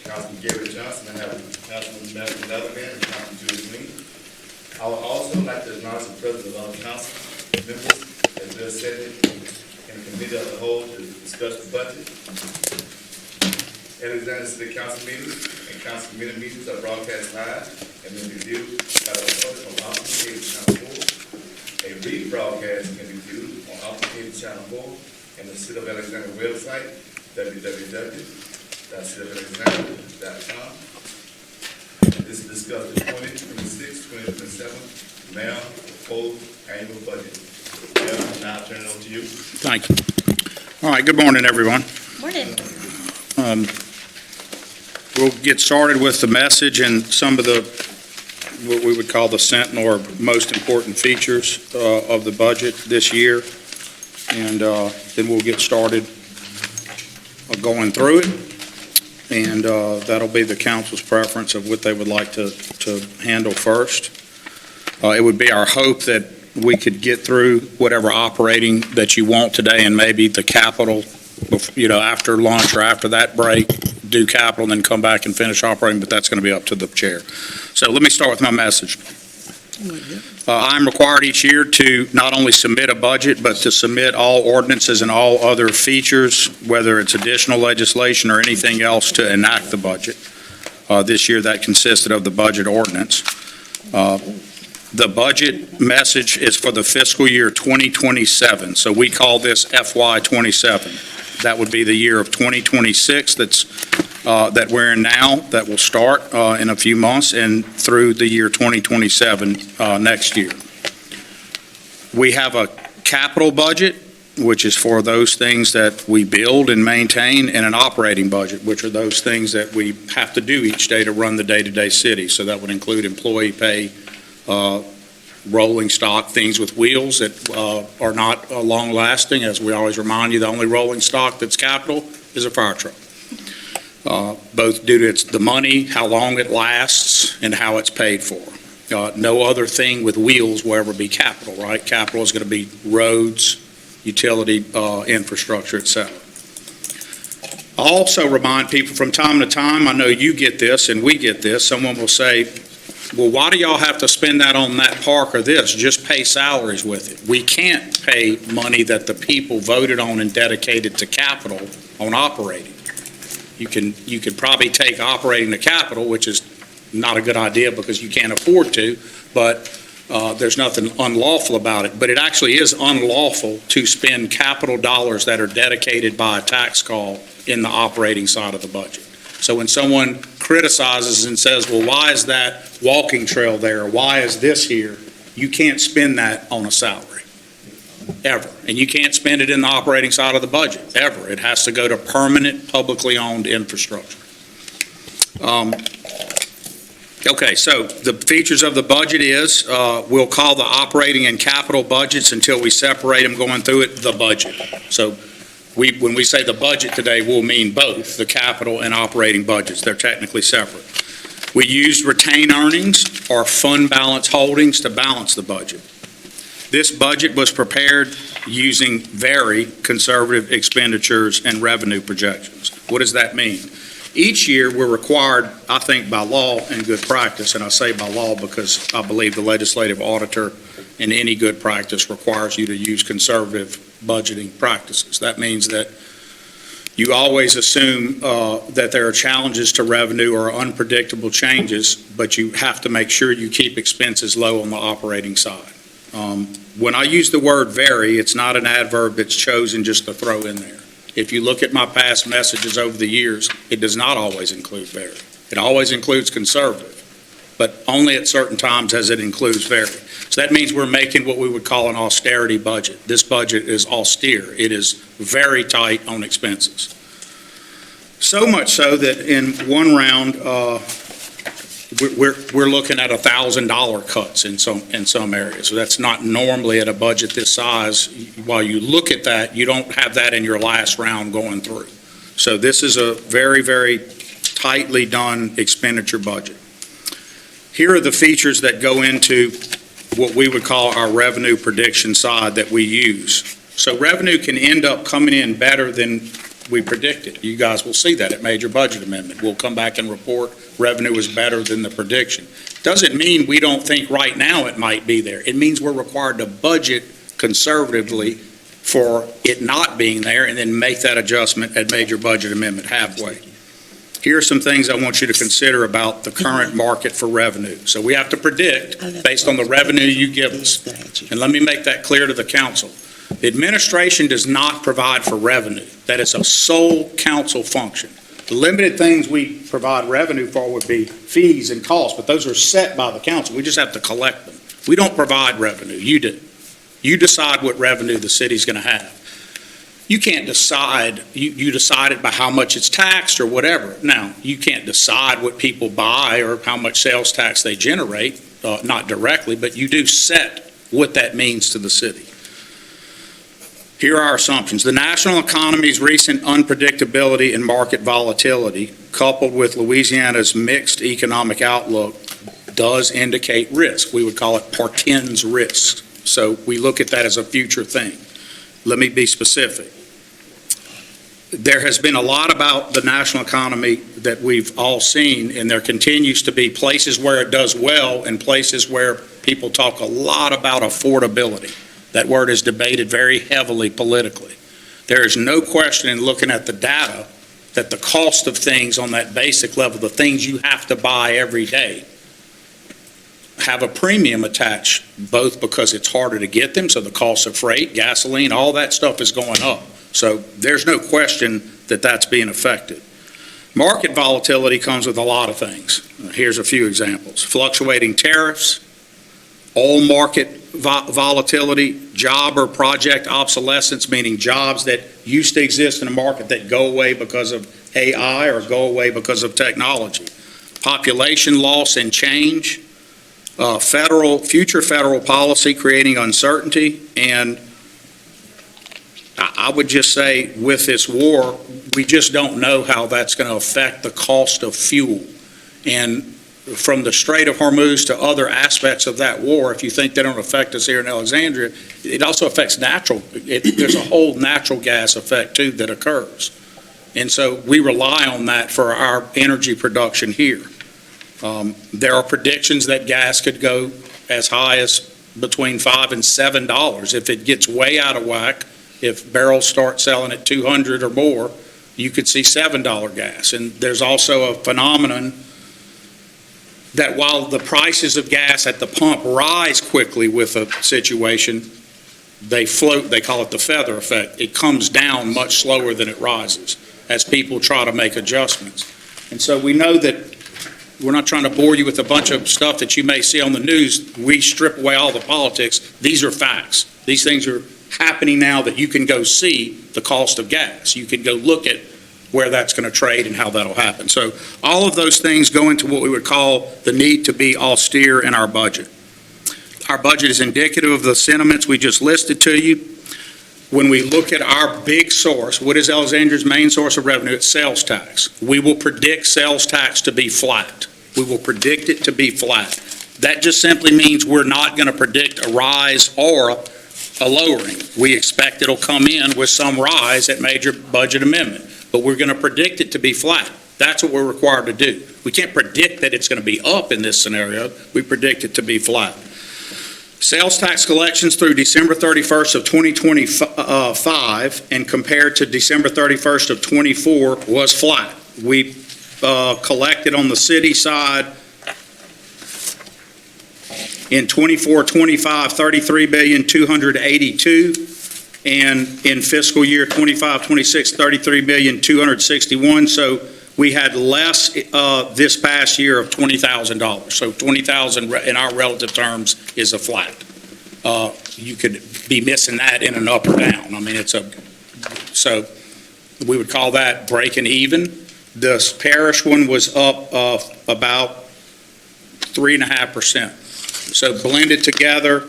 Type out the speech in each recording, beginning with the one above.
Councilman Gary Johnson, I have Councilman Matthew Delavan and Councilman Julie Green. I would also like to acknowledge the presence of all council members as they're sitting in the committee of the whole to discuss the budget. Alexander City Council meetings and council committee meetings are broadcast live and will be viewed by the public on Option Cable Channel 4. A rebroadcast can be viewed on Option Cable Channel 4 and the City of Alexander website, www.cityofalexander.com. This is discussed the 2026-2027 mayor proposed annual budget. Mayor, now I turn it over to you. Thank you. All right, good morning, everyone. Morning. We'll get started with the message and some of the, what we would call the sentinel or most important features of the budget this year. And then we'll get started going through it. And that'll be the council's preference of what they would like to handle first. It would be our hope that we could get through whatever operating that you want today and maybe the capital, after lunch or after that break, do capital and then come back and finish operating, but that's going to be up to the chair. So let me start with my message. I'm required each year to not only submit a budget, but to submit all ordinances and all other features, whether it's additional legislation or anything else to enact the budget. This year that consisted of the budget ordinance. The budget message is for the fiscal year 2027, so we call this FY27. That would be the year of 2026 that we're in now, that will start in a few months and through the year 2027 next year. We have a capital budget, which is for those things that we build and maintain, and an operating budget, which are those things that we have to do each day to run the day-to-day city. So that would include employee pay, rolling stock, things with wheels that are not long-lasting. As we always remind you, the only rolling stock that's capital is a fire truck. Both due to the money, how long it lasts, and how it's paid for. No other thing with wheels will ever be capital, right? Capital is going to be roads, utility, infrastructure, etc. I also remind people from time to time, I know you get this and we get this, someone will say, well, why do y'all have to spend that on that park or this? Just pay salaries with it. We can't pay money that the people voted on and dedicated to capital on operating. You could probably take operating to capital, which is not a good idea because you can't afford to, but there's nothing unlawful about it. But it actually is unlawful to spend capital dollars that are dedicated by a tax call in the operating side of the budget. So when someone criticizes and says, well, why is that walking trail there? Why is this here? You can't spend that on a salary, ever. And you can't spend it in the operating side of the budget, ever. It has to go to permanent, publicly owned infrastructure. Okay, so the features of the budget is, we'll call the operating and capital budgets until we separate them going through it, the budget. So when we say the budget today, we'll mean both the capital and operating budgets. They're technically separate. We used retained earnings or fund balance holdings to balance the budget. This budget was prepared using very conservative expenditures and revenue projections. What does that mean? Each year, we're required, I think by law and good practice, and I say by law because I believe the legislative auditor in any good practice requires you to use conservative budgeting practices. That means that you always assume that there are challenges to revenue or unpredictable changes, but you have to make sure you keep expenses low on the operating side. When I use the word vary, it's not an adverb that's chosen just to throw in there. If you look at my past messages over the years, it does not always include vary. It always includes conservative, but only at certain times as it includes vary. So that means we're making what we would call an austerity budget. This budget is austere. It is very tight on expenses. So much so that in one round, we're looking at $1,000 cuts in some areas. So that's not normally at a budget this size. While you look at that, you don't have that in your last round going through. So this is a very, very tightly done expenditure budget. Here are the features that go into what we would call our revenue prediction side that we use. So revenue can end up coming in better than we predicted. You guys will see that at major budget amendment. We'll come back and report revenue is better than the prediction. Doesn't mean we don't think right now it might be there. It means we're required to budget conservatively for it not being there and then make that adjustment at major budget amendment halfway. Here are some things I want you to consider about the current market for revenue. So we have to predict based on the revenue you give us. And let me make that clear to the council. The administration does not provide for revenue. That is a sole council function. The limited things we provide revenue for would be fees and costs, but those are set by the council. We just have to collect them. We don't provide revenue. You do. You decide what revenue the city's going to have. You can't decide, you decide it by how much it's taxed or whatever. Now, you can't decide what people buy or how much sales tax they generate, not directly, but you do set what that means to the city. Here are our assumptions. The national economy's recent unpredictability and market volatility, coupled with Louisiana's mixed economic outlook, does indicate risk. We would call it portends risk. So we look at that as a future thing. Let me be specific. There has been a lot about the national economy that we've all seen, and there continues to be places where it does well and places where people talk a lot about affordability. That word is debated very heavily politically. There is no question in looking at the data that the cost of things on that basic level, the things you have to buy every day, have a premium attached, both because it's harder to get them, so the cost of freight, gasoline, all that stuff is going up. So there's no question that that's being affected. Market volatility comes with a lot of things. Here's a few examples. Fluctuating tariffs, oil market volatility, job or project obsolescence, meaning jobs that used to exist in the market that go away because of AI or go away because of technology. Population loss and change, future federal policy creating uncertainty, and I would just say with this war, we just don't know how that's going to affect the cost of fuel. And from the Strait of Hormuz to other aspects of that war, if you think they don't affect us here in Alexandria, it also affects there's a whole natural gas effect too that occurs. And so we rely on that for our energy production here. There are predictions that gas could go as high as between $5 and $7. If it gets way out of whack, if barrels start selling at 200 or more, you could see $7 gas. And there's also a phenomenon that while the prices of gas at the pump rise quickly with a situation, they float, they call it the feather effect. It comes down much slower than it rises as people try to make adjustments. And so we know that we're not trying to bore you with a bunch of stuff that you may see on the news. We strip away all the politics. These are facts. These things are happening now that you can go see the cost of gas. You can go look at where that's going to trade and how that'll happen. So all of those things go into what we would call the need to be austere in our budget. Our budget is indicative of the sentiments we just listed to you. When we look at our big source, what is Alexandria's main source of revenue? It's sales tax. We will predict sales tax to be flat. We will predict it to be flat. That just simply means we're not going to predict a rise or a lowering. We expect it'll come in with some rise at major budget amendment, but we're going to predict it to be flat. That's what we're required to do. We can't predict that it's going to be up in this scenario. We predict it to be flat. Sales tax collections through December 31st of 2025 and compared to December 31st of 24 was flat. We collected on the city side in 24-25, $33,282,000, and in fiscal year 25-26, $33,261,000. So we had less this past year of $20,000. So $20,000 in our relative terms is a flat. You could be missing that in an up or down. I mean, so we would call that breaking even. The parish one was up about 3.5%. So blended together,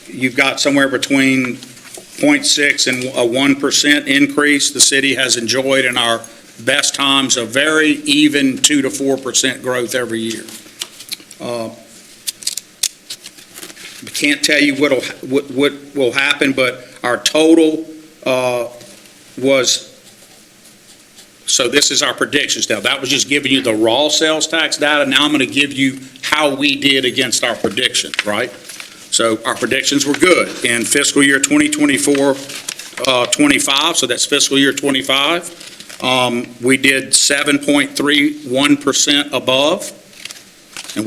you've got somewhere between 0.6 and a 1% increase. The city has enjoyed in our best times a very even 2 to 4% growth every year. We can't tell you what will happen, but our total was So this is our predictions now. That was just giving you the raw sales tax data. Now I'm going to give you how we did against our predictions, right? So our predictions were good. In fiscal year 2024-25, so that's fiscal year 25, we did 7.31% above. And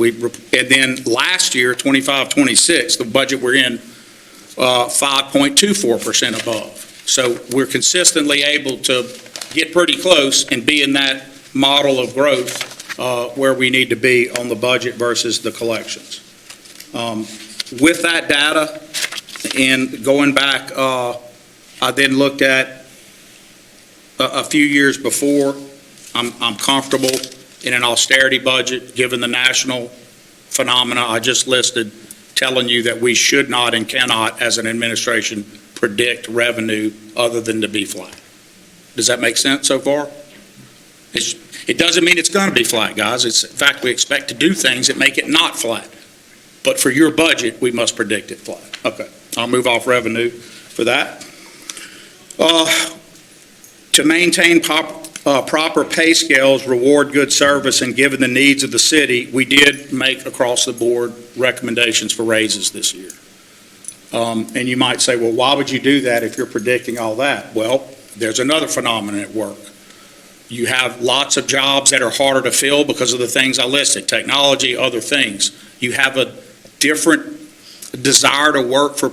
then last year, 25-26, the budget we're in, 5.24% above. So we're consistently able to get pretty close and be in that model of growth where we need to be on the budget versus the collections. With that data and going back, I then looked at a few years before. I'm comfortable in an austerity budget, given the national phenomena I just listed, telling you that we should not and cannot, as an administration, predict revenue other than to be flat. Does that make sense so far? It doesn't mean it's going to be flat, guys. In fact, we expect to do things that make it not flat. But for your budget, we must predict it flat. Okay, I'll move off revenue for that. To maintain proper pay scales, reward good service, and given the needs of the city, we did make across-the-board recommendations for raises this year. And you might say, well, why would you do that if you're predicting all that? Well, there's another phenomenon at work. You have lots of jobs that are harder to fill because of the things I listed, technology, other things. You have a different desire to work for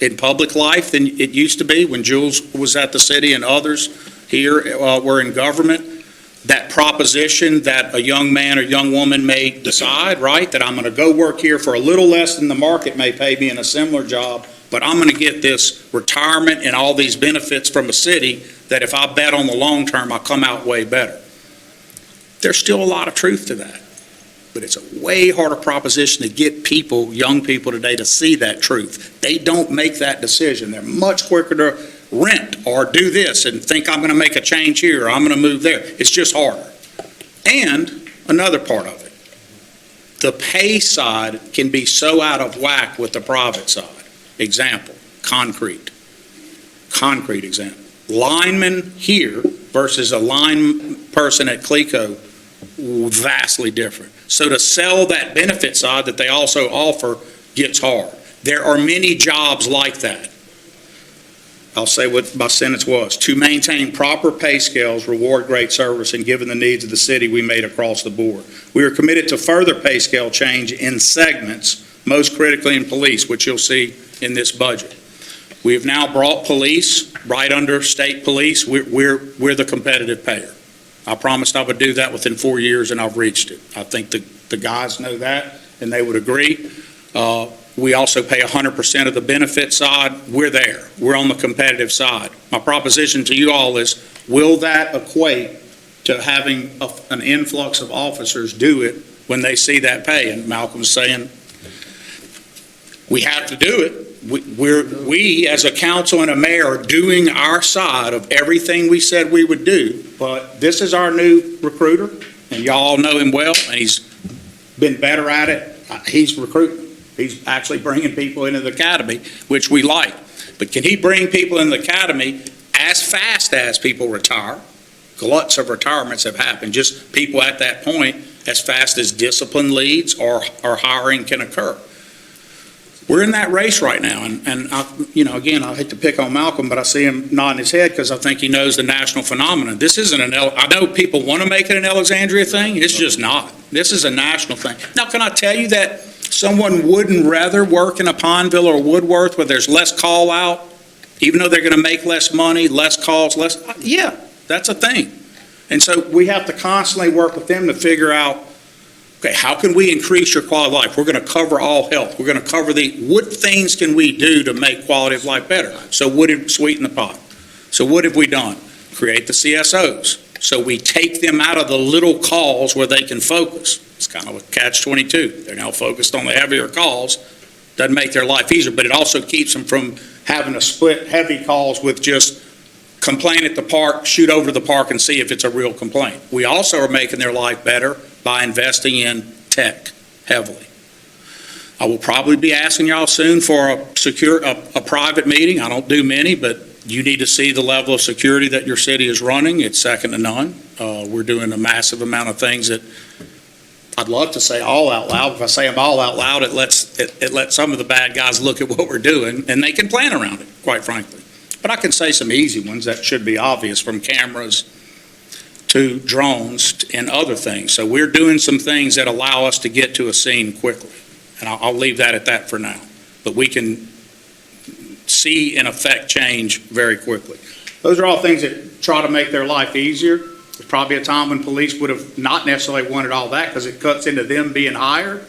in public life than it used to be when Jules was at the city and others here were in government. That proposition that a young man or young woman may decide, right, that I'm going to go work here for a little less than the market may pay me in a similar job, but I'm going to get this retirement and all these benefits from a city that if I bet on the long term, I'll come out way better. There's still a lot of truth to that, but it's a way harder proposition to get people, young people today, to see that truth. They don't make that decision. They're much quicker to rent or do this and think I'm going to make a change here or I'm going to move there. It's just harder. And another part of it, the pay side can be so out of whack with the private side. Example, concrete example. Lineman here versus a line person at Cleco, vastly different. So to sell that benefit side that they also offer gets hard. There are many jobs like that. I'll say what my sentence was. To maintain proper pay scales, reward great service, and given the needs of the city, we made across the board. We are committed to further pay scale change in segments, most critically in police, which you'll see in this budget. We have now brought police right under state police. We're the competitive payer. I promised I would do that within 4 years, and I've reached it. I think the guys know that, and they would agree. We also pay 100% of the benefit side. We're there. We're on the competitive side. My proposition to you all is, will that equate to having an influx of officers do it when they see that pay? And Malcolm's saying, we have to do it. We as a council and a mayor are doing our side of everything we said we would do. But this is our new recruiter, and y'all know him well, and he's been better at it. He's recruiting. He's actually bringing people into the academy, which we like. But can he bring people in the academy as fast as people retire? Gluts of retirements have happened, just people at that point, as fast as discipline leads or hiring can occur. We're in that race right now, and again, I hate to pick on Malcolm, but I see him nodding his head because I think he knows the national phenomenon. This isn't I know people want to make it an Alexandria thing. It's just not. This is a national thing. Now, can I tell you that someone wouldn't rather work in a Pineville or Woodworth where there's less call out, even though they're going to make less money, less calls, less? Yeah, that's a thing. And so we have to constantly work with them to figure out, okay, how can we increase your quality of life? We're going to cover all health. We're going to cover what things can we do to make quality of life better? So what did sweeten the pot? So what have we done? Create the CSOs. So we take them out of the little calls where they can focus. It's kind of a catch-22. They're now focused on the heavier calls. Doesn't make their life easier, but it also keeps them from having to split heavy calls with just complain at the park, shoot over to the park and see if it's a real complaint. We also are making their life better by investing in tech heavily. I will probably be asking y'all soon for a private meeting. I don't do many, but You need to see the level of security that your city is running. It's second to none. We're doing a massive amount of things that I'd love to say all out loud. If I say them all out loud, it lets some of the bad guys look at what we're doing, and they can plan around it, quite frankly. But I can say some easy ones that should be obvious, from cameras to drones and other things. So we're doing some things that allow us to get to a scene quickly. And I'll leave that at that for now. But we can see and affect change very quickly. Those are all things that try to make their life easier. There's probably a time when police would have not necessarily wanted all that because it cuts into them being hired.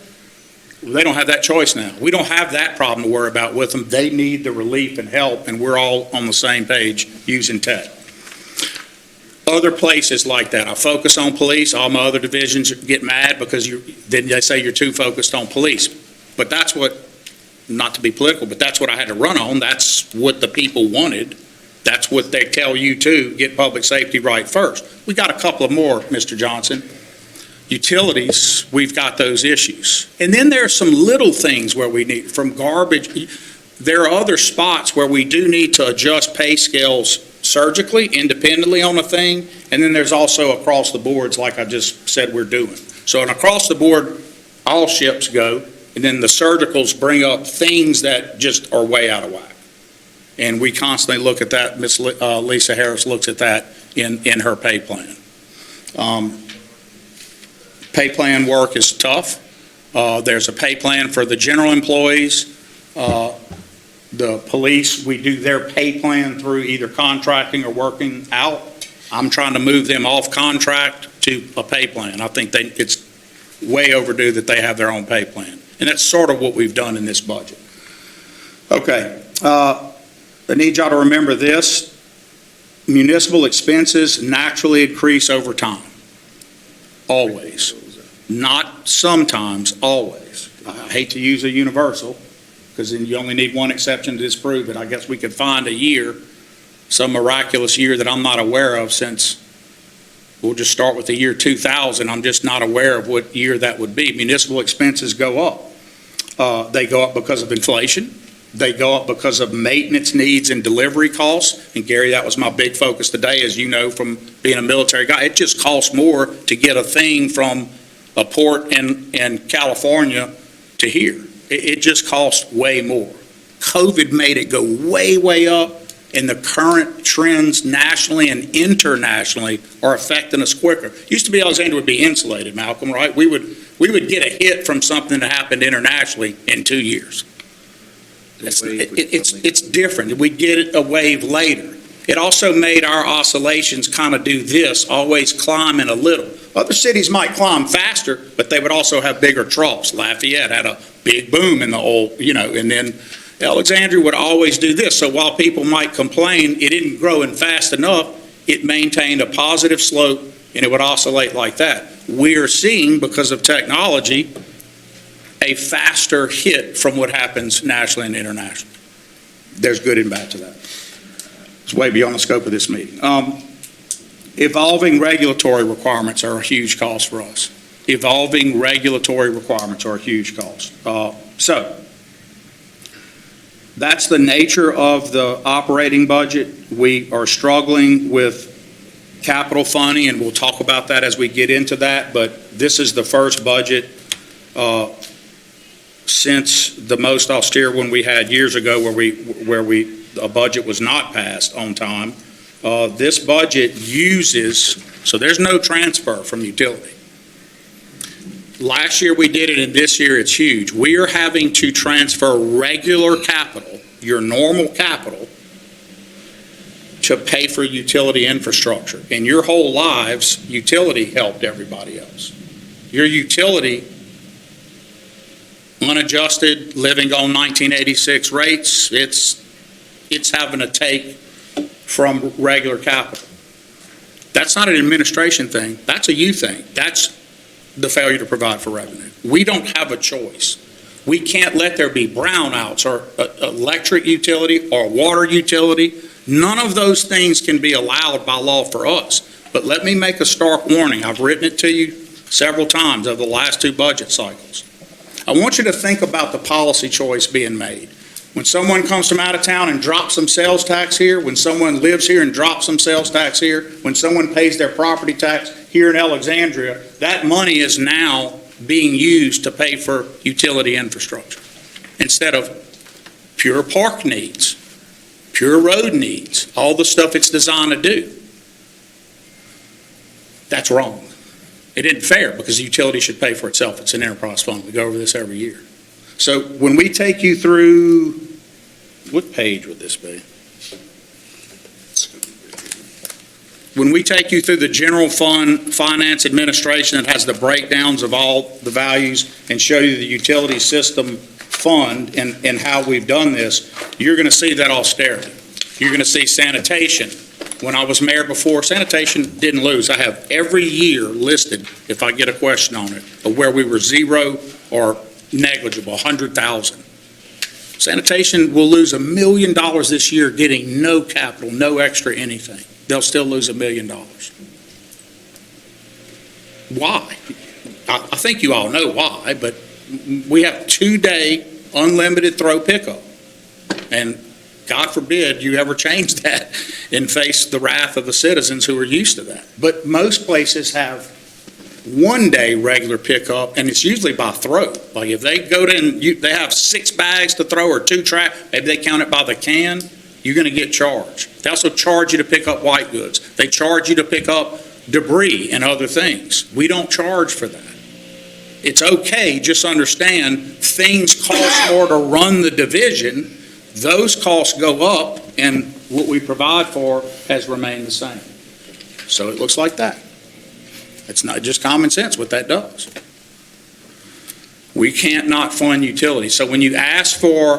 They don't have that choice now. We don't have that problem to worry about with them. They need the relief and help, and we're all on the same page using tech. Other places like that, I focus on police. All my other divisions get mad because then they say you're too focused on police. But that's what, not to be political, but that's what I had to run on. That's what the people wanted. That's what they tell you to get public safety right first. We got a couple of more, Mr. Johnson. Utilities, we've got those issues. And then there are some little things where we need, from garbage. There are other spots where we do need to adjust pay scales surgically, independently on a thing. And then there's also across the boards, like I just said we're doing. So an across the board, all ships go. And then the surgicals bring up things that just are way out of whack. And we constantly look at that. Ms. Lisa Harris looks at that in her pay plan. Pay plan work is tough. There's a pay plan for the general employees. The police, we do their pay plan through either contracting or working out. I'm trying to move them off contract to a pay plan. I think it's way overdue that they have their own pay plan. And that's sort of what we've done in this budget. Okay. I need y'all to remember this. Municipal expenses naturally increase over time. Always. Not sometimes, always. I hate to use a universal, because then you only need one exception to disprove it. I guess we could find a year, some miraculous year that I'm not aware of, since we'll just start with the year 2000. I'm just not aware of what year that would be. Municipal expenses go up. They go up because of inflation. They go up because of maintenance needs and delivery costs. And Gary, that was my big focus today, as you know from being a military guy. It just costs more to get a thing from a port in California to here. It just costs way more. COVID made it go way, way up, and the current trends nationally and internationally are affecting us quicker. Used to be Alexandria would be insulated, Malcolm, right? We would get a hit from something that happened internationally in 2 years. It's different. We get it a wave later. It also made our oscillations kind of do this, always climbing a little. Other cities might climb faster, but they would also have bigger troughs. Lafayette had a big boom in the old, and then Alexandria would always do this. So while people might complain it didn't grow in fast enough, it maintained a positive slope, and it would oscillate like that. We're seeing, because of technology, a faster hit from what happens nationally and internationally. There's good and bad to that. It's way beyond the scope of this meeting. Evolving regulatory requirements are a huge cost for us. Evolving regulatory requirements are a huge cost. So that's the nature of the operating budget. We are struggling with capital funding, and we'll talk about that as we get into that, but this is the first budget since the most austere one we had years ago, where a budget was not passed on time. This budget uses, so there's no transfer from utility. Last year we did it, and this year it's huge. We are having to transfer regular capital, your normal capital, to pay for utility infrastructure. In your whole lives, utility helped everybody else. Your utility, unadjusted, living on 1986 rates, it's having to take from regular capital. That's not an administration thing. That's a you thing. That's the failure to provide for revenue. We don't have a choice. We can't let there be brownouts or electric utility or water utility. None of those things can be allowed by law for us. But let me make a stark warning. I've written it to you several times over the last 2 budget cycles. I want you to think about the policy choice being made. When someone comes from out of town and drops some sales tax here, when someone lives here and drops some sales tax here, when someone pays their property tax here in Alexandria, that money is now being used to pay for utility infrastructure instead of pure park needs, pure road needs, all the stuff it's designed to do. That's wrong. It isn't fair because the utility should pay for itself. It's an enterprise fund. We go over this every year. So when we take you through, what page would this be? When we take you through the general fund finance administration that has the breakdowns of all the values and show you the utility system fund and how we've done this, you're going to see that austerity. You're going to see sanitation. When I was mayor before, sanitation didn't lose. I have every year listed, if I get a question on it, of where we were zero or negligible, 100,000. Sanitation will lose $1 million this year getting no capital, no extra anything. They'll still lose $1 million. Why? I think you all know why, but we have 2-day unlimited throw pickup. And God forbid you ever change that and face the wrath of the citizens who are used to that. But most places have 1-day regular pickup, and it's usually by throw. Like if they go to and they have 6 bags to throw or 2 trash, maybe they count it by the can, you're going to get charged. They also charge you to pick up white goods. They charge you to pick up debris and other things. We don't charge for that. It's okay, just understand things cost more to run the division. Those costs go up, and what we provide for has remained the same. So it looks like that. It's not just common sense what that does. We can't not fund utilities. So when you ask for,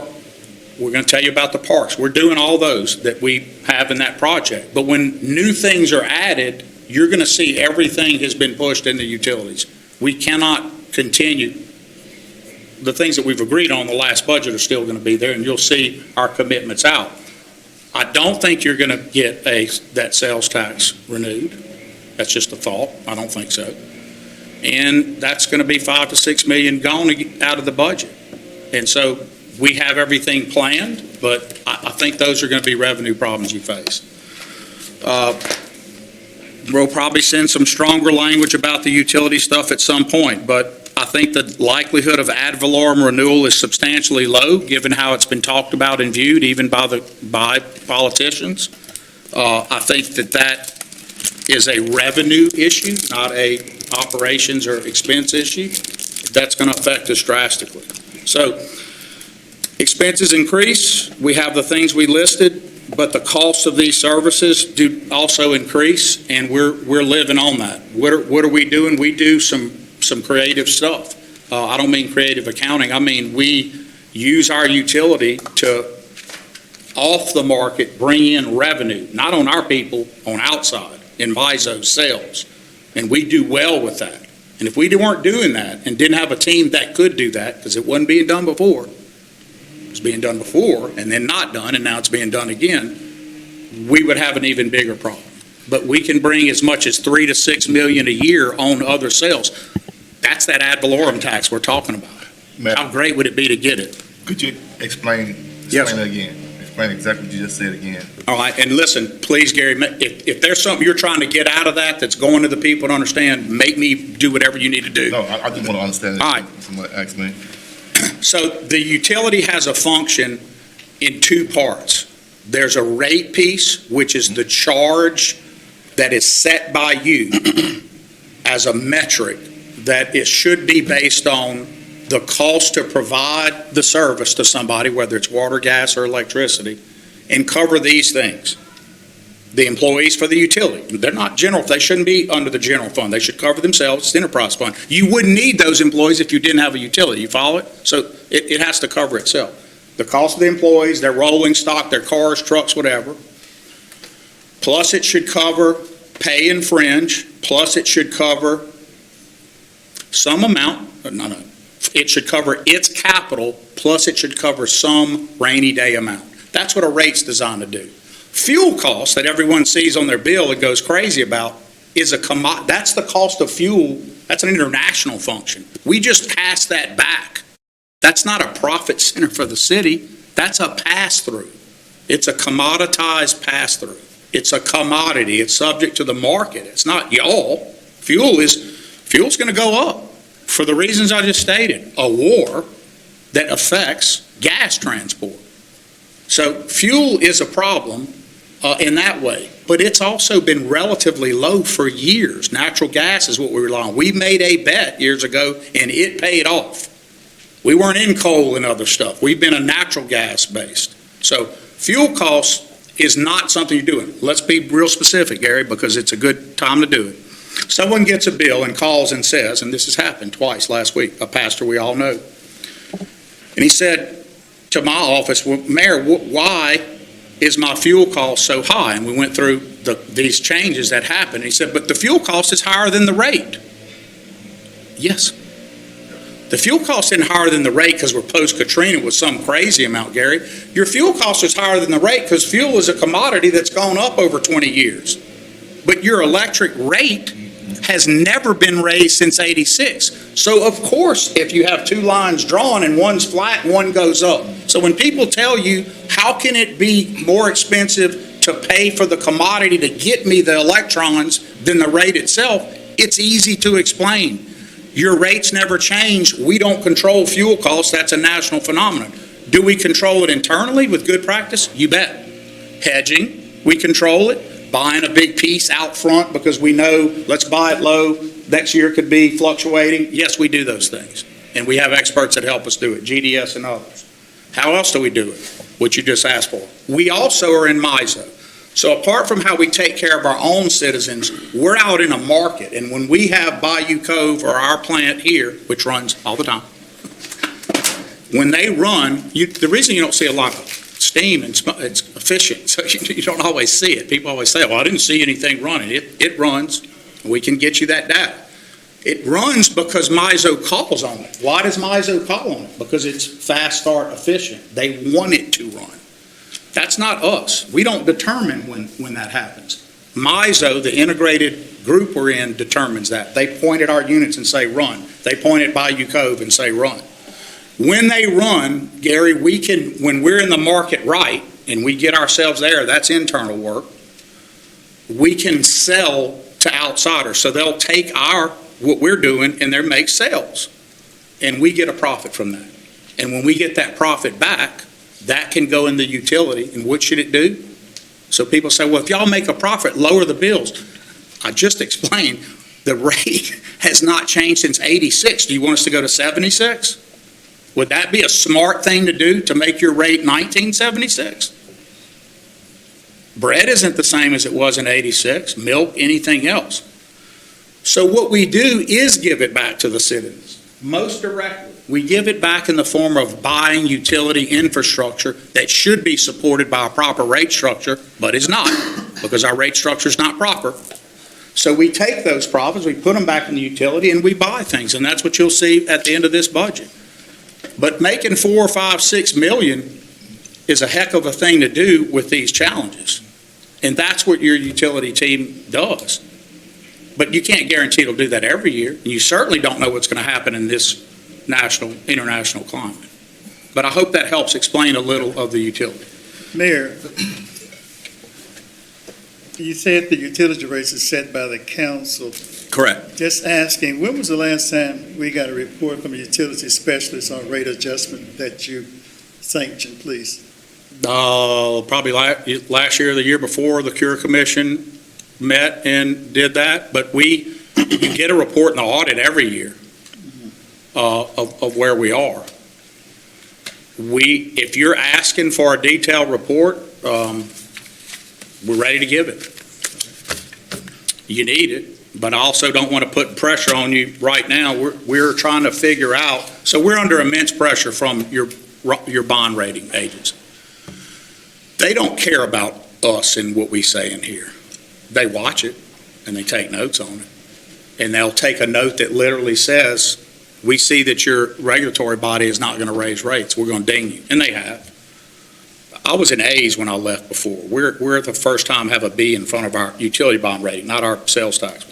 we're going to tell you about the parks. We're doing all those that we have in that project. But when new things are added, you're going to see everything has been pushed into utilities. We cannot continue. The things that we've agreed on the last budget are still going to be there, and you'll see our commitments out. I don't think you're going to get that sales tax renewed. That's just a thought. I don't think so. And that's going to be $5 to $6 million gone out of the budget. And so we have everything planned, but I think those are going to be revenue problems you face. We'll probably send some stronger language about the utility stuff at some point, but I think the likelihood of ad valorem renewal is substantially low, given how it's been talked about and viewed, even by politicians. I think that is a revenue issue, not a operations or expense issue. That's going to affect us drastically. So expenses increase. We have the things we listed, but the costs of these services do also increase, and we're living on that. What are we doing? We do some creative stuff. I don't mean creative accounting. I mean we use our utility to off the market bring in revenue, not on our people, on outside in MISO sales, and we do well with that. And if we weren't doing that and didn't have a team that could do that, because it wasn't being done before, it was being done before and then not done, and now it's being done again, we would have an even bigger problem. But we can bring as much as $3 to $6 million a year on other sales. That's that ad valorem tax we're talking about. Matt, How great would it be to get it? could you explain Yes. it again? Explain exactly what you just said again. All right, and listen, please, Gary, if there's something you're trying to get out of that's going to the people to understand, make me do whatever you need to do. No, I just want to understand. All right. Someone asked me. So the utility has a function in 2 parts. There's a rate piece, which is the charge that is set by you as a metric that it should be based on the cost to provide the service to somebody, whether it's water, gas, or electricity, and cover these things. The employees for the utility, they're not general, they shouldn't be under the general fund. They should cover themselves, it's the enterprise fund. You wouldn't need those employees if you didn't have a utility, you follow it? So it has to cover itself. The cost of the employees, their rolling stock, their cars, trucks, whatever. Plus it should cover pay and fringe, plus it should cover some amount, it should cover its capital, plus it should cover some rainy day amount. That's what a rate's designed to do. Fuel costs that everyone sees on their bill and goes crazy about is that's the cost of fuel. That's an international function. We just pass that back. That's not a profit center for the city. That's a pass-through. It's a commoditized pass-through. It's a commodity. It's subject to the market. It's not y'all. Fuel's going to go up for the reasons I just stated. A war that affects gas transport. So fuel is a problem in that way, but it's also been relatively low for years. Natural gas is what we rely on. We made a bet years ago, and it paid off. We weren't in coal and other stuff. We've been a natural gas based. So fuel costs is not something you're doing. Let's be real specific, Gary, because it's a good time to do it. Someone gets a bill and calls and says, and this has happened twice last week, a pastor we all know, and he said to my office, well, Mayor, why is my fuel cost so high? And we went through these changes that happened. He said, but the fuel cost is higher than the rate. Yes. The fuel cost isn't higher than the rate because we're post-Katrina with some crazy amount, Gary. Your fuel cost is higher than the rate because fuel is a commodity that's gone up over 20 years. But your electric rate has never been raised since '86. So, of course, if you have two lines drawn and one's flat and one goes up. So when people tell you, how can it be more expensive to pay for the commodity to get me the electrons than the rate itself, it's easy to explain. Your rates never change. We don't control fuel costs. That's a national phenomenon. Do we control it internally with good practice? You bet. Hedging, we control it. Buying a big piece out front because we know, let's buy it low, next year could be fluctuating. Yes, we do those things. And we have experts that help us do it, GDS and others. How else do we do it? What you just asked for. We also are in MISO. So apart from how we take care of our own citizens, we're out in a market. And when we have Bayou Cove or our plant here, which runs all the time, when they run, the reason you don't see a lot of steam and it's efficient, so you don't always see it. People always say, well, I didn't see anything running. It runs. We can get you that data. It runs because MISO calls on it. Why does MISO call on it? Because it's fast start efficient. They want it to run. That's not us. We don't determine when that happens. MISO, the integrated group we're in, determines that. They point at our units and say run. They point at Bayou Cove and say run. When they run, Gary, we can, when we're in the market right, and we get ourselves there, that's internal work, we can sell to outsiders. So they'll take what we're doing and they'll make sales. And we get a profit from that. And when we get that profit back, that can go in the utility. And what should it do? So people say, well, if y'all make a profit, lower the bills. I just explained the rate has not changed since '86. Do you want us to go to 76? Would that be a smart thing to do to make your rate 1976? Bread isn't the same as it was in '86, milk, anything else. So what we do is give it back to the citizens, most directly. We give it back in the form of buying utility infrastructure that should be supported by a proper rate structure, but is not, because our rate structure is not proper. So we take those profits, we put them back in the utility, and we buy things, and that's what you'll see at the end of this budget. But making $4 or $5, $6 million is a heck of a thing to do with these challenges. And that's what your utility team does. But you can't guarantee it'll do that every year. You certainly don't know what's going to happen in this international climate. But I hope that helps explain a little of the utility. Mayor, you said the utility rates are set by the council. Correct. Just asking, when was the last time we got a report from a utility specialist on rate adjustment that you sanctioned, please? Probably last year or the year before, the Cure Commission met and did that. But you get a report in the audit every year of where we are. If you're asking for a detailed report, we're ready to give it. You need it, but I also don't want to put pressure on you right now. We're trying to figure out, so we're under immense pressure from your bond rating agents. They don't care about us and what we say in here. They watch it and they take notes on it. And they'll take a note that literally says, we see that your regulatory body is not going to raise rates. We're going to ding you. And they have. I was in A's when I left before. We're the first time have a B in front of our utility bond rating, not our sales tax.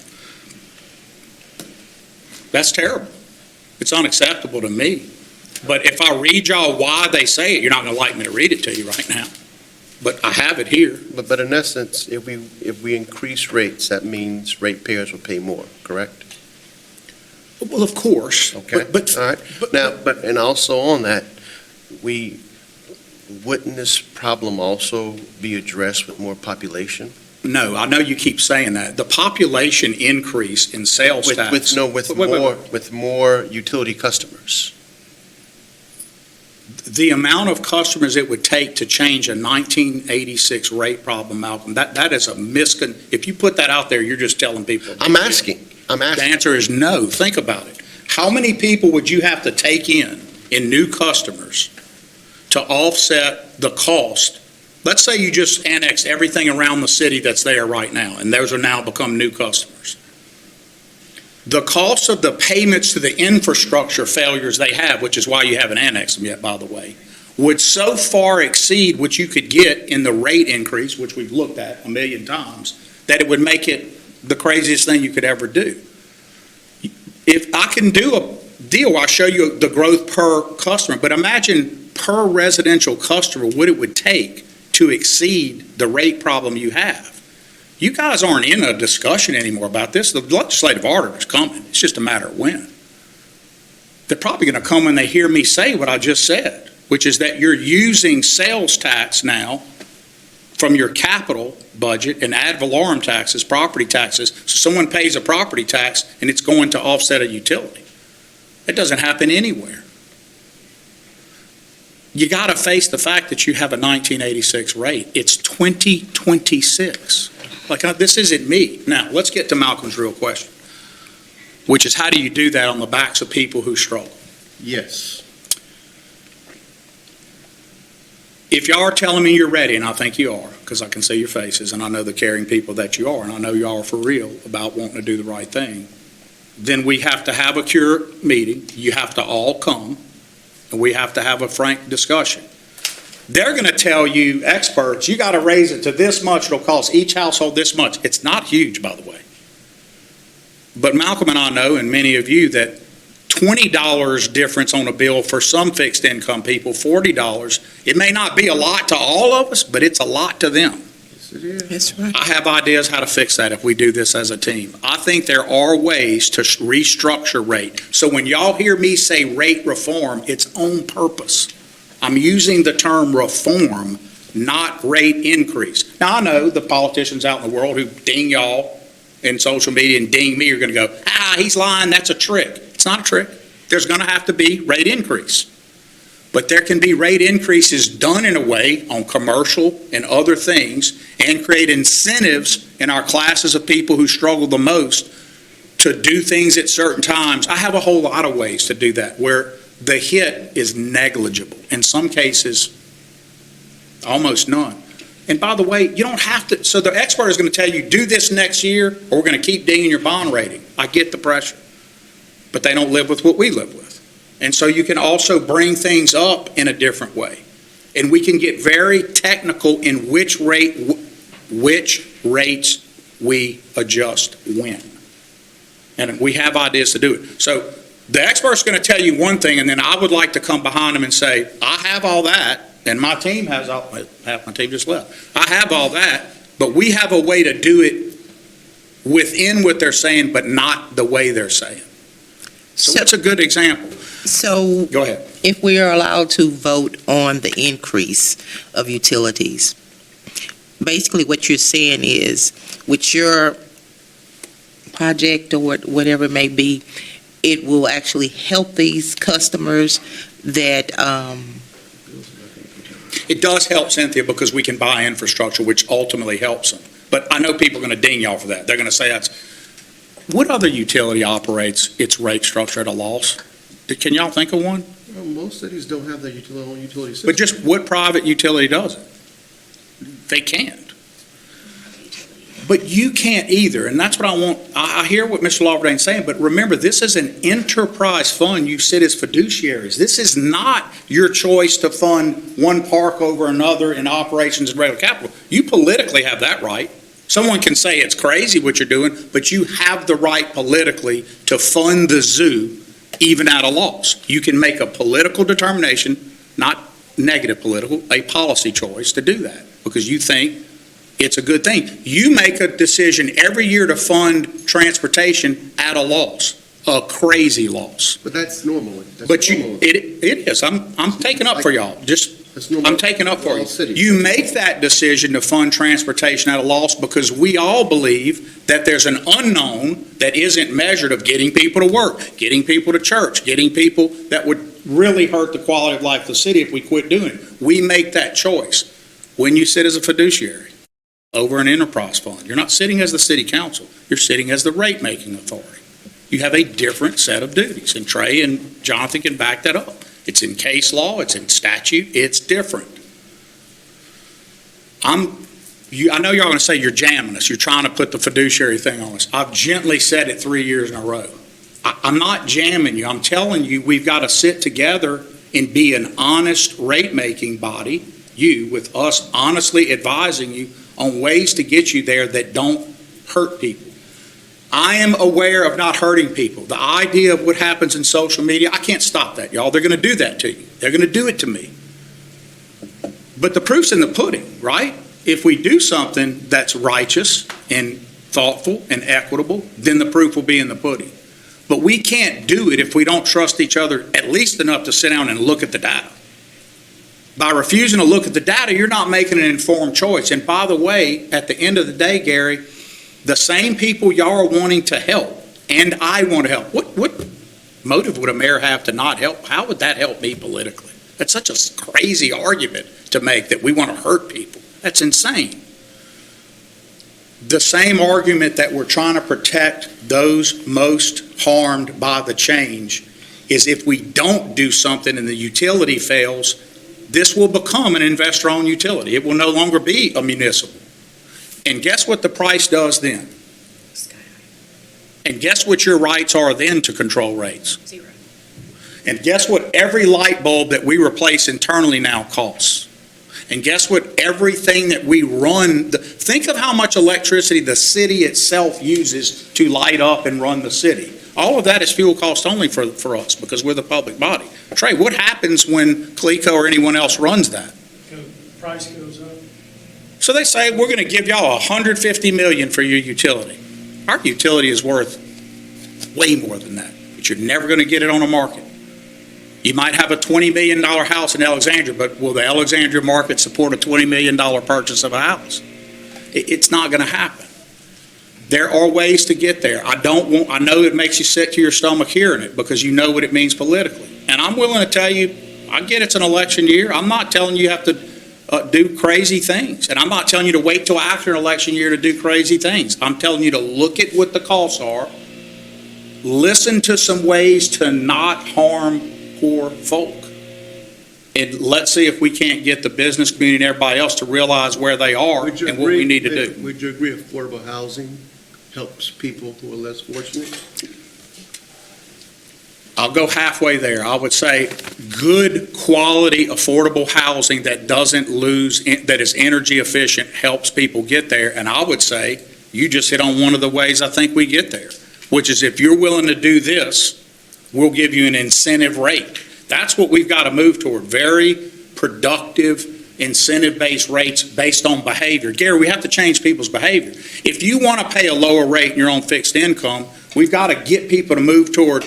That's terrible. It's unacceptable to me. But if I read y'all why they say it, you're not going to like me to read it to you right now. But I have it here. But in essence, if we increase rates, that means ratepayers will pay more, correct? Well, of course. Okay, But, all right. Now, and also on that, wouldn't this problem also be addressed with more population? no, I know you keep saying that. The population increase in sales tax. With more utility customers. The amount of customers it would take to change a 1986 rate problem, Malcolm, that is a if you put that out there, you're just telling people. I'm asking. The answer is no. Think about it. How many people would you have to take in new customers to offset the cost? Let's say you just annex everything around the city that's there right now, and those are now become new customers. The cost of the payments to the infrastructure failures they have, which is why you haven't annexed them yet, by the way, would so far exceed what you could get in the rate increase, which we've looked at a million times, that it would make it the craziest thing you could ever do. If I can do a deal, I'll show you the growth per customer, but imagine per residential customer what it would take to exceed the rate problem you have. You guys aren't in a discussion anymore about this. The legislative order is coming. It's just a matter of when. They're probably going to come when they hear me say what I just said, which is that you're using sales tax now from your capital budget and ad valorem taxes, property taxes. So someone pays a property tax and it's going to offset a utility. It doesn't happen anywhere. You got to face the fact that you have a 1986 rate. It's 2026. This isn't me. Now, let's get to Malcolm's real question, which is how do you do that on the backs of people who struggle? Yes. If y'all are telling me you're ready, and I think you are, because I can see your faces, and I know the caring people that you are, and I know y'all are for real about wanting to do the right thing, then we have to have a CURE meeting. You have to all come, and we have to have a frank discussion. They're going to tell you, experts, you got to raise it to this much. It'll cost each household this much. It's not huge, by the way. But Malcolm and I know, and many of you, that $20 difference on a bill for some fixed income people, $40, it may not be a lot to all of us, but it's a lot to them. That's right. I have ideas how to fix that if we do this as a team. I think there are ways to restructure rate. So when y'all hear me say rate reform, it's on purpose. I'm using the term reform, not rate increase. Now, I know the politicians out in the world who ding y'all in social media and ding me are going to go, he's lying, that's a trick. It's not a trick. There's going to have to be rate increase. But there can be rate increases done in a way on commercial and other things and create incentives in our classes of people who struggle the most to do things at certain times. I have a whole lot of ways to do that where the hit is negligible. In some cases, almost none. And by the way, you don't have to, so the expert is going to tell you, do this next year, or we're going to keep dinging your bond rating. I get the pressure. But they don't live with what we live with. And so you can also bring things up in a different way. And we can get very technical in which rates we adjust when. And we have ideas to do it. So the expert's going to tell you one thing, and then I would like to come behind them and say, I have all that, and my team has all, half my team just left. I have all that, but we have a way to do it within what they're saying, but not the way they're saying. So that's a good example. So Go ahead. if we are allowed to vote on the increase of utilities, basically what you're saying is, with your project or whatever it may be, it will actually help these customers that, It does help, Cynthia, because we can buy infrastructure, which ultimately helps them. But I know people are going to ding y'all for that. They're going to say that's, what other utility operates its rate structure at a loss? Can y'all think of one? Well, most cities don't have their own utility system. But just what private utility does it? They can't. But you can't either, and that's what I want. I hear what Mr. Lawverdane's saying, but remember, this is an enterprise fund. You sit as fiduciaries. This is not your choice to fund one park over another in operations and regular capital. You politically have that right. Someone can say it's crazy what you're doing, but you have the right politically to fund the zoo even at a loss. You can make a political determination, not negative political, a policy choice to do that, because you think it's a good thing. You make a decision every year to fund transportation at a loss, a crazy loss. But that's normal. That's But normal. it is, I'm taking up for y'all, That's normal. I'm taking up for All you. cities. You make that decision to fund transportation at a loss because we all believe that there's an unknown that isn't measured of getting people to work, getting people to church, getting people that would really hurt the quality of life of the city if we quit doing it. We make that choice when you sit as a fiduciary over an enterprise fund. You're not sitting as the city council, you're sitting as the rate-making authority. You have a different set of duties, and Trey and Jonathan can back that up. It's in case law, it's in statute, it's different. I know y'all gonna say you're jamming us, you're trying to put the fiduciary thing on us. I've gently said it 3 years in a row. I'm not jamming you, I'm telling you, we've got to sit together and be an honest rate-making body, you, with us honestly advising you on ways to get you there that don't hurt people. I am aware of not hurting people. The idea of what happens in social media, I can't stop that, y'all. They're going to do that to you. They're going to do it to me. But the proof's in the pudding, right? If we do something that's righteous and thoughtful and equitable, then the proof will be in the pudding. But we can't do it if we don't trust each other at least enough to sit down and look at the data. By refusing to look at the data, you're not making an informed choice. And by the way, at the end of the day, Gary, the same people y'all are wanting to help, and I want to help. What motive would a mayor have to not help? How would that help me politically? That's such a crazy argument to make that we want to hurt people. That's insane. The same argument that we're trying to protect those most harmed by the change is if we don't do something and the utility fails, this will become an investor-owned utility. It will no longer be a municipal. And guess what the price does then? And guess what your rights are then to control rates? Zero. And guess what every light bulb that we replace internally now costs? And guess what everything that we run, think of how much electricity the city itself uses to light up and run the city. All of that is fuel cost only for us because we're the public body. Trey, what happens when Coleco or anyone else runs that? Price goes up. So they say, we're going to give y'all $150 million for your utility. Our utility is worth way more than that, but you're never going to get it on the market. You might have a $20 million house in Alexandria, but will the Alexandria market support a $20 million purchase of a house? It's not going to happen. There are ways to get there. I know it makes you sick to your stomach hearing it because you know what it means politically. And I'm willing to tell you, I get it's an election year. I'm not telling you have to do crazy things. And I'm not telling you to wait till after an election year to do crazy things. I'm telling you to look at what the costs are, listen to some ways to not harm poor folk. And let's see if we can't get the business community and everybody else to realize where they are and what we need to do. Would you agree affordable housing helps people who are less fortunate? I'll go halfway there. I would say good quality, affordable housing that doesn't lose, that is energy efficient, helps people get there. And I would say you just hit on one of the ways I think we get there, which is if you're willing to do this, we'll give you an incentive rate. That's what we've got to move toward. Very productive, incentive-based rates based on behavior. Gary, we have to change people's behavior. If you want to pay a lower rate in your own fixed income, we've got to get people to move toward.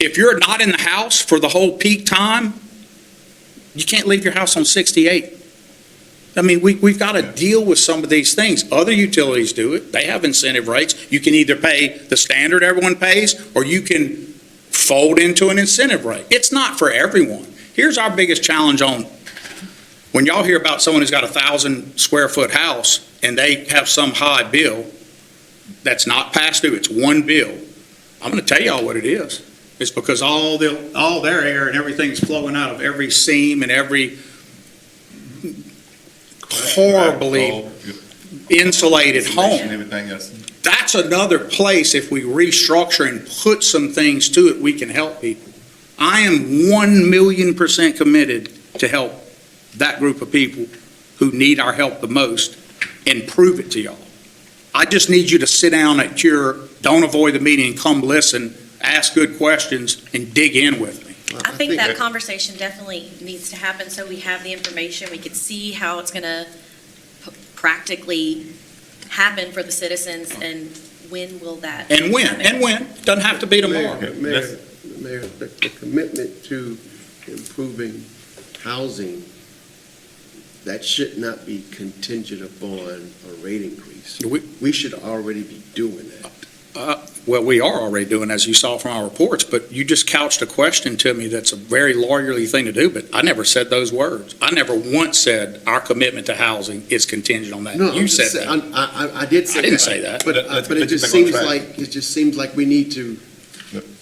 If you're not in the house for the whole peak time, you can't leave your house on 68. I mean, we've got to deal with some of these things. Other utilities do it. They have incentive rates. You can either pay the standard everyone pays, or you can fold into an incentive rate. It's not for everyone. Here's our biggest challenge on, when y'all hear about someone who's got 1,000 square foot house and they have some high bill that's not past due, it's one bill. I'm going to tell y'all what it is. It's because all their air and everything is flowing out of every seam and every horribly insulated home. And everything else. That's another place, if we restructure and put some things to it, we can help people. I am 1,000,000% committed to help that group of people who need our help the most and prove it to y'all. I just need you to sit down at your, don't avoid the meeting and come listen ask good questions and dig in with me. I think that conversation definitely needs to happen, so we have the information, we can see how it's gonna practically happen for the citizens, and when will that And when, happen? and when, doesn't have to be tomorrow. Mayor, the commitment to improving housing, that should not be contingent upon a rate increase. We should already be doing that. Well, we are already doing, as you saw from our reports, but you just couched a question to me that's a very lawyerly thing to do, but I never said those words. I never once said our commitment to housing is contingent on that. No, You said that. I did say that. I didn't say that. But it just seems like we need to.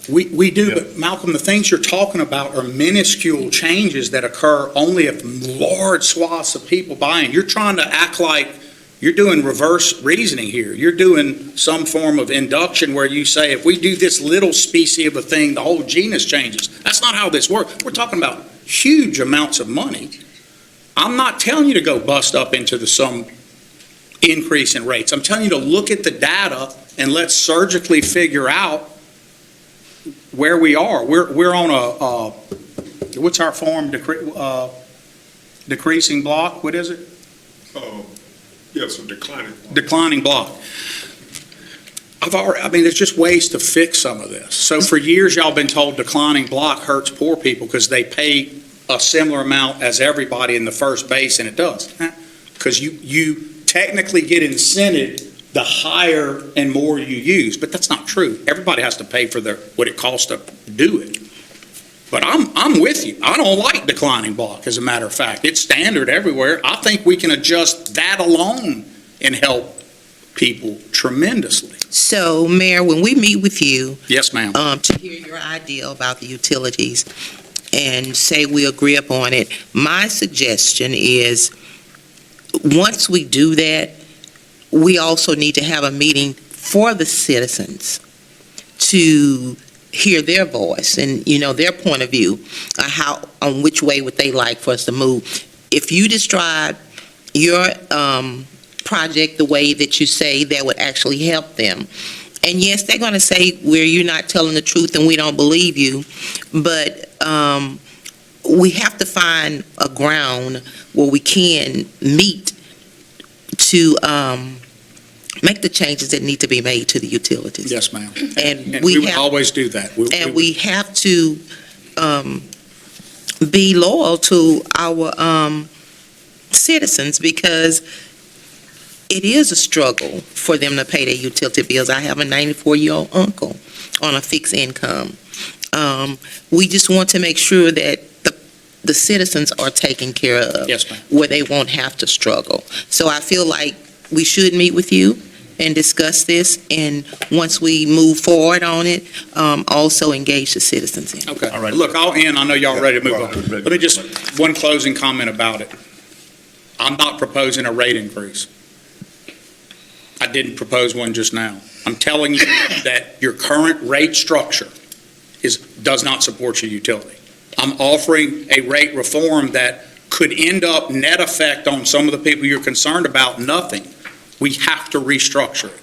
We do, but Malcolm, the things you're talking about are minuscule changes that occur only if large swaths of people buy in. You're trying to act like you're doing reverse reasoning here. You're doing some form of induction where you say, if we do this little species of a thing, the whole genus changes. That's not how this works. We're talking about huge amounts of money. I'm not telling you to go bust up into some increase in rates. I'm telling you to look at the data and let's surgically figure out where we are. We're on a what's our form, decreasing block? What is it? Yes, a declining. Declining block. There's just ways to fix some of this. So for years, y'all been told declining block hurts poor people because they pay a similar amount as everybody in the first base, and it does. Because you technically get incented the higher and more you use, but that's not true. Everybody has to pay for what it costs to do it. But I'm with you. I don't like declining block, as a matter of fact. It's standard everywhere. I think we can adjust that alone and help people tremendously. So, Mayor, when we meet with you, Yes, ma'am. to hear your idea about the utilities and say we agree upon it, my suggestion is, once we do that, we also need to have a meeting for the citizens to hear their voice and, their point of view, on which way would they like for us to move. If you describe your project the way that you say that would actually help them, and yes, they're going to say you're not telling the truth and we don't believe you, but we have to find a ground where we can meet to make the changes that need to be made to the utilities. Yes, ma'am. And And we would have, always do that. we have to be loyal to our citizens, because it is a struggle for them to pay their utility bills. I have a 94-year-old uncle on a fixed income. We just want to make sure that the citizens are taken care of. Yes, ma'am. Where they won't have to struggle. So I feel like we should meet with you and discuss this, and once we move forward on it, also engage the citizens in. Okay. All right. Look, I'll end. I know y'all ready to move on. Ready. Let me just, one closing comment about it. I'm not proposing a rate increase. I didn't propose one just now. I'm telling you that your current rate structure does not support your utility. I'm offering a rate reform that could end up net effect on some of the people you're concerned about, nothing. We have to restructure it.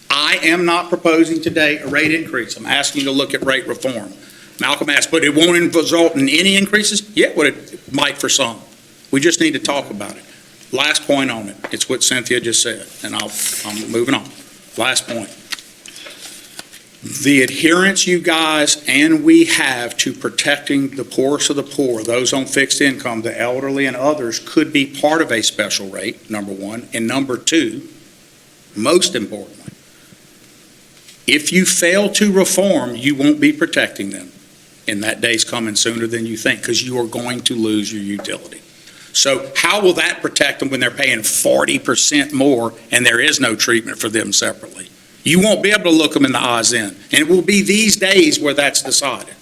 I am not proposing today a rate increase. I'm asking you to look at rate reform. Malcolm asked, but it won't result in any increases? Yeah, but it might for some. We just need to talk about it. Last point on it. It's what Cynthia just said, and I'm moving on. Last point. The adherence you guys and we have to protecting the poorest of the poor, those on fixed income, the elderly and others, could be part of a special rate, number one. And number two, most importantly, if you fail to reform, you won't be protecting them. And that day's coming sooner than you think, because you are going to lose your utility. So how will that protect them when they're paying 40% more and there is no treatment for them separately? You won't be able to look them in the eyes then. And it will be these days where that's decided.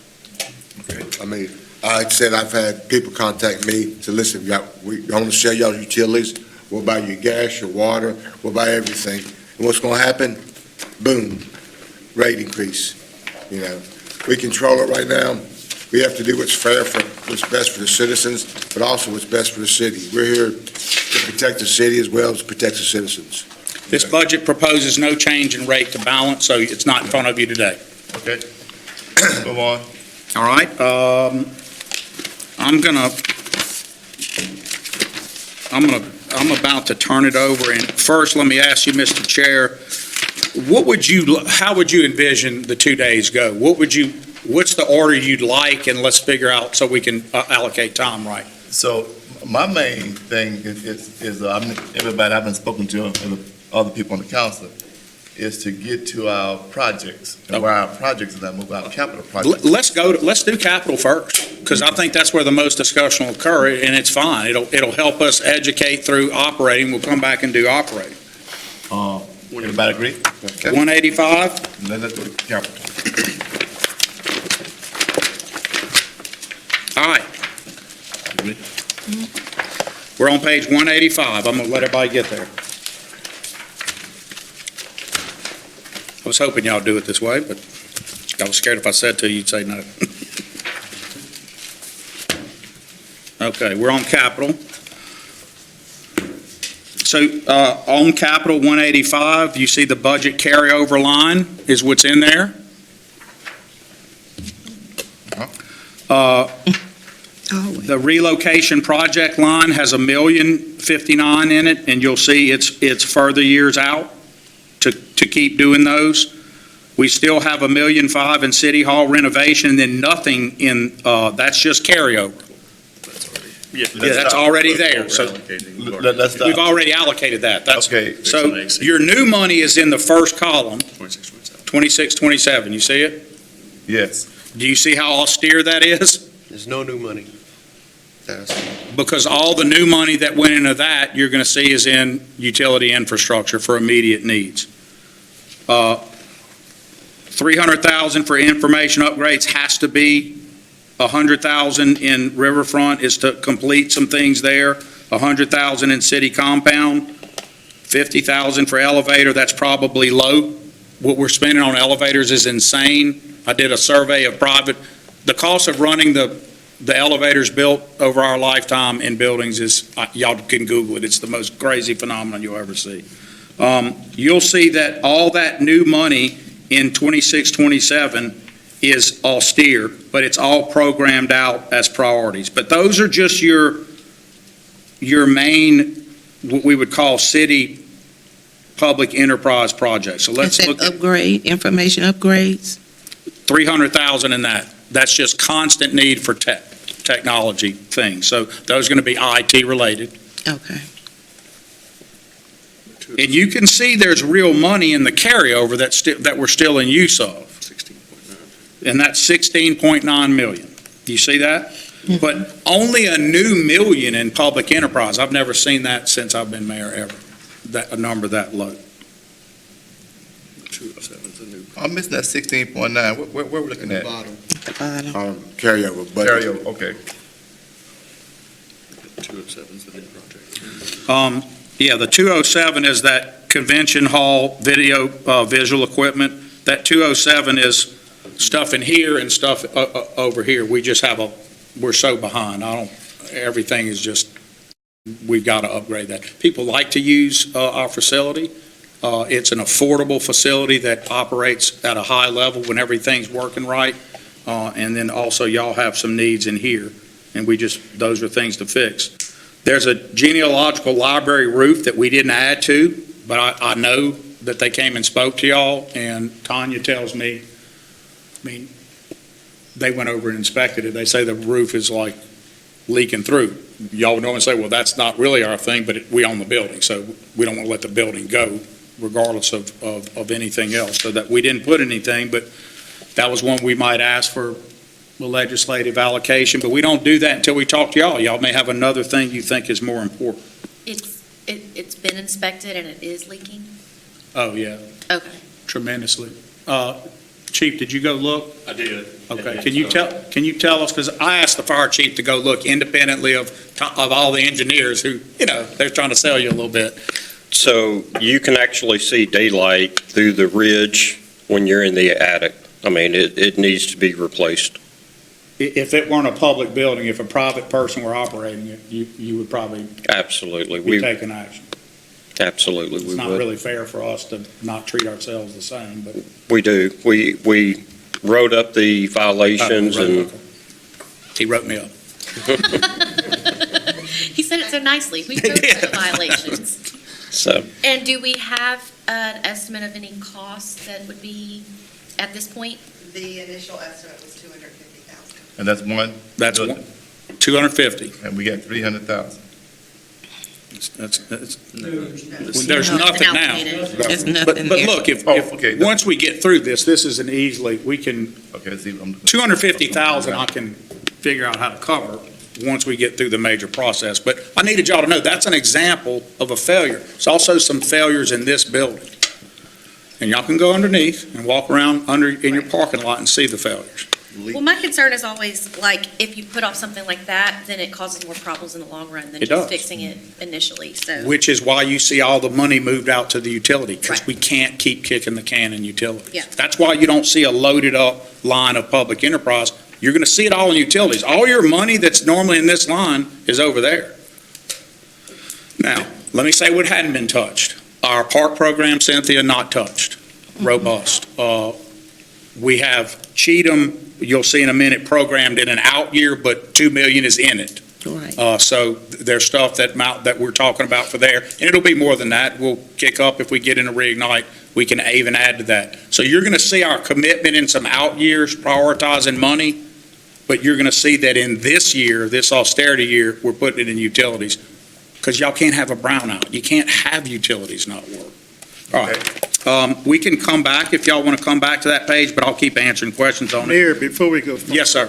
I mean, like I said, I've had people contact me to listen, we want to sell y'all utilities, we'll buy your gas, your water, we'll buy everything. And what's going to happen? Boom, rate increase. We control it right now. We have to do what's fair for what's best for the citizens, but also what's best for the city. We're here to protect the city as well as protect the citizens. This budget proposes no change in rate to balance, so it's not in front of you today. Okay. Move on. All right, I'm about to turn it over, and first, let me ask you, Mr. Chair, how would you envision the 2 days go? What's the order you'd like, and let's figure out so we can allocate time right. So my main thing is everybody I've been spoken to, and the other people on the council, is to get to our projects. And where our projects is, I move our capital projects. Let's do capital first, because I think that's where the most discussion will occur, and it's fine. It'll help us educate through operating. We'll come back and do operating. Everybody agree? Okay. 185? Let's go to capital. All right. We're on page 185. I'm going to let everybody get there. I was hoping y'all do it this way, but I was scared if I said to you, you'd say no. Okay, we're on capital. So on capital 185, you see the budget carryover line is what's in there. The relocation project line has $1,059,000 in it, and you'll see it's further years out to keep doing those. We still have $1,005,000 in City Hall renovation, and then nothing in, that's just carryover. Yeah, that's already there, so Let's stop. we've already allocated that. Okay. So your new money is in the first column, 26, 27, you see it? Yes. Do you see how austere that is? There's no new money. Because all the new money that went into that, you're going to see is in utility infrastructure for immediate needs. $300,000 for information upgrades has to be. $100,000 in Riverfront is to complete some things there. $100,000 in city compound. $50,000 for elevator. That's probably low. What we're spending on elevators is insane. I did a survey of the cost of running the elevators built over our lifetime in buildings is, y'all can Google it, it's the most crazy phenomenon you'll ever see. You'll see that all that new money in 26, 27 is austere, but it's all programmed out as priorities. But those are just your main, what we would call city public enterprise projects. So let's look at Information upgrades? $300,000 in that. That's just constant need for technology things. So those are going to be IT related. Okay. And you can see there's real money in the carryover that we're still in use of. And that's 16.9 million. Do you see that? Mm-hmm. But only a new million in public enterprise. I've never seen that since I've been mayor ever. A number that low. I'm missing that 16.9. Where we're looking at? Bottom. At the bottom. Carryover budget. Carryover, okay. Yeah, the 207 is that convention hall video visual equipment. That 207 is stuff in here and stuff over here. We just we're so behind. Everything is just, we've got to upgrade that. People like to use our facility. It's an affordable facility that operates at a high level when everything's working right. And then also y'all have some needs in here, and those are things to fix. There's a genealogical library roof that we didn't add to, but I know that they came and spoke to y'all, and Tanya tells me, they went over and inspected it. They say the roof is like leaking through. Y'all would normally say, well, that's not really our thing, but we own the building, so we don't want to let the building go regardless of anything else. So that we didn't put anything, but that was one we might ask for the legislative allocation, but we don't do that until we talk to y'all. Y'all may have another thing you think is more important. It's been inspected and it is leaking? Oh, yeah, Okay. tremendously. Chief, did you go look? I did. Okay, can you tell us, because I asked the fire chief to go look independently of all the engineers who, they're trying to sell you a little bit. So you can actually see daylight through the ridge when you're in the attic. I mean, it needs to be replaced. If it weren't a public building, if a private person were operating it, you would probably Absolutely. be taking action. Absolutely, It's we not would. really fair for us to not treat ourselves the same, but We do. We wrote up the violations and He wrote me up. He said it so nicely. We wrote the violations. so. And do we have an estimate of any costs that would be at this point? The initial estimate was 250,000. And that's one? That's 250. And we got 300,000. That's, There's there's No, nothing now. allocated. There's But nothing there. look, if, okay. once we get through this is an easily, we can, Okay, see, I'm. 250,000 I can figure out how to cover once we get through the major process. But I needed y'all to know, that's an example of a failure. There's also some failures in this building. And y'all can go underneath and walk around in your parking lot and see the failures. Well, my concern is always, like, if you put off something like that, then it causes more problems in the long run than It just does. fixing it initially, so. Which is why you see all the money moved out to the utility, because Right. we can't keep kicking the can in utilities. Yeah. That's why you don't see a loaded up line of public enterprise. You're gonna see it all in utilities. All your money that's normally in this line is over there. Now, let me say what hadn't been touched. Our park program, Cynthia, not touched, robust. We have Cheatham, you'll see in a minute, programmed in an out year, but 2 million is in it. Right. So there's stuff that we're talking about for there, and it'll be more than that. We'll kick up if we get in a reignite. We can even add to that. So you're going to see our commitment in some out years prioritizing money, but you're going to see that in this year, this austerity year, we're putting it in utilities, because y'all can't have a brownout. You can't have utilities not work. All right. We can come back if y'all want to come back to that page, but I'll keep answering questions on it. Mayor, before we go, Yes, sir.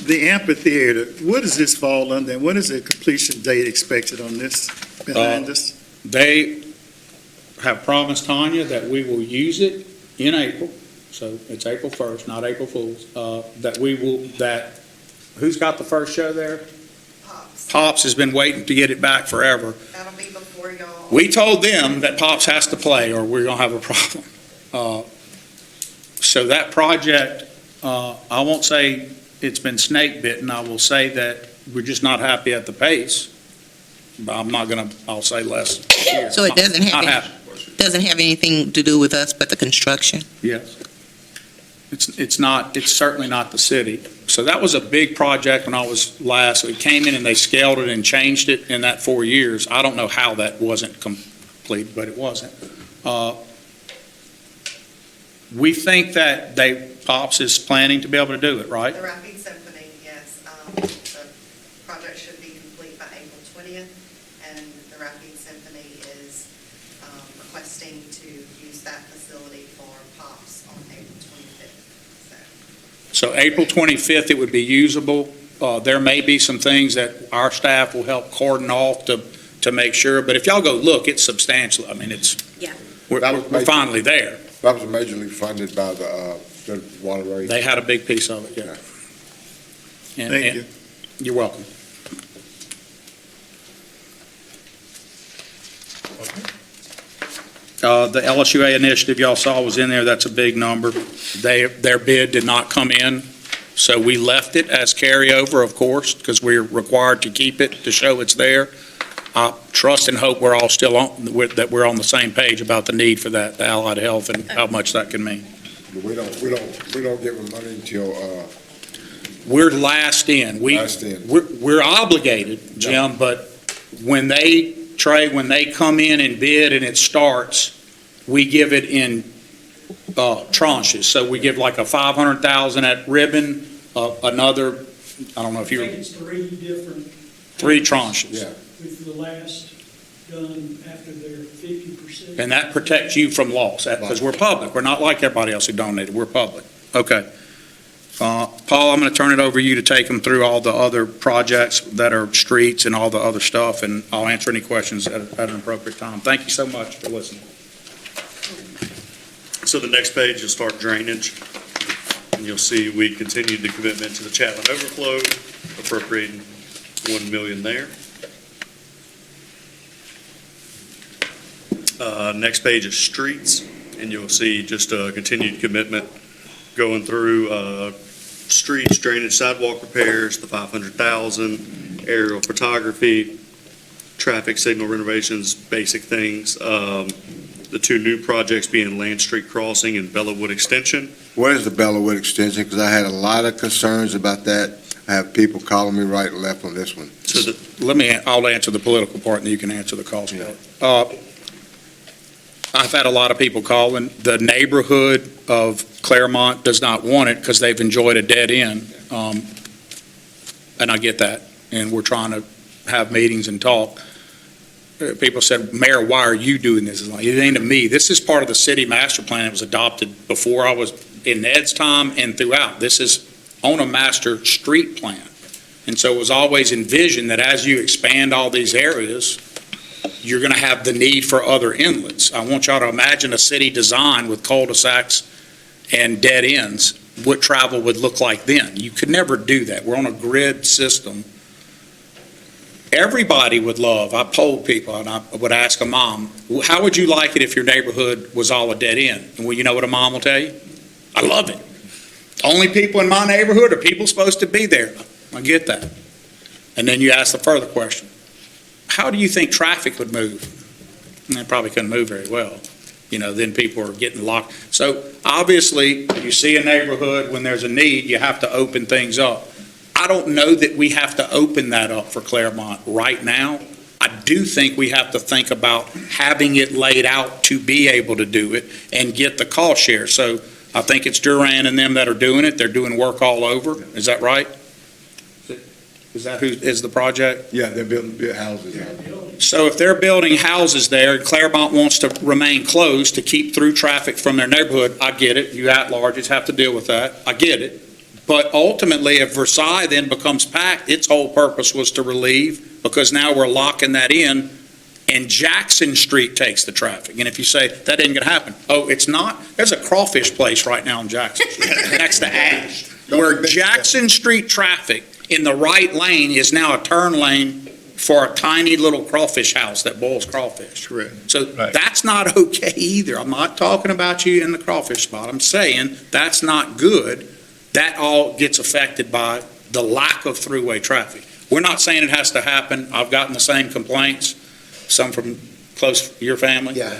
the amphitheater, what does this fall under, and what is the completion date expected on this behind us? They have promised Tanya that we will use it in April, so it's April 1st, not April Fool's, who's got the first show there? Pops. Pops has been waiting to get it back forever. That'll be before y'all. We told them that Pops has to play or we're going to have a problem. So that project, I won't say it's been snake bitten. I will say that we're just not happy at the pace. But I'm not going to, I'll say less. So it doesn't Not have, happy. doesn't have anything to do with us but the construction? Yes. It's certainly not the city. So that was a big project when I was last. It came in and they scaled it and changed it in that 4 years. I don't know how that wasn't complete, but it wasn't. We think that Pops is planning to be able to do it, right? The Rapid Symphony, yes. The project should be complete by April 20th, and the Rapid Symphony is requesting to use that facility for Pops on April 25th. So April 25th, it would be usable. There may be some things that our staff will help cordon off to make sure, but if y'all go look, it's substantial. I mean, Yeah. we're finally there. That was majorly funded by the water rate. They had a big piece of it, yeah. Thank you. You're welcome. The LSUA initiative y'all saw was in there. That's a big number. Their bid did not come in, so we left it as carryover, of course, because we're required to keep it to show it's there. I trust and hope we're all still on, that we're on the same page about the need for that, the allied health and how much that can mean. We don't give them money until, We're last in. last in. We're obligated, Jim, but when they come in and bid and it starts, we give it in tranches. So we give like a 500,000 at Ribbon, another, I don't know if I think you're, it's three tranches. Yeah. with the last done after their 50%. And that protects you from loss, because we're public. We're not like everybody else who donated. We're public. Okay. Paul, I'm going to turn it over to you to take them through all the other projects that are streets and all the other stuff, and I'll answer any questions at an appropriate time. Thank you so much for listening. So the next page, you'll start drainage, and you'll see we continued the commitment to the Chatland overflow, appropriating $1 million there. Next page is streets, and you'll see just a continued commitment going through streets, drainage, sidewalk repairs, the 500,000, aerial photography, traffic signal renovations, basic things. the two new projects being Land Street Crossing and Bellawood Extension. What is the Bellawood extension? Because I had a lot of concerns about that. I have people calling me right and left on this one. So I'll answer the political part, and you can answer the cost part. I've had a lot of people calling. The neighborhood of Claremont does not want it because they've enjoyed a dead end. And I get that, and we're trying to have meetings and talk. People said, Mayor, why are you doing this? It's like, it ain't to me. This is part of the city master plan that was adopted before I was in Ned's time and throughout. This is on a master street plan. And so it was always envisioned that as you expand all these areas, you're going to have the need for other inlets. I want y'all to imagine a city design with cul-de-sacs and dead ends, what travel would look like then. You could never do that. We're on a grid system. Everybody would love, I polled people, and I would ask a mom, how would you like it if your neighborhood was all a dead end? And well, you know what a mom will tell you? I love it. Only people in my neighborhood are people supposed to be there. I get that. And then you ask the further question. How do you think traffic would move? And they probably couldn't move very well. Then people are getting locked. So obviously, you see a neighborhood, when there's a need, you have to open things up. I don't know that we have to open that up for Claremont right now. I do think we have to think about having it laid out to be able to do it and get the cost share. So I think it's Duran and them that are doing it. They're doing work all over. Is that right? Is that who is the project? Yeah, they're building houses. So if they're building houses there, and Claremont wants to remain closed to keep through traffic from their neighborhood, I get it. You at-larges have to deal with that. I get it. But ultimately, if Versailles then becomes packed, its whole purpose was to relieve, because now we're locking that in, and Jackson Street takes the traffic. And if you say, that ain't gonna happen, oh, it's not? There's a crawfish place right now in Jackson Street, next to Ash, where Jackson Street traffic in the right lane is now a turn lane for a tiny little crawfish house that boils crawfish. Correct. So Right. that's not okay either. I'm not talking about you in the crawfish spot. I'm saying that's not good. That all gets affected by the lack of throughway traffic. We're not saying it has to happen. I've gotten the same complaints, some from close to your family. Yeah.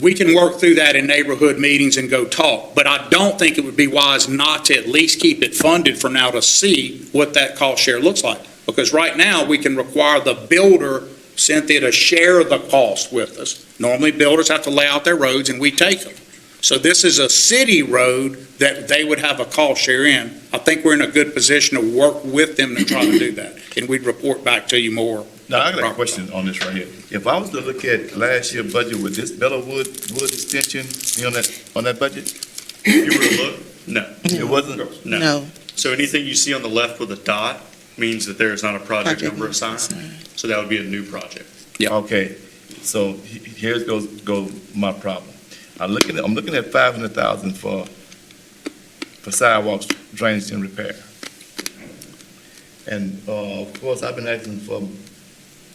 We can work through that in neighborhood meetings and go talk, but I don't think it would be wise not to at least keep it funded for now to see what that cost share looks like. Because right now, we can require the builder, Cynthia, to share the cost with us. Normally, builders have to lay out their roads and we take them. So this is a city road that they would have a cost share in. I think we're in a good position to work with them to try to do that. And we'd report back to you more. Now, I got a question on this right here. If I was to look at last year's budget with this Bellawood extension on that budget, you were to look? No. it wasn't? No. So anything you see on the left with a dot means that there is not a project number assigned. So that would be a new project. Okay, so here goes my problem. I'm looking at 500,000 for sidewalks, drainage and repair. And, of course, I've been asking for,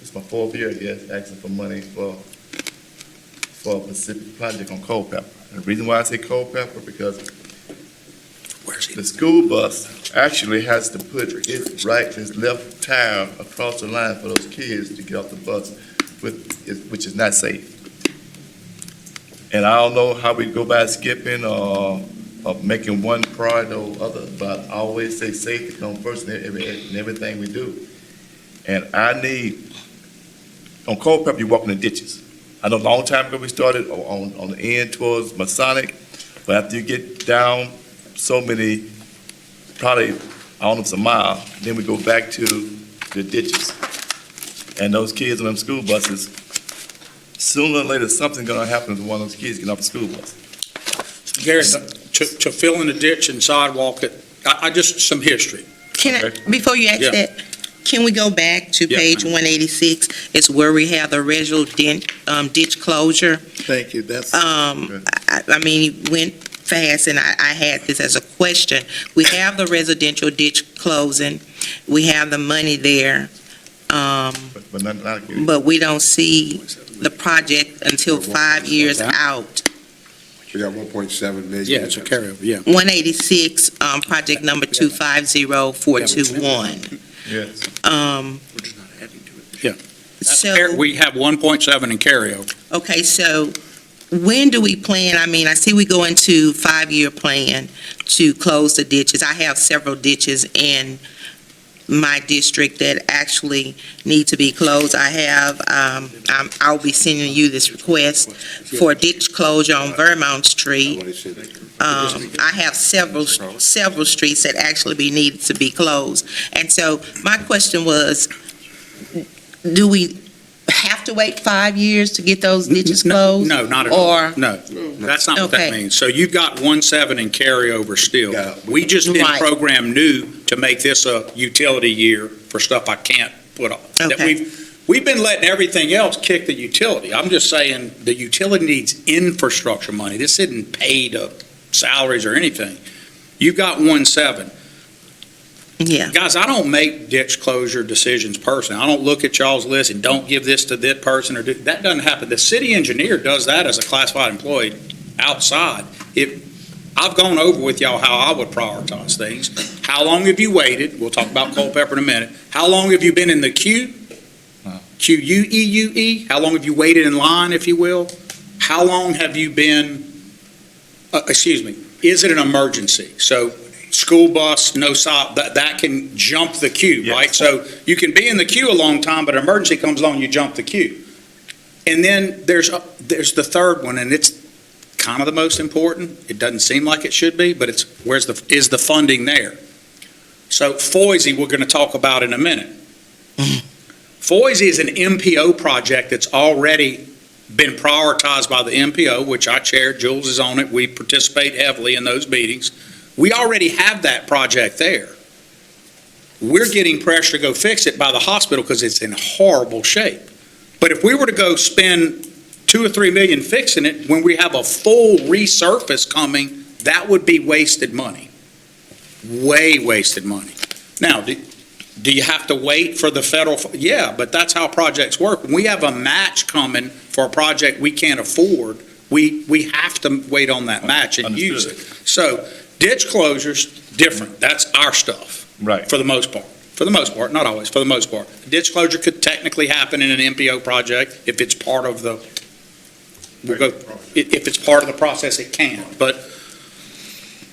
it's my fourth year, yes, asking for money for a specific project on Culpeper. And the reason why I say Culpeper, because the school bus actually has to put its left tire across the line for those kids to get off the bus, which is not safe. And I don't know how we go by skipping or making one priority or other, but I always say safety comes first in everything we do. And I need, on Culpeper, you walk in the ditches. I know a long time ago we started on the end towards Masonic, but after you get down so many, probably, I don't know if it's a mile, then we go back to the ditches. And those kids on them school buses, sooner or later, something's gonna happen to one of those kids getting off the school bus. Gary, to fill in the ditch and sidewalk it, I just, some history. Before you ask Yeah. that, can we go back to Yeah. page 186? It's where we have the original ditch closure. Thank you, that's. I mean, you went fast, and I had this as a question. We have the residential ditch closing, we have the money there, But not allocated. but we don't see the project until 5 years out. We got 1.7 million. Yeah, it's a carryover, yeah. 186, project number 250421. Yes. Yeah. So, We have 1.7 in carryover. okay, so when do we plan, I see we go into 5-year plan to close the ditches. I have several ditches in my district that actually need to be closed. I have, I'll be sending you this request for ditch closure on Vermont Street. I have several streets that actually needed to be closed. And so my question was, do we have to wait 5 years to get those ditches closed? No, not at all. Or, No, that's not what that Okay. means. So you've got 1.7 in carryover still. Yeah. We just didn't Right. program new to make this a utility year for stuff I can't put on. That Okay. We've been letting everything else kick the utility. I'm just saying, the utility needs infrastructure money. This isn't paid salaries or anything. You've got 1.7. yeah, Guys, I don't make ditch closure decisions personally. I don't look at y'all's list and don't give this to that person or that doesn't happen. The city engineer does that as a classified employee outside. I've gone over with y'all how I would prioritize things. How long have you waited? We'll talk about Culpeper in a minute. How long have you been in the queue? Queue. How long have you waited in line, if you will? How long have you been, is it an emergency? So school bus, no stop, that can jump the queue, Yes. right? So you can be in the queue a long time, but an emergency comes along, you jump the queue. And then there's the third one, and it's kind of the most important. It doesn't seem like it should be, but it's is the funding there? So Foisey, we're going to talk about in a minute. Foisey is an MPO project that's already been prioritized by the MPO, which I chair. Jules is on it. We participate heavily in those meetings. We already have that project there. We're getting pressure to go fix it by the hospital because it's in horrible shape. But if we were to go spend $2 or $3 million fixing it, when we have a full resurface coming, that would be wasted money. Way wasted money. Now, do you have to wait for the federal? Yeah, but that's how projects work. When we have a match coming for a project we can't afford, we have to wait on that match and use it. So ditch closures, different. That's our stuff. Right. For the most part. For the most part, not always, for the most part. Ditch closure could technically happen in an MPO project if it's part of the, if it's part of the process, it can. But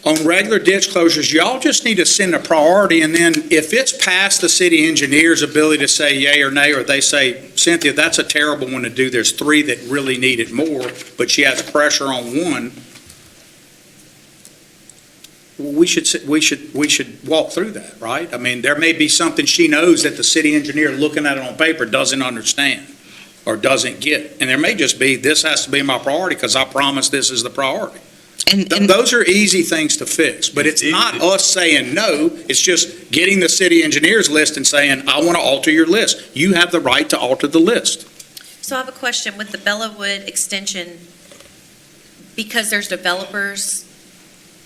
on regular ditch closures, y'all just need to send a priority, and then if it's past the city engineer's ability to say yay or nay, or they say, Cynthia, that's a terrible one to do, there's 3 that really need it more, but she has pressure on one, we should walk through that, right? I mean, there may be something she knows that the city engineer looking at it on paper doesn't understand or doesn't get. And there may just be, this has to be my priority because I promised this is the priority. and Those are easy things to fix, but it's not us saying no, it's just getting the city engineer's list and saying, I want to alter your list. You have the right to alter the list. So I have a question with the Bellawood extension, because there's developers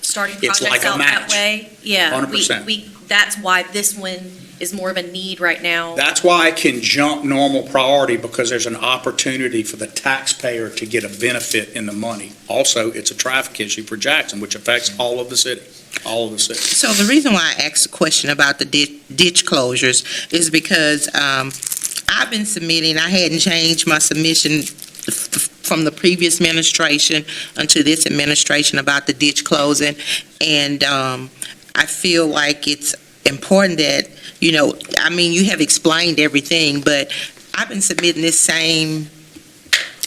starting It's projects like a out that match. way. Yeah. 100%. That's why this one is more of a need right now. That's why I can jump normal priority, because there's an opportunity for the taxpayer to get a benefit in the money. Also, it's a traffic issue for Jackson, which affects all of the city, all of the city. So the reason why I asked the question about the ditch closures is because I've been submitting, I hadn't changed my submission from the previous administration until this administration about the ditch closing. And I feel like it's important that, you have explained everything, but I've been submitting this same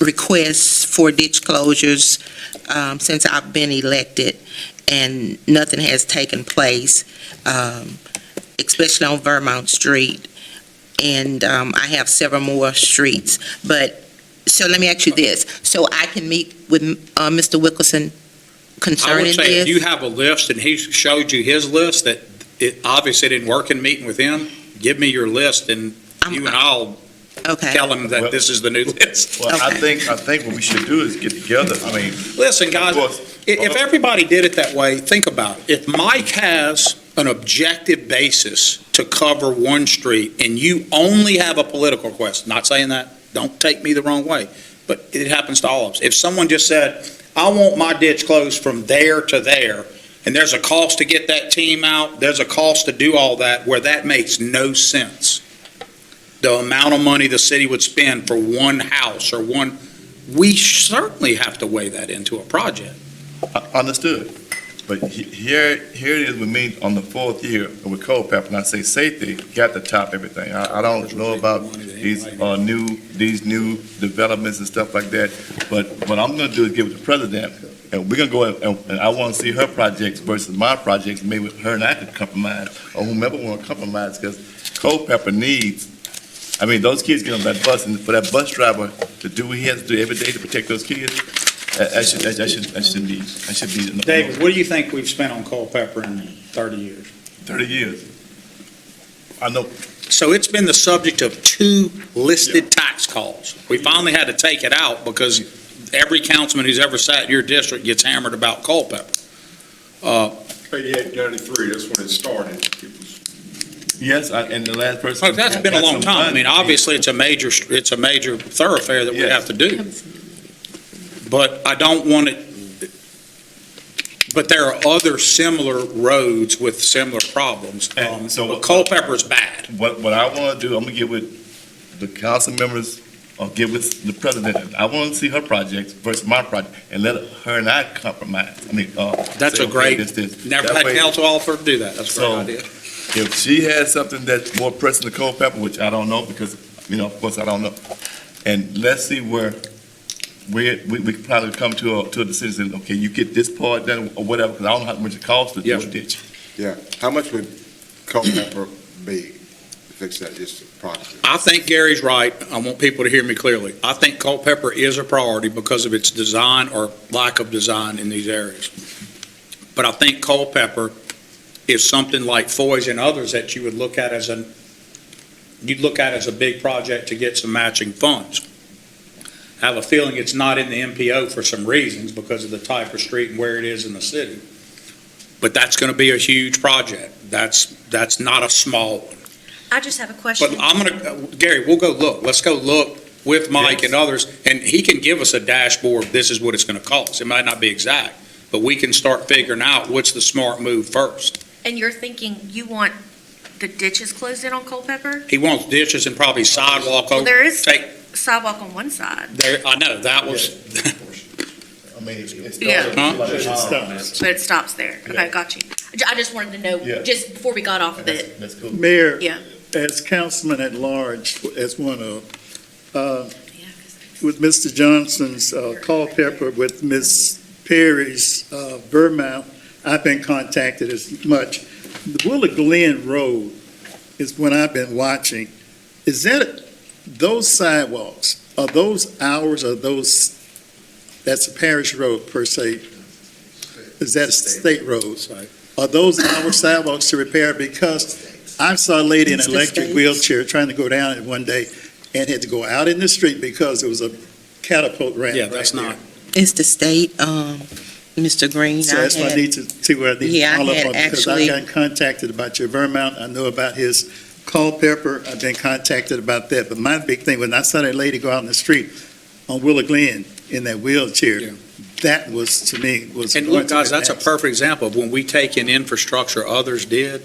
request for ditch closures since I've been elected, and nothing has taken place, especially on Vermont Street. And I have several more streets. So let me ask you this. So I can meet with Mr. Wilkerson I concerning would say if this? you have a list and he showed you his list, that it obviously didn't work in meeting with him, give me your list and you and I'll Okay. tell him that this is the new list. Well, I think what we should do is get together. I mean, Listen, guys, of course, if everybody did it that way, think about it. If Mike has an objective basis to cover one street and you only have a political request, not saying that, don't take me the wrong way, but it happens to all of us. If someone just said, I want my ditch closed from there to there, and there's a cost to get that team out, there's a cost to do all that, where that makes no sense. the amount of money the city would spend for one house or one, we certainly have to weigh that into a project. Understood. But here it is with me on the fourth year with Culpeper, and I say safety got to top everything. I don't know about these new developments and stuff like that, but what I'm gonna do is give it to the president, and we're gonna go, and I wanna see her projects versus my projects, maybe her and I could compromise, or whomever wanna compromise, because Culpeper needs, I mean, those kids get on that bus, and for that bus driver to do what he has to do every day to protect those kids, that should be. David, what do you think we've spent on Culpeper in 30 years? 30 years. I know. So it's been the subject of 2 listed tax calls. We finally had to take it out because every councilman who's ever sat in your district gets hammered about Culpeper. 88, 93, that's when it started. It was Yes, and the last person. Look, that's been a long time. I mean, obviously, it's a major thoroughfare that we have to do. But I don't want it, but there are other similar roads with similar problems. And so But Culpeper's bad. What I want to do, I'm going to get with the council members, or get with the president. I want to see her projects versus my project, and let her and I compromise. I mean, That's say, a okay, great, this. never That had way- council offer to do that. That's a great So- idea. If she has something that's more pressing than Culpeper, which I don't know, because, of course, I don't know. And let's see where we could probably come to a decision, okay, you get this part done, or whatever, because I don't know how much it costs to do Yes. a ditch. Yeah, how much would Culpeper be to fix that just project? I think Gary's right. I want people to hear me clearly. I think Culpeper is a priority because of its design or lack of design in these areas. But I think Culpeper is something like Foy's and others that you would look at as you'd look at as a big project to get some matching funds. I have a feeling it's not in the MPO for some reasons because of the type of street and where it is in the city. But that's going to be a huge project. That's not a small one. I just have a question. But I'm going to, Gary, we'll go look. Let's go look with Mike and others, and he can give us a dashboard. This is what it's going to cost. It might not be exact, but we can start figuring out what's the smart move first. And you're thinking you want the ditches closed in on Culpeper? He wants ditches and probably sidewalk Well, over. there is Take, sidewalk on one side, there, I know, that was, I mean, it's. Yeah. Huh? but it stops there. Okay, got you. I just wanted to know, Yeah. just before we got off of it. That's cool. Mayor, Yeah. as councilman at large, as one of, with Mr. Johnson's Culpeper, with Ms. Perry's Vermount, I've been contacted as much. The Willow Glen Road is what I've been watching. Is that, those sidewalks, are those ours, or those, that's a parish road per se? Is that state roads? Are those our sidewalks to repair? Because I saw a lady in an Mr. electric States. wheelchair trying to go down it one day and had to go out in the street because there was a catapult ramp yeah, right that's there. not. It's the state, Mr. Green. So that's what I need to see where I need to Yeah, I follow up had on, because I actually- got contacted about your Vermont. I know about his Culpeper. I've been contacted about that. But my big thing, when I saw that lady go out in the street on Willow Glen in that wheelchair, Yeah. that was, to me, was. And look, guys, that's a perfect example of when we take in infrastructure others did,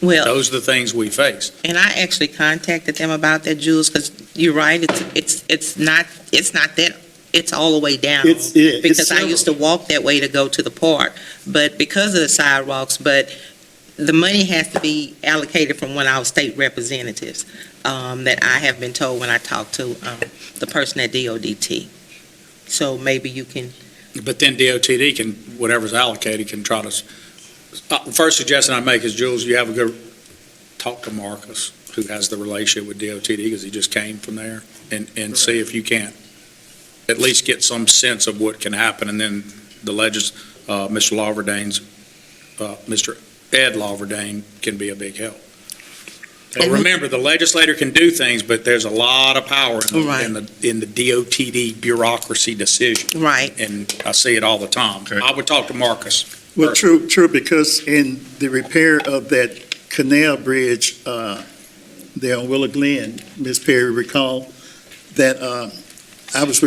Well, those are the things we face. and I actually contacted them about that, Jules, because you're right, it's not that, it's all the way down. Because I used to walk that way to go to the park, but because of the sidewalks, but the money has to be allocated from one of our state representatives, that I have been told when I talked to, the person at DODT. So maybe you can, But then DOTD can, whatever's allocated, can try to, first suggestion I make is, Jules, you have a good, talk to Marcus, who has the relationship with DOTD, because he just came from there, and see if you can't at least get some sense of what can happen, and then the Mr. Lawverdane's, Mr. Ed Lawverdane can be a big help. But And- remember, the legislator can do things, but there's a lot of power Right. in the DOTD bureaucracy decision. right, And I see it all the time. Okay. I would talk to Marcus. Well, true, because in the repair of that canal bridge there on Willow Glen, Ms. Perry recall that I was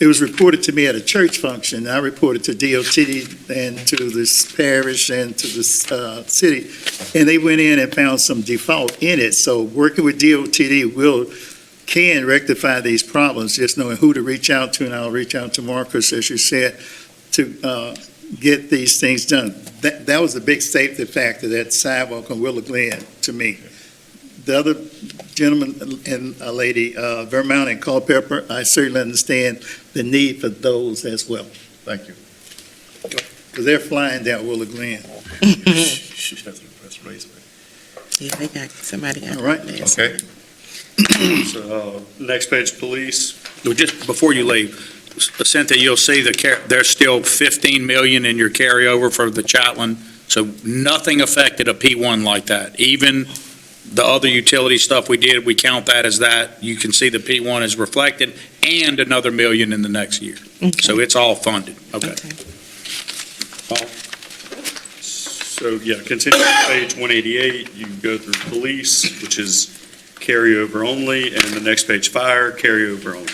it was reported to me at a church function. I reported to DOT and to this parish and to this city, and they went in and found some default in it. So working with DOT can rectify these problems, just knowing who to reach out to, and I'll reach out to Marcus, as you said, to get these things done. That was a big safety factor, that sidewalk on Willow Glen, to me. The other gentleman and a lady, Vermont and Culpeper, I certainly understand the need for those as well, Thank you. because they're flying down Willow Glen. That's a press race. Yeah, they got, somebody got. All right. Okay. So, next page, police. Just before you leave, Cynthia, you'll see there's still 15 million in your carryover for the Chatelain, so nothing affected a P1 like that. Even the other utility stuff we did, we count that as that. You can see the P1 is reflected, and another million in the next year. So it's all funded. Okay. So, yeah, continue to page 188, you can go through police, which is carryover only, and the next page, fire, carryover only.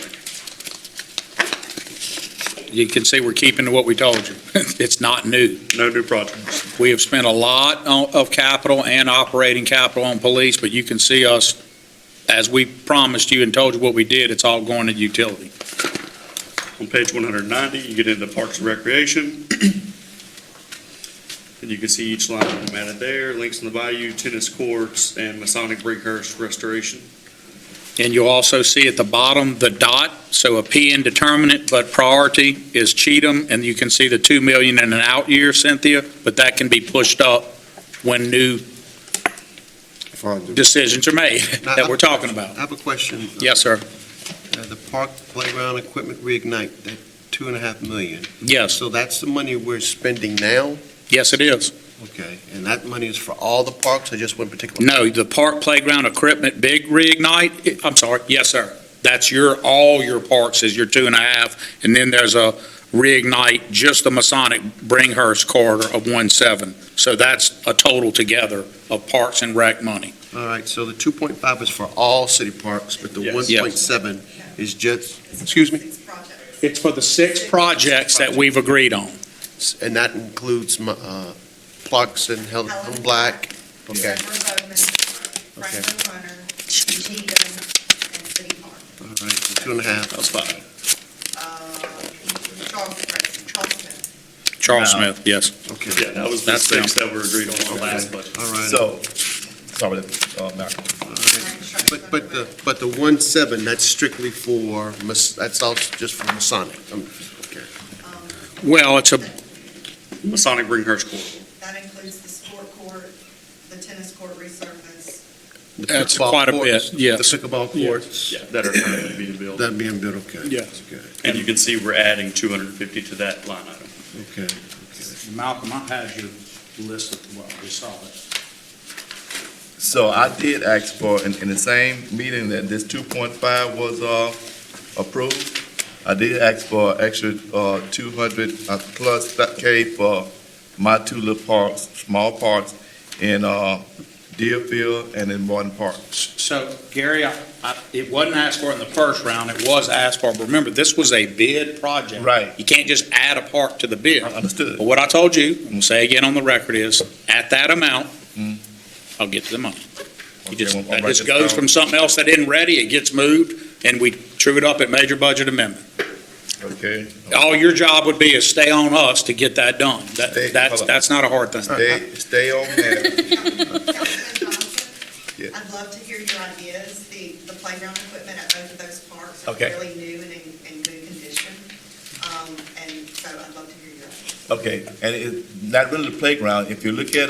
You can see we're keeping to what we told you. It's not new. No new projects. We have spent a lot of capital and operating capital on police, but you can see us, as we promised you and told you what we did, it's all going to utility. On page 190, you get into Parks and Recreation. And you can see each line item added there, Links in the Bayou, tennis courts, and Masonic Brinkhurst restoration. And you'll also see at the bottom, the dot, so a P indeterminate, but priority is Cheatham, and you can see the 2 million in an out year, Cynthia, but that can be pushed up when new decisions are made that we're talking about. I have a question. Yes, sir. The park playground equipment reignite, that 2.5 million. Yes, So that's the money we're spending now? yes, it is. Okay, and that money is for all the parks or just one particular? No, the park playground equipment big reignite, I'm sorry, yes, sir. That's all your parks is your 2.5, and then there's a reignite, just the Masonic Brinkhurst corridor of 1.7. So that's a total together of parks and rec money. All right, so the 2.5 is for all city parks, but the Yes. 1.7 is just, excuse me? It's projects. It's for the 6 projects that we've agreed on. And that includes Clarkson, Helen Black? Okay, December Bowman, Franklin Runner, Cheatham, and City Park. all right, so 2.5. That was fine. Charles Smith. Charles Wow. Smith, yes. Okay, Yeah, that was the That's 6 that were agreed on the last budget. all right. So, sorry, Malcolm. But the 1.7, that's strictly for, that's all just for Masonic? Okay. Well, it's a, Masonic Brinkhurst corridor. That includes the sport court, the tennis court resurface. The That's pickleball quite a courts, bit, yes. The pickleball courts? Yeah, that are currently being built. That being built, okay. Yes. Okay, And you can see we're adding 250 to that line item. okay. Malcolm, I had your list of, well, we saw it. So I did ask for, in the same meeting that this 2.5 was approved, I did ask for extra 200 plus that K for my 2 little parks, small parks in Deerfield and in Morton Park. So, Gary, it wasn't asked for in the first round, it was asked for, but remember, this was a bid project. Right. You can't just add a park to the bid. I understood. But what I told you, I'm gonna say again on the record is, at that amount, I'll get to the money. That just goes from something else that isn't ready, it gets moved, and we true it up at major budget amendment. Okay. All your job would be is stay on us to get that done. Stay- That's not a hard thing. Stay on that. Councilman Johnson? Yeah. I'd love to hear your ideas. The playground equipment at both of those parks are Okay. really new and in good condition. And so I'd love to hear your ideas. Okay, and it's not really the playground. If you look at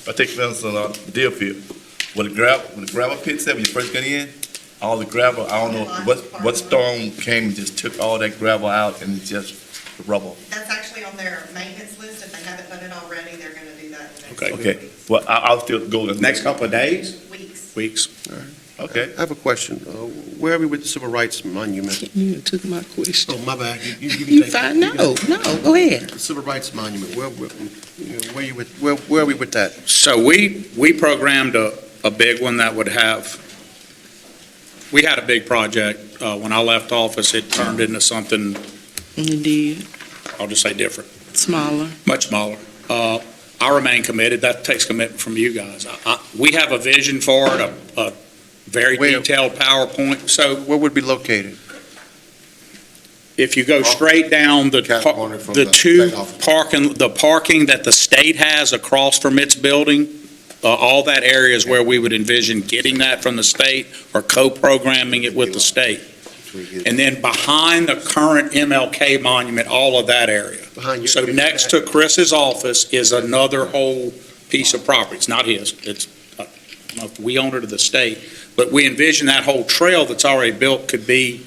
I take for instance, Deerfield, where the gravel pits that when you first get in, all the gravel, I don't know what storm came and just took all that gravel out and it's just rubble. That's actually on their maintenance list. If they haven't done it already, they're going to do that in the next Okay. couple Okay, weeks. well, I'll still go. Next couple of days, Weeks. weeks. Okay. I have a question. Where are we with the Civil Rights Monument? You took my question. Oh, my bad. You fine? No, go ahead. The Civil Rights Monument, where are we with that? So we programmed a big one that would have, we had a big project When I left office, it turned into something, Indeed, I'll just say different, smaller. much smaller. I remain committed. That takes commitment from you guys. We have a vision for it, a very detailed PowerPoint. So Where would be located? if you go straight down the Cat corner from the the two state office. parking that the state has across from its building, all that area is where we would envision getting that from the state or co-programming it with the state. And then behind the current MLK monument, all of that area. Behind your- So next to Chris's office is another whole piece of property. It's not his. It's, I don't know if we own it or the state. But we envision that whole trail that's already built could be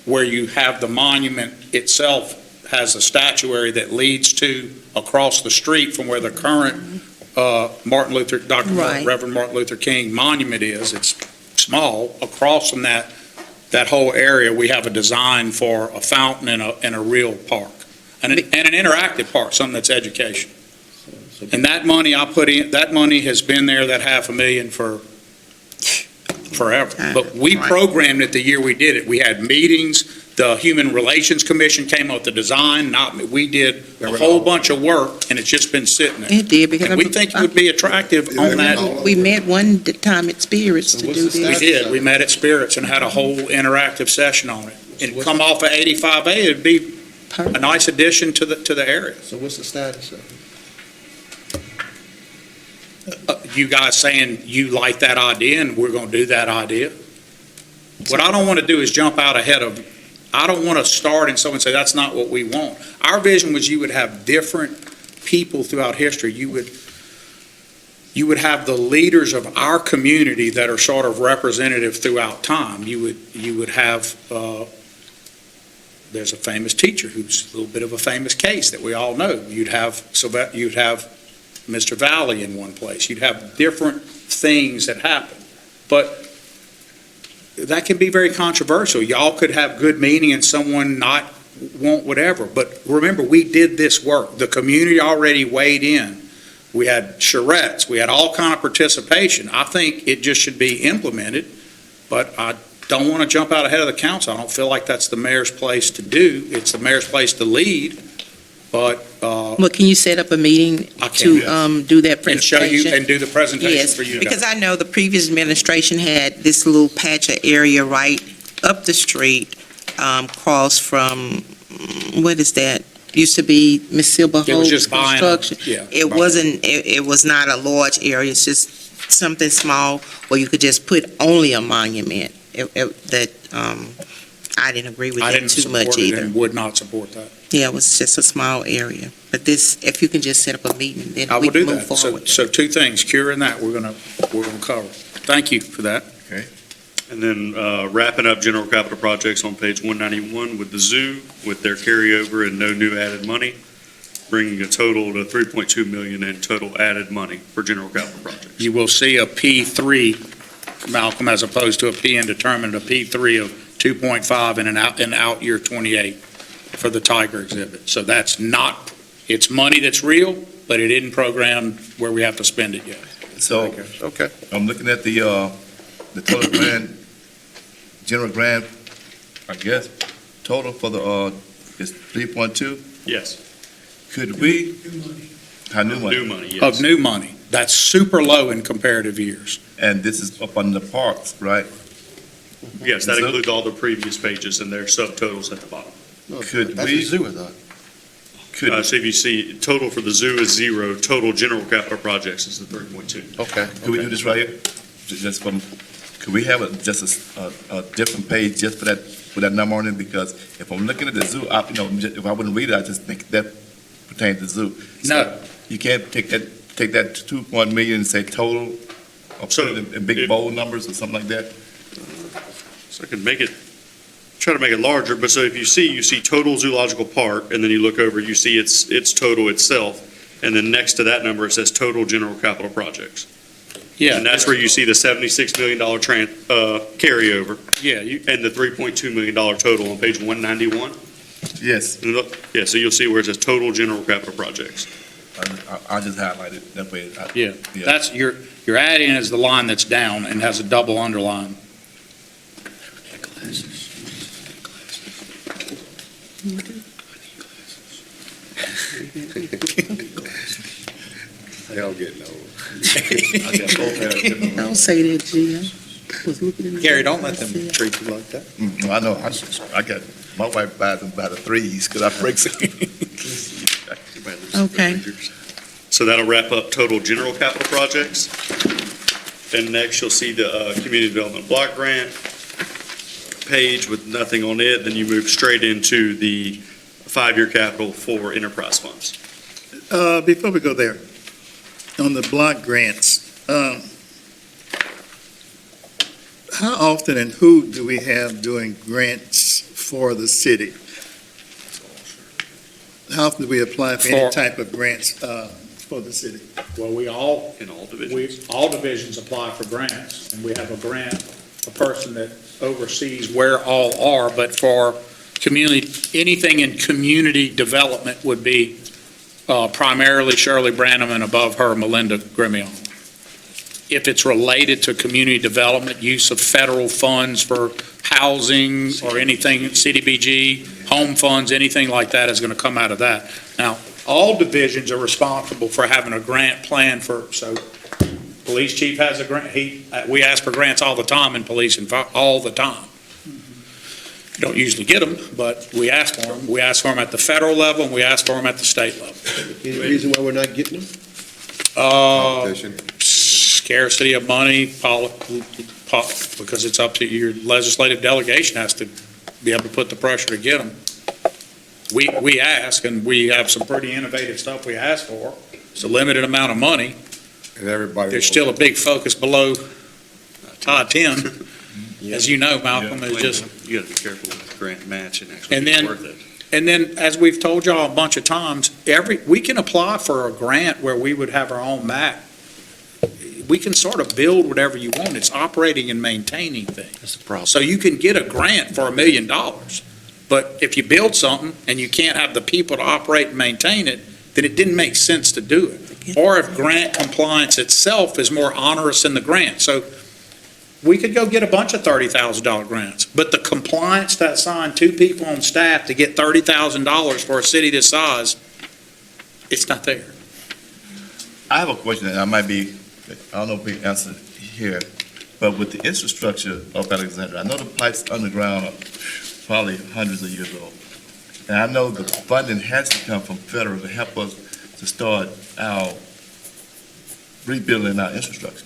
where you have the monument itself has a statuary that leads to across the street from where the current Right. Reverend Martin Luther King monument is. It's small. Across from that whole area, we have a design for a fountain and a real park. And an interactive park, something that's education. And that money I put in, that money has been there, that $500,000 for forever. But we Right. programmed it the year we did it. We had meetings, the Human Relations Commission came up with the design, we did a whole bunch of work, and it's just been sitting there. It did, because And we think it would be attractive on that. we met one time at Spirits to do We this. did, we met at Spirits and had a whole interactive session on it. And come off of 85A, it'd be a nice addition to the area. So what's the status of it? You guys saying you like that idea and we're gonna do that idea? What I don't wanna do is jump out ahead of, I don't wanna start and someone say, that's not what we want. Our vision was you would have different people throughout history. You would have the leaders of our community that are sort of representative throughout time. You would have, there's a famous teacher who's a little bit of a famous case that we all know. You'd have Mr. Valley in one place. You'd have different things that happen. But that can be very controversial. Y'all could have good meaning and someone not want whatever. But remember, we did this work. The community already weighed in. We had charrettes. We had all kind of participation. I think it just should be implemented, but I don't want to jump out ahead of the council. I don't feel like that's the mayor's place to do. It's the mayor's place to lead, but Well, can you set up a meeting I to can, do that and show presentation? you and do the presentation Yes, for you guys. because I know the previous administration had this little patch of area right up the street, across from, what is that? Used to be Miss Silver It was Hope just buying, Construction. yeah. It wasn't, it was not a large area, it's just something small where you could just put only a monument. I didn't agree with I that didn't too support much it either. and would not support that. Yeah, it was just a small area. But this, if you can just set up a meeting, then I we will do can move that. forward. So two things, curing that, we're gonna cover. Thank you for that. And then wrapping up general capital projects on page 191 with the zoo, with their carryover and no new added money, bringing a total to $3.2 million in total added money for general capital projects. You will see a P3, Malcolm, as opposed to a P indeterminate, a P3 of 2.5 in out year 28 for the Tiger exhibit. So that's not, it's money that's real, but it isn't programmed where we have to spend it yet. So, Okay. I'm looking at the total general grant, I guess, total for the, is 3.2. Yes, Could we, New money. how new money? new money, yes. Of new money. That's super low in comparative years. And this is up on the parks, right? Yes, that So- includes all the previous pages and their subtotals at the bottom. No, Could that's we- the zoo, I thought. Could, So if you see, total for the zoo is 0, total general capital projects is the 3.2. Okay. could we do this right here? Just from, could we have a different page just for that number on it? Because if I'm looking at the zoo, if I wouldn't read it, I just think that pertains to zoo. So No. You can't take that 2.1 million and say total, or So put it in big if- bold numbers or something like that? So I could try to make it larger, but so if you see total zoological park, and then you look over, you see its total itself, and then next to that number, it says total general capital projects. Yeah. And that's where you see the $76 million carryover, Yeah, and the $3.2 million total on page 191. Yes, And look, yeah, so you'll see where it says total general capital projects. I just highlighted that way. yeah. That's, you're adding is the line that's down and has a double underline. They all getting old. I got both hands different. Don't say that, Jim. Was looking in the- Gary, don't let them treat you like that. I know, I got, my wife buys them by the threes, because I break some. Okay. So that'll wrap up total general capital projects. And next, you'll see the community development block grant page with nothing on it. Then you move straight into the five-year capital for enterprise funds. Before we go there, on the block grants, how often and who do we have doing grants for the city? How often do we apply for any For- type of grants for the city? Well, we all, In all divisions. all divisions apply for grants, and we have a grant, a person that oversees where all are, but for community, anything in community development would be primarily Shirley Branham and above her, Melinda Grimion. If it's related to community development, use of federal funds for housing or anything, CDBG, home funds, anything like that is going to come out of that. Now, all divisions are responsible for having a grant plan for, so police chief has a grant, we ask for grants all the time in police and fire, all the time. Don't usually get them, but we ask for them. We ask for them at the federal level, and we ask for them at the state level. Any reason why we're not getting them? Competition. Scarcity of money, because it's up to your legislative delegation has to be able to put the pressure to get them. We ask, and we have some pretty innovative stuff we ask for. It's a limited amount of money. And everybody. There's still a big focus below I-10. As you know, Malcolm, is just, You gotta be careful with grant match and actually And be then- worth it. and then, as we've told y'all a bunch of times, we can apply for a grant where we would have our own map. We can sort of build whatever you want. It's operating and maintaining things. That's the problem. So you can get a grant for $1 million, but if you build something and you can't have the people to operate and maintain it, then it didn't make sense to do it. Or if grant compliance itself is more onerous than the grant. So we could go get a bunch of $30,000 grants, but the compliance to assign 2 people on staff to get $30,000 for a city this size, it's not there. I have a question that I don't know if we answered here, but with the infrastructure of Alexandria, I know the pipes underground are probably hundreds of years old. And I know the funding has to come from federal to help us to start our rebuilding our infrastructure.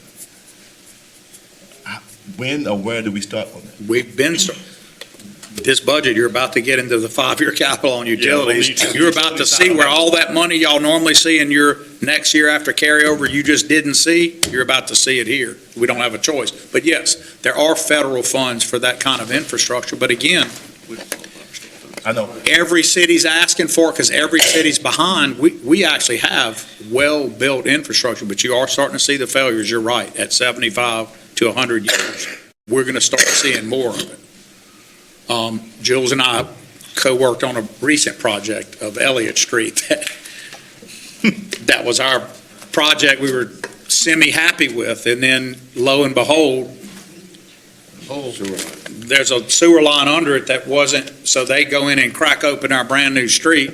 When or where do we start on that? We've been, this budget, you're about to get into the 5-year capital on utilities. utilities. You're about to see where all that money y'all normally see in your next year after carryover you just didn't see, you're about to see it here. We don't have a choice. But yes, there are federal funds for that kind of infrastructure. But again, I know, every city's asking for it because every city's behind. We actually have well-built infrastructure, but you are starting to see the failures. You're right. At 75 to 100 years, we're going to start seeing more of it. Jules and I co-worked on a recent project of Elliott Street. That was our project we were semi-happy with, and then lo and behold, there's a sewer line under it that wasn't, so they go in and crack open our brand-new street.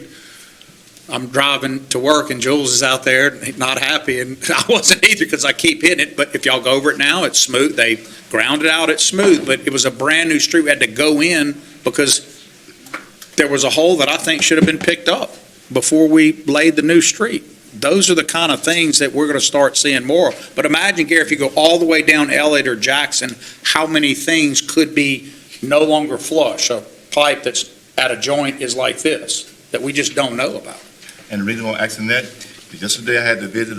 I'm driving to work, and Jules is out there, not happy, and I wasn't either, because I keep hitting it, but if y'all go over it now, it's smooth. They ground it out, it's smooth, but it was a brand-new street. We had to go in because there was a hole that I think should have been picked up before we laid the new street. Those are the kind of things that we're going to start seeing more of. But imagine, Gary, if you go all the way down Elliott or Jackson, how many things could be no longer flush? A pipe that's at a joint is like this, that we just don't know about. and the reason why I'm asking that, is yesterday I had to visit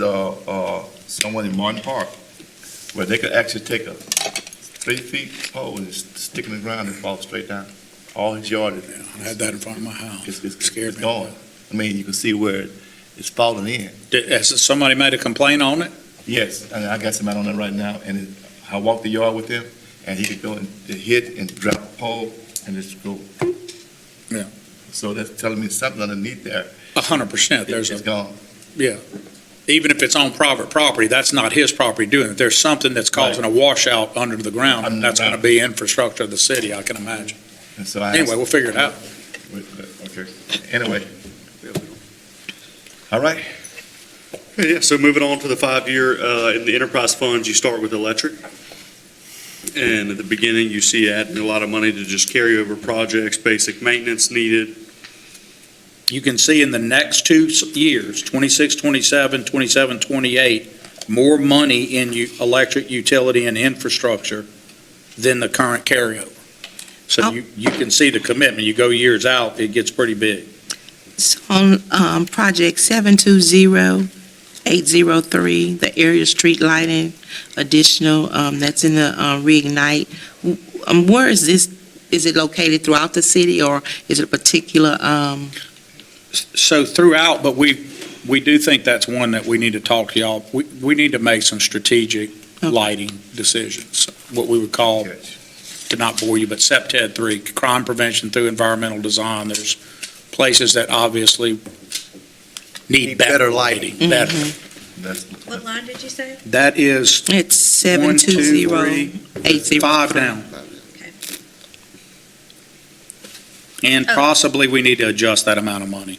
someone in Martin Park, where they could actually take a 3-foot pole and just stick in the ground and fall straight down. All his yard is. I had that in front of my house. It's Scared me. gone. I mean, you can see where it's falling in. Has somebody made a complaint on it? Yes, and I got somebody on that right now, and I walked the yard with him, and he could go and hit and drop a pole and just go. Yeah. So that's telling me something underneath there. 100%. There's It's a, gone. yeah. Even if it's on private property, that's not his property doing it. There's something that's causing a washout under the ground. Under the That's going to ground. be infrastructure of the city, I can imagine. And so I Anyway, asked- we'll figure it out. Okay, anyway, All right. Yeah, so moving on to the 5-year, in the enterprise funds, you start with electric. And at the beginning, you see adding a lot of money to just carry over projects, basic maintenance needed. You can see in the next 2 years, 26, 27, 27, 28, more money in electric, utility, and infrastructure than the current carryover. So Oh. you can see the commitment. You go years out, it gets pretty big. So on project 720803, the area street lighting additional, that's in the reignite. Where is this? Is it located throughout the city, or is it a particular? So throughout, but we do think that's one that we need to talk to y'all. We need to make some strategic lighting decisions, what we would call, to not bore you, but SEPTED 3, crime prevention through environmental design. There's places that obviously need better lighting, better. That's, What line did you say? That is It's 1, 2, 3, 720803. 5 down. Okay. And Oh. possibly we need to adjust that amount of money.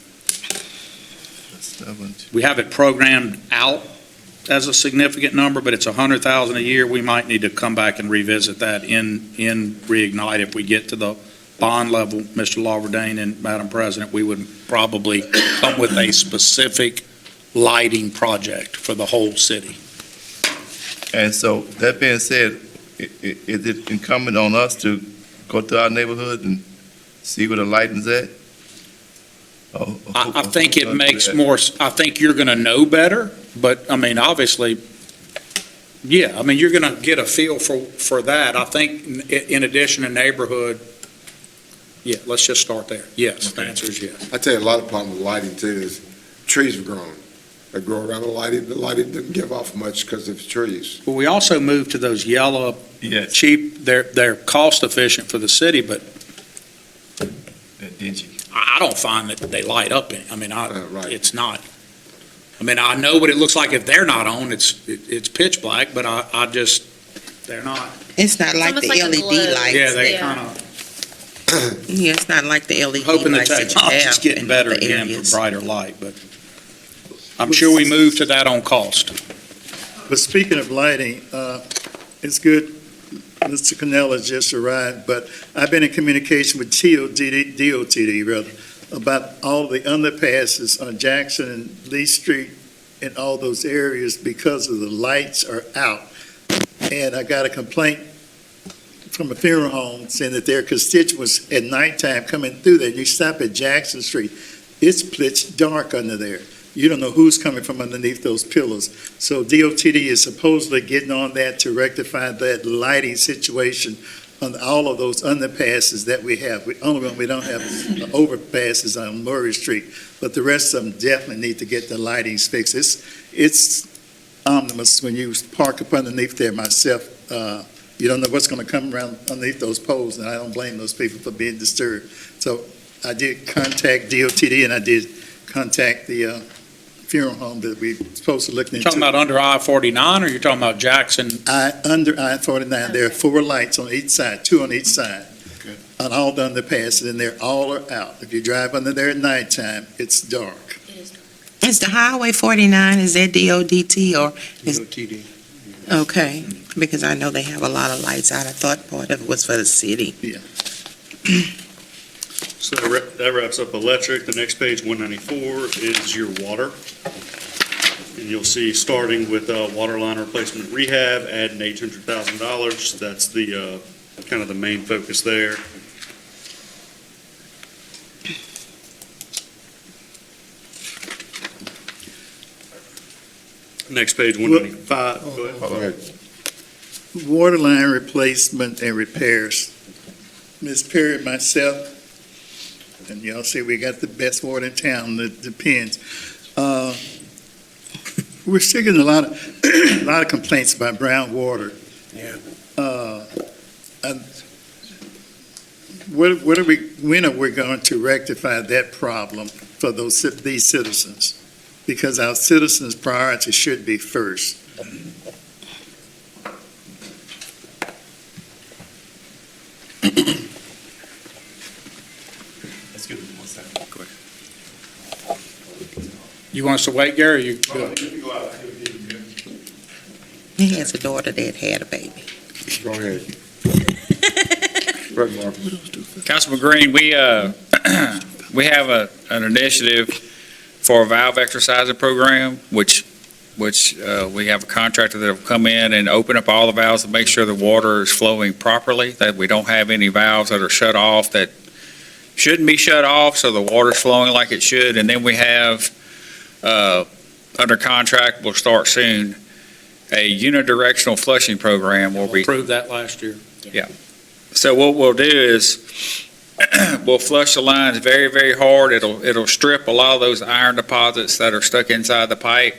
that's 7. We have it programmed out as a significant number, but it's 100,000 a year. We might need to come back and revisit that in Reignite. If we get to the bond level, Mr. Lawverdane and Madam President, we would probably come with a specific lighting project for the whole city. And so, that being said, is it incumbent on us to go to our neighborhood and see where the lighting's at? I think it makes more, I think you're going to know better, but, I mean, obviously, yeah, I mean, you're going to get a feel for that. I think in addition to neighborhood, yeah, let's just start there. Yes, the answer is yes. I tell you, a lot of problem with lighting too is trees have grown. They grow around the lighting didn't give off much because of trees. Well, we also moved to those yellow, Yes. cheap, they're cost efficient for the city, but That dingy. I don't find that they light up. I mean, Right. it's not. I mean, I know what it looks like if they're not on. It's pitch black, but I just, they're not. It's not like almost the like a LED glow. lights. Yeah, they Yeah. kind of, Yeah, it's not like the LED hoping the lights that you technology's have getting in better other again areas. for brighter light, but I'm sure we moved to that on cost. But speaking of lighting, it's good, Mr. Cannella just arrived, but I've been in communication with DOTD rather, about all the underpasses on Jackson and Lee Street and all those areas because of the lights are out. And I got a complaint from a funeral home saying that their constituents at nighttime coming through there, you stop at Jackson Street, it's pitch dark under there. You don't know who's coming from underneath those pillars. So DOTD is supposedly getting on that to rectify that lighting situation on all of those underpasses that we have. Only one we don't have is the overpasses on Murray Street, but the rest of them definitely need to get the lighting fixed. It's ominous when you park up underneath there myself. You don't know what's going to come around underneath those poles, and I don't blame those people for being disturbed. So I did contact DOTD, and I did contact the funeral home that we supposed to look into. You're talking about under I-49, or you're talking about Jackson? Under I-49, there are 4 lights on each side, 2 on each side, Okay. on all the underpasses, and they're all are out. If you drive under there at nighttime, it's dark. It is. Is the Highway 49, is that DODT or is? DOTD. Okay, because I know they have a lot of lights out. I thought part of it was for the city. So that wraps up electric. The next page, 194, is your water. And you'll see, starting with water line replacement rehab, adding $800,000. That's the, kind of the main focus there. Next page, 195. Go ahead. Go ahead. Water line replacement and repairs. Ms. Perry, myself, and y'all see we got the best water in town, that depends. We're still getting a lot of complaints about brown water. Yeah. And when are we going to rectify that problem for these citizens? Because our citizens' priority should be first. Excuse me 1 second. Go ahead. You want us to wait, Gary, or you? He has a daughter that had a baby. Go ahead. Councilman Green, we have an initiative for a valve exercising program, which we have a contractor that will come in and open up all the valves to make sure the water is flowing properly, that we don't have any valves that are shut off that shouldn't be shut off, so the water's flowing like it should. And then we have, under contract, we'll start soon, a unidirectional flushing program where we Approved that last year. So what we'll do is, we'll flush the lines very, very hard. It'll strip a lot of those iron deposits that are stuck inside the pipe,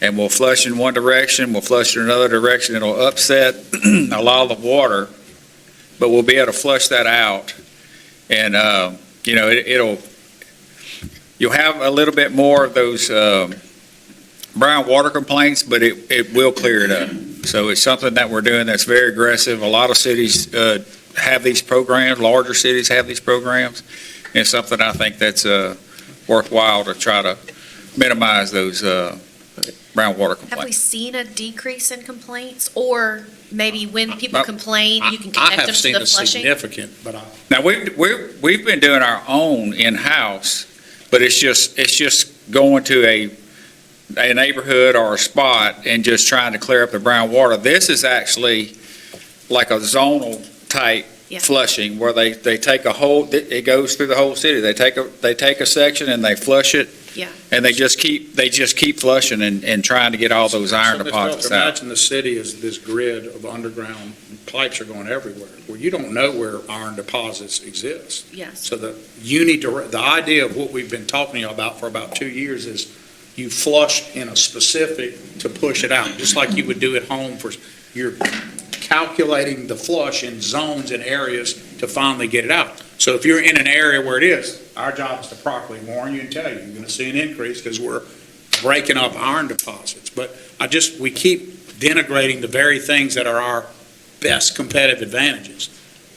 and we'll flush in one direction, we'll flush in another direction. It'll upset a lot of the water, but we'll be able to flush that out. And, you'll have a little bit more of those brown water complaints, but it will clear it up. So it's something that we're doing that's very aggressive. A lot of cities have these programs, larger cities have these programs. And it's something I think that's worthwhile to try to minimize those brown water Have we complaints. seen a decrease in complaints? Or maybe when people complain, you can I connect have them seen to the a flushing? significant, but Now, we've been doing our own in-house, but it's just going to a neighborhood or a spot and just trying to clear up the brown water. This is actually like a zonal type Yeah. flushing where they take a whole, it goes through the whole city. They take a section and they flush it. Yeah. And they just keep flushing and trying to get all those iron deposits out. Imagine the city is this grid of underground pipes are going everywhere, where you don't know where iron deposits exist. Yes. So the idea of what we've been talking about for about 2 years is you flush in a specific to push it out, just like you would do at home you're calculating the flush in zones and areas to finally get it out. So if you're in an area where it is, our job is to properly warn you and tell you, you're going to see an increase because we're breaking up iron deposits. But we keep denigrating the very things that are our best competitive advantages.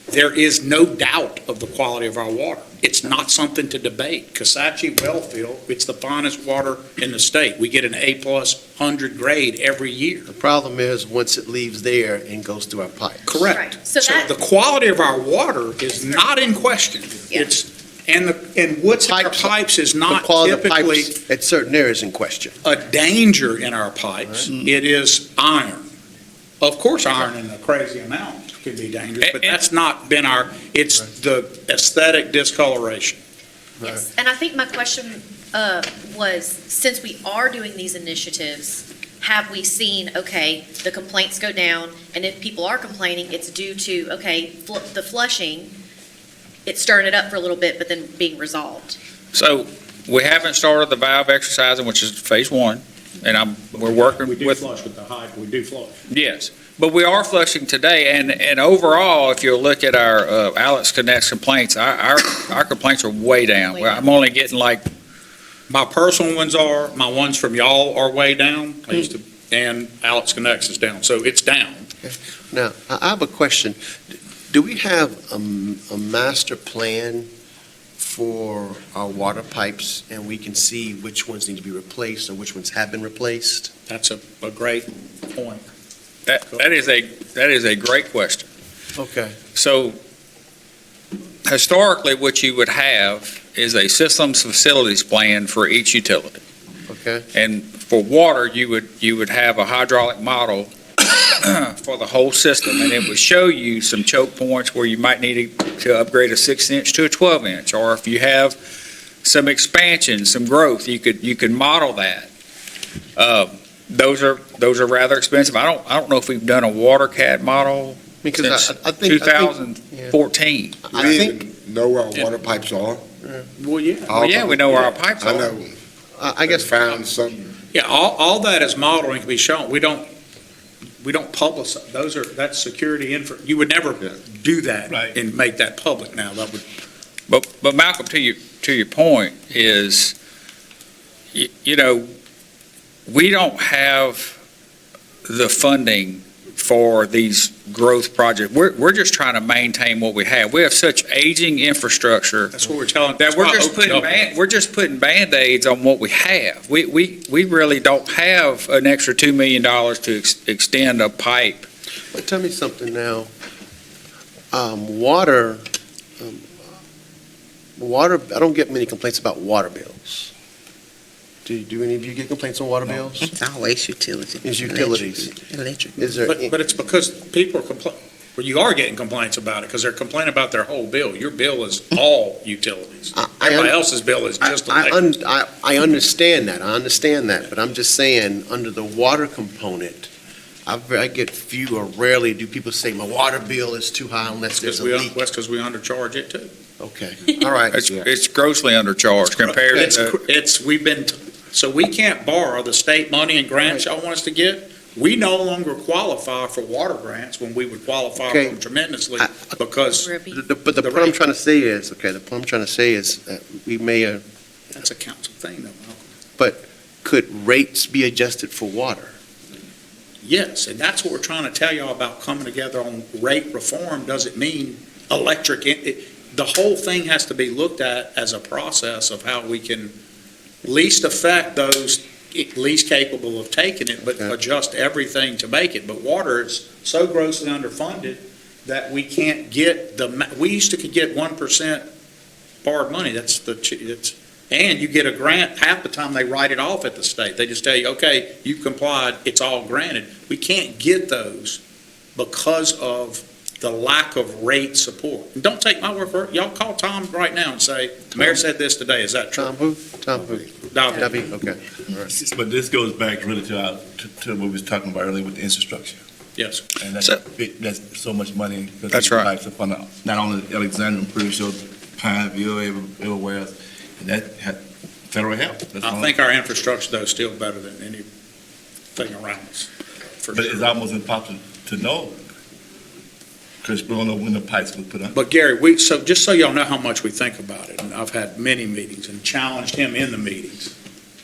There is no doubt of the quality of our water. It's not something to debate. Kisatchie Wellfield, it's the finest water in the state. We get an A+ 100 grade every year. The problem is, once it leaves there and goes through our pipes. Correct. Right. So that- the quality of our water is not in question. Yeah. And what's in our pipes is The not quality of typically pipes at certain areas in question. a danger in our pipes. It is iron. Of course, iron in a crazy amount can be dangerous, but that's not been it's the aesthetic discoloration. Yes, and I think my question was, since we are doing these initiatives, have we seen, okay, the complaints go down, and if people are complaining, it's due to, okay, the flushing, it's stirring it up for a little bit, but then being resolved? So we haven't started the valve exercising, which is phase one, and we're working We do with. flush with the hype, we do flush. Yes, but we are flushing today, and overall, if you look at our Alex Connect's complaints, our complaints are way down. Way Well, down. I'm only getting like, My personal ones my ones from y'all are way down. And Alex Connects is down, so it's down. Now, I have a question. Do we have a master plan for our water pipes, and we can see which ones need to be replaced or which ones have been replaced? That's a great point. that is a great question. Okay. So historically, what you would have is a systems facilities plan for each utility. Okay. And for water, you would have a hydraulic model for the whole system, and it would show you some choke points where you might need to upgrade a 6-inch to a 12-inch, or if you have some expansion, some growth, you could model that. Those are rather expensive. I don't know if we've done a WaterCat model Because since I think 2014. I We think even know where our water pipes are. Well, yeah. Well, yeah, we know where our pipes I are. know. I guess Found some, Yeah, all that is modeling can be shown. We don't publicize, that's security info. You would never do that and make that public now. That would, But Malcolm, to your point is, we don't have the funding for these growth projects. We're just trying to maintain what we have. We have such aging infrastructure That's what we're telling. that we're just putting Band-Aids on what we have. We really don't have an extra $2 million to extend a pipe. But tell me something now. Water, I don't get many complaints about water bills. Do any of you get complaints on water bills? It's always utilities. It's utilities. Electric. Is there, But it's because people are complaining, well, you are getting complaints about it, because they're complaining about their whole bill. Your bill is all utilities. Everybody else's bill is just electric. I understand that, but I'm just saying, under the water component, I get few or rarely do people say, my water bill is too high unless there's a leak. That's because we undercharge it too. Okay, all right. It's grossly undercharged compared to. So we can't borrow the state money and grants y'all want us to get. We no longer qualify for water grants when we would qualify for them tremendously because. But the point I'm trying to say is, we may, That's a council thing though, Malcolm. but could rates be adjusted for water? Yes, and that's what we're trying to tell y'all about coming together on rate reform. Doesn't mean electric. The whole thing has to be looked at as a process of how we can least affect those least capable of taking it, but adjust everything to make it. But water is so grossly underfunded that we can't get we used to could get 1% borrowed money. And you get a grant, half the time they write it off at the state. They just tell you, okay, you complied, it's all granted. We can't get those because of the lack of rate support. And don't take my word for it. Y'all call Tom right now and say, the mayor said this today. Is that true? Tom who? Davi, okay. All right. But this goes back really to what we was talking about earlier with the infrastructure. Yes. And that's so much money. That's right. Pipes up on not only Alexander, I'm pretty sure Pineville, everywhere else. And that had federal help. I think our infrastructure, though, is still better than anything around us. But it's almost impossible to know, because we don't know when the pipes will put on. But Gary, just so y'all know how much we think about it, and I've had many meetings and challenged him in the meetings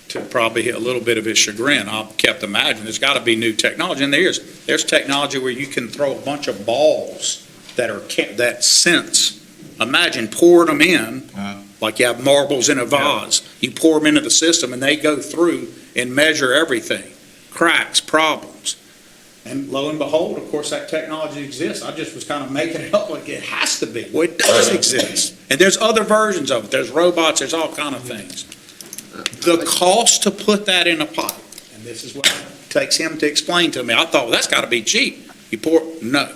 to probably hit a little bit of his chagrin. I've kept imagining there's got to be new technology, and there's technology where you can throw a bunch of balls that sense. Imagine pouring them in, like you have marbles in a vase. You pour them into the system, and they go through and measure everything, cracks, problems. And lo and behold, of course, that technology exists. I just was kind of making it up like it has to be. Well, it does exist. And there's other versions of it. There's robots, there's all kind of things. The cost to put that in a pipe, and this is what it takes him to explain to me. I thought, well, that's got to be cheap. No.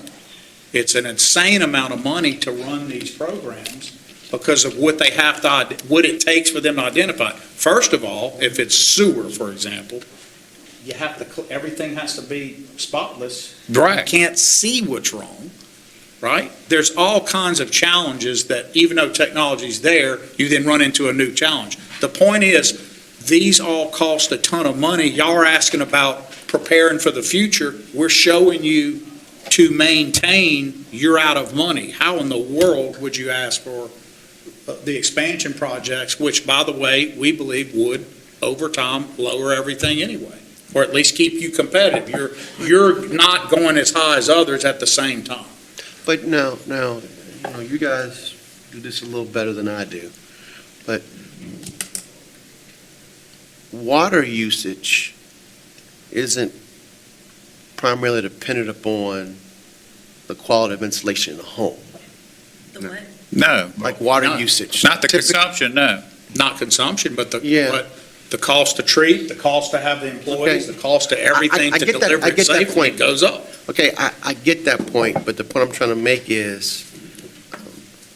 It's an insane amount of money to run these programs because of what it takes for them to identify. First of all, if it's sewer, for example, everything has to be spotless. Right. You can't see what's wrong, right? There's all kinds of challenges that even though technology's there, you then run into a new challenge. The point is, these all cost a ton of money. Y'all are asking about preparing for the future. We're showing you to maintain, you're out of money. How in the world would you ask for the expansion projects, which, by the way, we believe would, over time, lower everything anyway, or at least keep you competitive? You're not going as high as others at the same time. But now, you guys do this a little better than I do. But water usage isn't primarily dependent upon the quality of insulation in the home. The what? No, Like water No. usage. not the consumption, no. Not consumption, but Yeah. but the cost to treat, the cost to have the employees, the cost to everything I to get that- deliver I it get that safely, point. it goes up. Okay, I get that point, but the point I'm trying to make is,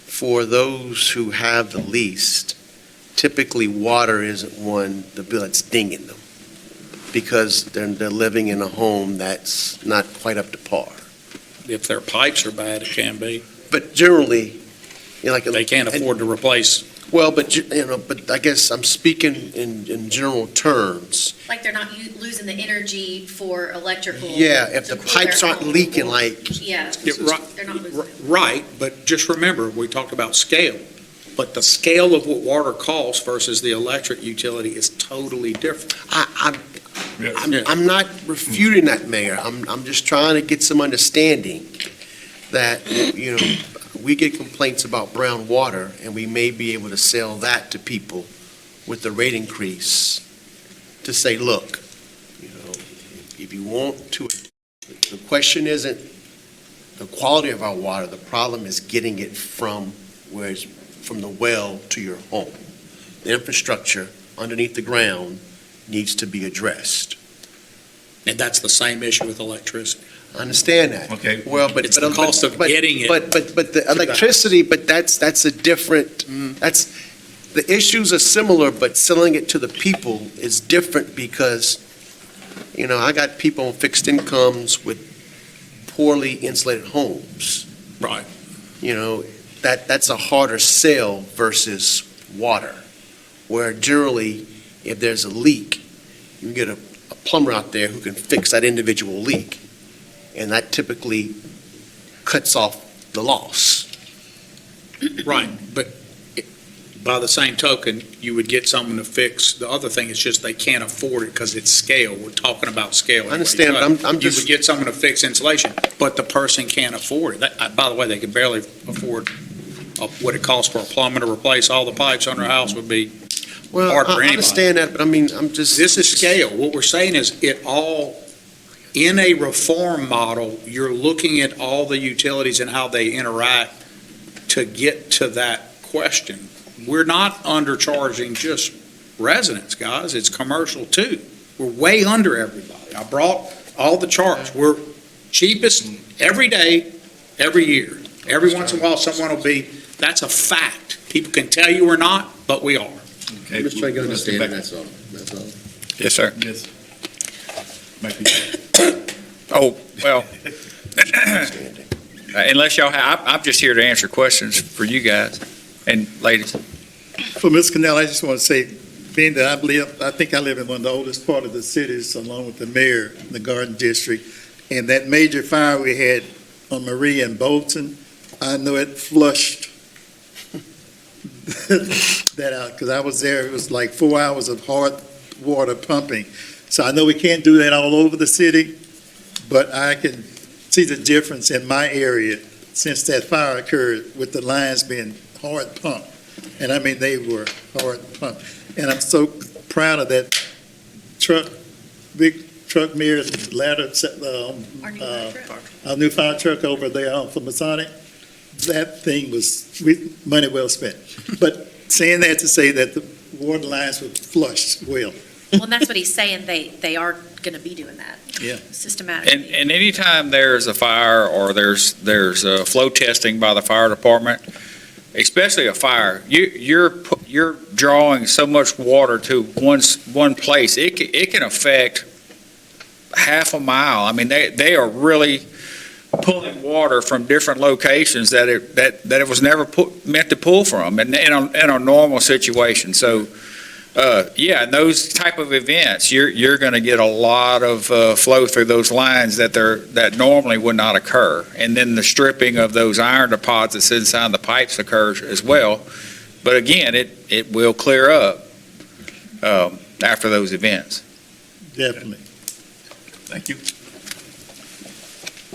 for those who have the least, typically water isn't the bill that's dinging them, because they're living in a home that's not quite up to par. If their pipes are bad, it can be. But generally, like. They can't afford to replace. Well, but I guess I'm speaking in general terms. Like they're not losing the energy for electrical. Yeah, if to the cool pipes their aren't home. leaking like. Yeah, Right, they're not losing it. right, but just remember, we talked about scale. But the scale of what water costs versus the electric utility is totally different. I'm not refuting that, Mayor. I'm just trying to get some understanding that, we get complaints about brown water, and we may be able to sell that to people with the rate increase to say, look, if you want to, the question isn't the quality of our water, the problem is getting it from the well to your home. The infrastructure underneath the ground needs to be addressed. And that's the same issue with electricity. I understand that. Okay. Well, but It's the cost of getting it. But the electricity, that's a different, the issues are similar, but selling it to the people is different because, I got people on fixed incomes with poorly insulated homes. Right. That's a harder sell versus water, where generally, if there's a leak, you can get a plumber out there who can fix that individual leak, and that typically cuts off the loss. Right, but by the same token, you would get someone to fix, the other thing is just they can't afford it because it's scale. We're talking about scale. I understand, but I'm You just, would get someone to fix insulation, but the person can't afford it. By the way, they could barely afford what it costs for a plumber to replace all the pipes on their house would be well, hard for I anybody. understand that, but I'm just. This is scale. What we're saying is it all, in a reform model, you're looking at all the utilities and how they interact to get to that question. We're not undercharging just residents, guys. It's commercial too. We're way under everybody. I brought all the charts. We're cheapest every day, every year. Every once in a while, someone will be, that's a fact. People can tell you we're not, but we are. Okay. I'm just trying to get Mr. understanding, Becker. that's all. Yes, sir. Yes. Becky. Oh, well, Understanding. unless y'all have, I'm just here to answer questions for you guys and ladies. For Ms. Cannell, I just want to say, being that I think I live in one of the oldest part of the cities, along with the mayor, in the Garden District, and that major fire we had on Marie and Bolton, I know it flushed that out, because I was there, it was like 4 hours of hard water pumping. So I know we can't do that all over the city, but I can see the difference in my area since that fire occurred with the lines being hard pumped. And I mean, they were hard pumped. And I'm so proud of that truck, big truck mirror ladder, Our new fire truck. our new fire truck over there for Masonic. That thing was money well spent. But saying that to say that the water lines were flushed well. Well, and that's what he's saying, they are going to be doing that. Yeah. Systematically. And anytime there's a fire or there's flow testing by the fire department, especially a fire, you're drawing so much water to one place. It can affect half a mile. I mean, they are really pulling water from different locations that it was never meant to pull from in a normal situation. So, in those type of events, you're going to get a lot of flow through those lines that normally would not occur. And then the stripping of those iron deposits inside the pipes occurs as well. But again, it will clear up after those events. Definitely. Thank you.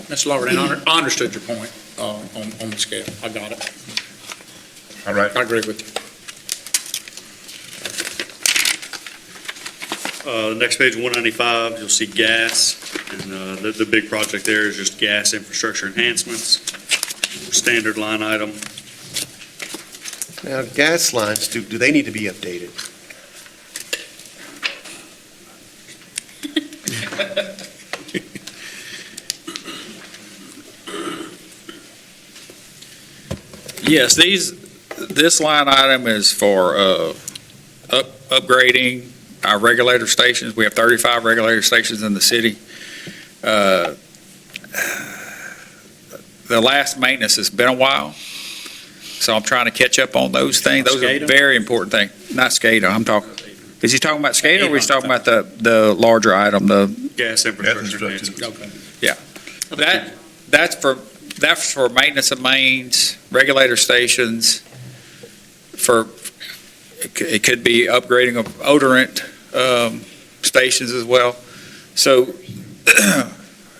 Mr. Loverton, I understood your point on the scale. I got it. All right. I agree with you. Next page, 195, you'll see gas, and the big project there is just gas infrastructure enhancements, standard line item. Now, gas lines, do they need to be updated? Yes, this line item is for upgrading our regulator stations. We have 35 regulator stations in the city. The last maintenance has been a while, so I'm trying to catch up on those things. Those are very important things. Not SCADA, I'm talking, is he talking about SCADA, or are we talking about the larger item, the? Gas infrastructure enhancements. Okay. That's for maintenance of mains, regulator stations, it could be upgrading of odorant stations as well. So,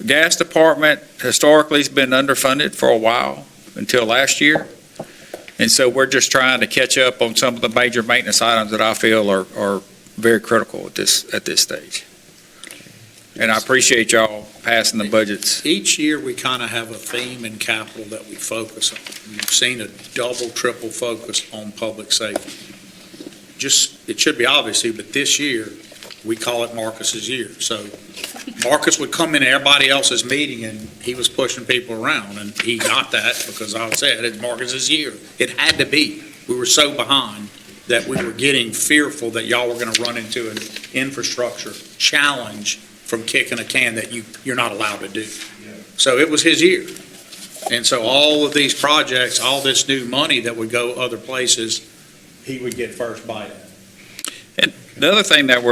gas department historically has been underfunded for a while, until last year. And so we're just trying to catch up on some of the major maintenance items that I feel are very critical at this stage. And I appreciate y'all passing the budgets. Each year, we kind of have a theme in capital that we focus on. You've seen a double, triple focus on public safety. Just, it should be obvious to you, but this year, we call it Marcus's year. So Marcus would come in everybody else's meeting, and he was pushing people around, and he got that because I said it's Marcus's year. It had to be. We were so behind that we were getting fearful that y'all were going to run into an infrastructure challenge from kicking a can that you're not allowed to do. So it was his year. And so all of these projects, all this new money that would go other places, he would get first bite at. And the other thing that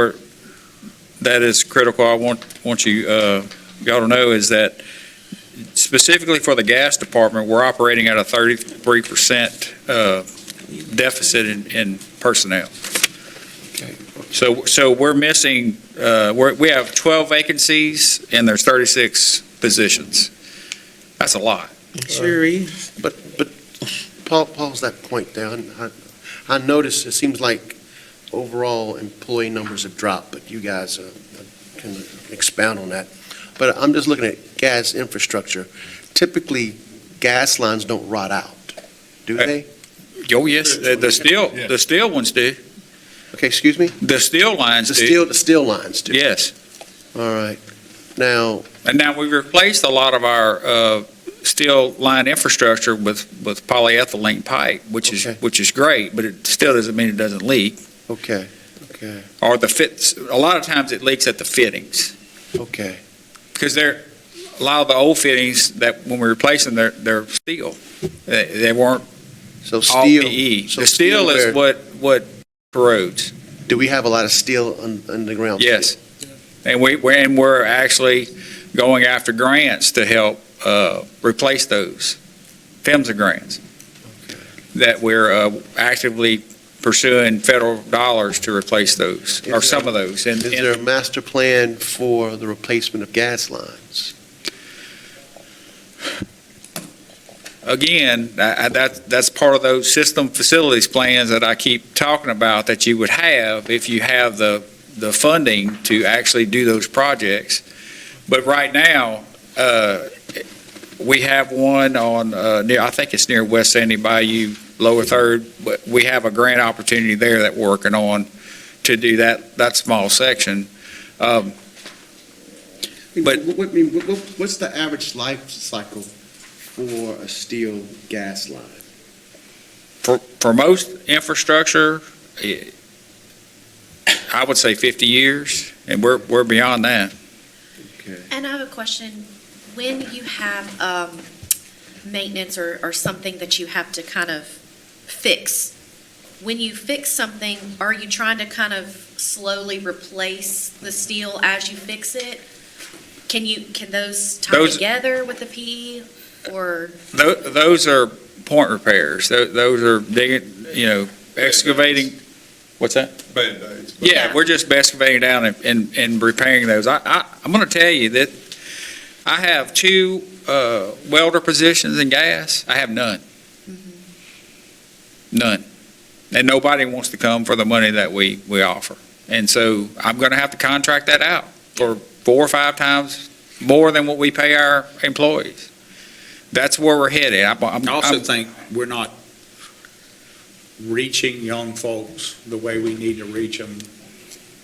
is critical, I want you, y'all to know, is that specifically for the gas department, we're operating at a 33% deficit in personnel. So we're missing, we have 12 vacancies and there's 36 positions. That's a lot. Sure is. But pause that point there. I noticed it seems like overall employee numbers have dropped, but you guys can expound on that. But I'm just looking at gas infrastructure. Typically, gas lines don't rot out, do they? Oh, yes, the steel ones do. Okay, excuse me? The steel lines do. The steel lines do? Yes. All right. Now, we've replaced a lot of our steel line infrastructure with polyethylene pipe, which is great, but it still doesn't mean it doesn't leak. okay. Or a lot of times it leaks at the fittings. Okay. Because a lot of the old fittings that when we replace them, they're steel. They weren't So all steel. PE. So The steel is what corrodes. Do we have a lot of steel underground? Yes. And we're actually going after grants to help replace those, PHMSA grants, that we're actively pursuing federal dollars to replace those, or some of those. Is there a master plan for the replacement of gas lines? Again, that's part of those system facilities plans that I keep talking about that you would have if you have the funding to actually do those projects. But right now, we have one on, I think it's near West Sandy Bayou, Lower Third, but we have a grant opportunity there that we're working on to do that small section. But what's the average life cycle for a steel gas line? For most infrastructure, I would say 50 years, and we're beyond that. Okay. And I have a question. When you have maintenance or something that you have to kind of fix, when you fix something, are you trying to kind of slowly replace the steel as you fix it? Can those tie together with the PE, or? Those are point repairs. Those are digging, excavating. What's that? Band-Aids. Yeah, we're just excavating down and repairing those. I'm going to tell you that I have 2 welder positions in gas. I have none. None. And nobody wants to come for the money that we offer. And so I'm going to have to contract that out for 4 or 5 times more than what we pay our employees. That's where we're headed. I also think we're not reaching young folks the way we need to reach them.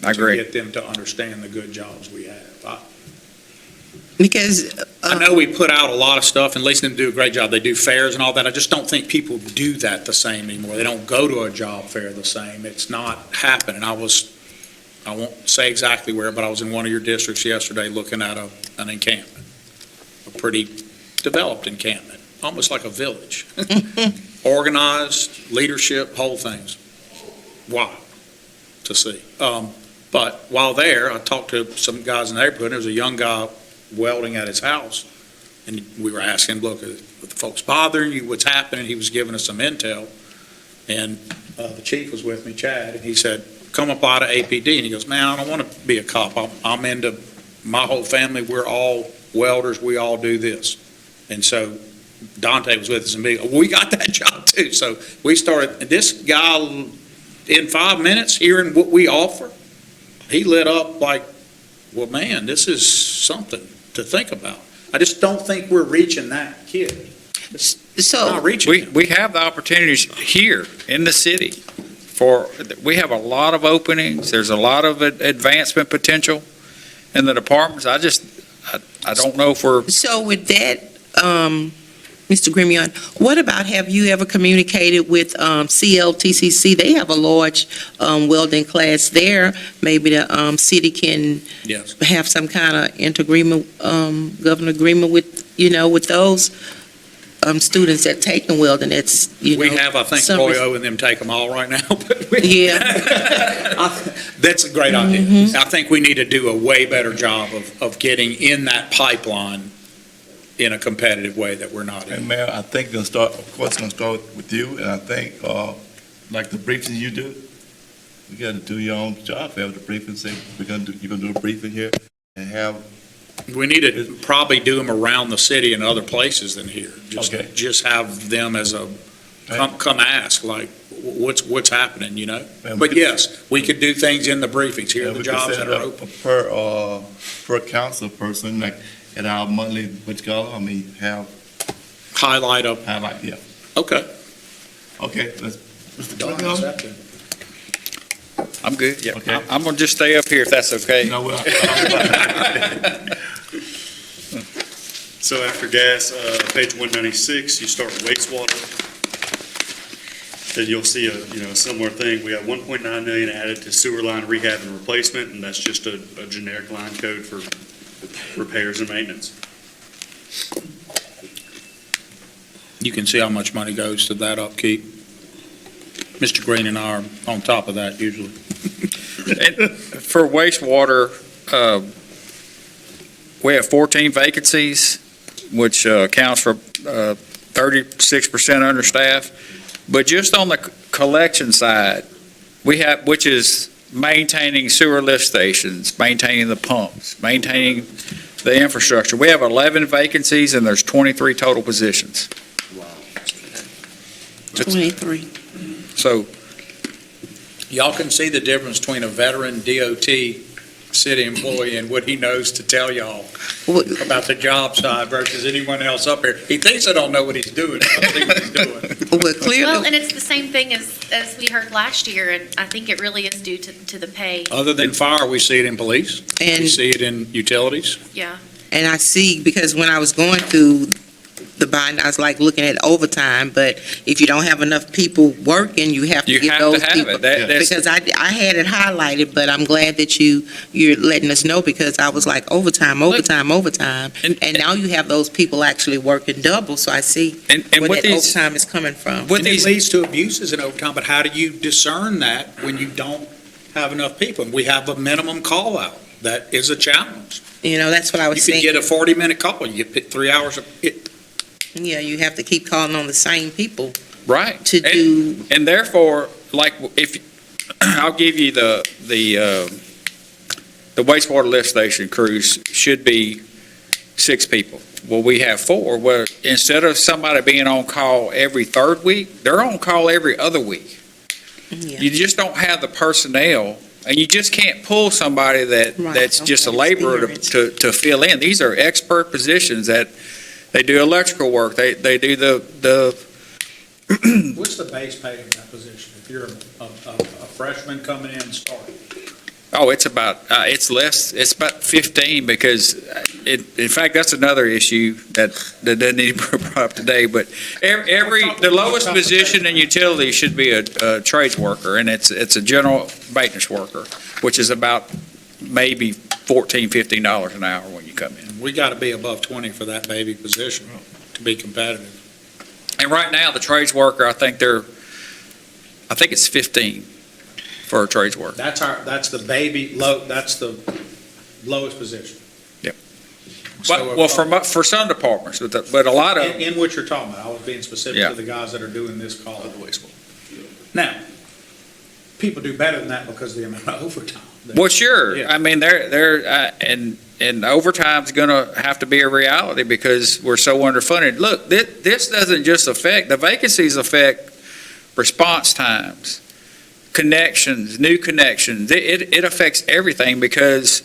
I agree. To get them to understand the good jobs we have. Because I know we put out a lot of stuff, and Lisa do a great job. They do fairs and all that. I just don't think people do that the same anymore. They don't go to a job fair the same. It's not happening. I won't say exactly where, but I was in one of your districts yesterday looking at an encampment, a pretty developed encampment, almost like a village. Organized, leadership, whole things. Wow, to see. But while there, I talked to some guys in the neighborhood, and there was a young guy welding at his house, and we were asking, look, are the folks bothering you, what's happening? He was giving us some intel, and the chief was with me, Chad, and he said, come up out of APD, and he goes, man, I don't want to be a cop. I'm into my whole family, we're all welders, we all do this. And so Dante was with us and we got that job too. So we started, and this guy, in 5 minutes, hearing what we offer, he lit up like, well, man, this is something to think about. I just don't think we're reaching that kid. So, Not reaching him. We have the opportunities here in the city we have a lot of openings. There's a lot of advancement potential in the departments. I don't know if we're. so with that, Mr. Grimion, what about, have you ever communicated with CLTCC? They have a large welding class there. Maybe the city can Yes. have some kind of interagreement, government agreement with, with those students that taking welding. It's, We have, I think, some- Roy O and them take them all right now. But Yeah. That's a great idea. Mhm. I think we need to do a way better job of getting in that pipeline in a competitive way that we're not in. And Mayor, I think of course, it's gonna start with you, and I think, like the briefings you do, you gotta do your own job, have the briefing, say, you're gonna do a briefing here, and have, We need to probably do them around the city and other places than here. Okay. Just have them as come ask, like, what's happening, And But we- yes, we could do things in the briefings. Here are the we could jobs set that are up open. per council person, like, at our monthly, have Highlight up, highlight, yeah. okay. Okay, let's, Mr. Done, Cunningham? accepted. I'm good. Yeah. Okay. I'm going to just stay up here if that's okay. No, well, So after gas, page 196, you start with wastewater. Then you'll see a similar thing. We have 1.9 million added to sewer line rehab and replacement, and that's just a generic line code for repairs and maintenance. You can see how much money goes to that upkeep. Mr. Green and I are on top of that usually. And for wastewater, we have 14 vacancies, which accounts for 36% understaffed. But just on the collection side, we have, which is maintaining sewer lift stations, maintaining the pumps, maintaining the infrastructure. We have 11 vacancies and there's 23 total positions. 23. So Y'all can see the difference between a veteran DOT city employee and what he knows to tell y'all about the job side versus anyone else up here. He thinks I don't know what he's doing. I don't think what he's doing. Well, clearly. Well, and it's the same thing as we heard last year, and I think it really is due to the pay. Other than fire, we see it in police. And- We see it in utilities. Yeah. And I see, because when I was going through the bind, I was like looking at overtime, but if you don't have enough people working, you have to you get have those to have people. it. That's, Because I had it highlighted, but I'm glad that you're letting us know, because I was like overtime. And- And now you have those people actually working double, so I see and where with that these, overtime is coming from. with And it these, leads to abuses in overtime, but how do you discern that when you don't have enough people? And we have a minimum call out. That is a challenge. That's what I You was can saying. get a 40-minute call, you get 3 hours of it. Yeah, you have to keep calling on the same people right. to do. And therefore, like, if, I'll give you the wastewater lift station crews should be 6 people. Well, we have 4. Well, instead of somebody being on call every third week, they're on call every other week. Yeah. You just don't have the personnel, and you just can't pull somebody Right, that's just a okay, laborer experience. to fill in. These are expert positions that, they do electrical work, they do the What's the base pay in that position? If you're a freshman coming in and starting? Oh, it's about, it's less, it's about 15, because in fact, that's another issue that doesn't need to be brought up today, but the lowest position in utility should be a trades worker, and it's a general maintenance worker, which is about maybe $14, $15 an hour when you come in. We got to be above 20 for that baby position to be competitive. And right now, the trades worker, I think it's 15 for a trades worker. That's the that's the lowest position. Yep. So, Well, for some departments, but a lot of, in what you're talking about, I was being specific Yeah. to the guys that are doing this call at the wastewater. Now, people do better than that because of the amount of overtime. Well, sure. Yeah. I mean, and overtime's gonna have to be a reality because we're so underfunded. Look, this doesn't just affect, the vacancies affect response times, connections, new connections. It affects everything because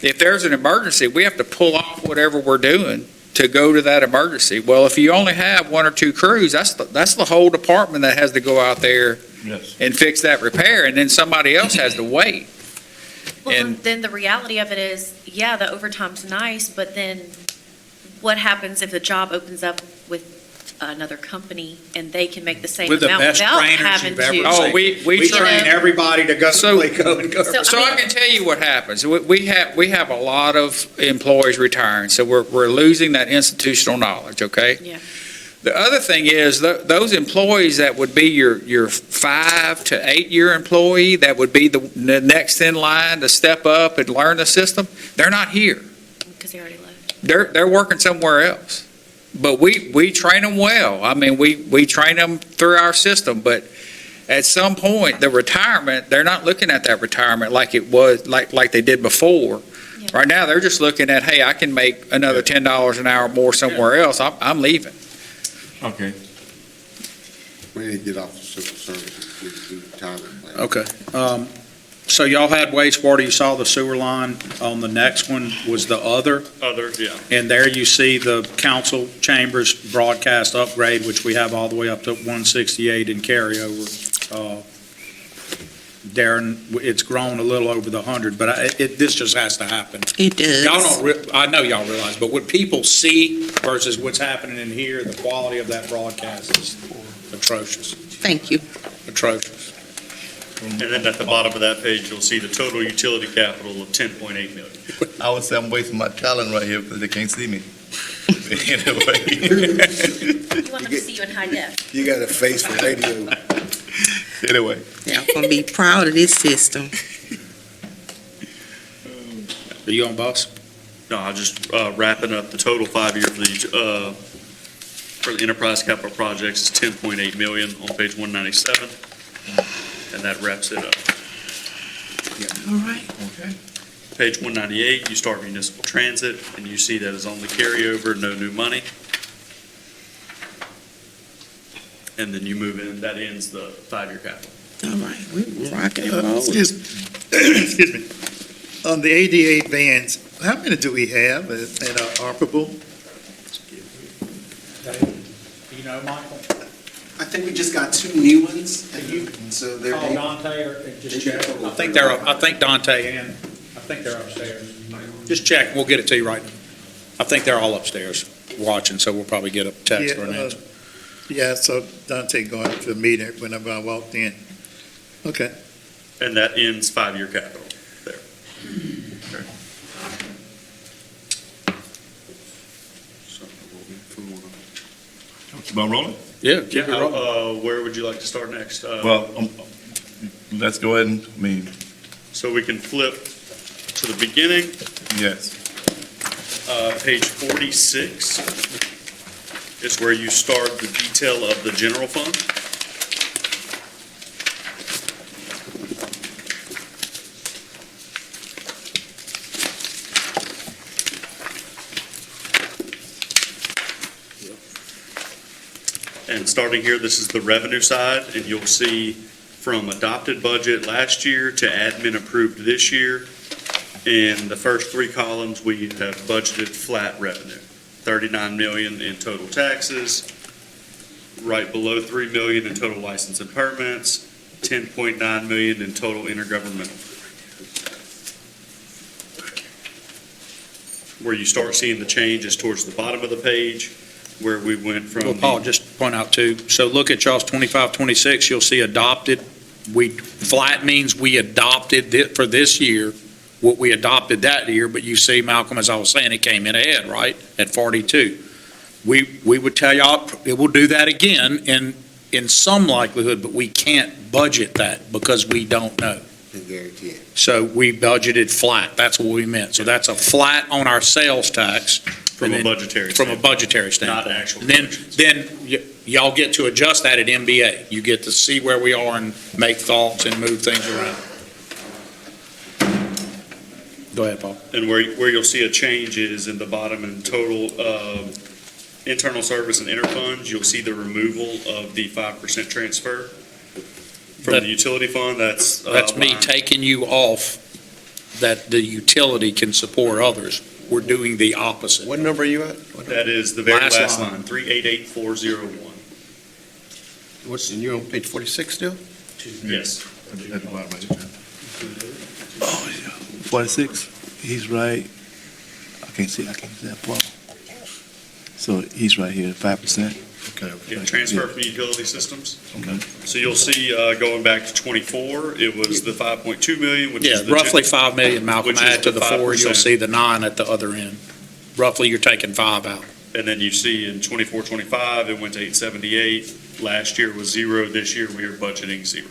if there's an emergency, we have to pull off whatever we're doing to go to that emergency. Well, if you only have one or two crews, that's the whole department that has to go out there Yes. and fix that repair, and then somebody else has to wait. Well, And- then the reality of it is, yeah, the overtime's nice, but then what happens if the job opens up with another company and they can make the same With the amount best without trainers having you've ever to? seen. Oh, we We try. train everybody to go to So- Waco and go. So, So I can tell you what happens. We have a lot of employees retiring, so we're losing that institutional knowledge, okay? Yeah. The other thing is, those employees that would be your 5 to 8 year employee, that would be the next in line to step up and learn the system, they're not here. Because they already left. They're working somewhere else. But we train them well. I mean, we train them through our system, but at some point, the retirement, they're not looking at that retirement like it was, like they did before. Yeah. Right now, they're just looking at, hey, I can make another $10 an hour more somewhere else. I'm leaving. Okay. We need to get off the civil service, we do time and plan. Okay. So y'all had wastewater, you saw the sewer line. On the next one was the other. Other, yeah. And there you see the council chambers broadcast upgrade, which we have all the way up to 168 in carryover. Darren, it's grown a little over the 100, but this just has to happen. It does. Y'all don't, I know y'all realize, but what people see versus what's happening in here, the quality of that broadcast is atrocious, Thank you. atrocious. And then at the bottom of that page, you'll see the total utility capital of 10.8 million. I would say I'm wasting my talent right here because they can't see me. Anyway. You want them to see you in high def. You got a face for radio. Anyway, Y'all gonna be proud of this system. Are you on, boss? No, I just wrapping up the total 5-year for the enterprise capital projects is 10.8 million on page 197, and that wraps it up. All right. Page 198, you start municipal transit, and you see that is only carryover, no new money. And then you move in, that ends the 5-year capital. All right. We rocking and rolling. Excuse me. On the ADA vans, how many do we have that are operable? You know, Michael? I think we just got 2 new ones, so they're. Call Dante or just check. I think Dante and, I think they're upstairs. Just check, we'll get it to you right now. I think they're all upstairs watching, so we'll probably get a text or an answer. Yeah, so Dante going to the meeting whenever I walked in. Okay. And that ends 5-year capital there. keep on rolling? Yeah, keep it rolling. Where would you like to start next? Well, let's go ahead and, So we can flip to the beginning, yes. page 46 is where you start the detail of the general fund. And starting here, this is the revenue side, and you'll see from adopted budget last year to admin approved this year. In the first 3 columns, we have budgeted flat revenue, 39 million in total taxes, right below 3 million in total license and permits, 10.9 million in total intergovernmental. Where you start seeing the change is towards the bottom of the page, where we went from. Well, Paul, just point out too, so look at y'all's 25, 26, you'll see adopted. Flat means we adopted it for this year, what we adopted that year, but you see, Malcolm, as I was saying, it came in ahead, right, at 42. We would tell y'all, it will do that again in some likelihood, but we can't budget that because we don't know. Guarantee it. So we budgeted flat, that's what we meant. So that's a flat on our sales tax, From a And then- budgetary From a standpoint, budgetary not standpoint. actual. And then, projections. then y'all get to adjust that at MBA. You get to see where we are and make thoughts and move things around. Go ahead, Paul. And where you'll see a change is in the bottom in total internal service and interfunds, you'll see the removal of the 5% transfer from That- the utility fund. That's me line- taking you off that the utility can support others. We're doing the opposite. What number are you at? That is the very Last last line. line, 388401. And you're on page 46 still? Yes. At the bottom, right? 46, he's right. I can't see that far. So he's right here, 5%. Okay. Yeah, transfer from utility systems. Okay. So you'll see, going back to 24, it was the 5.2 million, which Yeah, is the. roughly 5 million, Malcolm. Which is Add to the the 4, you'll 5%. see the 9 at the other end. Roughly, you're taking 5 out. And then you see in 24, 25, it went to 878. Last year was 0. This year, we are budgeting 0.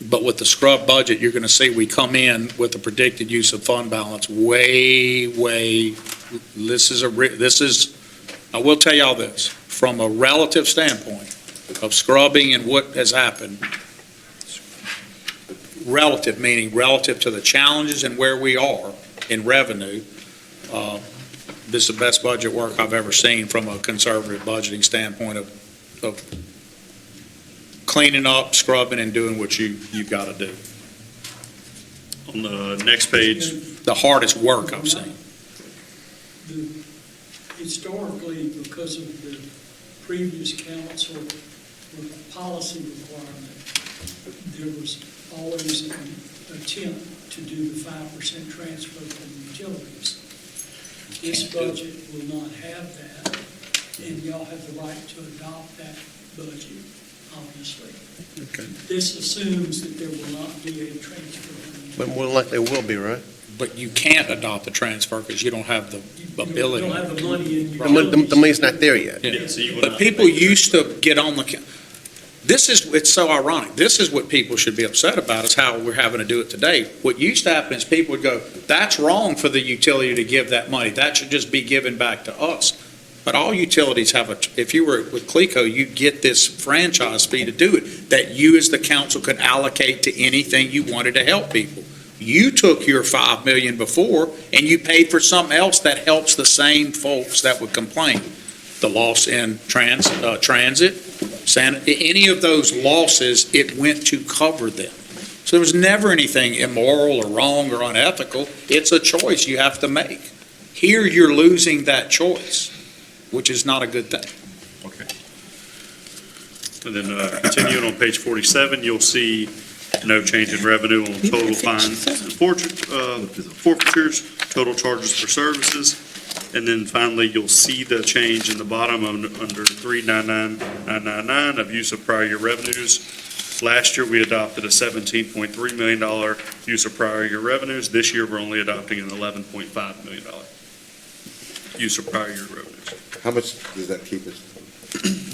But with the scrub budget, you're going to see we come in with the predicted use of fund balance way, I will tell y'all this, from a relative standpoint of scrubbing and what has happened, relative, meaning relative to the challenges and where we are in revenue, this is the best budget work I've ever seen from a conservative budgeting standpoint of cleaning up, scrubbing, and doing what you've got to do. On the next page, The hardest work I've seen. Historically, because of the previous council with a policy requirement, there was always an attempt to do the 5% transfer from utilities. This budget will not have that, and y'all have the right to adopt that budget, obviously. Okay. This assumes that there will not be a transfer from But more than likely it will be, right? But you can't adopt the transfer because you don't have the ability. You don't have the money in The money's not there yet. yeah, so you would But not. people used to get on the, it's so ironic. This is what people should be upset about, is how we're having to do it today. What used to happen is people would go, that's wrong for the utility to give that money. That should just be given back to us. But all utilities have if you were with CLECO, you'd get this franchise fee to do it, that you as the council could allocate to anything you wanted to help people. You took your 5 million before and you paid for something else that helps the same folks that would complain. The loss in transit, any of those losses, it went to cover them. So there was never anything immoral or wrong or unethical. It's a choice you have to make. Here, you're losing that choice, which is not a good thing. And then continuing on page 47, you'll see no change in revenue on total fines and forfeitures, total charges for services. And then finally, you'll see the change in the bottom under 399999 of use of prior year revenues. Last year, we adopted a $17.3 million use of prior year revenues. This year, we're only adopting an $11.5 million use of prior year revenues. How much does that keep us?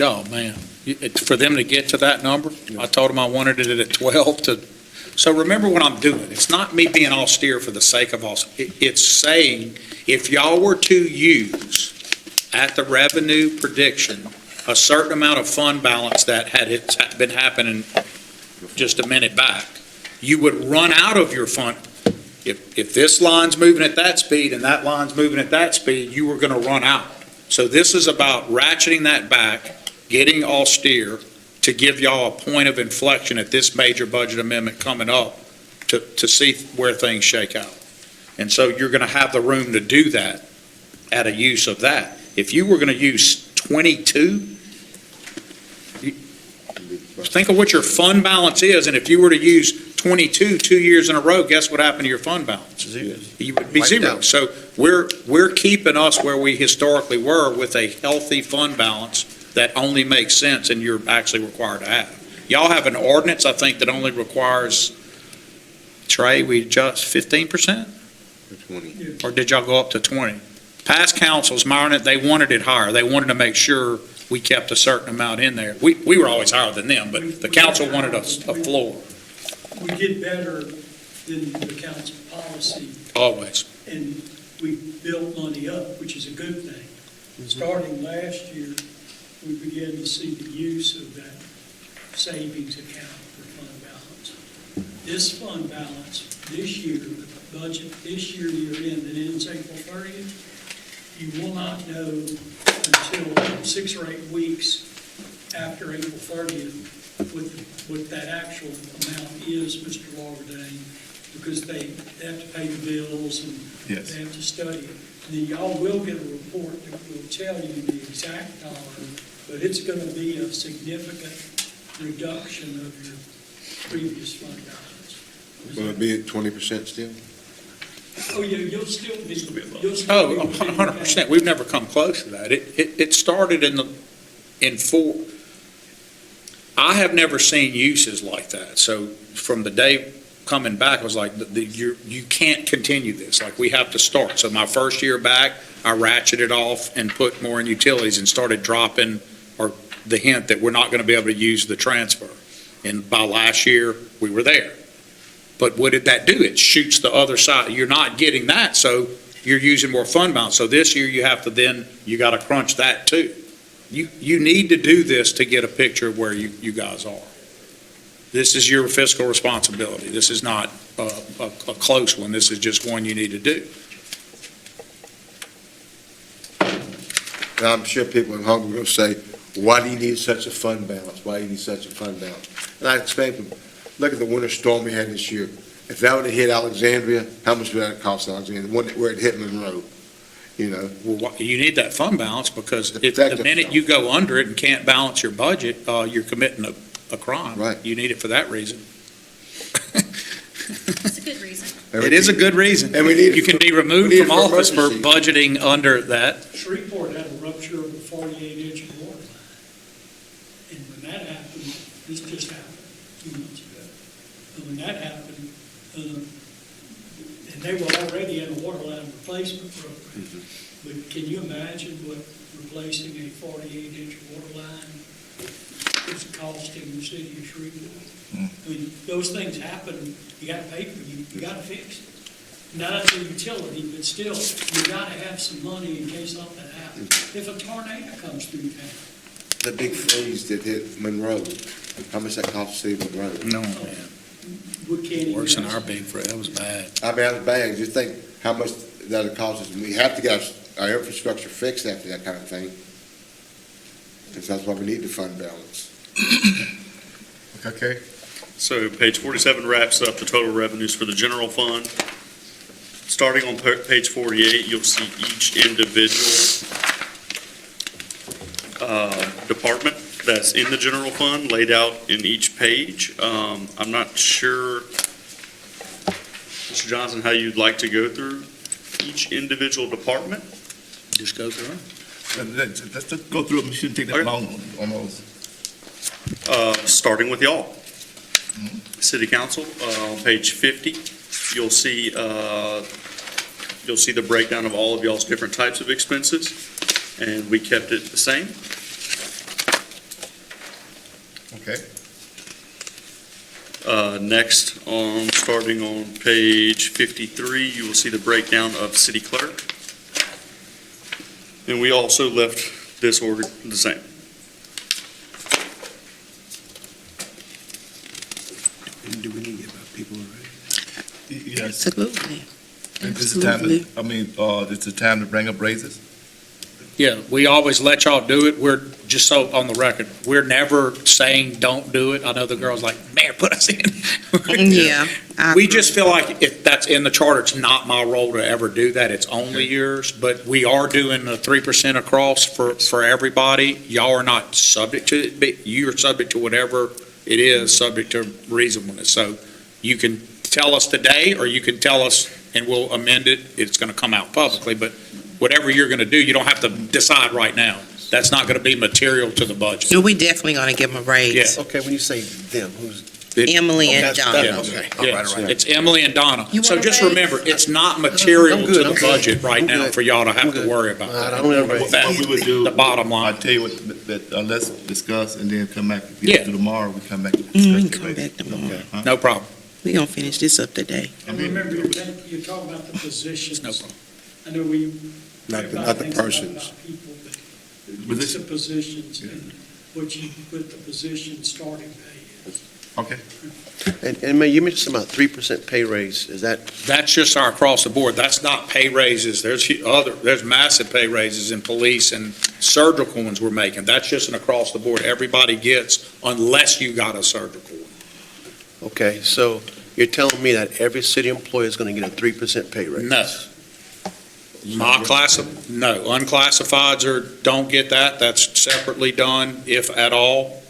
Oh, man. For them to get to that number, I told them I wanted it at 12 to, so remember what I'm doing. It's not me being austere for the sake of it's saying, if y'all were to use at the revenue prediction, a certain amount of fund balance that had been happening just a minute back, you would run out of your fund. If this line's moving at that speed and that line's moving at that speed, you were going to run out. So this is about ratcheting that back, getting austere to give y'all a point of inflection at this major budget amendment coming up to see where things shake out. And so you're going to have the room to do that at a use of that. If you were going to use 22, think of what your fund balance is, and if you were to use 22 2 years in a row, guess what happened to your fund balance? Zero. You would be Wiped zero. out. So we're keeping us where we historically were with a healthy fund balance that only makes sense and you're actually required to have. Y'all have an ordinance, I think, that only requires, Trey, we adjust 15%? 20. Or did y'all go up to 20? Past councils, Myron, they wanted it higher. They wanted to make sure we kept a certain amount in there. We were always higher than them, but the council wanted a floor, We did better than the council policy, always. and we built money up, which is a good thing. Starting last year, we began to see the use of that savings account for fund balance. This fund balance, this year, the budget, this year end that ends April 30th, you will not know until 6 or 8 weeks after April 30th what that actual amount is, Mr. Lawberdane, because they have to pay the bills and Yes. they have to study it. And then y'all will get a report that will tell you the exact dollar, but it's going to be a significant reduction of your previous fund balance. Will it be at 20% still? Oh, yeah, you'll still be. Oh, 100%. We've never come close to that. It started in four. I have never seen uses like that. So from the day coming back, I was like, you can't continue this. Like, we have to start. So my first year back, I ratcheted off and put more in utilities and started dropping, or the hint that we're not going to be able to use the transfer. And by last year, we were there. But what did that do? It shoots the other side. You're not getting that, so you're using more fund balance. So this year, you got to crunch that too. You need to do this to get a picture of where you guys are. This is your fiscal responsibility. This is not a close one. This is just one you need to do. And I'm sure people at home are going to say, why do you need such a fund balance? Why do you need such a fund balance? And I explained to them, look at the winter storm we had this year. If that would have hit Alexandria, how much would that cost Alexandria? Where it hit Monroe, you know? Well, you need that fund balance because the minute you go under it and can't balance your budget, you're committing a crime. Right. You need it for that reason. That's a good reason. It is a good reason. And we need You can be removed from office for budgeting under that. Shreveport had a rupture of the 48-inch water line. And when that happened, this just happened 2 months ago. And when that happened, and they were already in a water line replacement program. But can you imagine what replacing a 48-inch water line is costing the city of Shreveport? I mean, those things happen, you gotta pay for it, you gotta fix it. Not as a utility, but still, you gotta have some money in case something happens. If a tornado comes through town, The big freeze that hit Monroe, how much that cost the city of Monroe? No, man. we can't even. Worse than our big fred. That was bad. I mean, that was bad. Just think how much that'll cost us. We have to get our infrastructure fixed after that kind of thing. And so that's why we need the fund balance. Okay. So page 47 wraps up the total revenues for the general fund. Starting on page 48, you'll see each individual department that's in the general fund laid out in each page. I'm not sure, Mr. Johnson, how you'd like to go through each individual department. Just go through them. Let's just go through it. We shouldn't take that Okay. long on those. Starting with y'all. City Council, on page 50, you'll see the breakdown of all of y'all's different types of expenses, and we kept it the same. Okay. Next, starting on page 53, you will see the breakdown of city clerk. And we also left this order the same. Do we need to get about people already? Yes. Absolutely. This is time to, I mean, it's the time to bring up raises? Yeah, we always let y'all do it. We're, just so on the record, we're never saying don't do it. I know the girl's like, Mayor, put us in. Yeah. I We agree. just feel like if that's in the charter, it's not my role to ever do that. It's only yours. But we are doing the 3% across for everybody. Y'all are not subject to it, but you're subject to whatever it is, subject to reasonableness. So you can tell us today, or you can tell us and we'll amend it. It's going to come out publicly, but whatever you're going to do, you don't have to decide right now. That's not going to be material to the budget. So we definitely gonna give them a raise. Yeah. Okay, when you say them, who's? Emily and That's- John. that's- Okay, all right, all right. It's Emily and Donna. You So want a just raise? remember, it's not material I'm to good, the I'm good. budget right I'm now good. for y'all to have I'm to good. worry about. I don't have a raise. That's What we would do, the bottom I'll line. tell you what, let's discuss and then come back. If we Yeah. get to tomorrow, we come back. to We can discuss the come raises. back tomorrow. Okay, huh? No problem. We gonna finish this up today. And remember, you're talking about the positions. No problem. I know we. Not everybody not the thinks a lot persons. about people, but it's the positions and what you put the position starting pay is. Okay. And Mayor, you mentioned about 3% pay raise. Is that, That's just our across the board. That's not pay raises. There's massive pay raises in police and surgical ones we're making. That's just an across the board. Everybody gets unless you got a surgical one. okay, so you're telling me that every city employee is going to get a 3% pay raise? No. No, unclassifieds don't get that. That's separately done, if at all.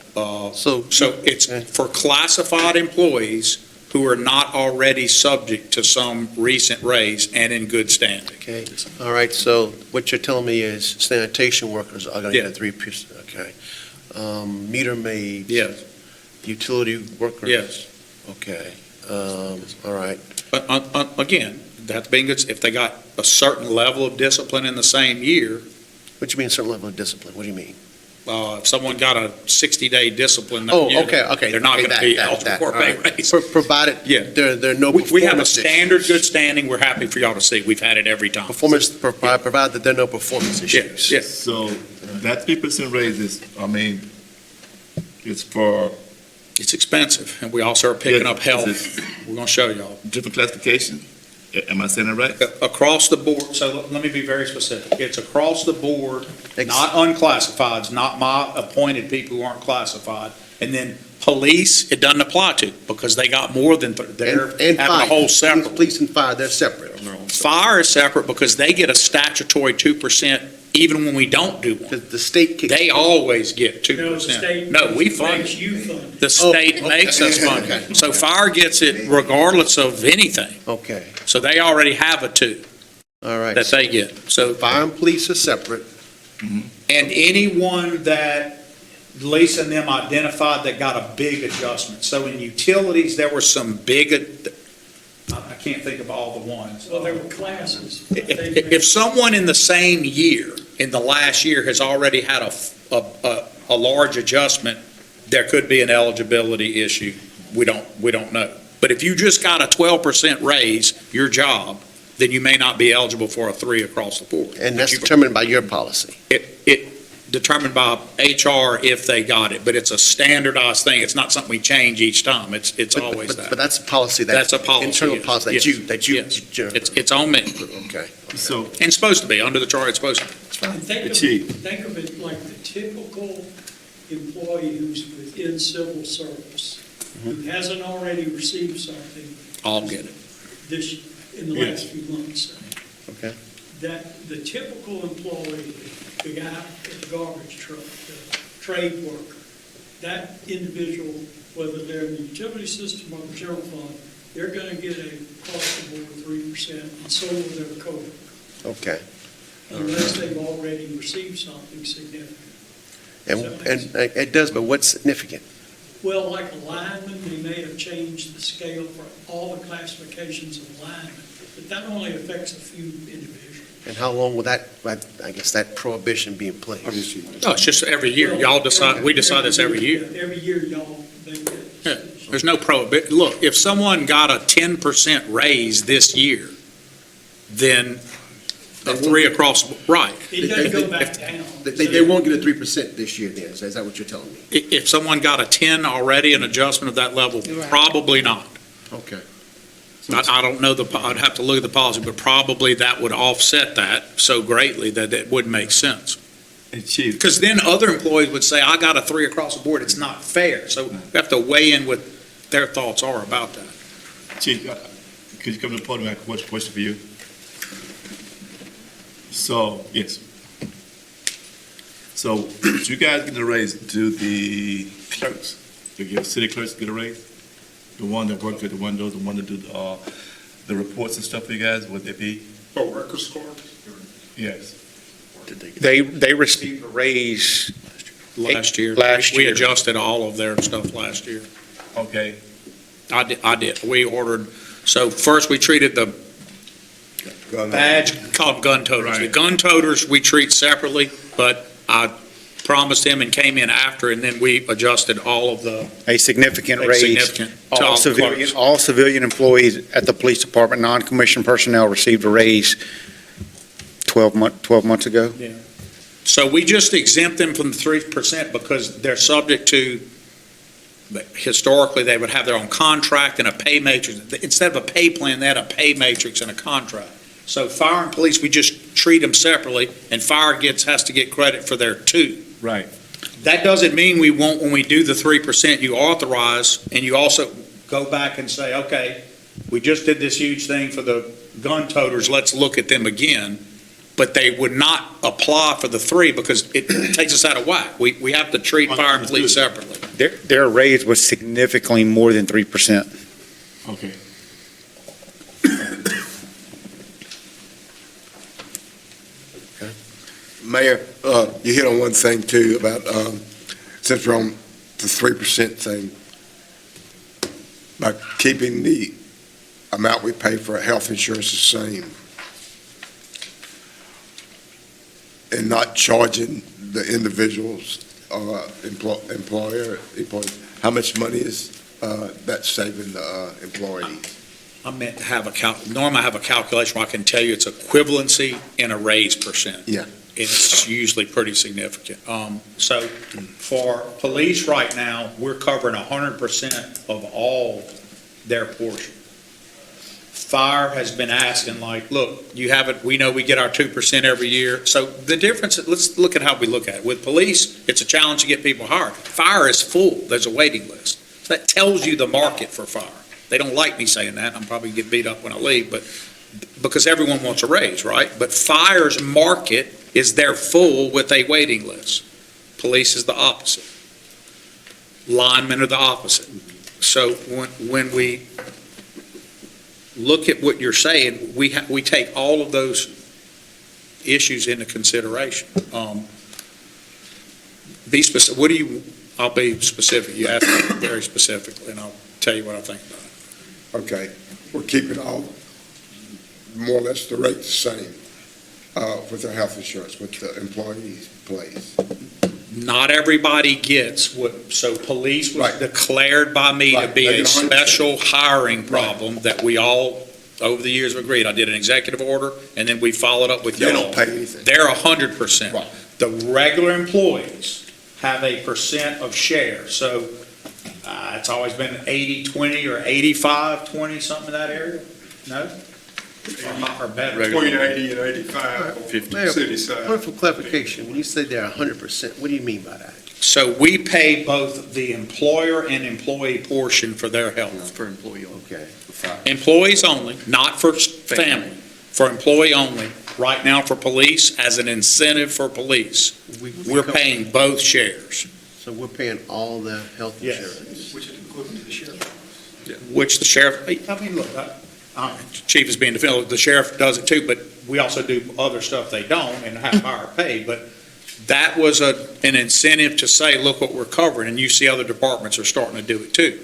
So it's for classified employees who are not already subject to some recent raise and in good standing. Okay, all right, so what you're telling me is sanitation workers are going to get a 3%, okay. Meter maids? Yes. Utility workers? Yes. Okay, all right. But again, that's being good, if they got a certain level of discipline in the same year, What do you mean, certain level of discipline? What do you mean? if someone got a 60-day discipline that Oh, year, okay. they're not Okay, going to be that, eligible for a all pay right. raise. Provided Yeah. there are no We have a performance issues. standard good standing, we're happy for y'all to see. We've had it every time. Provided that there are no performance issues. Yes, yes. So that 3% raise is, it's for It's expensive, and we also are picking up health. Is We're going to show y'all. different classification? Am I saying it right? Across the board, so let me be very specific. It's across the board, not unclassifieds, not my appointed people who aren't classified. And then police, it doesn't apply to, because they got more than, they're And having a whole separate. Police and fire, they're separate on their own. Fire is separate because they get a statutory 2% even when we don't do one. The state kicks. They always get No, the 2%. state. No, we fund Makes it. you fund it. The state okay. makes us fund it. So fire gets it regardless of anything. Okay, So they already have a 2 all right. that they get. So, Fire and police are separate. and anyone that Lisa and them identified that got a big adjustment. So in utilities, there were some big, I can't think of all the ones. Well, there were classes. If someone in the same year, in the last year, has already had a large adjustment, there could be an eligibility issue. We don't know. But if you just got a 12% raise, your job, then you may not be eligible for a 3 across the board. And that's determined by your policy. It determined by HR if they got it, but it's a standardized thing. It's not something we change each time. It's always that. But that's a policy, That's a policy, internal yes. policy that you. Yes. It's on me. Okay. So, And it's supposed to be, under the chart, it's supposed to be. And think of it like the typical employee who's within civil service, who hasn't already received something I'll get it. in the last few months. Okay. That the typical employee, the guy at the garbage truck, the trade worker, that individual, whether they're in the utility system or the general fund, they're going to get a across the board 3%, and so will their co-worker, Okay. unless they've already received something significant. And it does, but what's significant? Well, like a lineman, they may have changed the scale for all the classifications of linemen, but that only affects a few individuals. And how long will that, I guess, that prohibition be in place? No, it's just every year. Y'all decide, we decide this every year. Every year, y'all make that Yeah. decision. There's no prohibit. Look, if someone got a 10% raise this year, then a 3 across, right. It doesn't go back down. They won't get a 3% this year then, is that what you're telling me? If someone got a 10 already, an adjustment of that level, probably not. Okay. I don't know I'd have to look at the policy, but probably that would offset that so greatly that it wouldn't make sense. and Chief, Because then other employees would say, I got a 3 across the board, it's not fair. So we have to weigh in what their thoughts are about that. Chief, could you come to the podium? I have a question for you. So, yes. So, did you guys get a raise to the clerks? Did the city clerks get a raise? The one that worked at the windows, the one that do the reports and stuff for you guys, would they be? For workers' court? Yes. They received a raise Last year. Last We year. adjusted all of their stuff last year. Okay. I did. We ordered, so first we treated the badge, called them gun toters. The Right. gun toters we treat separately, but I promised him and came in after, and then we adjusted all of the A significant raise. significant to all the clerks. All civilian employees at the police department, non-commissioned personnel received a raise 12 months ago. So we just exempt them from the 3% because they're subject to, historically, they would have their own contract and a pay matrix. Instead of a pay plan, they had a pay matrix and a contract. So fire and police, we just treat them separately, and fire has to get credit for their 2. Right. That doesn't mean we won't, when we do the 3%, you authorize, and you also go back and say, okay, we just did this huge thing for the gun toters, let's look at them again. But they would not apply for the 3 because it takes us out of whack. We have to treat fire and police separately. Their raise was significantly more than 3%. Okay. Mayor, you hit on one thing too about, since we're on the 3% thing, by keeping the amount we pay for health insurance the same and not charging the individuals, employer, how much money is that saving the employees? I meant to have normally I have a calculation where I can tell you it's equivalency in a raise percent. Yeah. It's usually pretty significant. So for police right now, we're covering 100% of all their portion. Fire has been asking like, look, we know we get our 2% every year. So the difference, let's look at how we look at it. With police, it's a challenge to get people hired. Fire is full. There's a waiting list. So that tells you the market for fire. They don't like me saying that. I'm probably get beat up when I leave, but because everyone wants a raise, right? But fire's market is they're full with a waiting list. Police is the opposite. Linemen are the opposite. So when we look at what you're saying, we take all of those issues into consideration. Be specific. I'll be specific. You asked me very specifically, and I'll tell you what I think about it. Okay, we're keeping all, more or less the rate the same, with their health insurance, with the employees' place. Not everybody gets so police was declared by me to be a special hiring problem that we all, over the years, have agreed. I did an executive order, and then we followed up with y'all. They don't pay anything. They're 100%. Right. The regular employees have a percent of share, so it's always been 80-20 or 85-20, something in that area? No? Or better. Between 80 and 85, 50 city side. Point for clarification, when you say they're 100%, what do you mean by that? So we pay both the employer and employee portion for their health. For employee, okay. Employees only, not for family, for employee only. Right now for police, as an incentive for police, we're paying both shares. So we're paying all the health Yes. insurance? Which is equivalent to the sheriff. Which the sheriff, I mean, look, chief is being defended, the sheriff does it too, but we also do other stuff they don't and have higher pay. But that was an incentive to say, look what we're covering, and you see other departments are starting to do it too.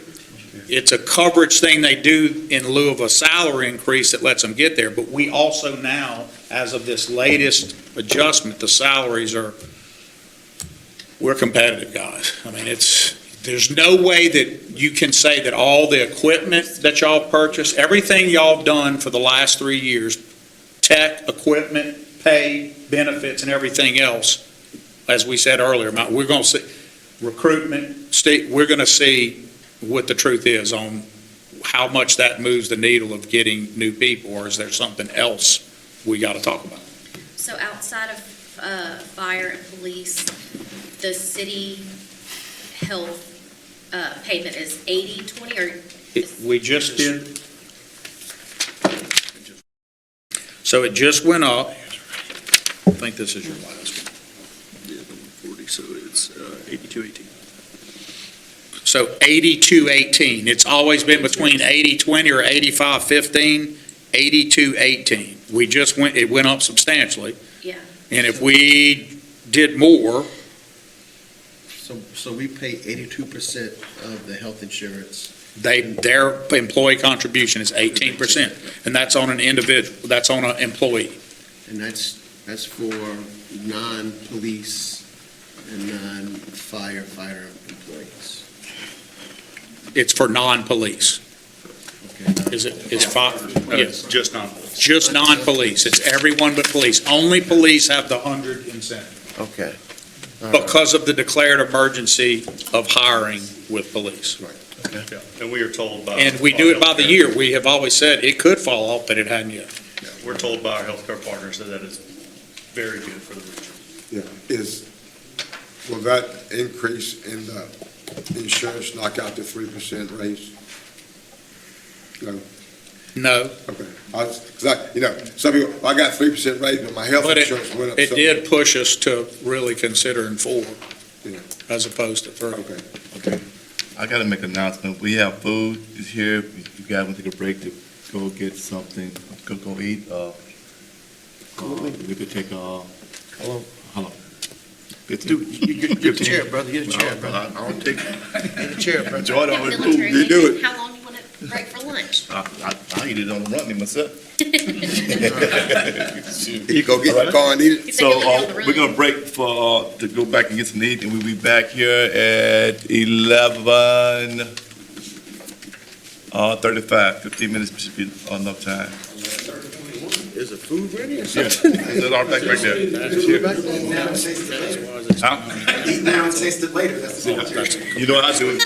It's a coverage thing they do in lieu of a salary increase that lets them get there. But we also now, as of this latest adjustment, the salaries we're competitive, guys. I mean, there's no way that you can say that all the equipment that y'all purchase, everything y'all done for the last 3 years, tech, equipment, pay, benefits, and everything else, as we said earlier, we're going to see recruitment, we're going to see what the truth is on how much that moves the needle of getting new people, or is there something else we got to talk about? So outside of fire and police, the city health payment is 80-20, or? We just did. So it just went up. I think this is your last one. Yeah, number 40, so it's 8218. So 82-18. It's always been between 80-20 or 85-15, 82-18. It went up substantially. Yeah. And if we did more, So we pay 82% of the health insurance. their employee contribution is 18%. And that's on an individual, that's on an employee. And that's for non-police and non-firefighter employees. It's for non-police. It's five, No, yes, it's just non-police. just non-police. It's everyone but police. Only police have the 100 incentive Okay. All right. because of the declared emergency of hiring with police. Yeah, and we are told by. And we do it by the year. We have always said it could fall off, but it hadn't yet. Yeah, we're told by our healthcare partners that that is very good for the region. Yeah, will that increase in the insurance knock out the 3% raise? No, No, okay. Some people, I got 3% raise, but my health but insurance went up. it so- did push us to really considering 4 Yeah. as opposed to 3. Okay. I gotta make an announcement. We have food is here. If you guys want to take a break to go get something, go eat, we could take hello. Good to. Get a chair, brother, get a chair, brother. I don't take, Get a chair, brother. Jordan always food. Military, You do it. how long you want to break for lunch? I eat it on the run, me myself. You go get the car and eat it? You So, think you'll be on the we're run? gonna break for, to go back and get some to eat, and we'll be back here at 11:35. 15 minutes should be enough time. Is the food ready or Yeah, something? there's our back right there. Eat now and taste it later. Eat now and taste it later, that's the secret. You know how to do it.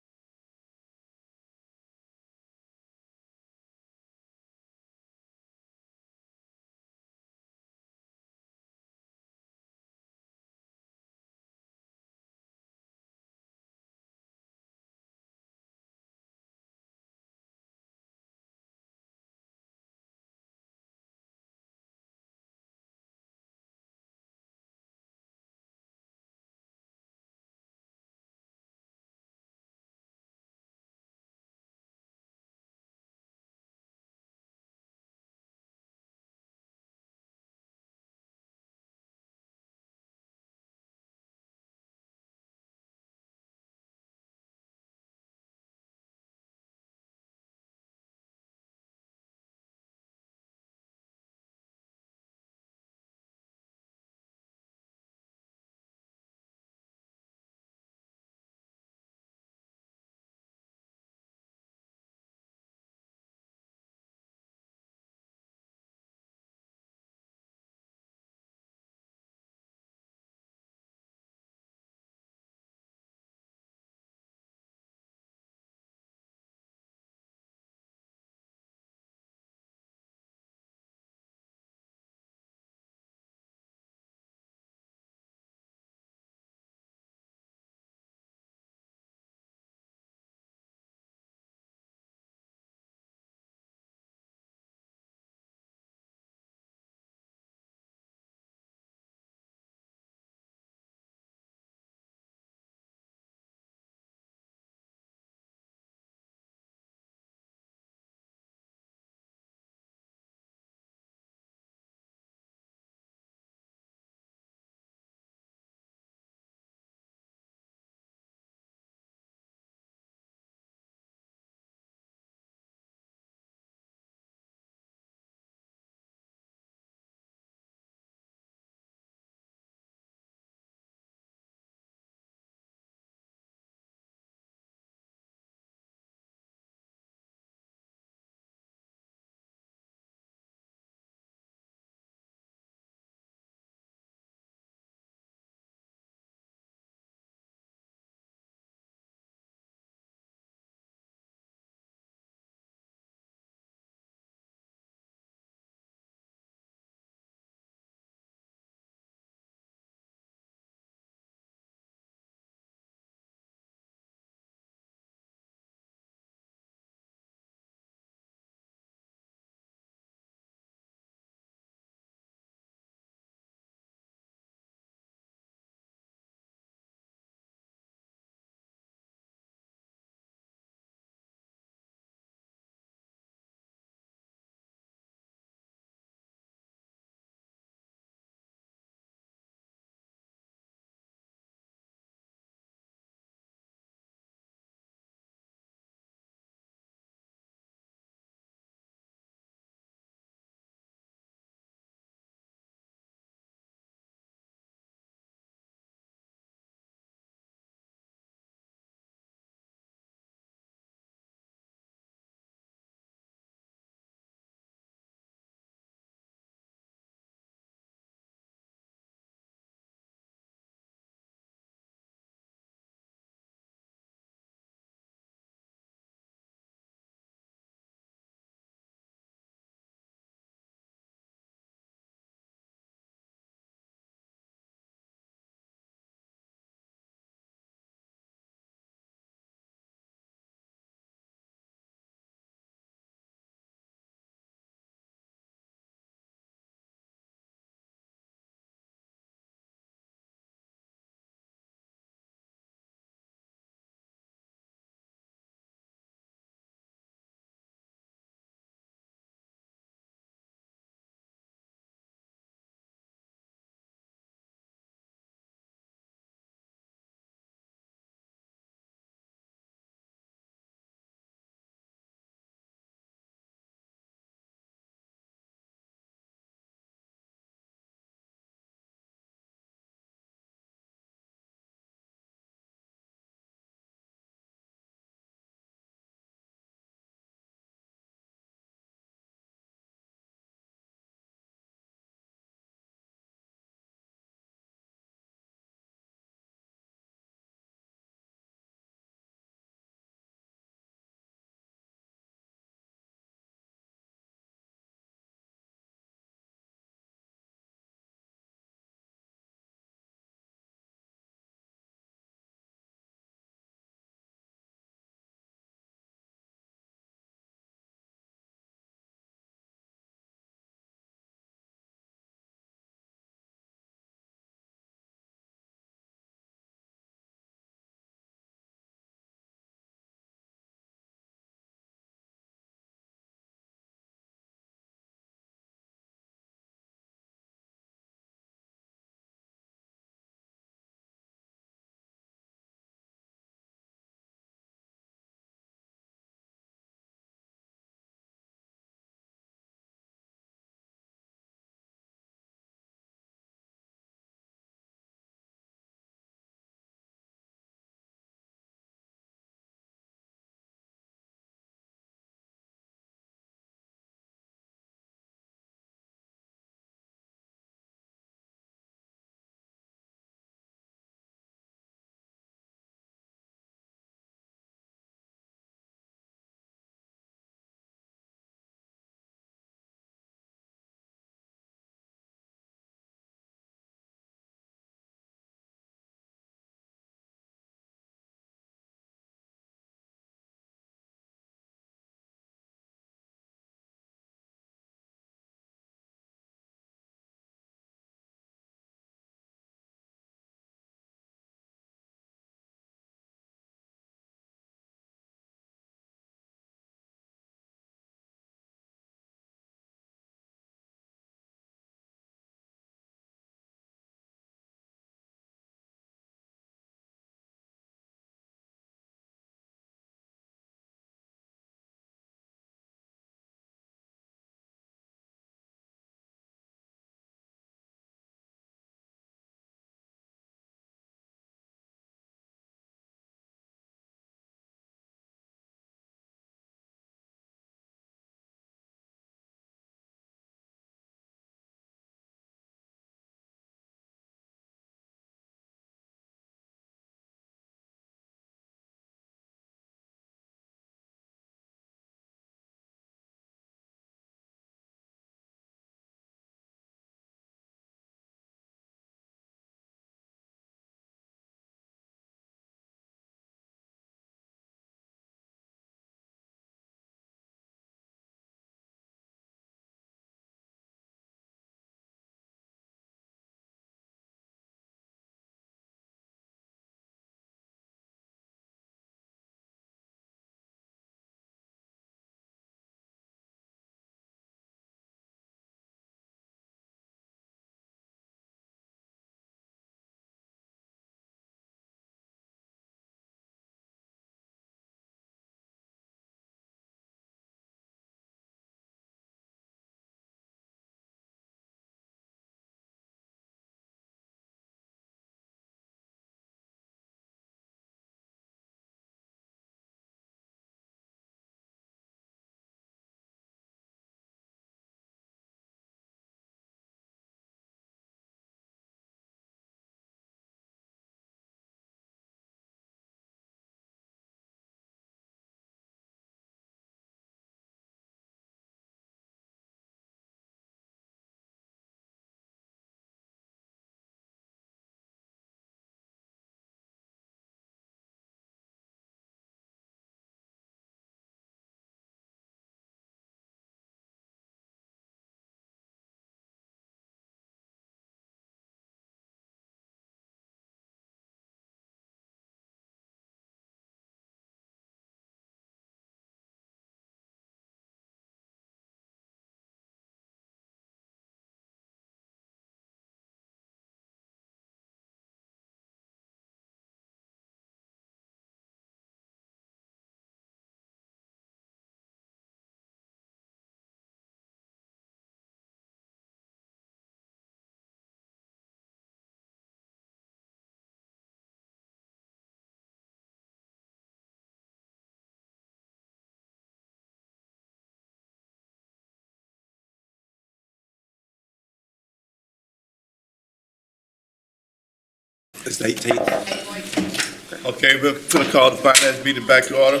It's the 18th. Okay, we're gonna call the finance meeting back to order.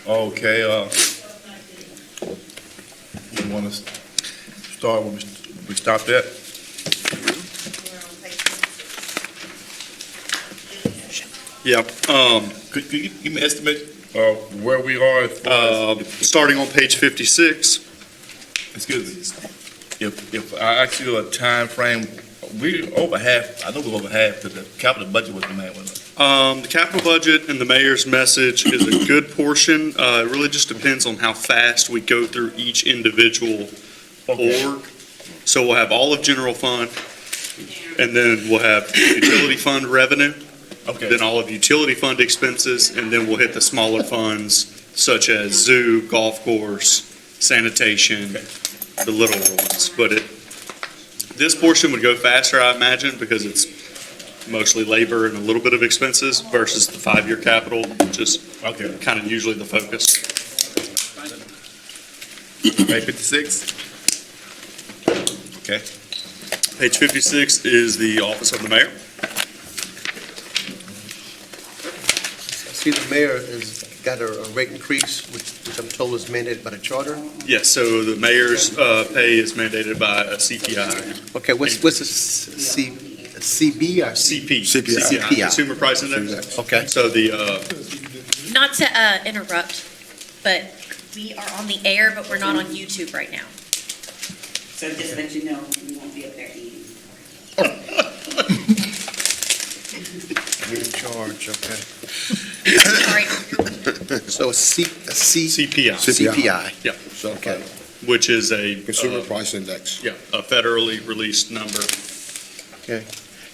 Okay, you wanna start where we stopped at? We're on page 56. Yeah, Could you give me an estimate of where we are as far as, starting on page 56, excuse me, if I ask you a time frame, we over half, I know we're over half to the capital budget was the man with us. the capital budget and the mayor's message is a good portion. It really just depends on how fast we go through each individual org. So we'll have all of general fund, and then we'll have utility fund revenue, Okay, then all of utility fund expenses, and then we'll hit the smaller funds such as zoo, golf course, sanitation, the little ones. But this portion would go faster, I imagine, because it's mostly labor and a little bit of expenses versus the 5-year capital, which is okay. kind of usually the focus. Page 56? Okay. Page 56 is the office of the mayor. See, the mayor has got a rate increase, which I'm told is mandated by the charter. Yes, so the mayor's pay is mandated by a CPI. Okay, what's the CB or CP. CPI. Consumer Price Index. Okay. So the, Not to interrupt, but we are on the air, but we're not on YouTube right now. So just to let you know, we won't be up there eating. You're in charge, okay. Sorry. So a CPI, CPI. Yeah. Okay. which is a, Consumer Price Index. yeah, a federally released number. Okay.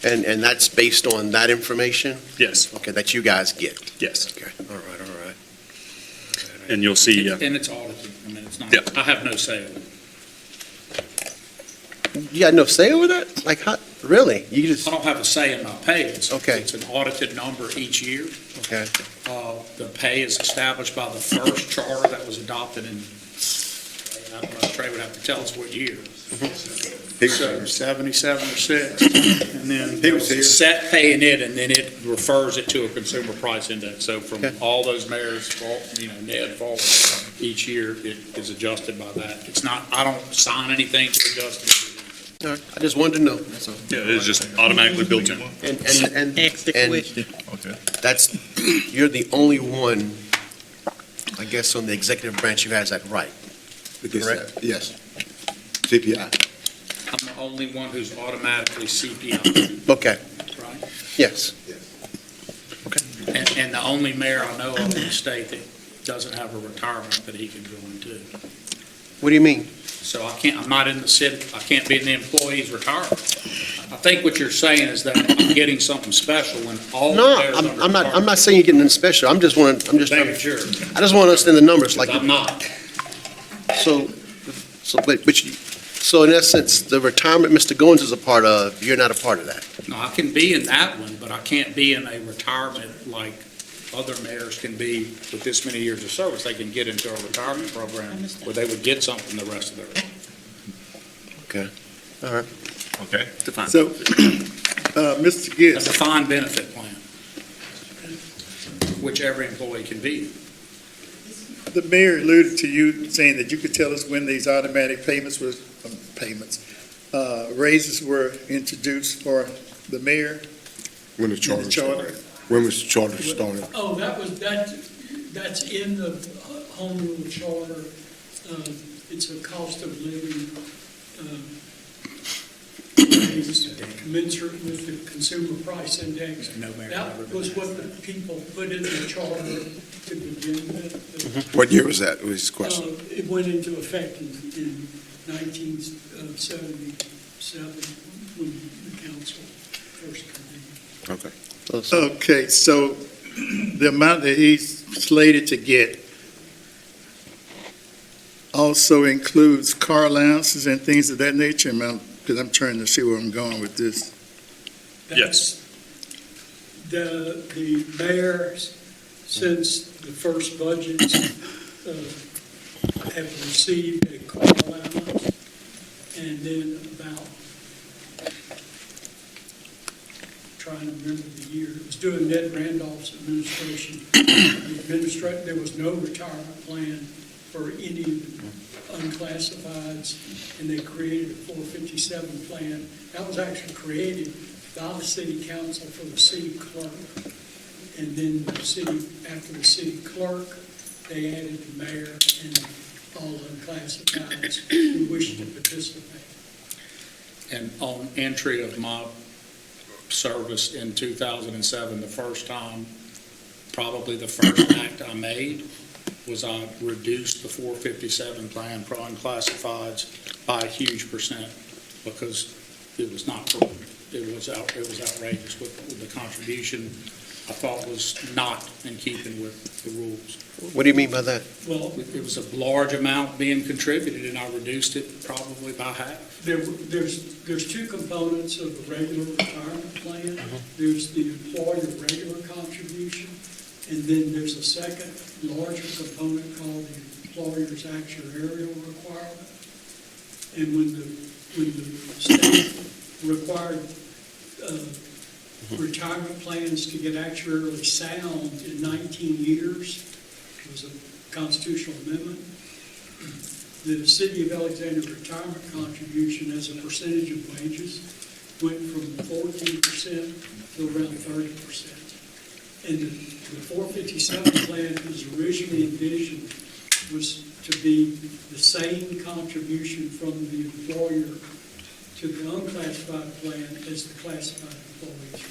And that's based on that information? Yes, Okay, that you guys get? yes. Okay, all right. And you'll see, And it's audited. I mean, it's not, Yeah. I have no say in it. You got no say over that? Like, how, really? You just, I don't have a say in my pay. It's Okay. It's an audited number each year. okay. The pay is established by the first charter that was adopted in, I don't know, Trey would have to tell us what year. So 77 or 6. And then there's a set pay in it, and then it refers it to a consumer price index. So from Okay. all those mayors, Ned forward, each year it is adjusted by that. It's not, I don't sign anything to adjust it. All right. I just wanted to know, that's all. yeah, it's just automatically built in. And Next question. Okay. that's, you're the only one, I guess, on the executive branch who has that right. Because, Correct. yes. CPI. I'm the only one who's automatically CPI, Okay, right? yes. And the only mayor I know of in the state that doesn't have a retirement that he can go into. What do you mean? So I can't, I'm not in the city, I can't be in the employee's retirement. I think what you're saying is that I'm getting something special when all the No, mayors under I'm not saying you're getting anything special. I'm just trying, Making sure, I just want to understand the numbers, like, I'm not. so in essence, the retirement Mr. Goins is a part of, you're not a part of that. No, I can be in that one, but I can't be in a retirement like other mayors can be with this many years of service. They can get into a retirement program where they would get something the rest of their life. Okay. Defined. So, Mr. Gibbs. A defined benefit plan, which every employee can be. The mayor alluded to you saying that you could tell us when these automatic raises were introduced for the mayor When the in charter the started. charter. When was the charter started? Oh, that's in the home rule charter. It's a cost of living, commensurate with the consumer price index. No mayor That ever was been what the people put in the charter to begin with. What year was that, was his question? It went into effect in 1977, when the council first convened. Okay. Okay, so the amount that he's slated to get also includes car allowances and things of that nature, because I'm trying to see where I'm going with this. Yes. The mayor, since the first budgets, have received a car allowance, and then about, trying to remember the doing Ned Randolph's administration, there was no retirement plan for any unclassifieds, and they created a 457 plan. That was actually created by the city council for the city clerk. And then after the city clerk, they added the mayor and all unclassifieds who wished to participate. And on entry of my service in 2007, the first time, probably the first act I made was I reduced the 457 plan for unclassifieds by a huge percent because it was not, it was outrageous with the contribution I thought was not in keeping with the rules. What do you mean by that? Well, It was a large amount being contributed, and I reduced it probably by half. there's two components of the regular retirement plan. There's the employer regular contribution, and then there's a second larger component called the employer's actuarial requirement. And when the state required retirement plans to get actuarially sound in 19 years, it was a constitutional amendment, the City of Alexandria retirement contribution as a percentage of wages went from 14% to around 30%. And the 457 plan was originally envisioned was to be the same contribution from the employer to the unclassified plan as the classified employees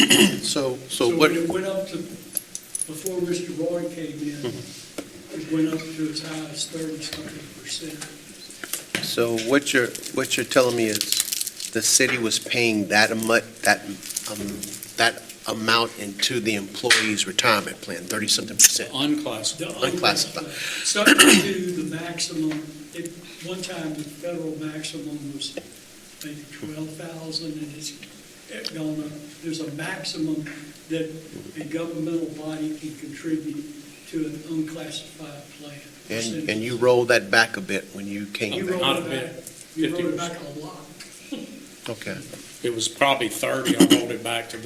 received. So So what, when it went up to, before Mr. Roy came in, it went up to as high as 30-something%. so what you're telling me is the city was paying that amount into the employee's retirement plan, 30-something%? Unclassified. Unclassified. Subject to the maximum, at one time, the federal maximum was maybe 12,000, and it's gone up. There's a maximum that a governmental body can contribute to an unclassified plan. And you rolled that back a bit when you came You back? rolled Not a it bit. back, you rolled it 50%. back a lot. Okay. It was probably 30. I rolled it back to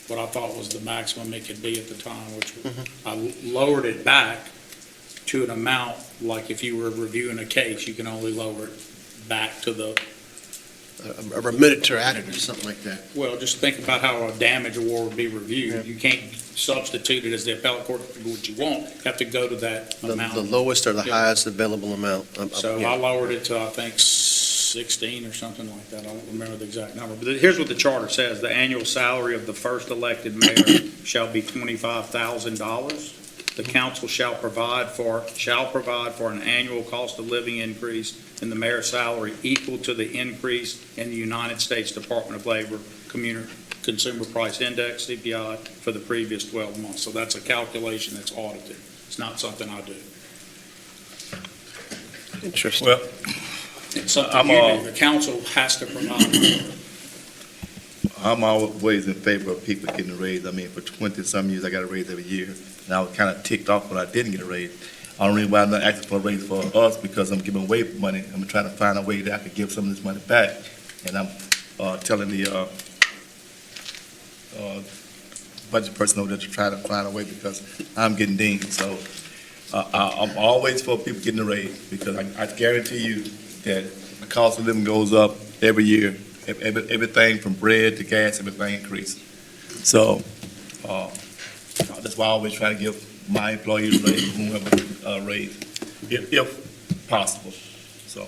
what I thought was the maximum it could be at the time, which I lowered it back to an amount, like if you were reviewing a case, you can only lower it back to the, A remitter added or something like that? well, just think about how a damage award would be reviewed. You can't substitute it as the appellate court, what you want. You have to go to that The amount. lowest or the Yeah. highest available amount? So Yeah. I lowered it to, I think, 16 or something like that. I don't remember the exact number. But here's what the charter says. The annual salary of the first elected mayor shall be $25,000. The council shall provide for an annual cost of living increase in the mayor's salary equal to the increase in the United States Department of Labor Consumer Price Index, CPI, for the previous 12 months. So that's a calculation that's audited. It's not something I do. Interesting. Well, It's something you do. The council has to provide. I'm always in favor of people getting a raise. I mean, for 20-some years, I got a raise every year, and I was kind of ticked off when I didn't get a raise. I don't really why I'm not asking for a raise for us, because I'm giving away money. I'm trying to find a way that I could give some of this money back, and I'm telling the budget person over there to try to find a way, because I'm getting dinged. So I'm always for people getting a raise, because I guarantee you that the cost of living goes up every year. Everything from bread to gas, everything increases. So, that's why I always try to give my employees a raise, whomever a raise, if possible. So,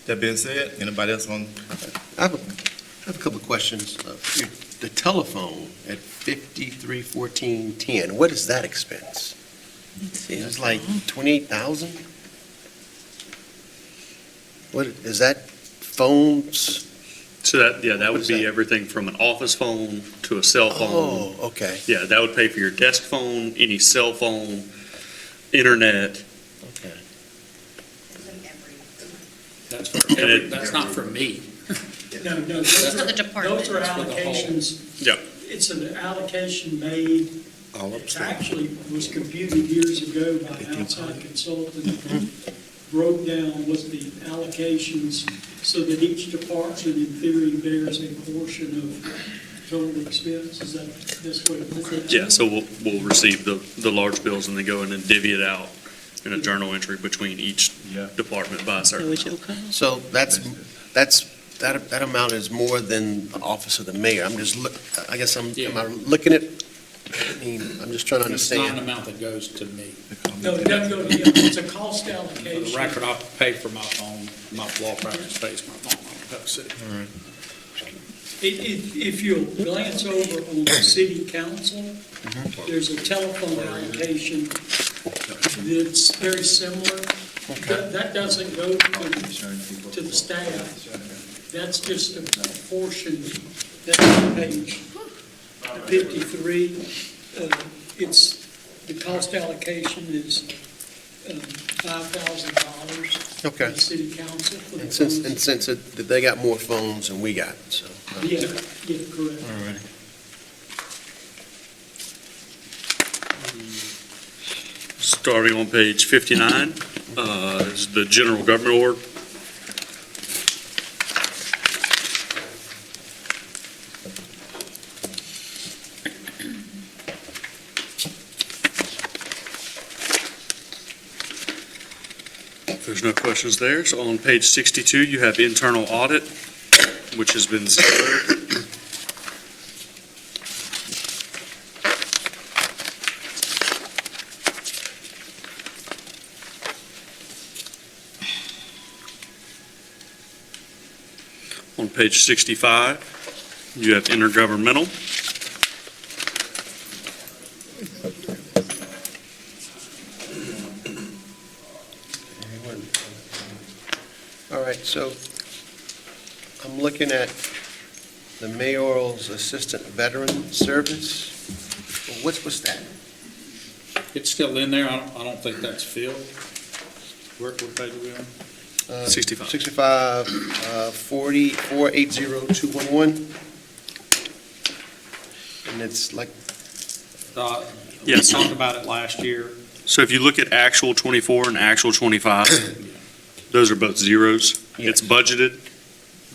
that being said, anybody else on? I have a couple of questions. The telephone at 531410, what is that expense? It's like 28,000? What, is that phones? So that would be everything from an office phone to a cell phone. Oh, okay. Yeah, that would pay for your desk phone, any cell phone, internet. Okay. That's not for me. No, Those are the department. those are That's for the whole. allocations. Yeah. It's an allocation made, All it actually was computed years ago by an outside consultant. Broke down what the allocations, so that each department in theory bears a portion of total expense, is that, this what it looks like? Yeah, so we'll receive the large bills and then go in and divvy it out in a journal entry between each department by a certain amount. So that amount is more than the office of the mayor. I'm just, I guess am I looking at, I'm just trying to It's not an understand. amount that goes to me. No, it doesn't go to him, it's a cost For the allocation. record, I pay for my phone, my law practice pays my phone, I don't city. If you'll glance over on the city council, there's a telephone allocation that's very similar. That doesn't go to the staff. That's just a portion, that's on page 53. It's, the cost allocation is $5,000 Okay. for the city council. For the And phones. since they got more phones than we got, so. Yeah, correct. Starting on page 59, is the general government org. If there's no questions there, so on page 62, you have internal audit, which has been zeroed. On page 65, you have intergovernmental. All right, so I'm looking at the mayoral's assistant veteran service. What's that? It's still in there, I don't think that's filled. What page are we on? 65. 65, 480-211. And it's like, Yes. We talked about it last year. So if you look at actual 24 and actual 25, those are both zeros. It's budgeted,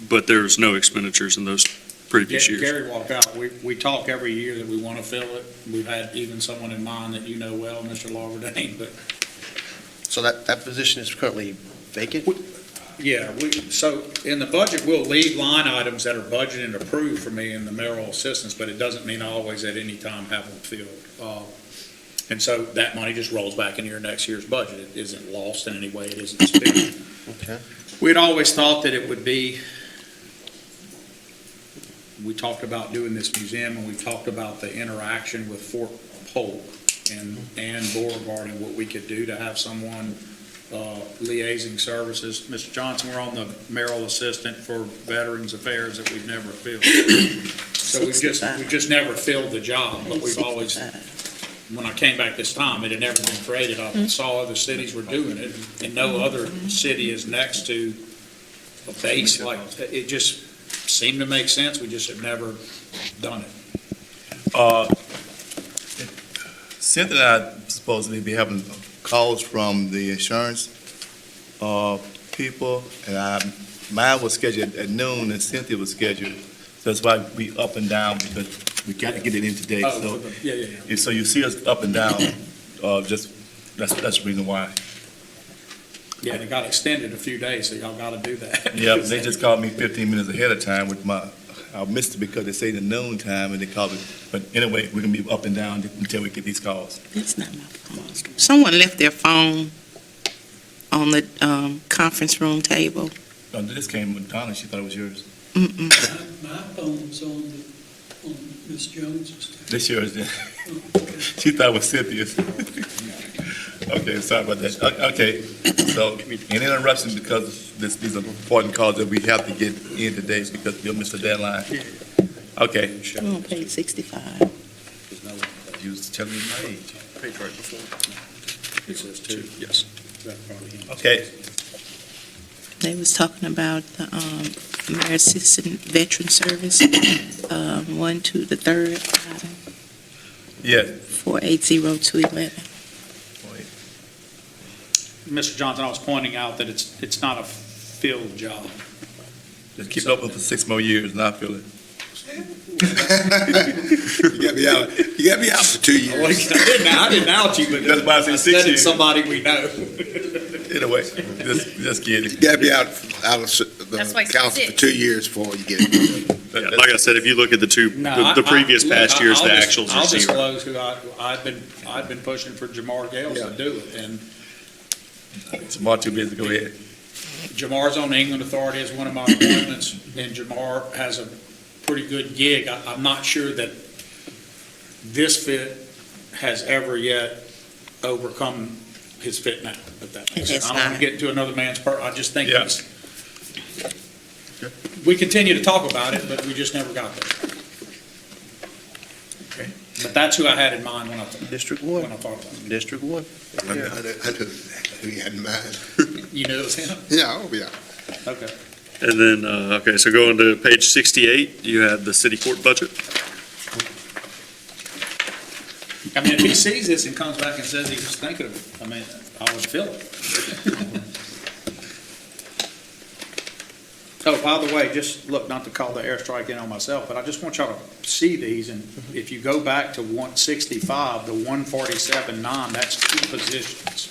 but there's no expenditures in those previous years. Gary walked out, we talk every year that we want to fill it. We've had even someone in mind that you know well, Mr. Lawberdane, but so that position is currently vacant? yeah, so in the budget, we'll leave line items that are budgeted and approved for me in the mayoral assistance, but it doesn't mean I always at any time have them filled. And so that money just rolls back into your next year's budget. It isn't lost in any way, it isn't spent. Okay. We'd always thought that it would be, we talked about doing this museum, and we talked about the interaction with Fort Polk and Beauregard and what we could do to have someone liaising services. Mr. Johnson, we're on the mayoral assistant for Veterans Affairs that we've never filled. So we've just never filled the job, but we've always, when I came back this time, it had never been created. I saw other cities were doing it, and no other city is next to a base like, it just seemed to make sense. We just have never done it. Cynthia and I supposedly be having calls from the insurance people, and mine was scheduled at noon, and Cynthia was scheduled. So that's why we up and down, because we got to get it in today. So, Yeah. so you see us up and down, just, that's the reason why. Yeah, and it got extended a few days, so y'all got to do that. Yeah, they just called me 15 minutes ahead of time with I missed it because they say the noon time, and they called it. But anyway, we're going to be up and down until we get these calls. That's not my phone. Someone left their phone on the conference room table. This came with Donna, she thought it was yours. Mm-mm. My phone's on Ms. Jones's. This yours, then. She thought it was Cynthia's. Okay, sorry about that. Okay, so any interruption because these are important calls that we have to get in today because you'll miss the deadline. Okay. We're on page 65. You was telling me my age. Page right before. It says 2, yes. Okay. They was talking about the Mayor Assistant Veteran Service, 1 to the 3rd item, Yeah. 480-211. Mr. Johnson, I was pointing out that it's not a filled job. Just keep it open for 6 more years, and I'll fill it. You got me out for 2 years. I didn't out you, but That's why I said 6 it's years. somebody we know. Anyway, just kidding. You got me out of That's why the it's council for 6. 2 years before you get it. Yeah, like I said, if you look at the No, the previous look, past years, the I'll actuals are I'll zero. disclose who I've been pushing for Jamar Gales to do it, and Tomorrow, too busy, go ahead. Jamar's on the England Authority as one of my appointments, and Jamar has a pretty good gig. I'm not sure that this fit has ever yet overcome his fit now, if that makes sense. It's I don't want not. to get into another man's I just think Yeah. it's, we continue to talk about it, but we just never got there. Okay. But that's who I had in mind when I District when one, I thought about it. District one. I know who you had in mind. You knew it was him? Yeah, oh, yeah. Okay. And then, okay, so going to page 68, you have the city court budget. I mean, if he sees this and comes back and says he was thinking of it, I mean, I would feel it. Oh, by the way, just look, not to call the airstrike in on myself, but I just want y'all to see these, and if you go back to 165, the 147.9, that's 2 positions.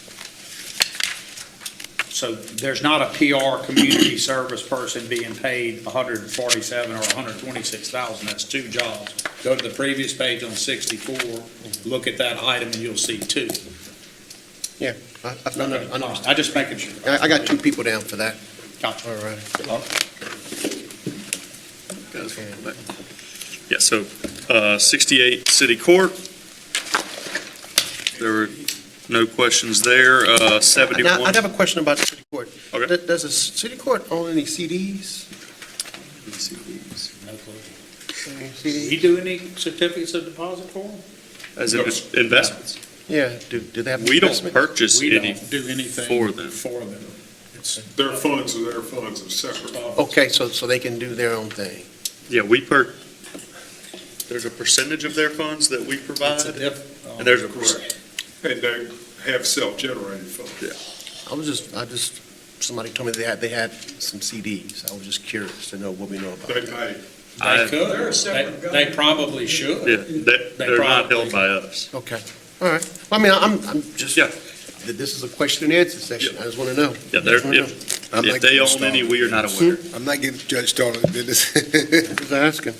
So there's not a PR community service person being paid 147 or 126,000, that's 2 jobs. Go to the previous page on 64, look at that item, and you'll see 2. Yeah, I know. I just making sure. I got 2 people down for that. Gotcha. All right. Yeah, so 68 city court. There were no questions there. Now, 71. I have a question about the city court. Okay. Does the city court own any CDs? No clue. Any Did CDs? he do any certificates of deposit for them? As investments. Yeah, do they have? We don't investment? purchase We any don't do anything for them. for them. It's Their funds are separate. Okay, so they can do their own thing. Yeah, there's a percentage of their funds that we provide, and there's a percent. And they have self-generated funds. Somebody told me they had some CDs. I was just curious to know what we know about They that. may. They could, they probably should. Yeah, they're not probably- held by us. Okay, all right. Well, I mean, I'm just, Yeah. this is a question and answer session. I just want to know. Yeah, I'm if not they getting own started. any, we are not aware. I'm not getting Judge started in this. Just asking.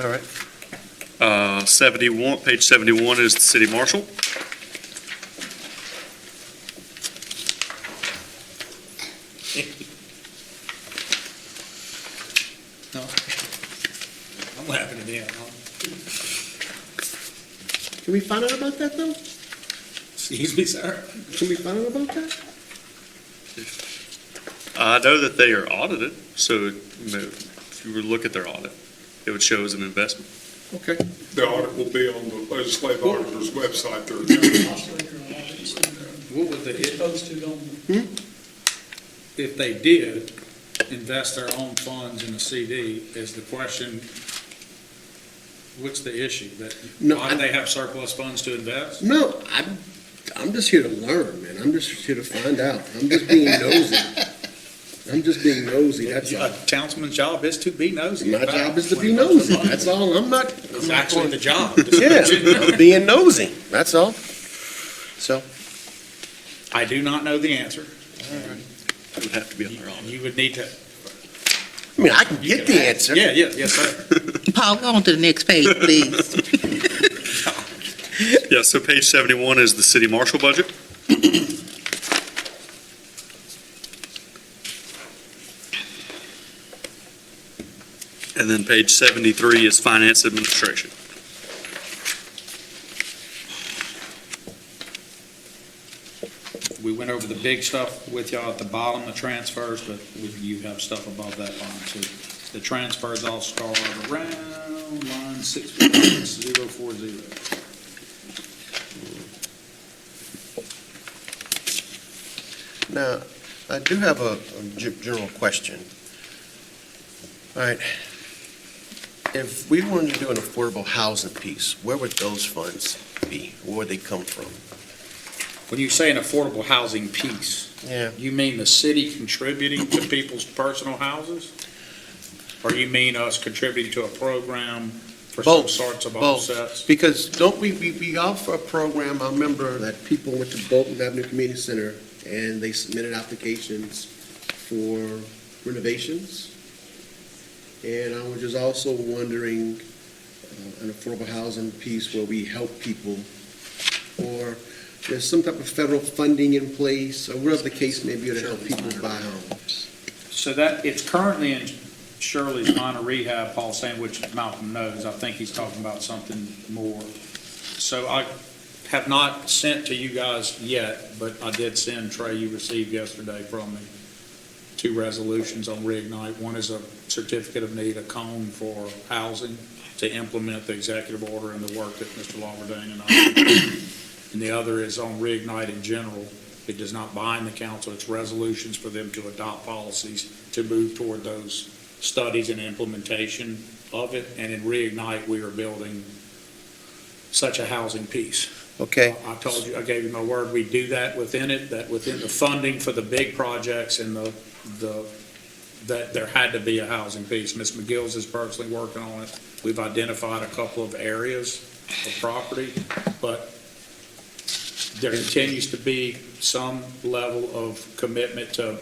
All right. 71, page 71 is the city marshal. I'm laughing at him. Can we find out about that, though? Excuse me, sir. Can we find out about that? I know that they are audited, so if you were to look at their audit, it would show as an investment. Okay. The audit will be on the legislative auditor's website there. What would they, Posted on if they did invest their own funds in a CD, is the question, what's the issue? That, No, why do they have surplus funds to invest? No, I'm just here to learn, man. I'm just here to find out. I'm just being nosy. That's all. A councilman's job is to be nosy. My job is to be nosy. That's all. It's actually the job. Yeah, I'm being nosy. That's all. So, I do not know the answer. It would have to be on their audit. You would need to. I mean, I can get the answer. Yeah, yes, sir. Paul, go on to the next page, please. Yeah, so page 71 is the city marshal budget. And then page 73 is finance administration. We went over the big stuff with y'all at the bottom, the transfers, but you have stuff above that line too. The transfers all start around line 66040. Now, I do have a general question. All right. If we wanted to do an affordable housing piece, where would those funds be? Where would they come from? When you say an affordable housing piece, Yeah. you mean the city contributing to people's personal houses? Or you mean us contributing to a program for some Both, sorts of both. offsets? Because don't we offer a program, I remember that people went to Bolton Avenue Community Center and they submitted applications for renovations. And I was just also wondering, an affordable housing piece where we help people, or there's some type of federal funding in place, or whatever the case may be, to help people buy homes. So that, it's currently in Shirley's minor rehab, Paul saying, which Malcolm knows. I think he's talking about something more. So I have not sent to you guys yet, but I did send Trey, you received yesterday from me, 2 resolutions on Reignite. One is a certificate of need, a cone for housing to implement the executive order and the work that Mr. Lawberdane and I did. And the other is on Reignite in general. It does not bind the council. It's resolutions for them to adopt policies to move toward those studies and implementation of it. And in Reignite, we are building such a housing piece. Okay. I told you, I gave you my word, we do that within it, that within the funding for the big projects and that there had to be a housing piece. Ms. McGill's is personally working on it. We've identified a couple of areas of property, but there continues to be some level of commitment to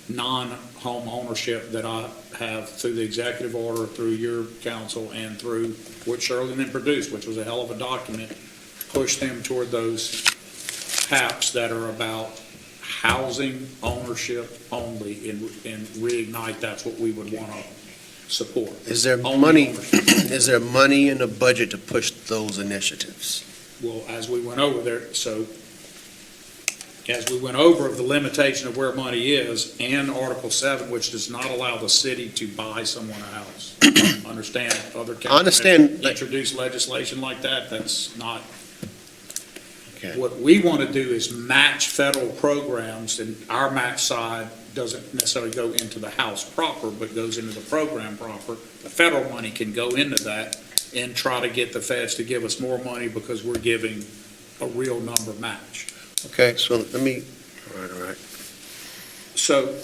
non-home ownership that I have through the executive order, through your council, and through what Shirley then produced, which was a hell of a document, push them toward those HAPs that are about housing ownership only. In Reignite, that's what we would want to support. Is there Only money, ownership. is there money in the budget to push those initiatives? Well, as we went over there, so as we went over the limitation of where money is and Article 7, which does not allow the city to buy someone a house. Understand, other I understand. counties introduce legislation like that, that's not. Okay. What we want to do is match federal programs, and our match side doesn't necessarily go into the house proper, but goes into the program proper. The federal money can go into that and try to get the feds to give us more money because we're giving a real number match. Okay, so let me, all right. So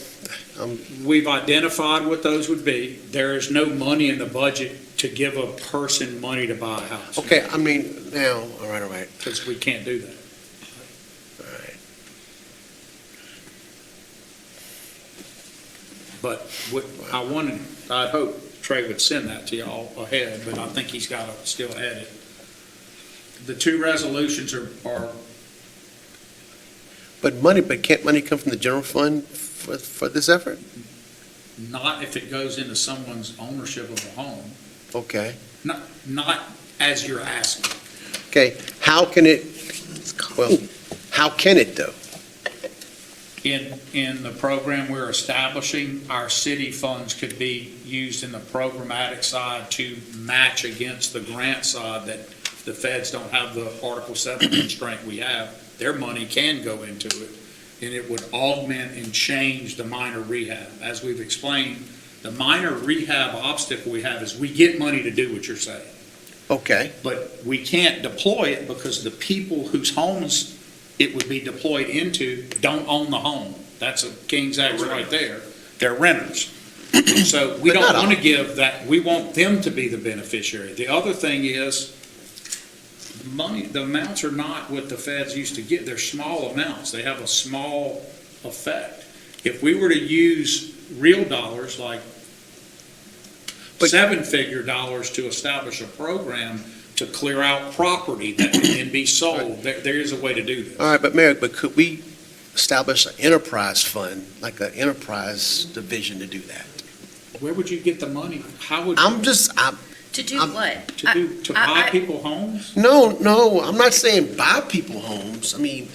we've identified what those would be. There is no money in the budget to give a person money to buy a house. Okay, I mean, now, all right. Because we can't do that. All right. But what I wanted, I'd hope Trey would send that to y'all ahead, but I think he's got to still add it. The 2 resolutions are But can't money come from the general fund for this effort? not if it goes into someone's ownership of a home, Okay. not as you're asking. Okay, how can it though? In the program we're establishing, our city funds could be used in the programmatic side to match against the grant side that the feds don't have the Article 7 constraint we have. Their money can go into it, and it would augment and change the minor rehab. As we've explained, the minor rehab obstacle we have is we get money to do what you're saying. Okay, But we can't deploy it because the people whose homes it would be deployed into don't own the home. That's a King's X right there. They're renters. So we But don't not want to give that, we want them to be the beneficiary. The other thing is, money, the amounts are not what the feds used to get. They're small amounts. They have a small effect. If we were to use real dollars, like But- 7-figure dollars to establish a program to clear out property that can then be sold, there is a way to do this. all right, but Mayor, could we establish an enterprise fund, like an enterprise division to do that? Where would you get the money? How would, To do what? to buy people homes? No, I'm not saying buy people homes. I mean,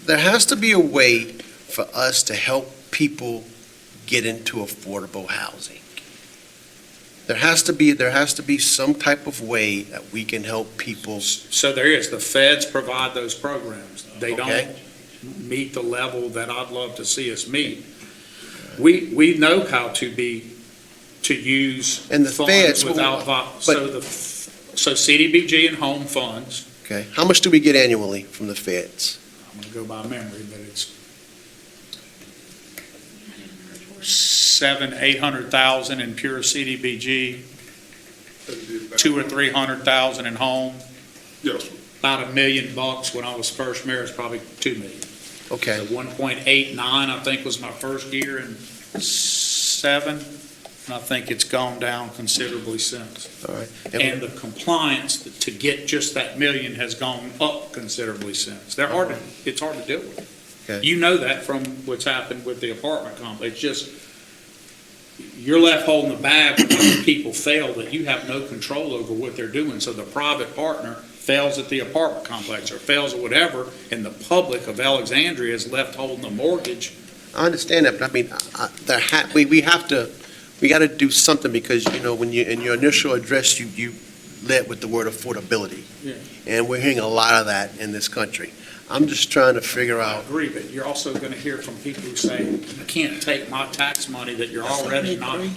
there has to be a way for us to help people get into affordable housing. There has to be some type of way that we can help people. So there is. The feds provide those programs. They Okay. don't meet the level that I'd love to see us meet. We know how to use And the funds feds, without, so CDBG and home funds, Okay, how much do we get annually from the feds? I'm gonna go by memory, but it's $800,000 in pure CDBG, 200,000 or 300,000 in home, Yes, sir. about $1 million when I was first mayor, it's probably $2 million. Okay. So 1.89, I think, was my first year in 7, and I think it's gone down considerably since. All right. And the compliance to get just that million has gone up considerably since. It's hard to deal with. Okay. You know that from what's happened with the apartment complex. It's just, you're left holding the bag when other people fail, that you have no control over what they're doing. So the private partner fails at the apartment complex or fails at whatever, and the public of Alexandria is left holding the mortgage. I understand that, but I mean, we got to do something because, you know, when you, in your initial address, you led with the word affordability. Yeah. And we're hearing a lot of that in this country. I'm just trying to figure I out, agree, but you're also going to hear from people who say, you can't take my tax money that you're already not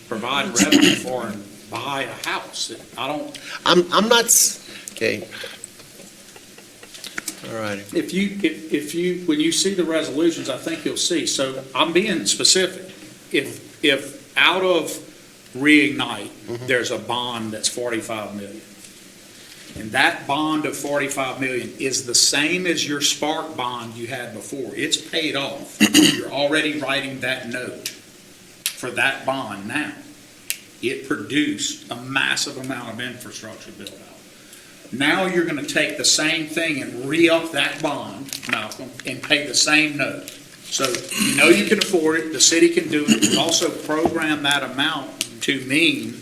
providing revenue for and buy a house. I don't, I'm not, okay. All righty. if you, when you see the resolutions, I think you'll see. So I'm being specific. If out of Reignite, there's a bond that's 45 million. And that bond of 45 million is the same as your Spark bond you had before. It's paid off. You're already writing that note for that bond now. It produced a massive amount of infrastructure build out. Now you're going to take the same thing and re-up that bond, Malcolm, and pay the same note. So you know you can afford it, the city can do it. We also program that amount to mean,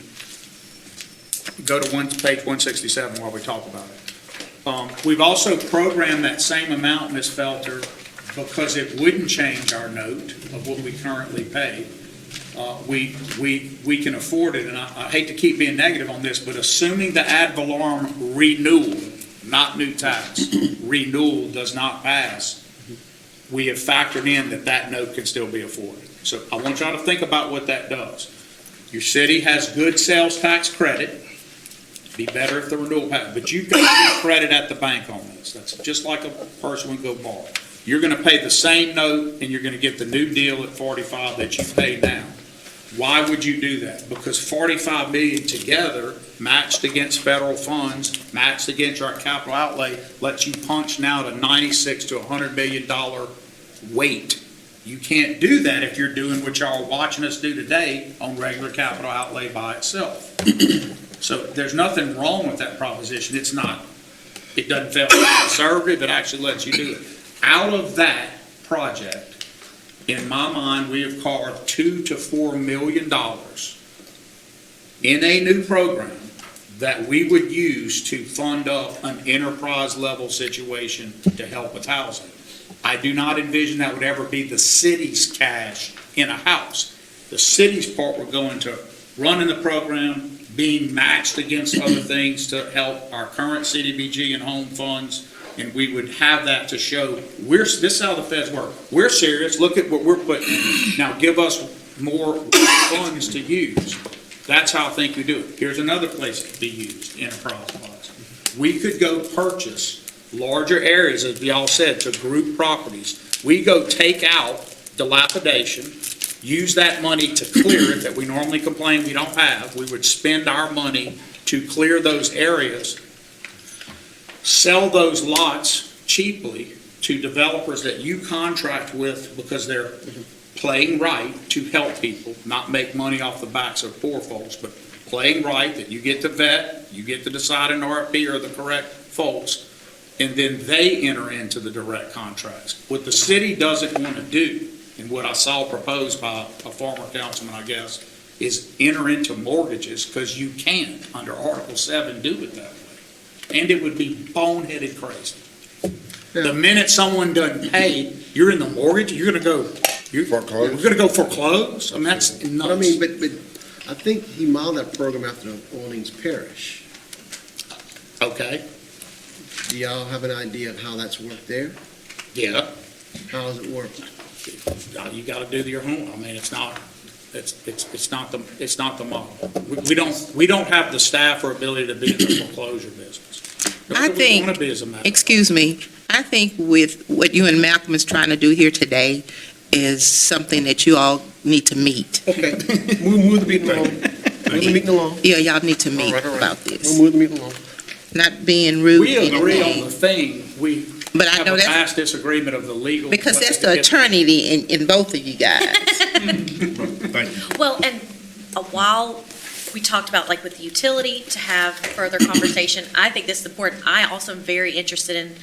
go to page 167 while we talk about it. We've also programmed that same amount, Ms. Felter, because it wouldn't change our note of what we currently pay. We can afford it, and I hate to keep being negative on this, but assuming the ad valorem renewal, not new tax, renewal does not pass, we have factored in that note can still be afforded. So I want y'all to think about what that does. Your city has good sales tax credit. Be better if the renewal happens, but you've got good credit at the bank on this. That's just like a person would go borrow. You're going to pay the same note, and you're going to get the new deal at 45 that you pay now. Why would you do that? Because 45 million together, matched against federal funds, matched against our capital outlay, lets you punch now to $96 to $100 million weight. You can't do that if you're doing what y'all are watching us do today on regular capital outlay by itself. So there's nothing wrong with that proposition. It doesn't feel conservative, it actually lets you do it. Out of that project, in my mind, we have carved $2 to $4 million in a new program that we would use to fund up an enterprise level situation to help with housing. I do not envision that would ever be the city's cash in a house. The city's part, we're going to run in the program, being matched against other things to help our current CDBG and home funds, and we would have that to show, this is how the feds work. We're serious, look at what we're putting in. Now give us more funds to use. That's how I think we do it. Here's another place to be used, enterprise funds. We could go purchase larger areas, as we all said, to group properties. We go take out dilapidation, use that money to clear it that we normally complain we don't have. We would spend our money to clear those areas, sell those lots cheaply to developers that you contract with because they're playing right to help people, not make money off the backs of poor folks, but playing right, that you get to vet, you get to decide an RFP are the correct folks, and then they enter into the direct contracts. What the city doesn't want to do, and what I saw proposed by a former councilman, I guess, is enter into mortgages, because you can't, under Article 7, do it that way. And it would be boneheaded crazy. The minute someone doesn't pay, you're in the mortgage, you're going to go, Foreclose? We're going to go foreclose? I mean, that's nuts. I mean, but I think he modeled that program after Orleans Parish. Okay, Do y'all have an idea of how that's worked there? yeah, How has it worked? you got to do your home. I mean, it's not the model. We don't have the staff or ability to be in the foreclosure business. I think- We want to be as a matter of fact. Excuse me, I think with what you and Malcolm is trying to do here today, is something that you all need to meet. Okay, move the meeting along. Move the meeting along. Yeah, y'all need to meet All right. about this. We'll move the meeting along. Not being rude. We or agree on anything. the thing, we But I have know a that's, vast disagreement of the legal. because that's the attorney in both of you guys. Well, and a while we talked about, like with the utility, to have further conversation, I think this is important. I also am very interested in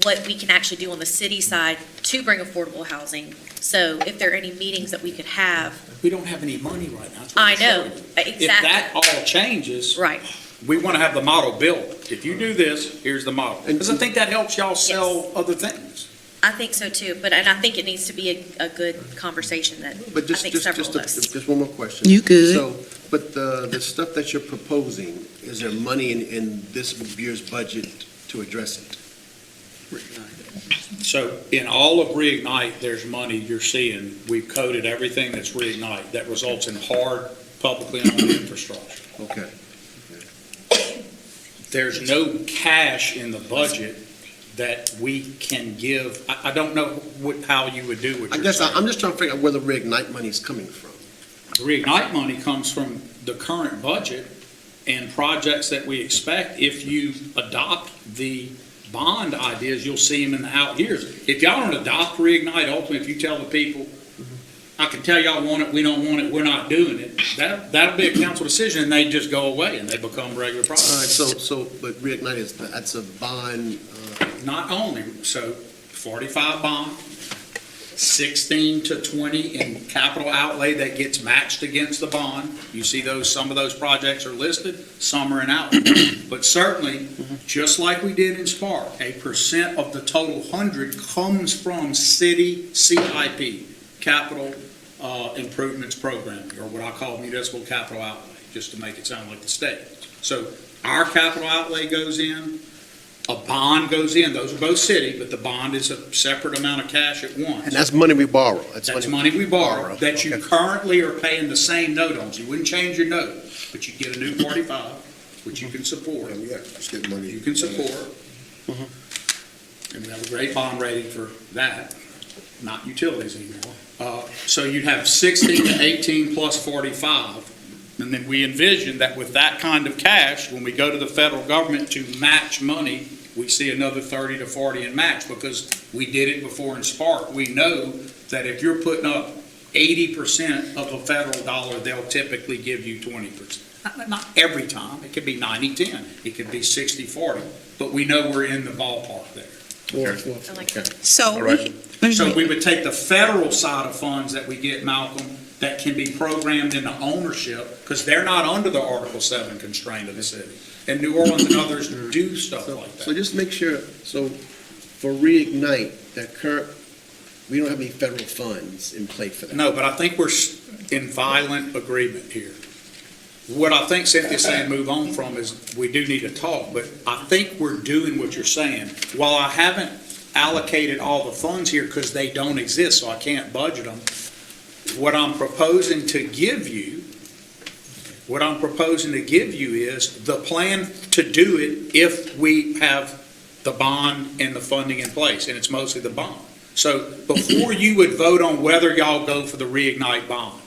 what we can actually do on the city side to bring affordable housing. So if there are any meetings that we could have, We don't have any money right now. That's what I I'm know, saying. exactly. If that all changes, Right. we want to have the model built. If you do this, here's the model. Because I think that helps y'all sell other things. I think so too, and I think it needs to be a good conversation that But I just, think just, several just, of us. just one more question. You good. So, but the stuff that you're proposing, is there money in this year's budget to address it? So in all of Reignite, there's money you're seeing. We've coded everything that's Reignite that results in hard, publicly owned infrastructure. Okay. There's no cash in the budget that we can give. I don't know how you would do what I you're guess saying. I'm just trying to figure out where the reignite money is coming from. Reignite money comes from the current budget and projects that we expect. If you adopt the bond ideas, you'll see them in the out years. If y'all don't adopt Reignite, ultimately, if you tell the people, I can tell y'all want it, we don't want it, we're not doing it, that'll be a council decision, and they just go away and they become regular All right, projects. but reignite that's a bond, Not only, so 45 bond, 16 to 20 in capital outlay that gets matched against the bond. You see those, some of those projects are listed, some are in outlay. But certainly, just like we did in Spark, a percent of the total 100 comes from city CIP, capital improvements program, or what I call municipal capital outlay, just to make it sound like the state. So our capital outlay goes in, a bond goes in, those are both city, but the bond is a separate amount of cash at once. and that's money we borrow. That's money we borrow, that you currently are paying the same note on, so you wouldn't change your note, but you get a new 45, which you can support. Yeah, just get money. You can support. And we have a great bond rating for that, not utilities anymore. So you'd have 16 to 18 plus 45. And then we envision that with that kind of cash, when we go to the federal government to match money, we see another 30 to 40 in match, because we did it before in Spark. We know that if you're putting up 80% of a federal dollar, they'll typically give you 20%. Not every time, it could be 90-10, it could be 60-40, but we know we're in the ballpark there. I like that. So, All right. So we would take the federal side of funds that we get, Malcolm, that can be programmed into ownership, because they're not under the Article 7 constraint of the city. And New Orleans and others do stuff like So that. just make sure, so for reignite, that current, we don't have any federal funds in play for that. No, but I think we're in violent agreement here. What I think Cynthia's saying move on from is we do need to talk, but I think we're doing what you're saying. While I haven't allocated all the funds here because they don't exist, so I can't budget them, what I'm proposing to give you is the plan to do it if we have the bond and the funding in place, and it's mostly the bond. So before you would vote on whether y'all go for the reignite bond,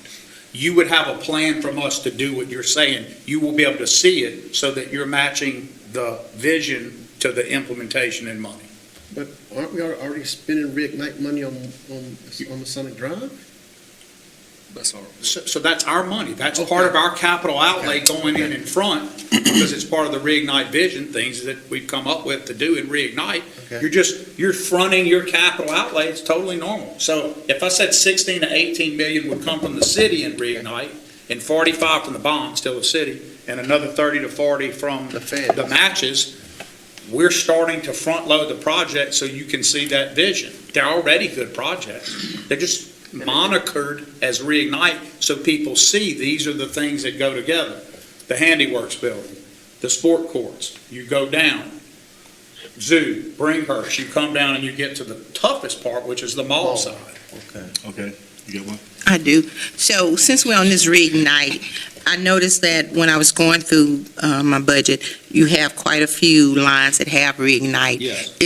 you would have a plan from us to do what you're saying. You will be able to see it so that you're matching the vision to the implementation and money. But aren't we already spending reignite money on Masonic Drive? So that's our money. That's part of our capital outlay going in front, because it's part of the reignite vision, things that we've come up with to do in reignite. Okay. You're fronting your capital outlay. It's totally normal. So if I said 16 to 18 million would come from the city in reignite, and 45 from the bond, still the city, and another 30 to 40 from the matches, we're starting to front load the project so you can see that vision. They're already good projects. They're just monikered as reignite so people see these are the things that go together. The Handiworks building, the sport courts, you go down, zoo, Bringhurst, you come down and you get to the toughest part, which is the mall side. Okay, you get one? I do. So since we're on this reignite, I noticed that when I was going through my budget, you have quite a few lines that have reignite. Yes.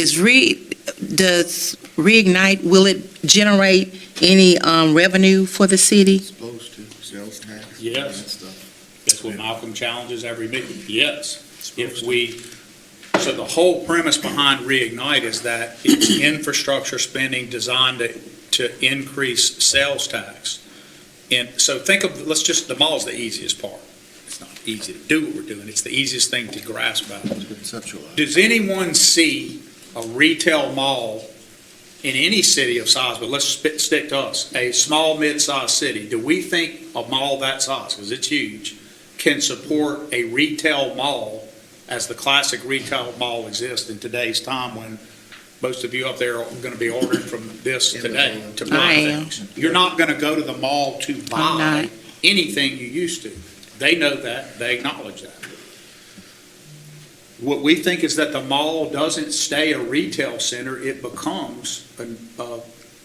Does Reignite, will it generate any revenue for the city? Supposed to, sales tax. Yes. that stuff. That's what Malcolm challenges every meeting. Yes. So the whole premise behind Reignite is that it's infrastructure spending designed to increase sales tax. And so the mall's the easiest part. It's not easy to do what we're doing. It's the easiest thing to grasp about. Conceptualized. Does anyone see a retail mall in any city of size, but let's stick to us, a small, mid-sized city? Do we think a mall that size, because it's huge, can support a retail mall as the classic retail mall exists in today's time when most of you up there are going to be ordering from this today to buy I am. things? You're not going to go to the mall to buy anything you used to. They know that. They acknowledge that. What we think is that the mall doesn't stay a retail center. It becomes a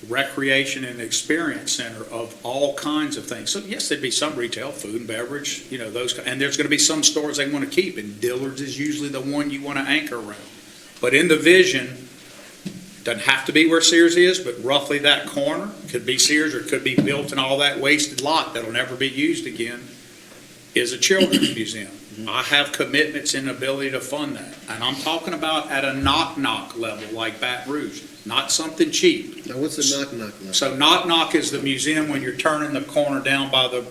recreation and experience center of all kinds of things. So yes, there'd be some retail, food and beverage, those, and there's going to be some stores they want to keep, and Dillard's is usually the one you want to anchor around. But in the vision, doesn't have to be where Sears is, but roughly that corner, could be Sears or could be built in all that wasted lot that'll never be used again, is a children's museum. I have commitments and ability to fund that. And I'm talking about at a knock-knock level like Baton Rouge, not something cheap. Now, what's a knock-knock level? So knock-knock is the museum when you're turning the corner down by the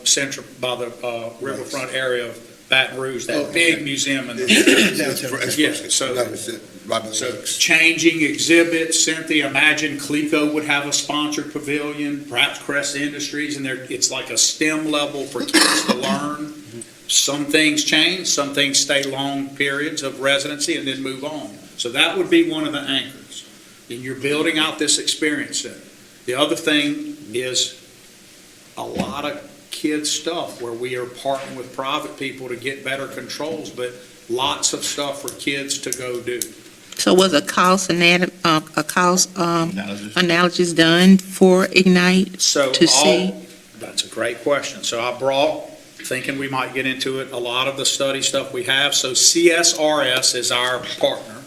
riverfront area of Baton Rouge, that big museum. Yes, so changing exhibits. Cynthia, imagine Clico would have a sponsored pavilion, perhaps Crest Industries, and it's like a STEM level for kids to learn. Some things change, some things stay long periods of residency and then move on. So that would be one of the anchors. And you're building out this experience center. The other thing is a lot of kids stuff where we are partnering with private people to get better controls, but lots of stuff for kids to go do. So was a cost analysis done for Ignite to see? That's a great question. So I brought, thinking we might get into it, a lot of the study stuff we have. So CSRS is our partner.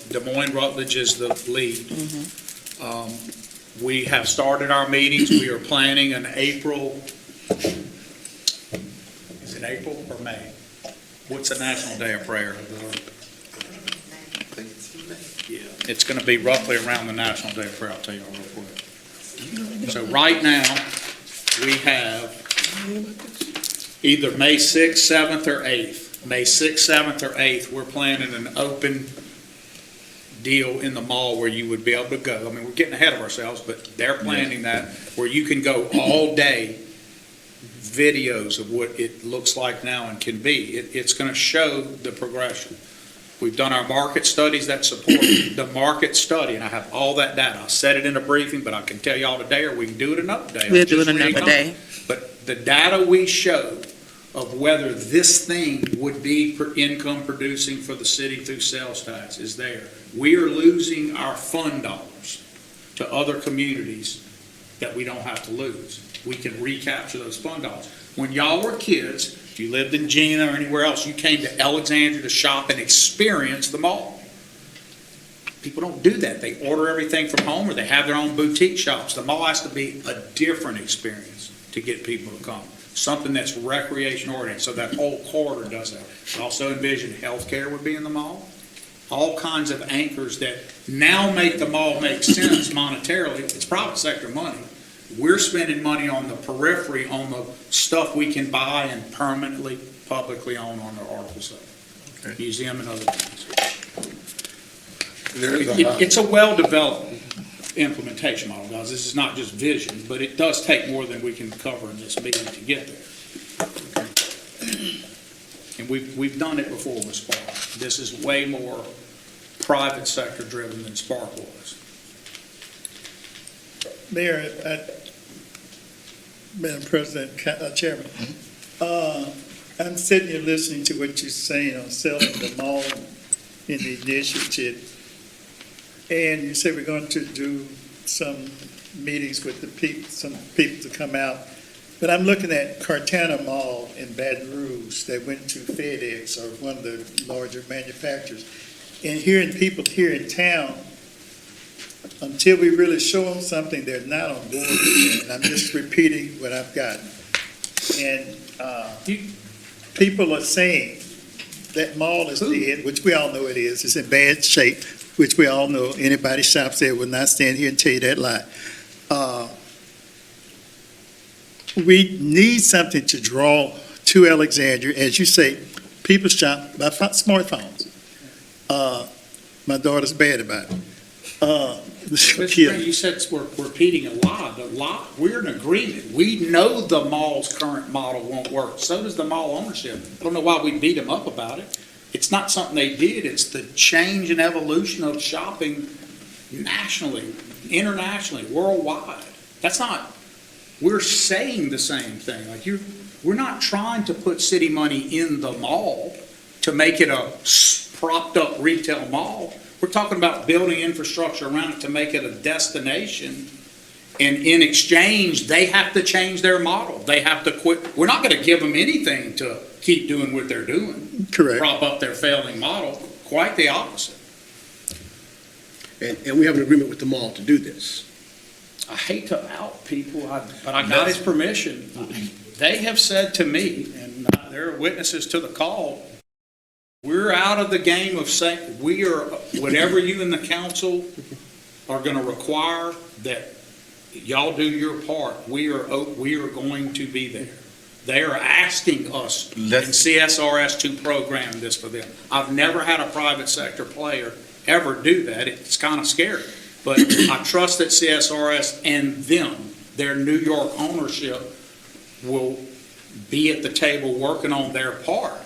Des Moines Rutledge is the lead. We have started our meetings. We are planning an April, is it April or May? What's the National Day of Prayer? Yeah, it's going to be roughly around the National Day of Prayer. I'll tell you all real quick. So right now, we have either May 6th, 7th, or 8th. May 6th, 7th, or 8th, we're planning an open deal in the mall where you would be able to go. I mean, we're getting ahead of ourselves, but they're planning that where you can go all day, videos of what it looks like now and can be. It's going to show the progression. We've done our market studies that support the market study, and I have all that data. I said it in a briefing, but I can tell y'all today, or we can do it another day. We'll do it another day. But the data we show of whether this thing would be income producing for the city through sales tax is there. We are losing our fund dollars to other communities that we don't have to lose. We can recapture those fund dollars. When y'all were kids, if you lived in Gina or anywhere else, you came to Alexandria to shop and experience the mall. People don't do that. They order everything from home or they have their own boutique shops. The mall has to be a different experience to get people to come. Something that's recreation oriented. So that whole corridor does that. I also envision healthcare would be in the mall. All kinds of anchors that now make the mall make sense monetarily. It's private sector money. We're spending money on the periphery, on the stuff we can buy and permanently, publicly own on the article side. Museum and other things. It's a well-developed implementation model, guys. This is not just vision, but it does take more than we can cover in this meeting to get there. And we've done it before with Spark. This is way more private sector driven than Spark was. Mayor, Madam President, Chairman, I'm sitting here listening to what you're saying on selling the mall in the initiative. And you say we're going to do some meetings with the people, some people to come out. But I'm looking at Cartana Mall in Baton Rouge that went to FedEx or one of the larger manufacturers. And hearing people here in town until we really show them something, they're not on board with it. And I'm just repeating what I've gotten. And people are saying that mall is dead, which we all know it is. It's in bad shape, which we all know. Anybody shops there will not stand here and tell you that lie. We need something to draw to Alexandria. As you say, people shop by smartphones. My daughter's bad about it. Mr. Green, you said we're repeating a lie. We're in agreement. We know the mall's current model won't work. So does the mall ownership. I don't know why we beat them up about it. It's not something they did. It's the change and evolution of shopping nationally, internationally, worldwide. That's not, we're saying the same thing. Like we're not trying to put city money in the mall to make it a propped up retail mall. We're talking about building infrastructure around it to make it a destination. And in exchange, they have to change their model. They have to quit. We're not going to give them anything to keep doing what they're doing. Correct. Prop up their failing model. Quite the opposite. And we have an agreement with the mall to do this. I hate to out people, but I got his permission. They have said to me, and they're witnesses to the call, we're out of the game of saying, we are, whatever you in the council are going to require, that y'all do your part. We are going to be there. They are asking us in CSRS to program this for them. I've never had a private sector player ever do that. It's kind of scary. But I trust that CSRS and them, their New York ownership, will be at the table working on their part.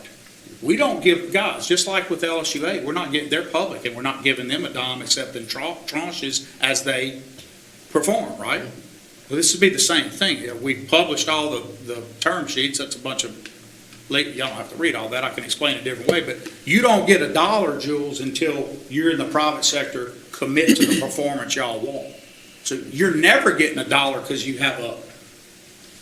We don't give, guys, just like with LSUA, we're not getting, they're public, and we're not giving them a dime except in tranches as they perform, right? Well, this would be the same thing. We published all the term sheets. That's a bunch of, y'all don't have to read all that. I can explain it a different way. But you don't get $1, Jules, until you're in the private sector, commit to the performance y'all want. So you're never getting $1 because you have a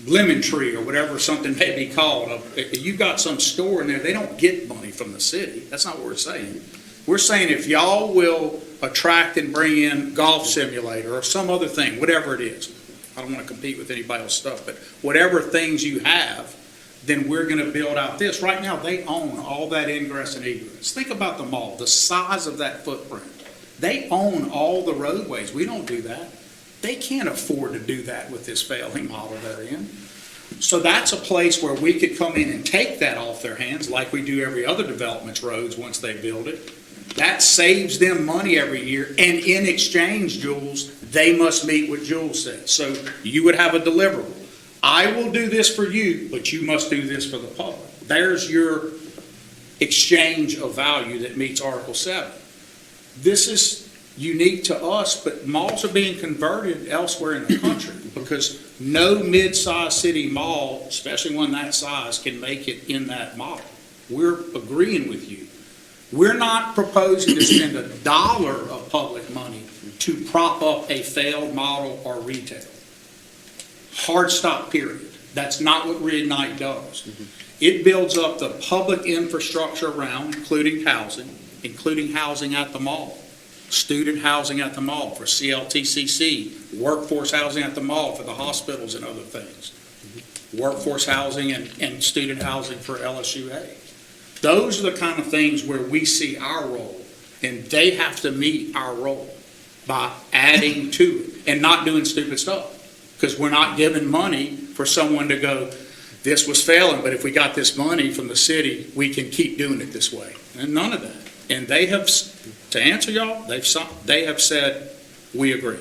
lemon tree or whatever something may be called. If you got some store in there, they don't get money from the city. That's not what we're saying. We're saying if y'all will attract and bring in golf simulator or some other thing, whatever it is. I don't want to compete with anybody else's stuff, but whatever things you have, then we're going to build out this. Right now, they own all that ingress and egress. Think about the mall, the size of that footprint. They own all the roadways. We don't do that. They can't afford to do that with this failing model they're in. So that's a place where we could come in and take that off their hands like we do every other development's roads once they build it. That saves them money every year. And in exchange, Jules, they must meet what Jules said. So you would have a deliverable. I will do this for you, but you must do this for the public. There's your exchange of value that meets Article 7. This is unique to us, but malls are being converted elsewhere in the country because no mid-sized city mall, especially one that size, can make it in that model. We're agreeing with you. We're not proposing to spend $1 of public money to prop up a failed model or retail. Hard stop, period. That's not what Reignite does. It builds up the public infrastructure around, including housing at the mall. Student housing at the mall for CLTCC, workforce housing at the mall for the hospitals and other things, workforce housing and student housing for LSUA. Those are the kind of things where we see our role, and they have to meet our role by adding to it and not doing stupid stuff, because we're not giving money for someone to go, this was failing, but if we got this money from the city, we can keep doing it this way. And none of that. And they have, to answer y'all, they have said, we agree.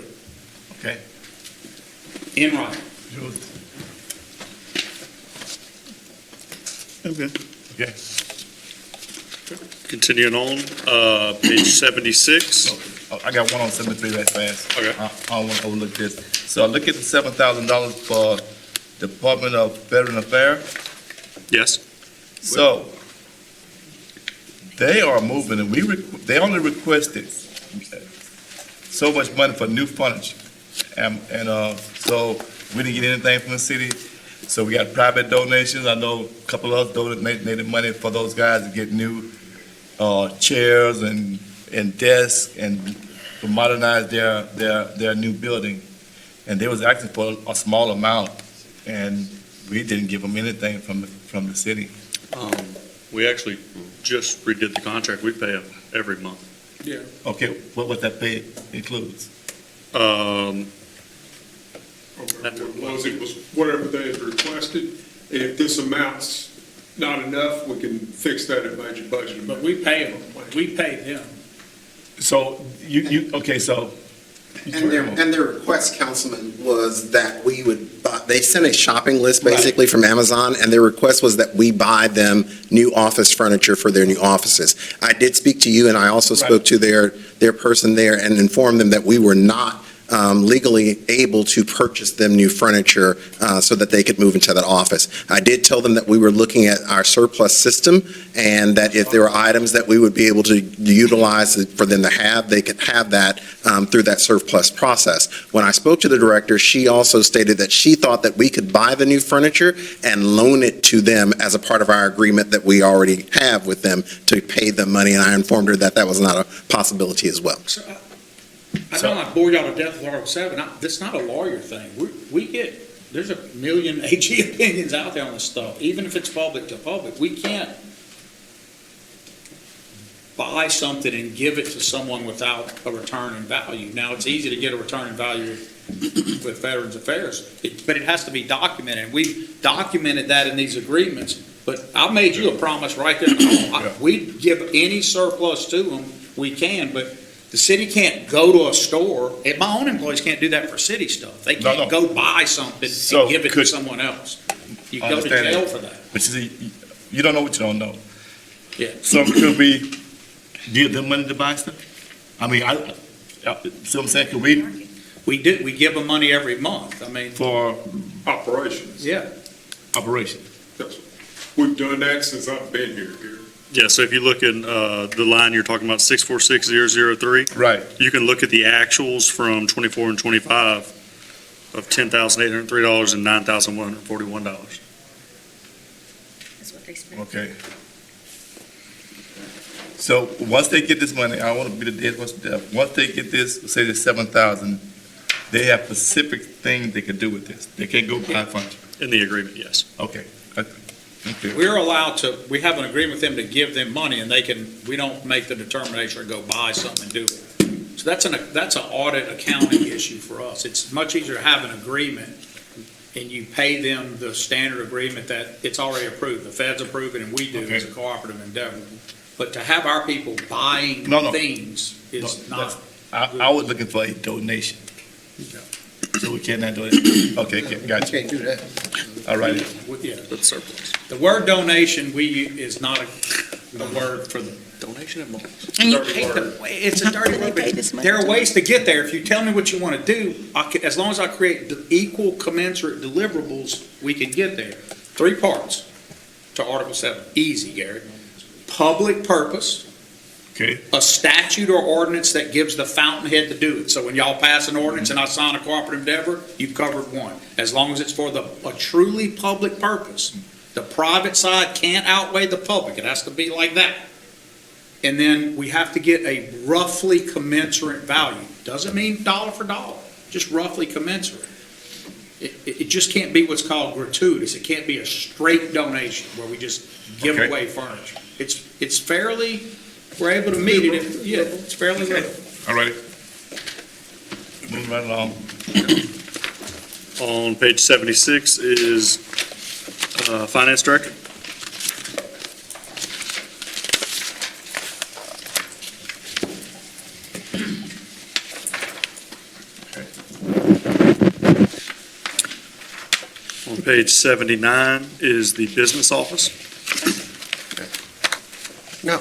Okay. In writing. Okay. Continuing on, page 76. I got one on 73 right fast. Okay. I don't want to overlook this. So I look at the $7,000 for Department of Veteran Affairs. Yes. So they are moving, and they only requested so much money for new furniture. So we didn't get anything from the city. So we got private donations. I know a couple of us donated money for those guys to get new chairs and desks and to modernize their new building. And they was asking for a small amount, and we didn't give them anything from the city. We actually just redid the contract. We pay them every month. Okay, what that pay includes? It was whatever they had requested. And if this amount's not enough, we can fix that in major budget. But we pay them, we pay them. So okay, so. And their request, Councilman, was that we would buy, they sent a shopping list basically from Amazon, and their request was that we buy them new office furniture for their new offices. I did speak to you, and I also spoke to their person there and informed them that we were not legally able to purchase them new furniture so that they could move into that office. I did tell them that we were looking at our surplus system, and that if there were items that we would be able to utilize for them to have, they could have that through that surplus process. When I spoke to the director, she also stated that she thought that we could buy the new furniture and loan it to them as a part of our agreement that we already have with them to pay them money, and I informed her that that was not a possibility as well. I don't want to bore y'all to death with Article 7. This is not a lawyer thing. There's a million AG opinions out there on this stuff. Even if it's public to public, we can't buy something and give it to someone without a return in value. Now, it's easy to get a return in value with Veterans Affairs, but it has to be documented. We've documented that in these agreements, but I made you a promise right there. We'd give any surplus to them, we can, but the city can't go to a store, and my own employees can't do that for city stuff. They can't go buy something and give it to someone else. You go to jail for that. But you see, you don't know what you don't know. Yeah. So could we give them money to buy stuff? I mean, see what I'm saying, could we? We give them money every month, I mean. For operations. Yeah. Operation. Yes. We've done that since I've been here, Gary. Yeah, so if you look in the line you're talking about, 646003. Right. You can look at the actuals from 24 and 25 of $10,803 and $9,141. That's what they spent. Okay. So once they get this money, I want to be the dead horse to death. Once they get this, say the 7,000, they have specific things they can do with this. They can't go buy furniture. In the agreement, yes. Okay. We're allowed to, we have an agreement with them to give them money, and we don't make the determination or go buy something and do it. So that's an audit accounting issue for us. It's much easier to have an agreement, and you pay them the standard agreement that it's already approved. The feds approve it, and we do as a cooperative endeavor. But to have our people buying things is not. I was looking for a donation. So we cannot do it. Okay, got you. Can't do that. All right. Yeah. That's surplus. The word donation is not a word for the. Donation of money. It's a dirty word, but there are ways to get there. If you tell me what you want to do, as long as I create the equal commensurate deliverables, we can get there. 3 parts to Article 7. Easy, Gary. Public purpose. Okay. A statute or ordinance that gives the fountainhead to do it. So when y'all pass an ordinance and I sign a cooperative endeavor, you've covered one. As long as it's for a truly public purpose. The private side can't outweigh the public. It has to be like that. And then we have to get a roughly commensurate value. Doesn't mean dollar for dollar, just roughly commensurate. It just can't be what's called gratuitous. It can't be a straight donation where we just give away furniture. It's fairly, we're able to meet it. It's fairly little. All righty. Moving right along. On page 76 is Finance Director. On page 79 is the Business Office. Now,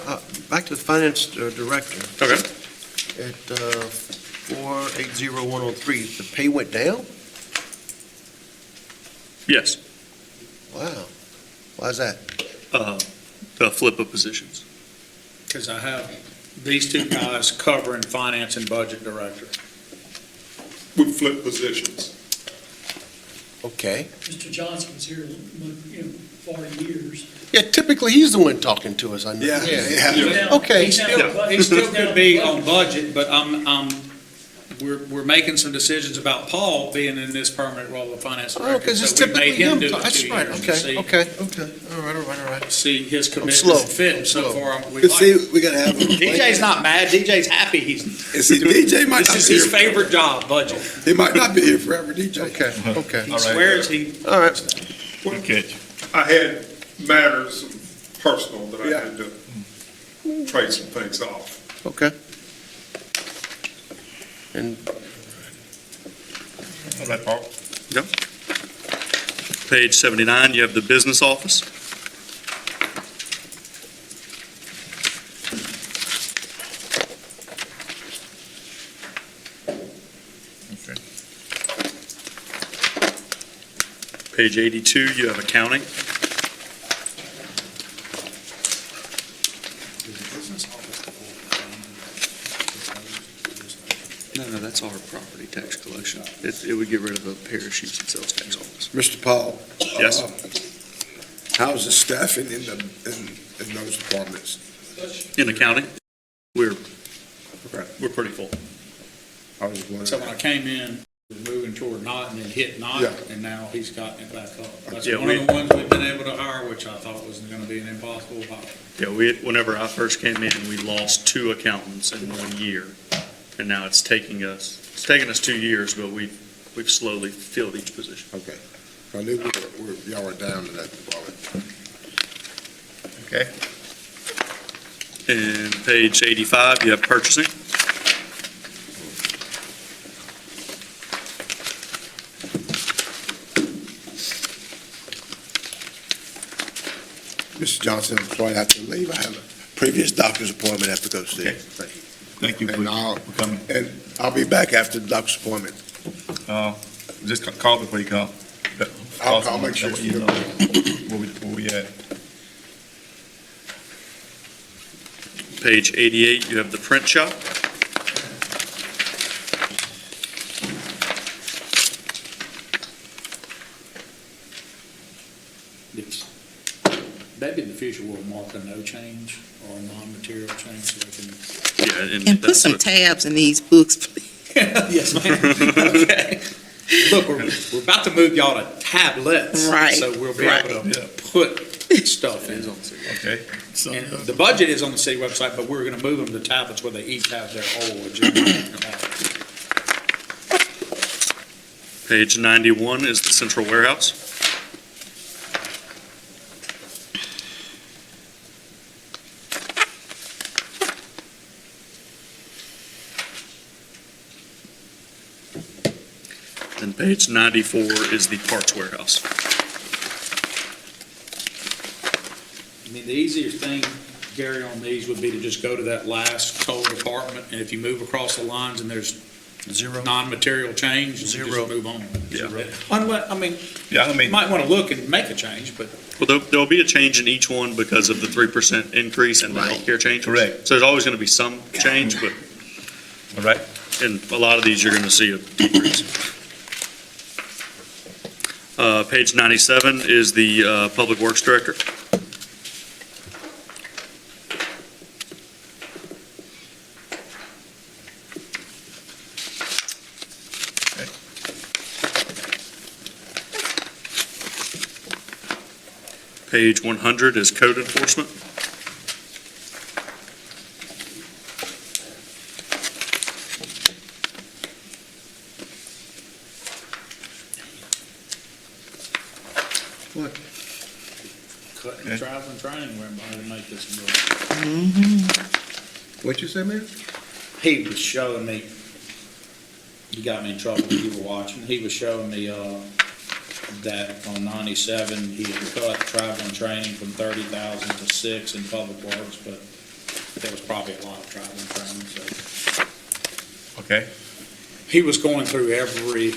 back to the Finance Director. Okay. At 480103, the pay went down? Yes. Wow. Why is that? The flip of positions. Because I have these 2 guys covering Finance and Budget Director. We flip positions. Okay. Mr. Johnson was here, 40 years. Yeah, typically he's the one talking to us, I know. Yeah. Okay. He still could be on budget, but I'm we're making some decisions about Paul being in this permanent role of finance director. Oh, because it's So we made typically him. do it That's 2 right, years to see- okay. All right. See his commitment slow. and fit, and so far, we But like see, it. we gotta have. DJ's not mad, DJ's happy, he's, And see, DJ might this not is be his here. favorite job, budget. He might not be here forever, DJ. Okay. He swears he. All right. Good catch. I had matters personal that I had to trade some things off. Okay. And All right, Paul. Page 79, you have the business office. Okay. Page 82, you have accounting. No, that's our property tax collection. It would get rid of the parachutes and sales tax office. Mr. Paul. Yes. How's the staffing in those departments? In accounting, we're pretty full. I was wondering. So when I came in, we were moving toward not and then hit not, Yeah. and now he's gotten it back up. That's Yeah, one of the ones we've been able to hire, which I thought was gonna be an impossible hire. Yeah, whenever I first came in, we lost 2 accountants in 1 year. And now it's taken us 2 years, but we've slowly filled each position. Okay. I knew y'all were down in that department. Okay. And page 85, you have purchasing. Mr. Johnson, I'm sorry I have to leave. I have a previous doctor's appointment I have to go see. Okay. Thank you And I'll, for coming. and I'll be back after the doctor's appointment. Just call before you call. I'll make sure you know where we at. Page 88, you have the print shop. Maybe in the future we'll mark a no change or a non-material change so they can. Yeah, And put that's some what- tabs in these books, please. Yes, ma'am. Okay. Look, we're about to move y'all to tablets. Right, So we'll be right. able to put stuff in. Okay. And the budget is on the city website, but we're gonna move them to tablets where they each have their whole agenda. Page 91 is the central warehouse. And page 94 is the parts warehouse. I mean, the easiest thing, Gary, on these would be to just go to that last total department, and if you move across the lines and there's Zero. non-material change, you Zero. just move on. Yeah. Unless, I mean, Yeah, I you mean, might want to look and make a change, but Well, there'll be a change in each one because of the 3% increase and the healthcare change. Correct. So there's always going to be some change, but all right. in a lot of these, you're going to see a decrease. Page 97 is the Public Works Director. Page 100 is Code Enforcement. cutting travel and training, we're about to make this work. What'd you say, man? He was showing me, he got me in trouble when you were watching, he was showing me, that on 97, he had cut travel and training from 30,000 to 6 in public works, but there was probably a lot of travel and training, so. Okay. He was going through every,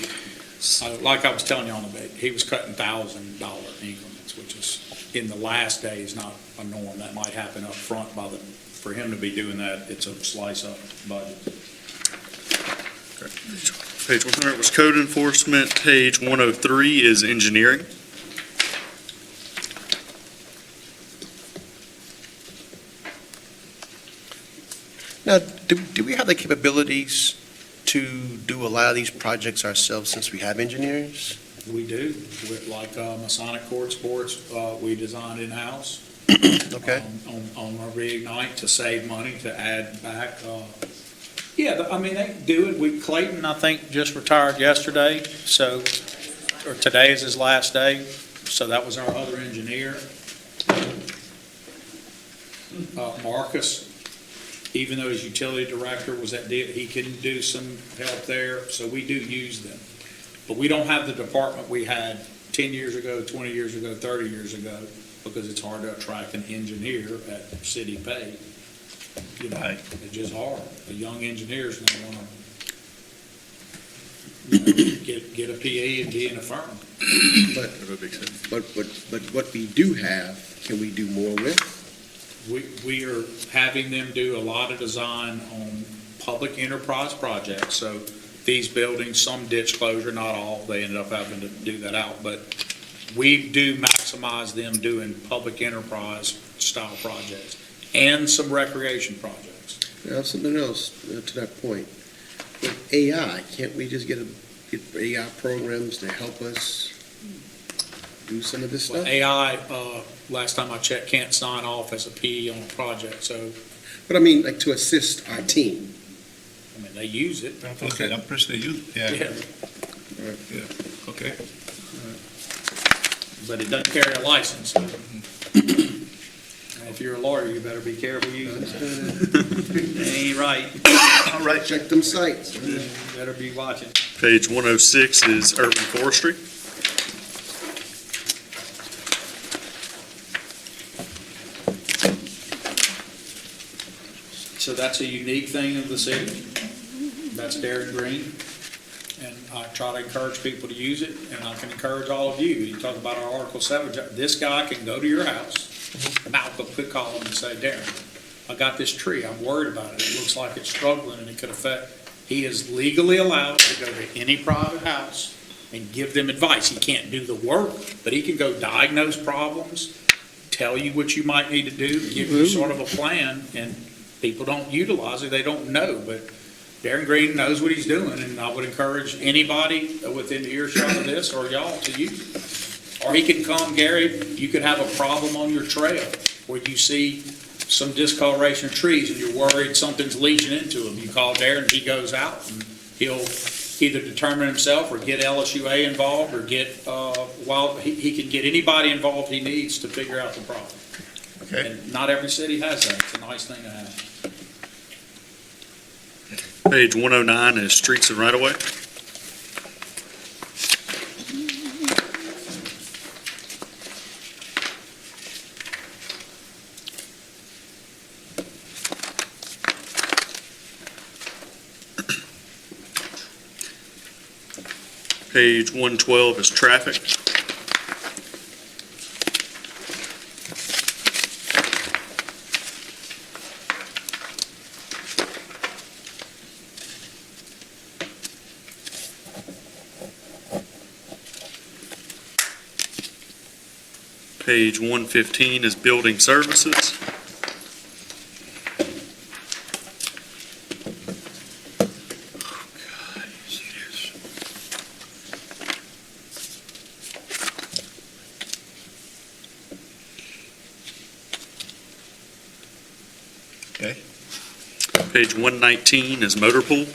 like I was telling you on the bait, he was cutting $1,000 increments, which is, in the last days, not a norm. That might happen up front for him to be doing that, it's a slice up budget. Page 100 was Code Enforcement. Page 103 is Engineering. Now, do we have the capabilities to do a lot of these projects ourselves since we have engineers? We do, like Masonic Court Sports, we designed in-house. Okay. On our Reignite to save money, to add back. Yeah, I mean, they do it. Clayton, I think, just retired yesterday, so, or today is his last day, so that was our other engineer. Marcus, even though his utility director was he can do some help there, so we do use them. But we don't have the department we had 10 years ago, 20 years ago, 30 years ago, because it's hard to attract an engineer at city pay. You know, it's just hard. The young engineers don't want to get a PE and be in a firm. But what we do have, can we do more with? We are having them do a lot of design on public enterprise projects. So these buildings, some ditch closure, not all, they ended up having to do that out. But we do maximize them doing public enterprise style projects and some recreation projects. Now, something else to that point. With AI, can't we just get AI programs to help us do some of this Well, stuff? AI, last time I checked, can't sign off as a PE on a project, so, But I mean, like to assist our team. I mean, they use it. Okay, I'm pretty sure you, yeah. Yeah, Okay. but it doesn't carry a license. And if you're a lawyer, you better be careful using it. That ain't right. All right, check them sites. You better be watching. Page 106 is urban forestry. So that's a unique thing of the city. That's Darren Green. And I try to encourage people to use it, and I can encourage all of you. You talk about our Article 7, this guy can go to your house, Malcolm could call him and say, Darren, I got this tree, I'm worried about it. It looks like it's struggling and it could affect. He is legally allowed to go to any private house and give them advice. He can't do the work, but he can go diagnose problems, tell you what you might need to do, give you sort of a plan, and people don't utilize it, they don't know, but Darren Green knows what he's doing, and I would encourage anybody within the earshot of this or y'all to use it. Or he can come, Gary, you could have a problem on your trail where you see some discoloration of trees and you're worried something's leaching into them. You call Darren, he goes out and he'll either determine himself or get LSUA involved or get, he can get anybody involved he needs to figure out the problem. Okay. And not every city has that. It's a nice thing to have. Page 109 is streets and right-of-way. Page 112 is traffic. Page 115 is building services. Okay. Page 119 is motor pool.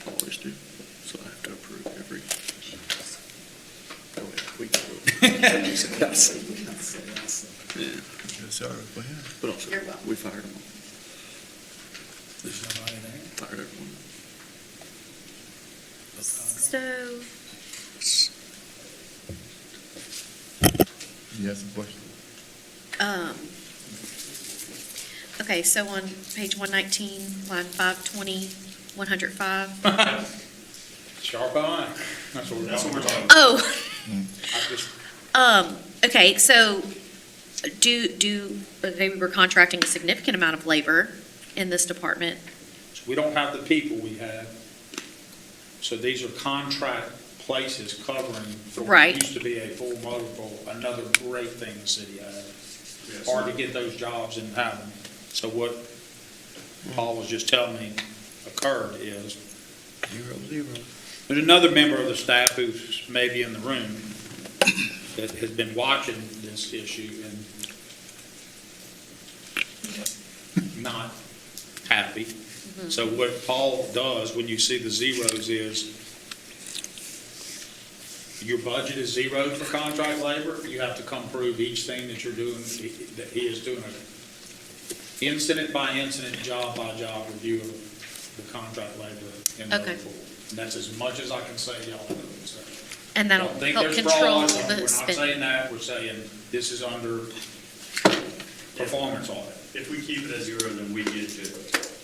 Always do, so I have to approve every. Sorry, go ahead. But also, You're welcome. we fired them all. There's nobody there. Fired everyone. So, You have some questions? okay, so on page 119, line 520, 105. Sharp eye. That's what we're talking about. Oh, I just, okay, so okay, we were contracting a significant amount of labor in this department. we don't have the people we had. So these are contract places covering for what Right. used to be a full motor pool, another great thing the city has. Hard to get those jobs and have them. So what Paul was just telling me occurred is, there's another member of the staff who's maybe in the room that has been watching this issue and not happy. So what Paul does when you see the zeros is, your budget is zeroed for contract labor, you have to come prove each thing that you're doing, that he is doing an incident by incident, job by job review of the contract labor in the Okay. pool. And that's as much as I can say, y'all. And that'll Don't think help there's control fraud. the We're not spending. saying that, we're saying this is under performance audit. If we keep it at zero, then we get to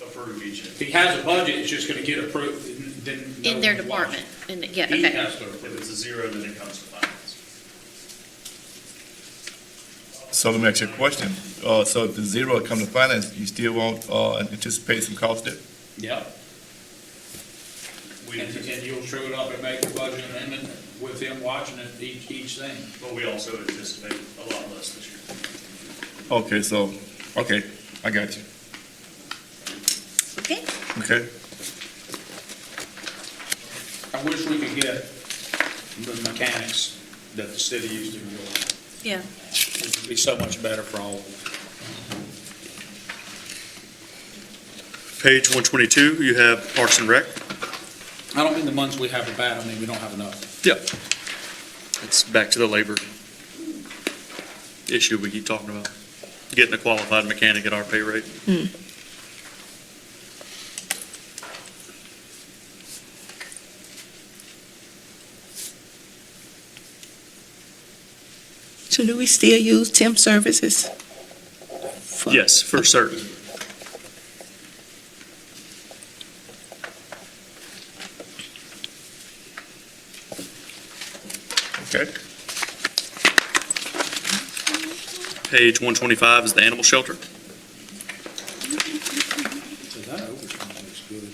approve each. If he has a budget, it's just gonna get approved, then. no In their one's department, watching. and, yeah, He okay. has to approve. If it's a zero, then it comes to finance. So let me ask you a question. So if the zero come to finance, you still won't, anticipate some cost there? Yep. And you'll true it up and make the budget amendment with him watching it, each thing. But we also anticipate a lot less this year. Okay, so, okay, I got you. Okay. Okay. I wish we could get the mechanics that the city used to enjoy. Yeah. It would be so much better for all of us. Page 122, you have Parks and Rec. I don't mean the months we have are bad, I mean we don't have enough. Yep. It's back to the labor issue we keep talking about. Getting a qualified mechanic at our pay rate. So do we still use temp services? Yes, for certain. Okay. Page 125 is the animal shelter. So that overtime looks good.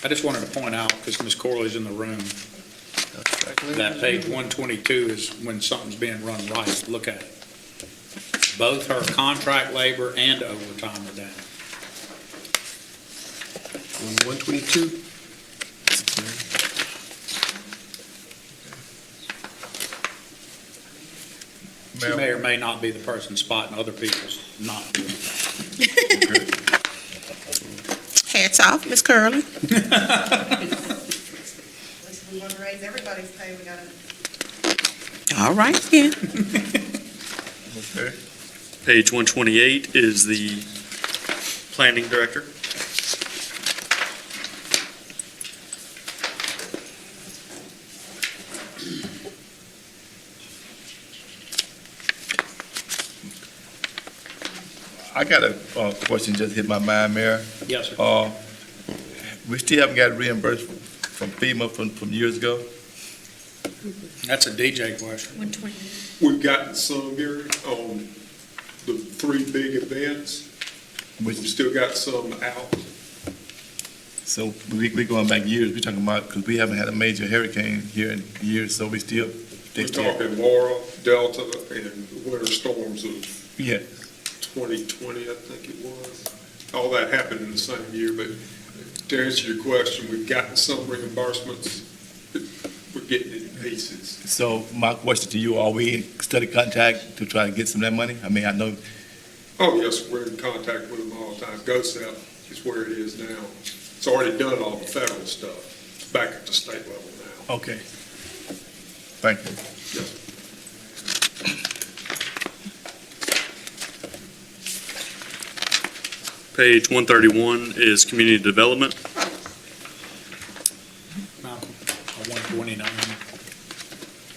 I just wanted to point out, because Ms. Corley's in the room, that page 122 is when something's being run right. Look at it. Both her contract labor and overtime are down. On 122, She may or may not be the person spotting other people's not doing it. Hats off, Ms. Curley. At least we want to raise everybody's pay, we gotta. All right, then. Okay. Page 128 is the planning director. I got a question just hit my mind, Mayor. Yes, sir. We still haven't got reimbursed from FEMA from years ago? That's a DJ question. 120. We've gotten some, Gary, on the three big events. We've still got some out. So we going back years, we're talking about, because we haven't had a major hurricane here in years, so we still. We're talking Laura, Delta, and winter storms of Yeah. 2020, I think it was. All that happened in the same year, but to answer your question, we've gotten some reimbursements, but we're getting it in pieces. So my question to you, are we in steady contact to try to get some of that money? I mean, I know, Oh, yes, we're in contact with them all the time. GOSEP is where it is now. It's already done all the federal stuff. It's back at the state level now. okay. Thank you. Yes. Page 131 is community development. Malcolm, on 129,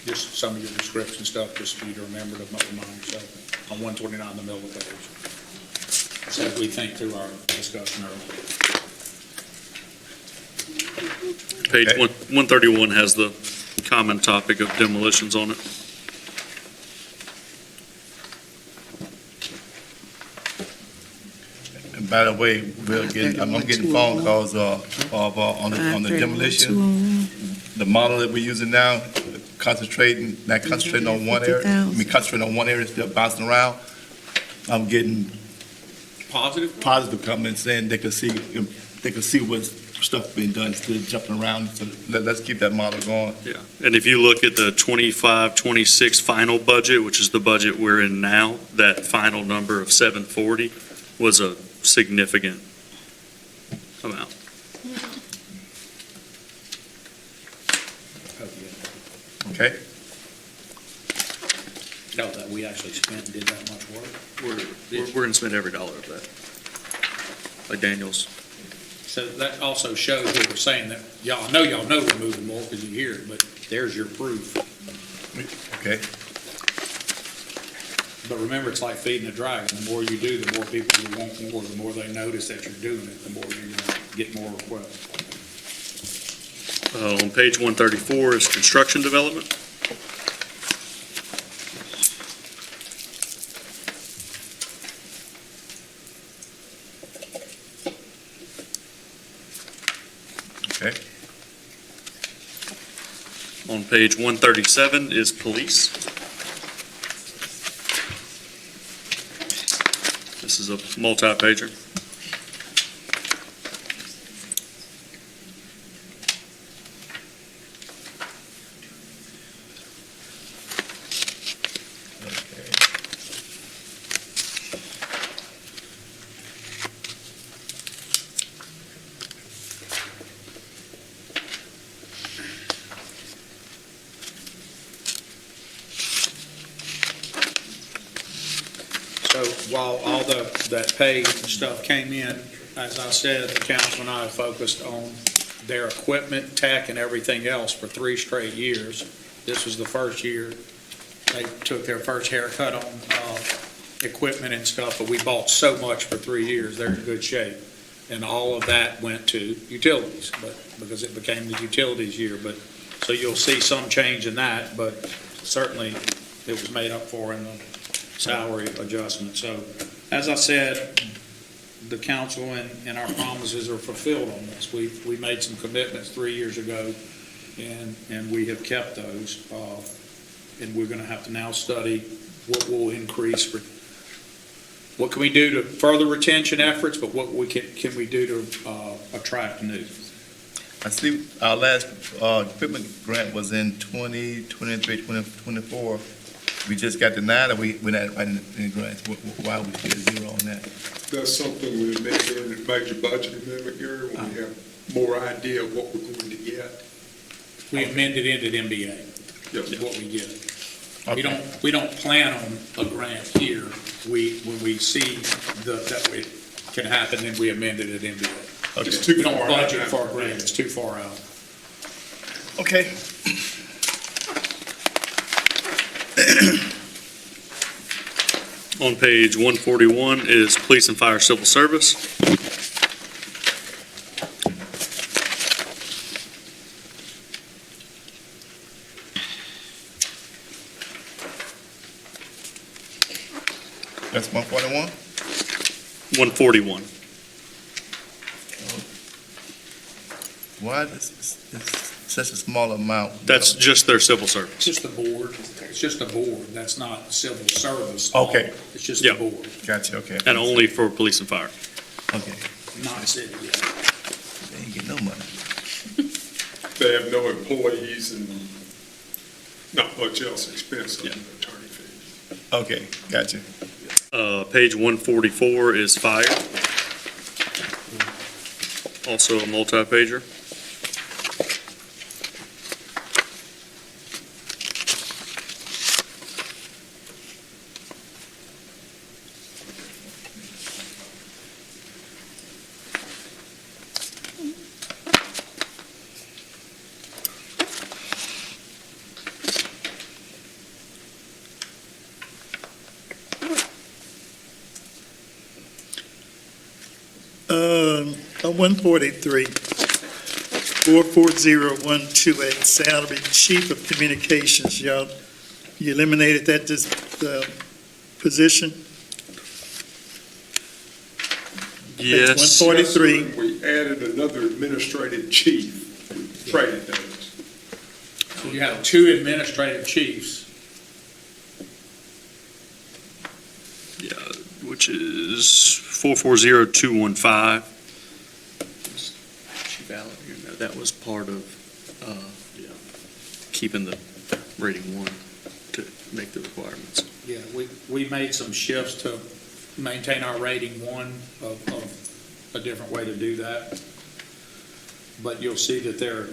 just some of your description stuff, just for you to remember to remind yourself. On 129, in the middle of the page. So as we think through our discussion earlier. Page Okay. 131 has the common topic of demolitions on it. By the way, I'm getting phone calls, on the demolition. The model that we're using now, not concentrating on one area, concentrating on one area, still bouncing around. I'm getting positive comments saying they can see what stuff being done instead of jumping around. So let's keep that model going. Yeah, and if you look at the 25-26 final budget, which is the budget we're in now, that final number of 740 was a significant amount. Okay? No, that we actually spent and did that much work. We're going to spend every dollar of that. Like Daniel's. So that also shows what we're saying, that y'all know we're moving more because you hear it, but there's your proof. Okay. But remember, it's like feeding a dragon. The more you do, the more people you want more. The more they notice that you're doing it, the more you're going to get more requests. On page 134 is construction development. Okay. On page 137 is police. This is a multi-pager. So while all that pay stuff came in, as I said, the council and I focused on their equipment, tech, and everything else for 3 straight years. This was the first year they took their first haircut on equipment and stuff, but we bought so much for 3 years, they're in good shape. And all of that went to utilities, but because it became the utilities year. But so you'll see some change in that, but certainly it was made up for in the salary adjustment. So, as I said, the council and our promises are fulfilled on this. We made some commitments 3 years ago, and we have kept those. And we're gonna have to now study what will increase for, what can we do to further retention efforts, but what can we do to attract new? I see our last equipment grant was in 2023, 2024. We just got denied, or we're not writing any grants? Why are we still zero on that? That's something we amended in the major budget amendment, Gary, when we have more idea of what we're going to get. We amended into the MBA, Yes. is what we get. Okay. We don't plan on a grant here. When we see that it can happen, then we amended it into it. Okay. It's too We don't far budget out. for a grant, it's too far out. Okay. On page 141 is police and fire civil service. That's 141? 141. Why is such a small amount? That's just their civil service. It's just a board, it's just a board, that's not civil service. Okay. It's just Yeah. a board, Gotcha, okay. And only for police and fire. Okay. not city. They ain't get no money. They have no employees and not much else expense on Yeah. the attorney fees. Okay, gotcha. Page 144 is fire. Also a multi-pager. On 143, 440128, salary, chief of communications, y'all, you eliminated that position? Yes. 143. We added another administrative chief with training days. So you have two administrative chiefs. Yeah, which is 440215. Chief Allen, you know, that was part of, keeping the rating 1 to make the requirements. Yeah, we made some shifts to maintain our rating 1 of a different way to do that. But you'll see that there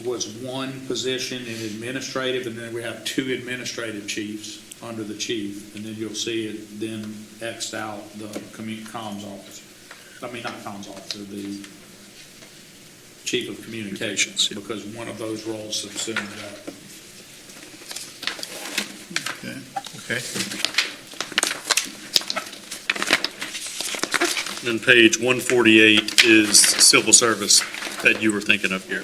was one position in administrative, and then we have 2 administrative chiefs under the chief, and then you'll see it then X'd out the comms officer. I mean, not comms officer, the chief of communications, because one of those roles subsumed that. Okay. Then page 148 is civil service that you were thinking of here.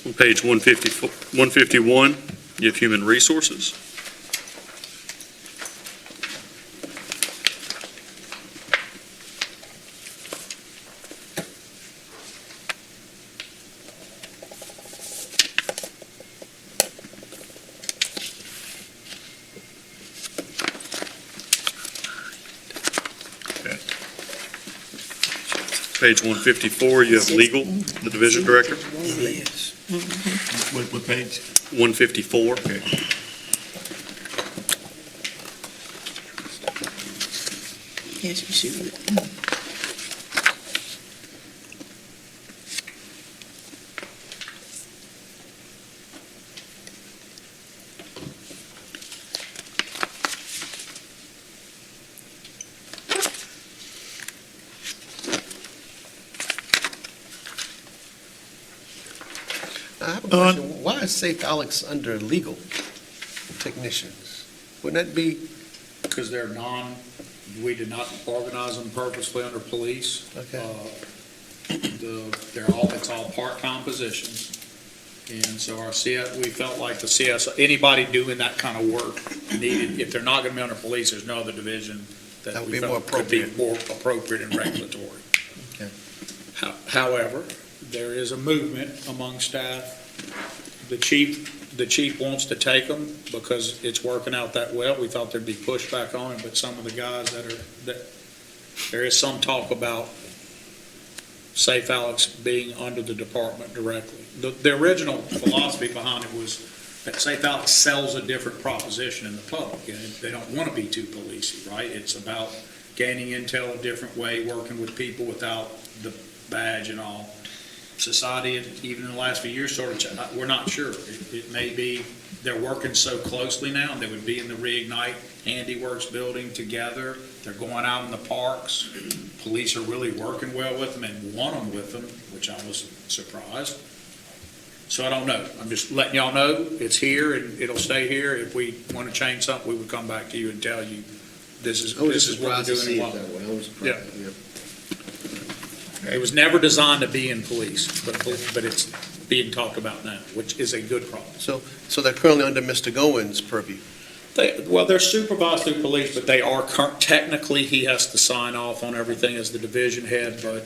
On page 151, you have human resources. Page 154, you have legal, the division director. What page? 154. Okay. Yes, you should. I have a question. Why is Safe Alex under legal technicians? Wouldn't that be, Because we did not organize them purposely under police. okay, It's all part-time positions. And so we felt like the CS, anybody doing that kind of work needed, if they're not going to be under police, there's no other division that That would we be more felt could be appropriate. more appropriate and regulatory. Okay. However, there is a movement among staff. The chief wants to take them because it's working out that well. We thought there'd be pushback on it, but some of the guys there is some talk about Safe Alex being under the department directly. The original philosophy behind it was that Safe Alex sells a different proposition in the public, and they don't want to be too policey, right? It's about gaining intel a different way, working with people without the badge and all. Society, even in the last few years, we're not sure. It may be they're working so closely now, they would be in the Reignite Handiworks building together. They're going out in the parks. Police are really working well with them and want them with them, which I was surprised. So I don't know. I'm just letting y'all know it's here and it'll stay here. If we want to change something, we would come back to you and tell you this is what we're surprised to see doing. it that way. I was surprised. Yeah. It was never designed to be in police, but it's being talked about now, which is a good problem. So they're currently under Mr. Goins' purview? They're supervised through police, but they are, technically, he has to sign off on everything as the division head, but,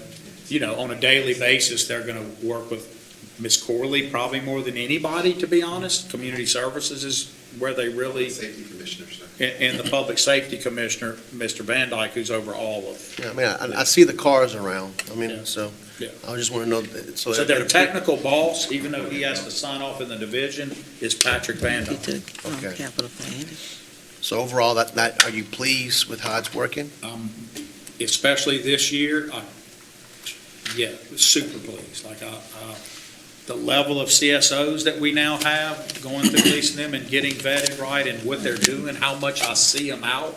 on a daily basis, they're going to work with Ms. Corley probably more than anybody, to be honest. Community Services is where they really, Safety commissioners. and the Public Safety Commissioner, Mr. Van Dyke, who's over all of. Yeah, I mean, I see the cars around. I mean, Yeah. so Yeah. I just want to know. So their technical boss, even though he has to sign off in the division, is Patrick Van He Dyke. took Okay. capital plan. So overall, are you pleased with how it's working? Especially this year, super pleased. The level of CSOs that we now have, going through leasing them and getting vetted right and what they're doing, how much I see them out.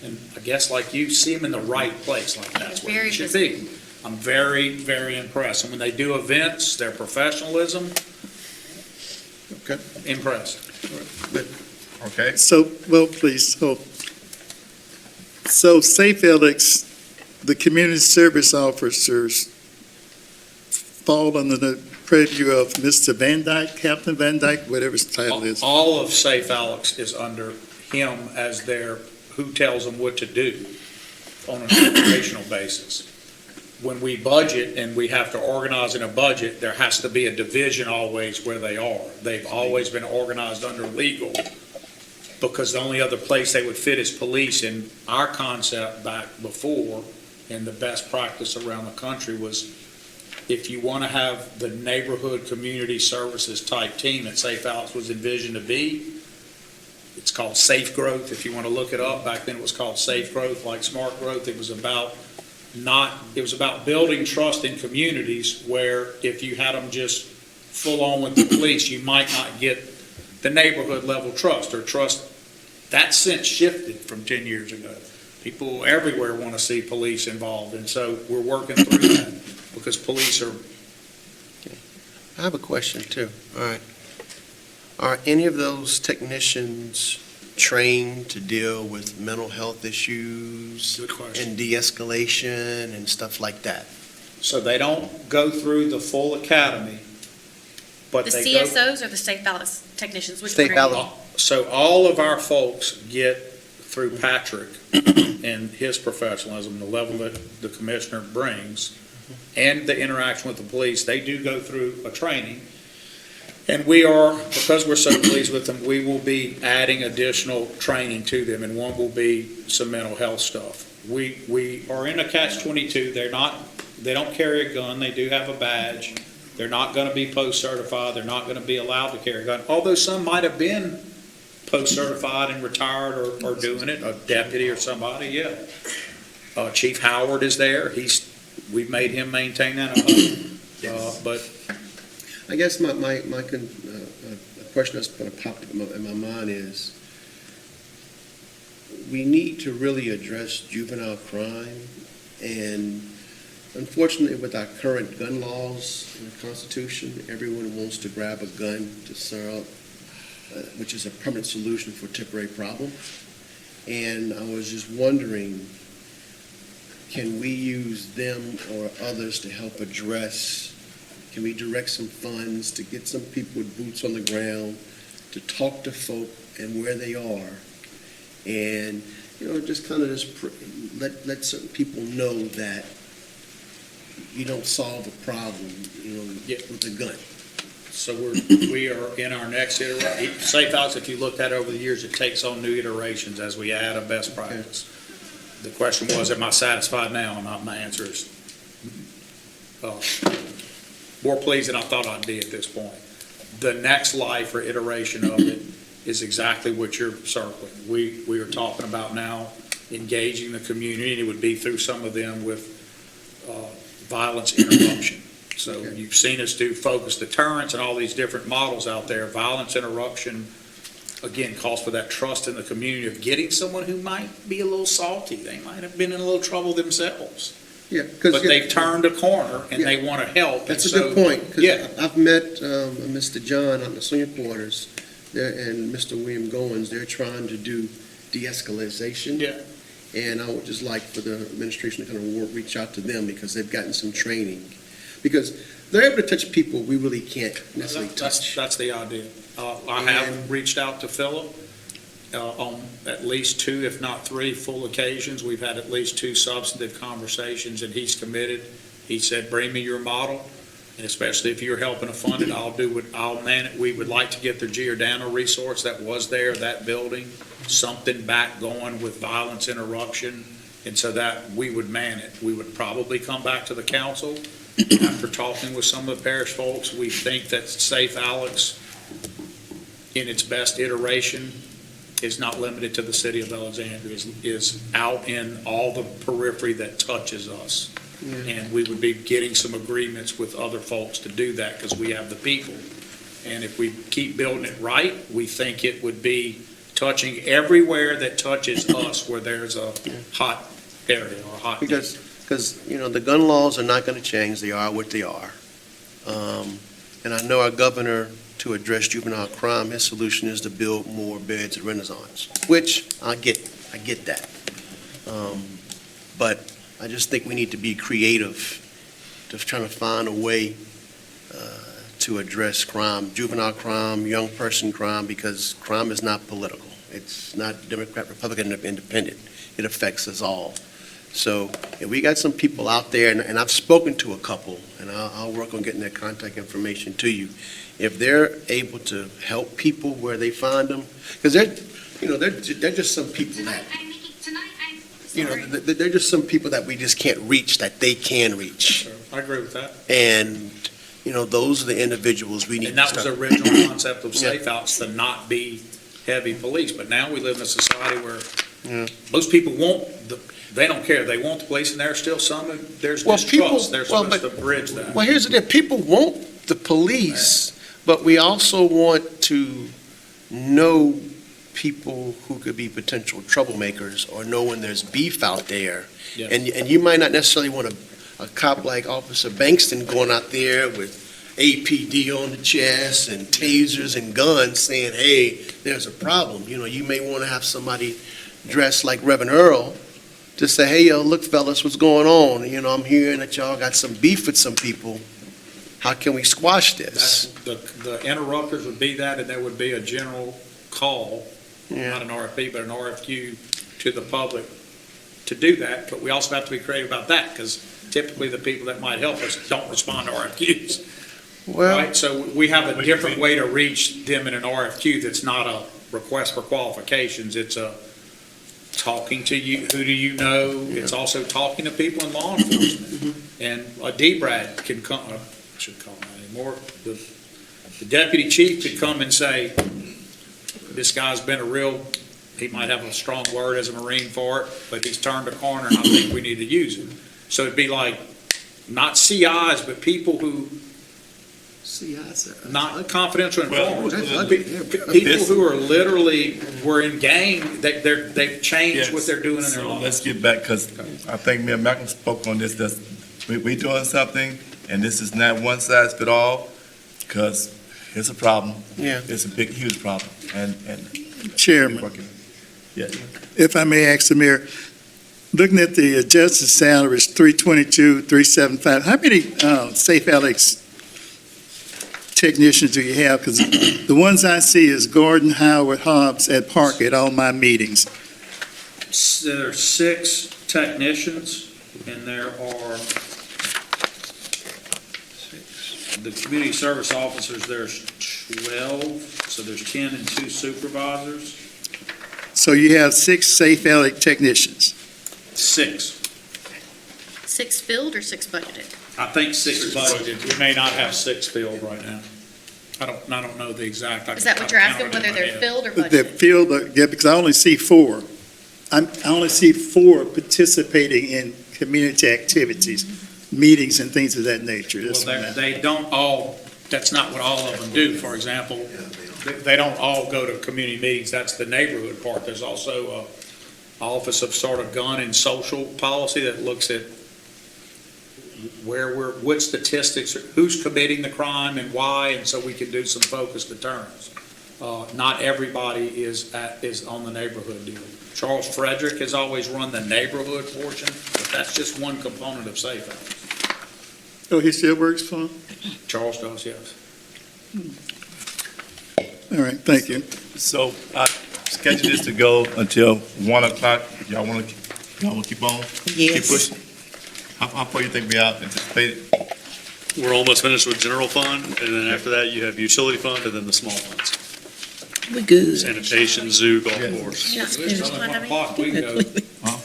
And I guess like you, see them in the right place, like that's where Very it should be. I'm very, very impressed. And when they do events, their professionalism, impressed. Okay? So, well, please, hold. So Safe Alex, the community service officers fall under the purview of Mr. Van Dyke, Captain Van Dyke, whatever his title is. All of Safe Alex is under him as their, who tells them what to do on an operational basis. When we budget and we have to organize in a budget, there has to be a division always where they are. They've always been organized under legal, because the only other place they would fit is police. And our concept back before, and the best practice around the country, was if you want to have the neighborhood community services type team that Safe Alex was envisioned to be, it's called Safe Growth. If you want to look it up, back then it was called Safe Growth, like Smart Growth. It was about building trust in communities where if you had them just full on with the police, you might not get the neighborhood level trust or trust. That's since shifted from 10 years ago. People everywhere want to see police involved, and so we're working through that because police are. I have a question too. All right. Are any of those technicians trained to deal with mental health issues Good question. and de-escalation and stuff like that? So they don't go through the full academy, but The they go. CSOs or the Safe Alex technicians? Which Safe one are you- Alex. So all of our folks get through Patrick and his professionalism, the level that the commissioner brings, and the interaction with the police, they do go through a training. And we are, because we're so pleased with them, we will be adding additional training to them, and one will be some mental health stuff. We are in a catch-22. They don't carry a gun. They do have a badge. They're not going to be post-certified. They're not going to be allowed to carry a gun, although some might have been post-certified and retired or doing it, a deputy or somebody, yeah. Chief Howard is there. We've made him maintain that. But I guess my question that's going to pop in my mind is, we need to really address juvenile crime, and unfortunately with our current gun laws in the Constitution, everyone wants to grab a gun to serve, which is a permanent solution for a temporary problem. And I was just wondering, can we use them or others to help address, can we direct some funds to get some people with boots on the ground to talk to folk and where they are? And, just kind of let certain people know that you don't solve a problem, with a gun. So we are in our next iteration. Safe Alex, if you looked at it over the years, it takes on new iterations as we add a best practice. The question was, am I satisfied now? And my answer is more pleased than I thought I'd be at this point. The next life or iteration of it is exactly what you're circling. We are talking about now engaging the community, and it would be through some of them with violence interruption. So you've seen us do focused deterrence and all these different models out there. Violence interruption, again, calls for that trust in the community of getting someone who might be a little salty. They might have been in a little trouble themselves. Yeah, But they've turned a corner and they want to help. That's And a so- good point, Yeah. because I've met Mr. John on the senior quarters and Mr. William Goins. They're trying to do de-escalation. Yeah. And I would just like for the administration to kind of reach out to them, because they've gotten some training. Because they're able to touch people we really can't necessarily touch. That's the idea. I have reached out to Philip on at least 2, if not 3, full occasions. We've had at least 2 substantive conversations, and he's committed. He said, bring me your model, and especially if you're helping to fund it, I'll man it. We would like to get the Giordano resource that was there, that building, something back going with violence interruption, and so that we would man it. We would probably come back to the council. After talking with some of the parish folks, we think that Safe Alex, in its best iteration, is not limited to the city of Alexandria, is out in all the periphery that touches us. And we would be getting some agreements with other folks to do that, because we have the people. And if we keep building it right, we think it would be touching everywhere that touches us, where there's a hot area or a hot. Because the gun laws are not going to change. They are what they are. And I know our governor to address juvenile crime, his solution is to build more beds at Renaissance, which I get that. But I just think we need to be creative to trying to find a way to address crime, juvenile crime, young person crime, because crime is not political. It's not Democrat, Republican, or Independent. It affects us all. So if we got some people out there, and I've spoken to a couple, and I'll work on getting their contact information to you. If they're able to help people where they find them, because they're just some people that, they're just some people that we just can't reach, that they can reach. I agree with that. And, those are the individuals we need to And that was start. the original concept of safe house, to not be heavy police. But now we live in a society where most people they don't care. They want the police, and there's still some, there's distrust. There's so much to bridge that. Well, here's the deal. People want the police, but we also want to know people who could be potential troublemakers or know when there's beef out there. Yeah. And you might not necessarily want a cop like Officer Bankston going out there with APD on the chest and tasers and guns saying, hey, there's a problem. You may want to have somebody dressed like Reverend Earl to say, hey, yo, look, fellas, what's going on? I'm hearing that y'all got some beef with some people. How can we squash this? The interrupters would be that, and there would be a general call, not an RFP, but an RFQ to the public to do that. But we also have to be creative about that, because typically the people that might help us don't respond to RFQs. Well, right? So we have a different way to reach them in an RFQ that's not a request for qualifications. It's a talking to you, who do you know? It's also talking to people in law enforcement. And a DBRAD can come, I should call him anymore, the deputy chief could come and say, this guy's been he might have a strong word as a Marine for it, but he's turned a corner and I think we need to use it. So it'd be like, not CIs, but people who, not confidential informants, people who are literally, were in gang, they've changed what they're doing in their lives. Let's get back, because I think me and Malcolm spoke on this, we doing something, and this is not one size fit all, because it's a problem. Yeah. It's a big, huge problem, and. Chairman, Yeah. if I may ask the mayor, looking at the adjusted salaries, 322, 375, how many Safe Alex technicians do you have? Because the ones I see is Gordon, Howard, Hobbs, at Park at all my meetings. There are 6 technicians, and there are the community service officers, there's 12, so there's 10 and 2 supervisors. So you have 6 Safe Alex technicians. 6. 6 filled or 6 budgeted? I think 6 budgeted. We may not have 6 filled right now. I don't know the exact. Is that what you're asking, whether they're filled or The budgeted? field, yeah, because I only see 4. I only see 4 participating in community activities, meetings and things of that nature. Well, they don't all, that's not what all of them do. For example, they don't all go to community meetings. That's the neighborhood part. There's also a Office of sort of gun and social policy that looks at what statistics, who's committing the crime and why, and so we can do some focused deterrence. Not everybody is on the neighborhood deal. Charles Frederick has always run the neighborhood portion, but that's just one component of Safe House. Oh, he still works for him? Charles does, yes. All right, thank you. So I scheduled this to go until 1 o'clock. Y'all want to keep on? Keep Yes. pushing? How far you think we out anticipated? We're almost finished with general fund, and then after that, you have utility fund, and then the small funds. We good. Sanitation, zoo, golf course. You're not finished, At 1 Montgomery? o'clock, we can go.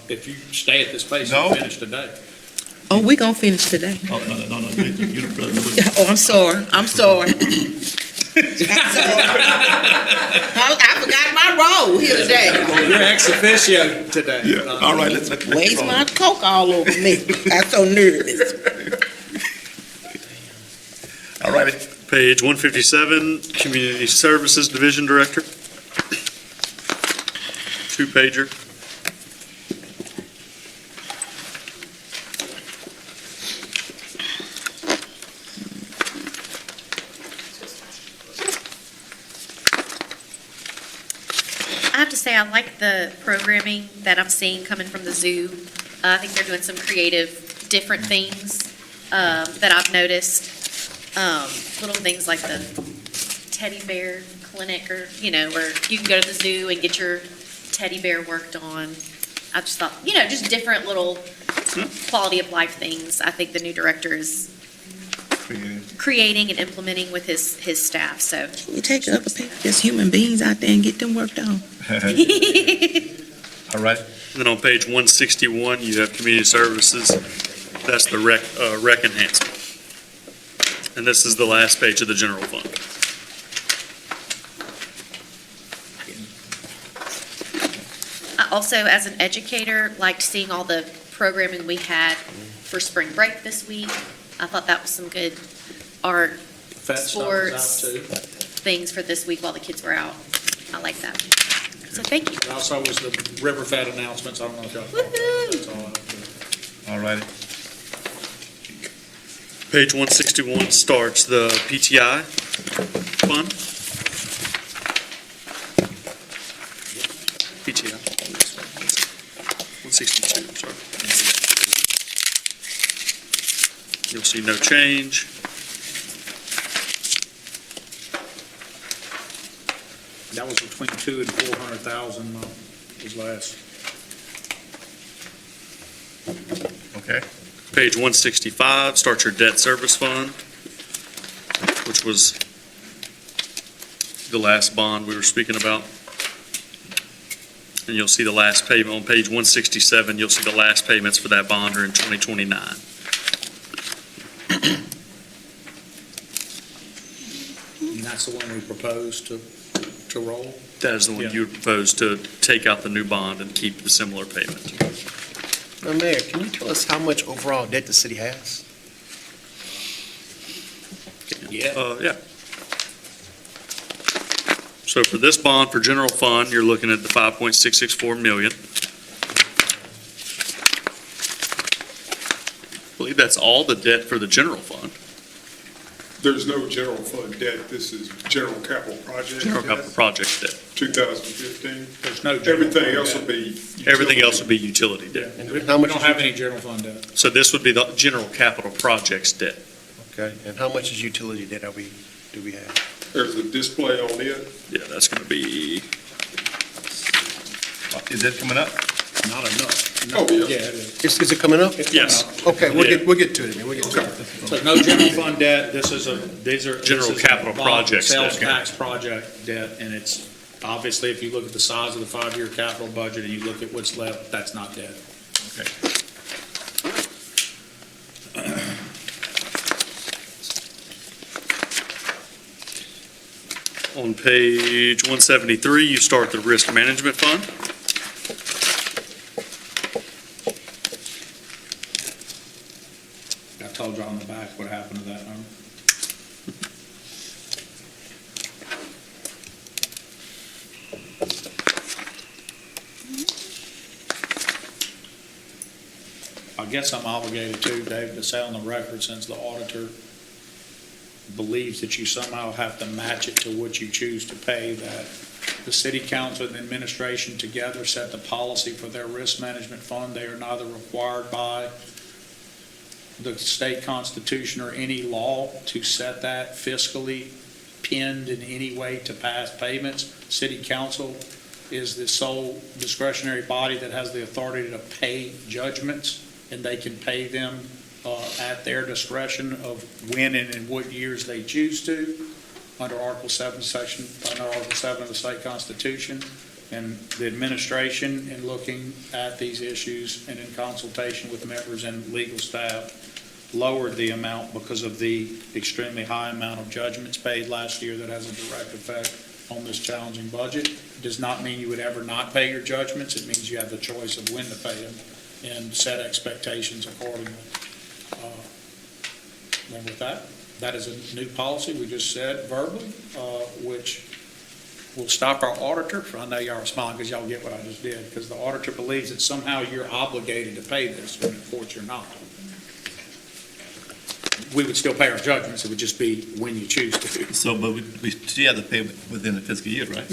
If you stay at this pace, No. you'll finish today. Oh, we gonna finish today. Oh, no, you the president. Oh, I'm sorry. I forgot my role here today. You're ex officio today. Yeah, all right, let's Waste my Coke all over me. I'm so nervous. All righty. Page 157, Community Services Division Director. 2-pager. say, I like the programming that I'm seeing coming from the zoo. I think they're doing some creative, different things that I've noticed. Little things like the teddy bear clinic, or, where you can go to the zoo and get your teddy bear worked on. I just thought, just different little quality of life things. I think the new director is creating and implementing with his staff, so. You take the other people, there's human beings out there and get them worked on. All right. And then on page 161, you have community services. That's the rec enhancement. And this is the last page of the general fund. I also, as an educator, liked seeing all the programming we had for spring break this week. I thought that was some good art, sports things for this week while the kids were out. I like that. So thank you. Also was the River Fed announcements. I don't know if y'all caught that. That's all I have. All righty. Page 161 starts the PTI fund. PTI. 162, sorry. You'll see no change. That was between 200,000 and 400,000 was last. Okay. Page 165 starts your debt service fund, which was the last bond we were speaking about. And you'll see the last payment on page 167. You'll see the last payments for that bond are in 2029. And that's the one we proposed to roll? That is the one Yeah. you proposed to take out the new bond and keep the similar payment. Now, Mayor, can you tell us how much overall debt the city has? Yeah. So for this bond for general fund, you're looking at the 5.664 million. I believe that's all the debt for the general fund. There's no general fund debt. This is general capital project. General capital project debt. 2015. There's no general Everything fund else debt. will be. Everything else would be utility debt. Yeah. And We how much don't is have any general fund debt. So this would be the general capital projects debt. Okay, and how much is utility debt do we have? There's a display on it. Yeah, that's going to be, Is that coming up? Not enough. Oh, yeah. Yeah, it is. Is it coming up? It's yes. coming up. Okay, Yeah. we'll get to it, man, we'll get to it. So no general fund debt, these are. General this is capital bond projects Sales debt. tax project debt, and it's, obviously, if you look at the size of the 5-year capital budget and you look at what's left, that's not debt. Okay. on page 173, you start the risk management fund. I told you on the back what happened to that number. I guess I'm obligated to, Dave, to say on the record, since the auditor believes that you somehow have to match it to what you choose to pay, that the city council and the administration together set the policy for their risk management fund. They are neither required by the state constitution or any law to set that fiscally pinned in any way to pass payments. City council is the sole discretionary body that has the authority to pay judgments, and they can pay them at their discretion of when and in what years they choose to, under Article 7 of the state constitution. And the administration, in looking at these issues and in consultation with members and legal staff, lowered the amount because of the extremely high amount of judgments paid last year that has a direct effect on this challenging budget. It does not mean you would ever not pay your judgments. It means you have the choice of when to pay them and set expectations accordingly. And with that, that is a new policy we just said verbally, which will stop our auditor. I know y'all are smiling because y'all get what I just did, because the auditor believes that somehow you're obligated to pay this, when in court you're not. We would still pay our judgments. It would just be when you choose to. So, but we still have to pay within the fiscal year, right?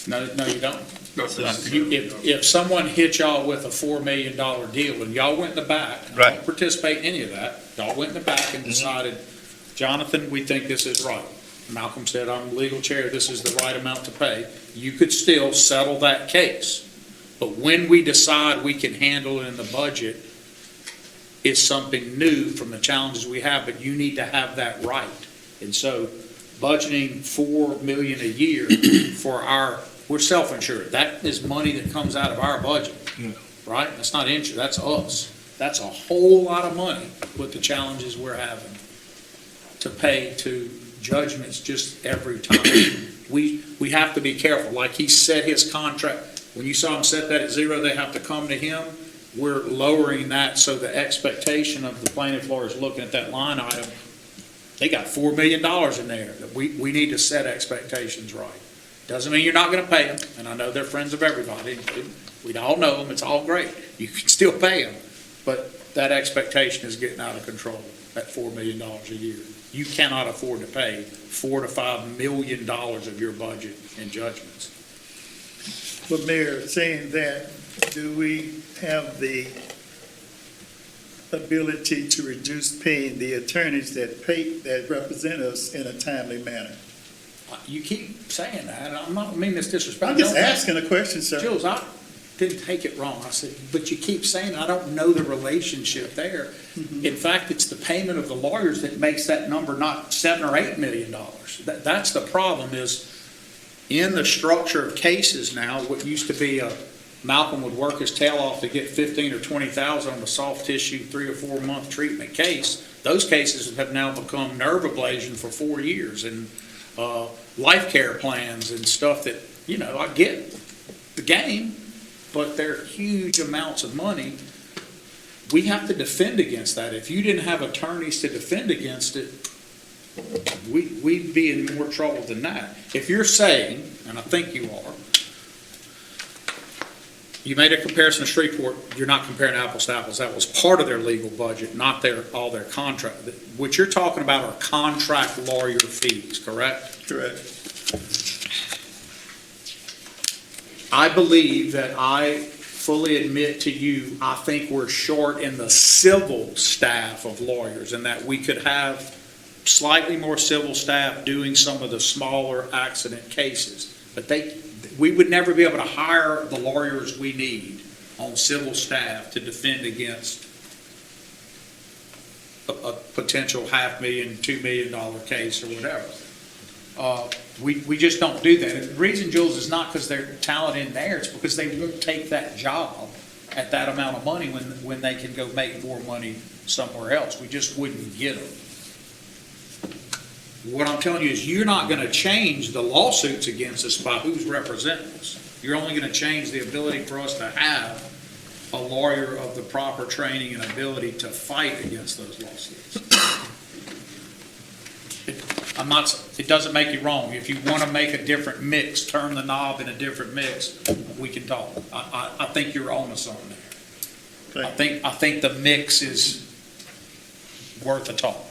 No, you don't. Not If someone hit y'all with a $4 million deal and y'all went in the back, Right. don't participate in any of that, y'all went in the back and decided, Jonathan, we think this is right. Malcolm said, I'm legal chair, this is the right amount to pay. You could still settle that case. But when we decide we can handle it in the budget, is something new from the challenges we have, but you need to have that right. And so budgeting $4 million a year for we're self-insured. That is money that comes out of our budget, right? That's not insurance, that's us. That's a whole lot of money with the challenges we're having to pay to judgments just every time. We have to be careful. Like he set his contract, when you saw him set that at 0, they have to come to him. We're lowering that so the expectation of the plaintiff lawyers looking at that line item, they got $4 million in there. We need to set expectations right. Doesn't mean you're not going to pay them, and I know they're friends of everybody. We all know them, it's all great. You can still pay them, but that expectation is getting out of control, at $4 million a year. You cannot afford to pay $4 to $5 million of your budget in judgments. But Mayor, saying that, do we have the ability to reduce paying the attorneys that represent us in a timely manner? You keep saying that, and I'm not meaning this disrespect. I'm just asking a question, sir. Jules, I didn't take it wrong. I said, but you keep saying, I don't know the relationship there. Mm-hmm. In fact, it's the payment of the lawyers that makes that number not $7 or $8 million. That's the problem is in the structure of cases now, what used to be Malcolm would work his tail off to get 15 or 20,000 on a soft tissue 3 or 4 month treatment case. Those cases have now become nerve ablation for 4 years and life care plans and stuff that, I get the game, but they're huge amounts of money. We have to defend against that. If you didn't have attorneys to defend against it, we'd be in more trouble than that. If you're saying, and I think you are, you made a comparison to Shreveport, you're not comparing apples to apples. That was part of their legal budget, not all their contract. What you're talking about are contract lawyer fees, correct? Correct. I believe that I fully admit to you, I think we're short in the civil staff of lawyers and that we could have slightly more civil staff doing some of the smaller accident cases. But we would never be able to hire the lawyers we need on civil staff to defend against a potential $500,000, $2 million case or whatever. We just don't do that. And the reason, Jules, is not because they're talented in there, it's because they won't take that job at that amount of money when they can go make more money somewhere else. We just wouldn't get them. What I'm telling you is you're not going to change the lawsuits against us by who's representing us. You're only going to change the ability for us to have a lawyer of the proper training and ability to fight against those lawsuits. It doesn't make you wrong. If you want to make a different mix, turn the knob in a different mix, we can talk. I think you're on to something there. I think the mix is worth a talk.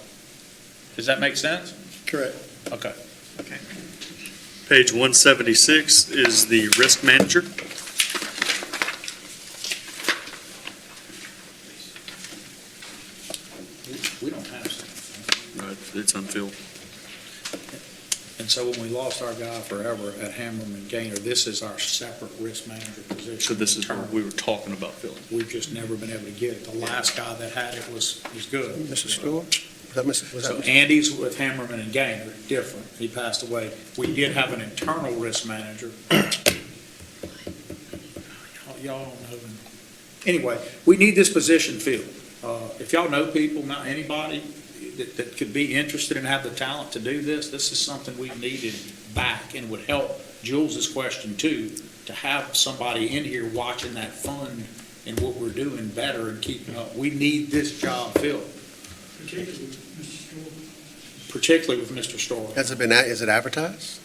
Does that make sense? Correct. Okay. Page 176 is the risk manager. We don't have something. Right, it's unfilled. And so when we lost our guy forever at Hammerman Gainer, this is our separate risk manager position. So this is what we were talking about filling. We've just never been able to get it. The last guy that had it was good. Mr. Stewart? So Andy's with Hammerman and Gainer, different. He passed away. We did have an internal risk manager. Y'all don't know him. Anyway, we need this position filled. If y'all know people, not anybody that could be interested and have the talent to do this, this is something we needed back and would help Jules's question too, to have somebody in here watching that fund and what we're doing better and keeping up. We need this job filled. Particularly with Mr. Storer. Is it advertised?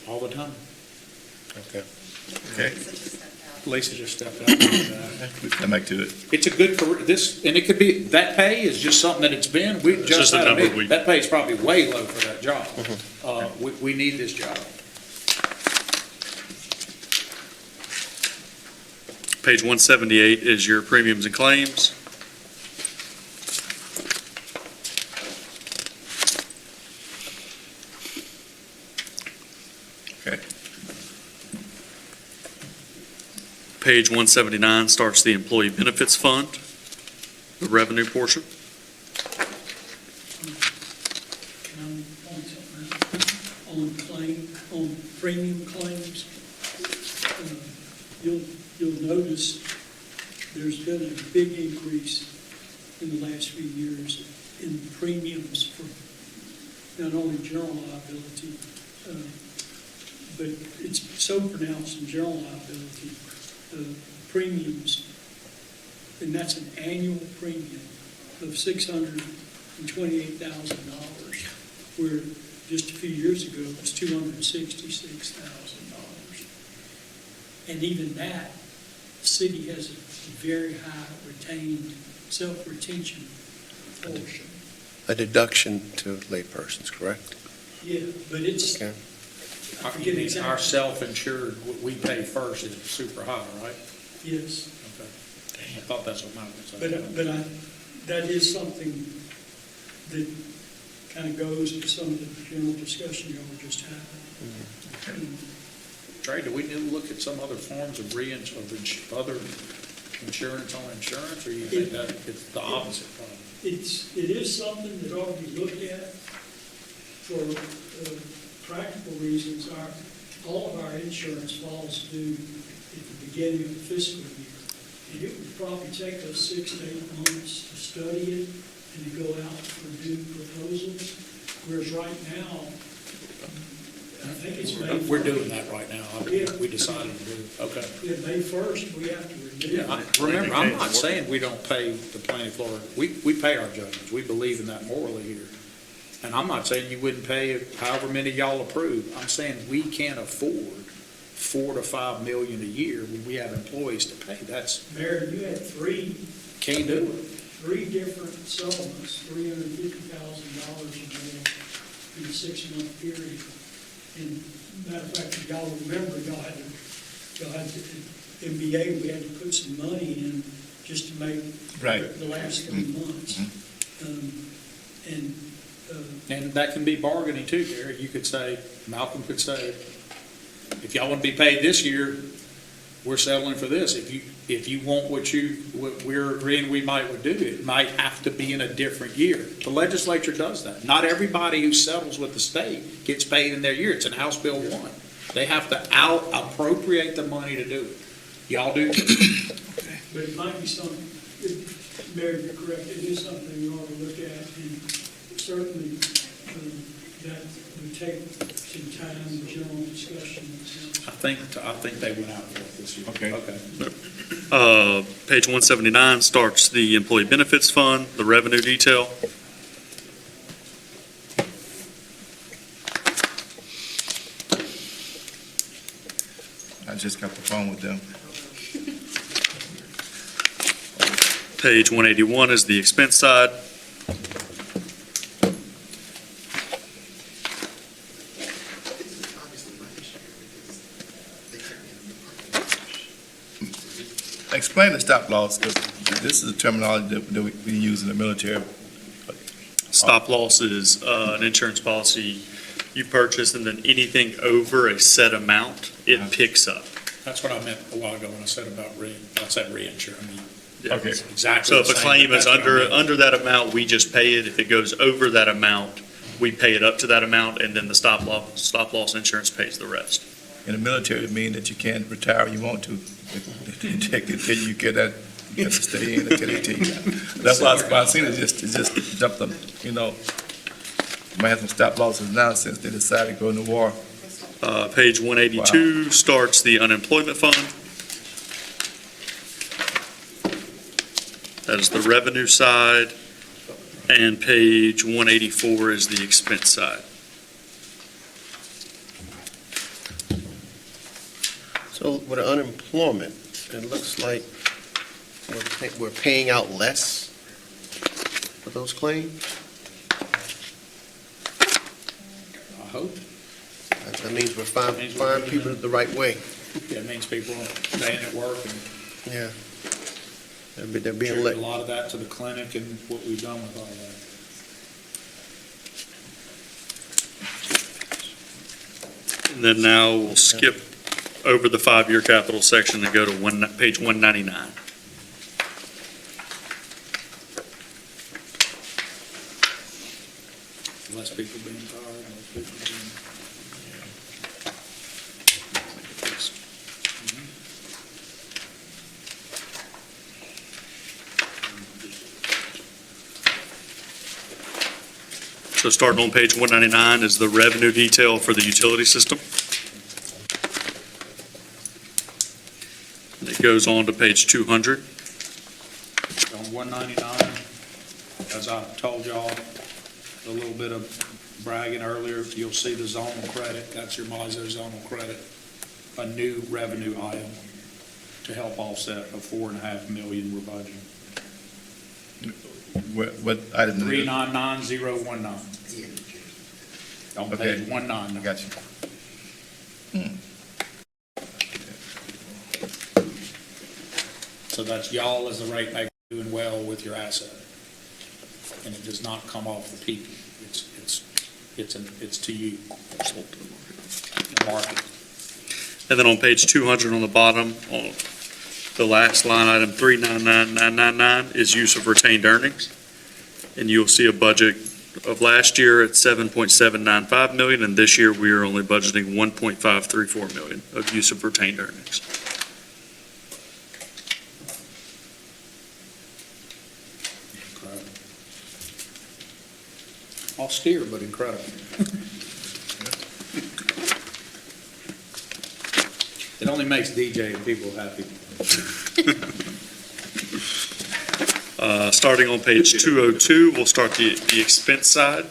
All the time. Okay. Lisa just stepped out. We come back to it. It's a good career, and it could be, that pay is just something that it's been, we just had a meeting. That pay is probably way low for that job. We need this job. Page 178 is your premiums and claims. Okay. Page 179 starts the employee benefits fund, the revenue portion. Can I point something out? On premium claims, you'll notice there's been a big increase in the last few years in premiums for not only general liability, but it's so pronounced in general liability, premiums, and that's an annual premium of $628,000, where just a few years ago it was $266,000. And even that, the city has a very high retained, self-retention portion. A deduction to laypersons, correct? Yeah, but it's, Okay. I forget exactly. Our self-insured, what we pay first is super high, right? Yes. Okay. I thought that's what mine was saying. But that is something that kind of goes to some of the general discussion y'all were just having. Trey, do we need to look at some other forms of other insurance on insurance, or you think that it's the opposite problem? It is something that ought to be looked at for practical reasons. All of our insurance falls due at the beginning of the fiscal year. And it would probably take us 6 to 8 months to study it and to go out for new proposals. Whereas right now, I think it's May 1st. We're doing that right now. Yeah. We decided to do it. Okay. Yeah, May 1st, we have to renew it. Remember, I'm not saying we don't pay the planning floor. We pay our judges. We believe in that morally here. And I'm not saying you wouldn't pay however many y'all approve. I'm saying we can't afford $4 to $5 million a year when we have employees to pay. That's, Mayor, you had can't do it. 3 different settlements, $350,000 in a 6-month period. And matter of fact, if y'all remember, y'all had the MBA, we had to put some money in just to make the last 3 months. And that can be bargaining too, Gary. You could say, Malcolm could say, if y'all want to be paid this year, we're settling for this. If you want what we're agreeing we might do, it might have to be in a different year. The legislature does that. Not everybody who settles with the state gets paid in their year. It's in House Bill 1. They have to appropriate the money to do it. Y'all do. But it might be something, Mayor, you're correct, it is something we ought to look at, and certainly that would take some time, general discussion. I think they went out for it this year. Okay. Page 179 starts the employee benefits fund, the revenue detail. I just got the phone with them. Page 181 is the expense side. Explain the stop loss, because this is a terminology that we use in the military. Stop loss is an insurance policy you purchase, and then anything over a set amount, it picks up. That's what I meant a while ago when I said about reinsurance. I mean, Okay. exactly. So if the a same, claim but is that's what I meant. under that amount, we just pay it. If it goes over that amount, we pay it up to that amount, and then the stop loss insurance pays the rest. In the military, it means that you can't retire when you want to. They take it till you get that, you have to stay in until they take you out. That's why I seen it just jumped them, might have some stop losses now since they decided to go into war. Page 182 starts the unemployment fund. That is the revenue side, and page 184 is the expense side. So with unemployment, it looks like we're paying out less for those claims? I hope. That means we're firing people the right way. Yeah, it means people are staying at work and Yeah. They're being Attribute let, a lot of that to the clinic and what we've done with all that. And then now we'll skip over the 5-year capital section and go to page 199. Less people being tired, less people being. So starting on page 199 is the revenue detail for the utility system. And it goes on to page 200. On 199, as I told y'all, a little bit of bragging earlier, you'll see the zonal credit, that's your MISO zonal credit, a new revenue item to help offset a $4.5 million we're budgeting. What item? 399019. On Okay. page 199. Got you. So that's y'all as the rate maker doing well with your asset. And it does not come off the people. It's to you. The market. And then on page 200 on the bottom, on the last line item, 399999, is use of retained earnings. And you'll see a budget of last year at 7.795 million, and this year we are only budgeting 1.534 million of use of retained earnings. Austere, but incredible. It only makes DJ and people happy. Starting on page 202, we'll start the expense side.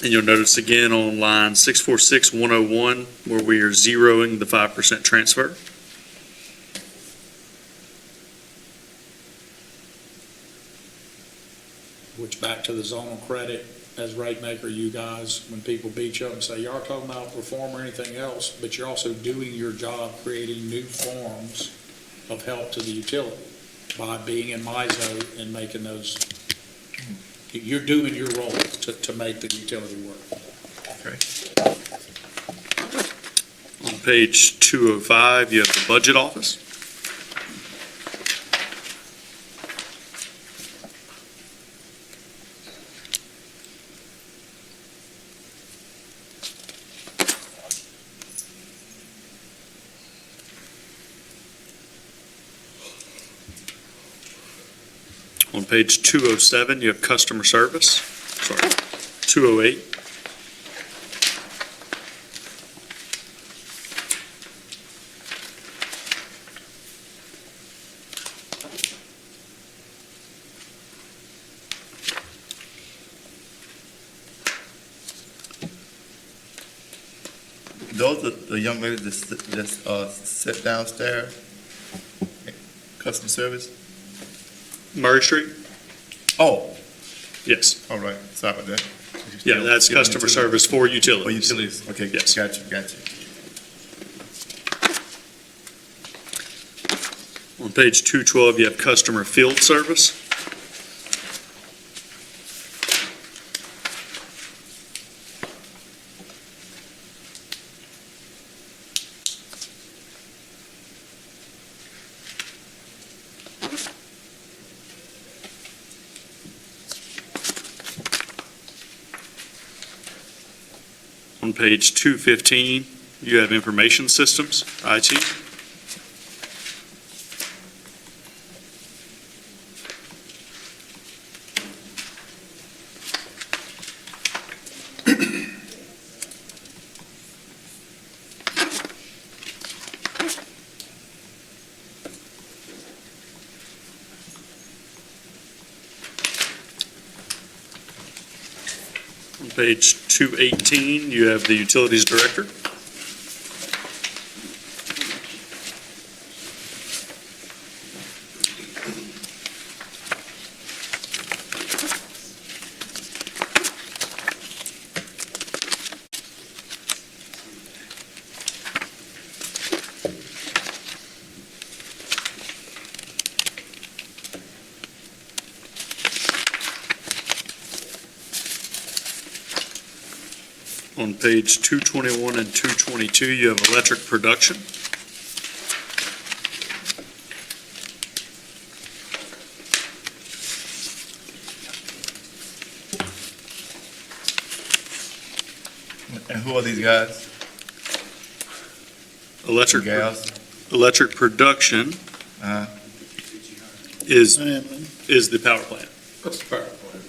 And you'll notice again on line 646101 where we are zeroing the 5% transfer. Which back to the zonal credit, as rate maker, you guys, when people beat you up and say, you aren't talking about reform or anything else, but you're also doing your job, creating new forms of help to the utility by being in MISO and making those, you're doing your role to make the utility work. Okay. On page 205, you have the budget office. On page 207, you have customer service, 208. Those are the young ladies that sit downstairs, customer service? Murray Street? Oh, Yes. all right, sorry about that. Yeah, that's customer service for For utilities. utilities, okay, Yes. got you. On page 212, you have customer field service. On page 215, you have information systems, IT. On page 218, you have the utilities director. On page 221 and 222, you have electric production. And who are these guys? Electric, Gals? electric production Uh-huh. is the power plant. That's the power plant.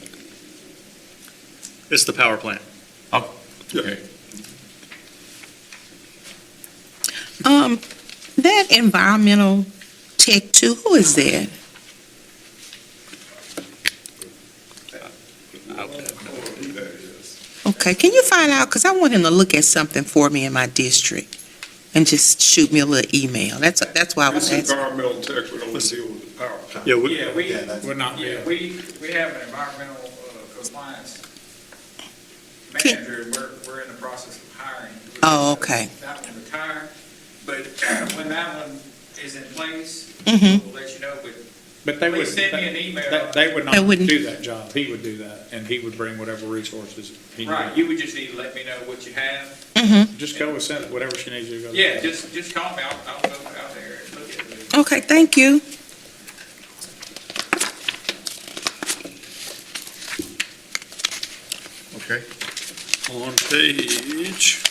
It's the power plant. Okay. That environmental tech too, who is that? Okay, can you find out, because I want him to look at something for me in my district and just shoot me a little email. That's why I was That's asking. environmental tech, we don't deal with the power plant. Yeah, We're not, we have an environmental compliance manager, and we're in the process of hiring. Oh, okay. That one retired, but when that one is in place, Mhm. we'll let you know, But they would, please send me an email. they would They not wouldn't- do that job. He would do that, and he would bring whatever resources he needed. Right, you would just need to let me know what you have. Just go with Senate, whatever she needs you to go. Yeah, just call me, I'll go out there and look at it. Okay, thank you. Okay. On page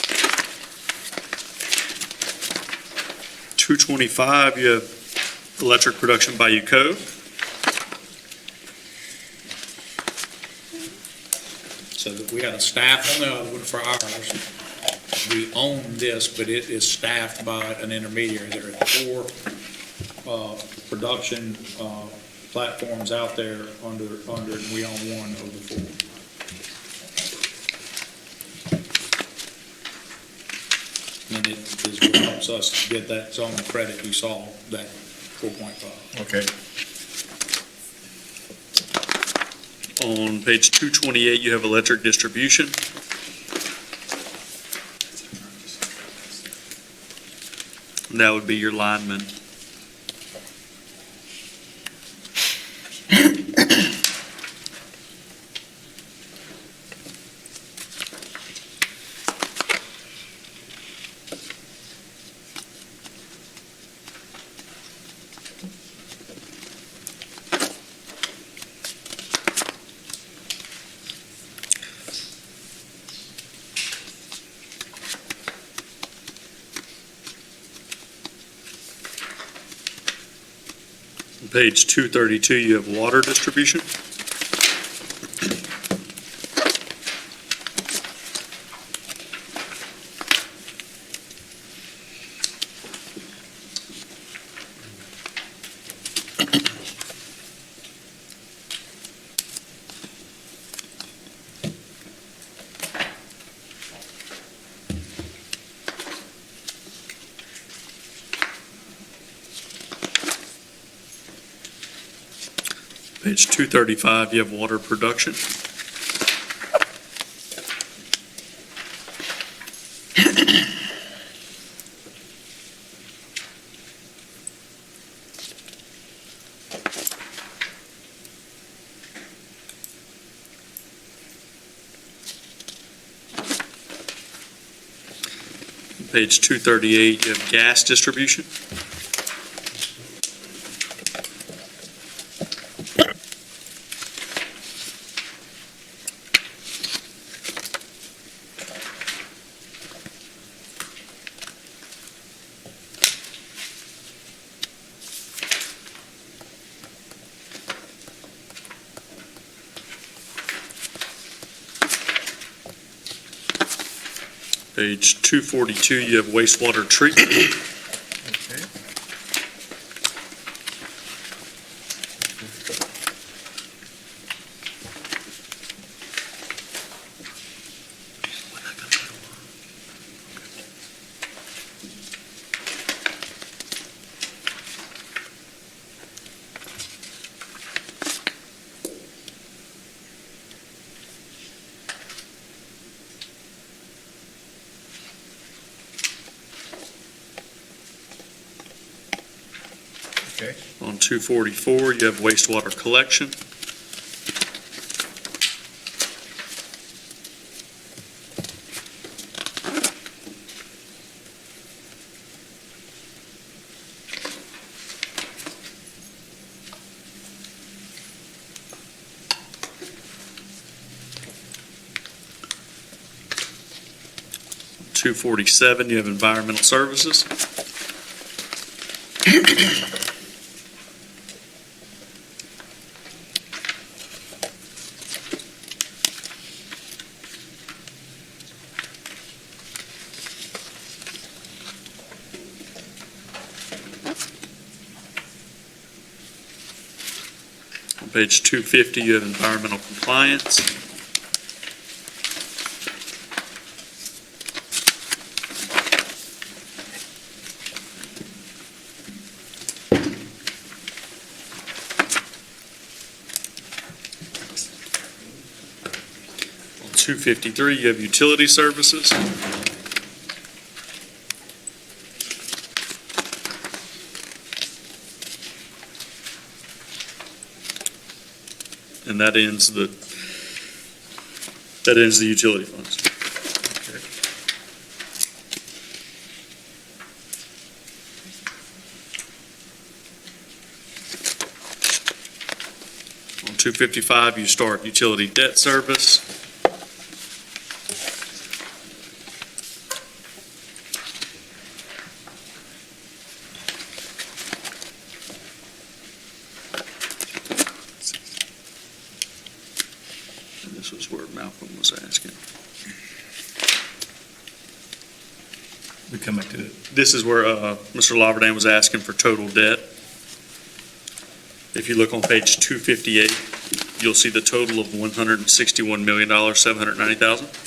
225, you have electric production by UCO. So that we had a staff on the other one for ours. We own this, but it is staffed by an intermediary. There are 4 production platforms out there under it, and we own one of the 4. And it is what helps us get that zone of credit you saw, that 4.5. Okay. On page 228, you have electric distribution. And that would be your lineman. On page 232, you have water distribution. Page 235, you have water production. Page 238, you have gas distribution. Page 242, you have wastewater treatment. Okay. On 244, you have wastewater collection. 247, you have environmental services. On page 250, you have environmental compliance. On 253, you have utility services. And that ends the utility funds. On 255, you start utility debt service. And this was where Malcolm was asking. We come back to it. This is where Mr. Laverdan was asking for total debt. If you look on page 258, you'll see the total of $161,790,000.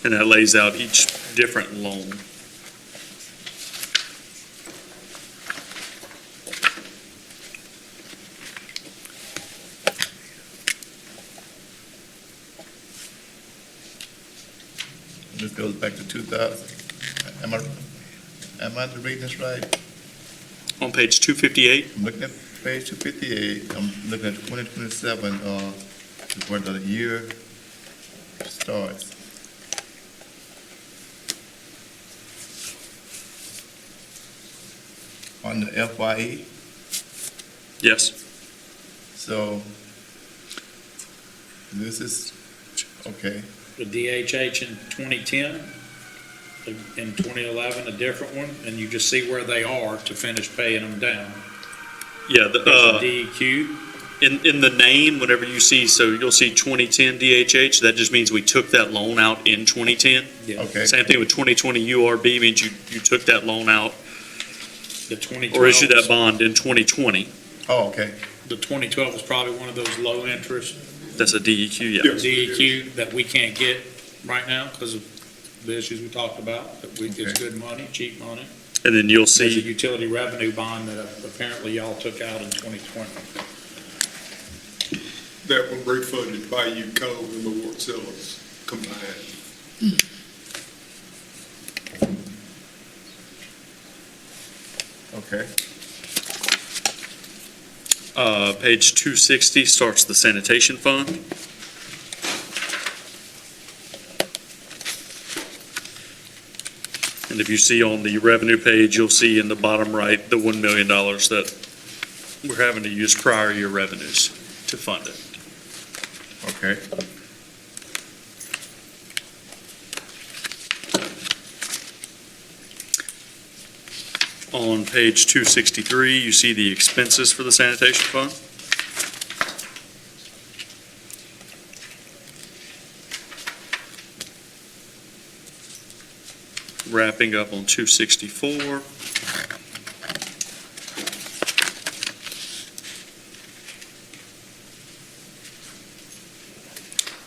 And that lays out each different loan. This goes back to 2000. Am I reading this right? On page 258, I'm looking at page 258, I'm looking at 2027, is where the year starts. On the FYE, yes. so this is, okay, The DHH in 2010, in 2011, a different one, and you just see where they are to finish paying them down. Yeah, There's a DEQ. in the name, whenever you see, so you'll see 2010 DHH, that just means we took that loan out in 2010. Yeah. okay. Same thing with 2020 URB, means you took that loan out The 2012. or issued that bond in 2020. Oh, okay, The 2012 is probably one of those low interest That's a DEQ, yeah. DEQ that we can't get right now because of the issues we talked about. That it's Okay. good money, cheap money. And then you'll There's a see, utility revenue bond that apparently y'all took out in 2020. That one refunded by UCO and the Ward Sellers combined. okay. page 260 starts the sanitation fund. And if you see on the revenue page, you'll see in the bottom right, the $1 million that we're having to use prior year revenues to fund it. Okay. On page 263, you see the expenses for the sanitation fund. Wrapping up on 264.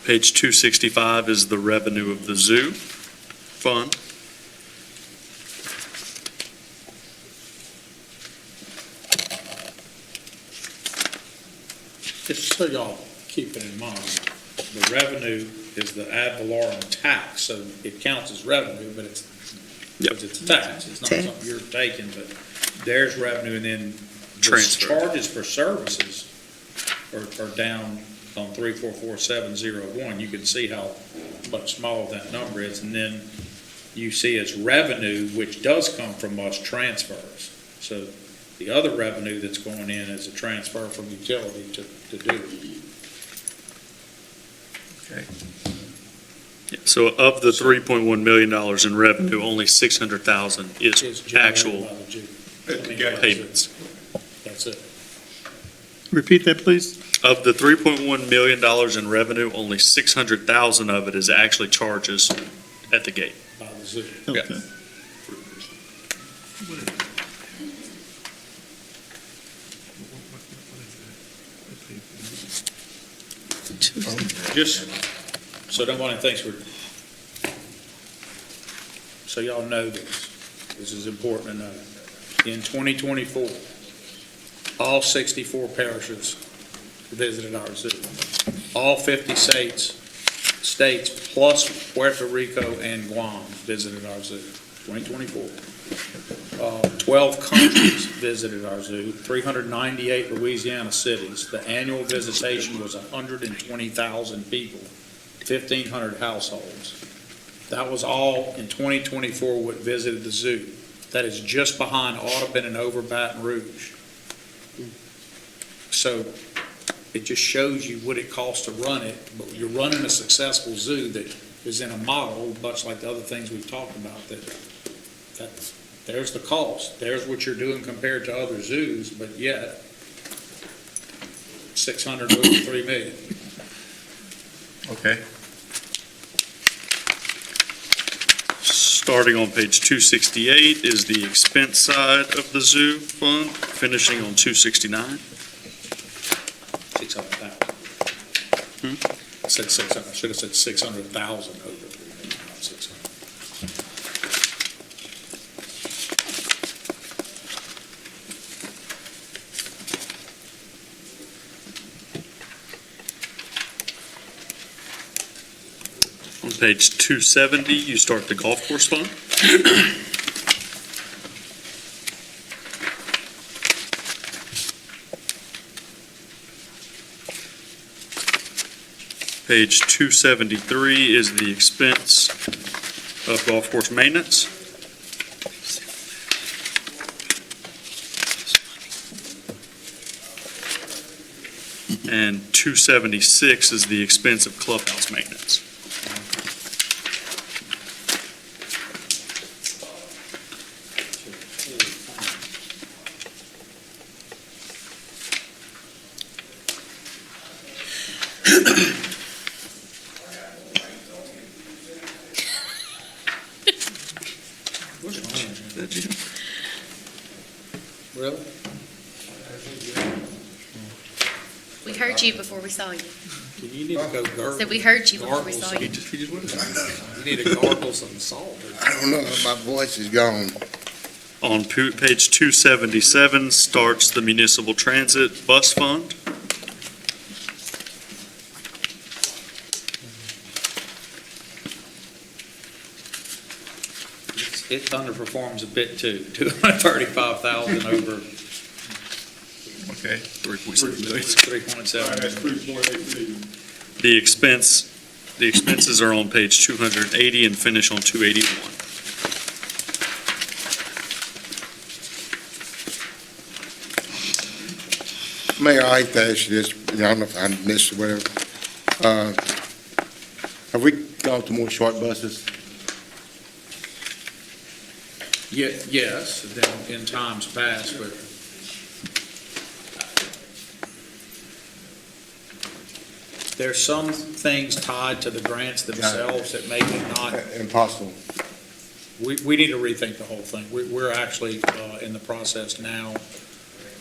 Page 265 is the revenue of the zoo fund. Just so y'all keep it in mind, the revenue is the ad valorem tax, so it counts as revenue, but it's, because it's a tax. It's not Tax. something you're taking, but there's revenue, and then the Transfer. charges for services are down on 344701. You can see how much smaller that number is, and then you see it's revenue, which does come from us transfers. So the other revenue that's going in is a transfer from utility to do. Okay. So of the $3.1 million in revenue, only $600,000 is actual payments. That's it. Repeat that, please. Of the $3.1 million in revenue, only $600,000 of it is actually charges at the gate. By the zoo. Yeah. Okay. Just so nobody thinks so y'all know this is important to know. In 2024, all 64 parishes visited our zoo. All 50 states plus Puerto Rico and Guam visited our zoo, 2024. 12 countries visited our zoo, 398 Louisiana cities. The annual visitation was 120,000 people, 1,500 households. That was all in 2024 what visited the zoo. That is just behind Audubon and over Baton Rouge. So it just shows you what it costs to run it, but you're running a successful zoo that is in a model, much like the other things we've talked about, that there's the cost. There's what you're doing compared to other zoos, but yet 600 over 3 million. Okay. Starting on page 268 is the expense side of the zoo fund, finishing on 269. 600,000. Said 600. I should have said 600,000 over 3 million, not 600. On page 270, you start the golf course fund. Page 273 is the expense of golf course maintenance. And 276 is the expense of clubhouse maintenance. Really? We heard you before we saw you. You need to go gargle. Said we heard you before we saw you. You need to gargle some salt. I don't know, my voice is gone. On page 277 starts the municipal transit bus fund. It underperforms a bit too, 235,000 over Okay. 3.7 million. 3.7. That's 3.8 million. The expenses are on page 280 and finish on 281. Mayor, I hate to ask you this, I don't know if I missed it, whatever. Have we gone to more short buses? Yes, than in times past, but there's some things tied to the grants themselves that make it not. Impossible. We need to rethink the whole thing. We're actually in the process now.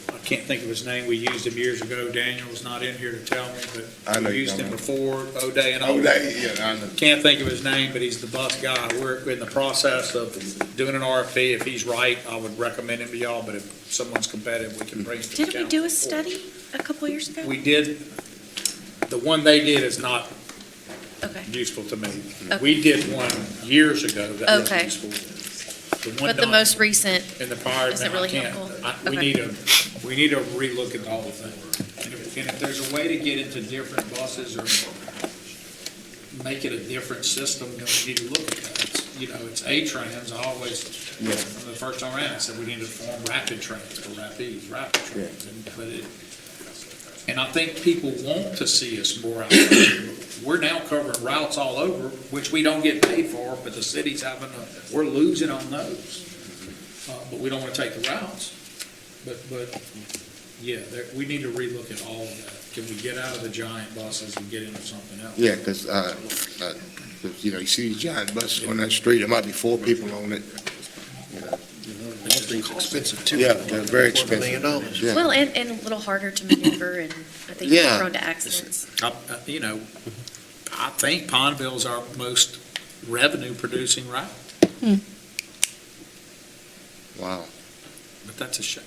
I can't think of his name. We used him years ago. Daniel's not in here to tell me, I know but we you used him don't. before, O'Day and O'Day, yeah, I know. Can't think of his name, but he's the bus guy. We're in the process of doing an RFP. If he's right, I would recommend him to y'all, but if someone's competitive, we can bring him to the Didn't we do a council. study a couple years ago? We did. The one they did is not Okay. useful to me. Okay. We did one years ago that was Okay. useful. The one But the done most recent, in the prior, isn't no, I really can't. helpful? We Okay. need to relook at the whole thing. And if there's a way to get into different buses or make it a different system, then we need to look at that. It's A-Trans. I always, from the first time around, I said we need to form rapid trains for rapid trains. But And I think people want to see us more out there. We're now covering routes all over, which we don't get paid for, but the city's we're losing on those. But we don't want to take the routes. But yeah, we need to relook at all of that. Can we get out of the giant buses and get into something else? Yeah, because, you see these giant buses on that street, there might be 4 people on it. Those things expensive too. Yeah, they're very expensive. $250 million. Yeah. Well, and a little harder to maneuver, and I think Yeah. prone to accidents. I think Pineville's our most revenue-producing route, Wow. but that's a shame.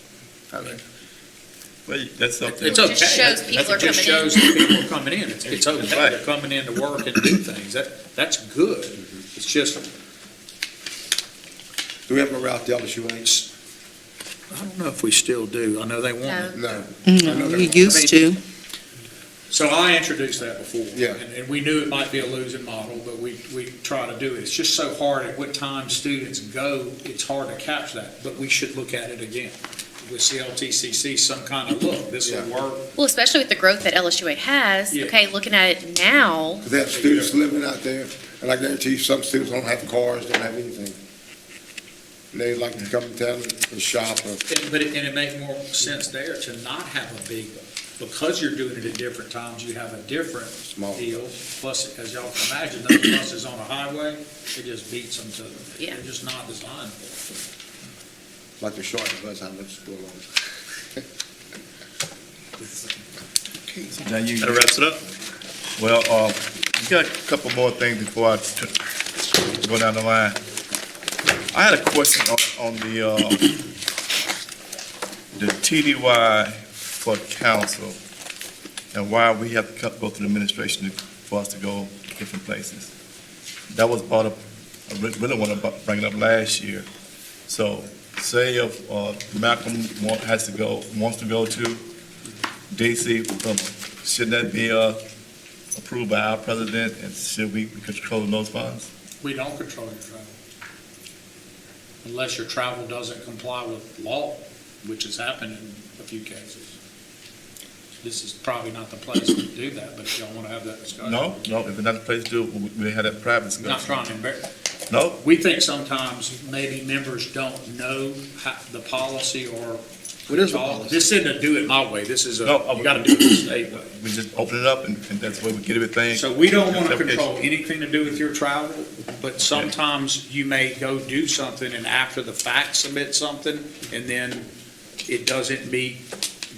I mean, Well, that's something. it's okay. It just shows people are It just coming in. shows that people are coming in. It's okay. They're coming in to work and do things. That's good. It's just, Do we have a route to LSUA? I don't know if we still do. I know they want it. No. We used to. So I introduced that before. Yeah. And we knew it might be a losing model, but we try to do it. It's just so hard at what time students go, it's hard to capture that, but we should look at it again. With CLTCC, some kind of look, this will work. Well, especially with the growth that LSUA has, Yeah. okay, looking at it now, Because they have students living out there, and I guarantee you, some students don't have cars, don't have anything. And they like to come to town and shop or. But it make more sense there to not have a big, because you're doing it at different times, you have a different Small. deal. Plus, as y'all can imagine, those buses on a highway, it just beats them to, Yeah. they're just not designed for it. Like the short bus, how much school on. Now you, That wraps it up. well, we got a couple more things before I go down the line. I had a question on the TDY for council and why we have to go through the administration for us to go different places. That was brought up, I really want to bring it up last year. So say if Malcolm wants to go to DC, should that be approved by our president, and should we be controlling those funds? We don't control your travel. Unless your travel doesn't comply with law, which has happened in a few cases. This is probably not the place to do that, but if y'all want to have that discussion. No, if it's not the place to do it, we had that private I'm not discussion. trying to embarrass. No, We think sometimes maybe members don't know the policy or. What is the policy? This isn't a do it my way. This is No, you got to do it the state way. we just open it up and that's where we get everything. So we don't want to control anything to do with your travel, but sometimes you may go do something and after the fact submit something, and then it doesn't meet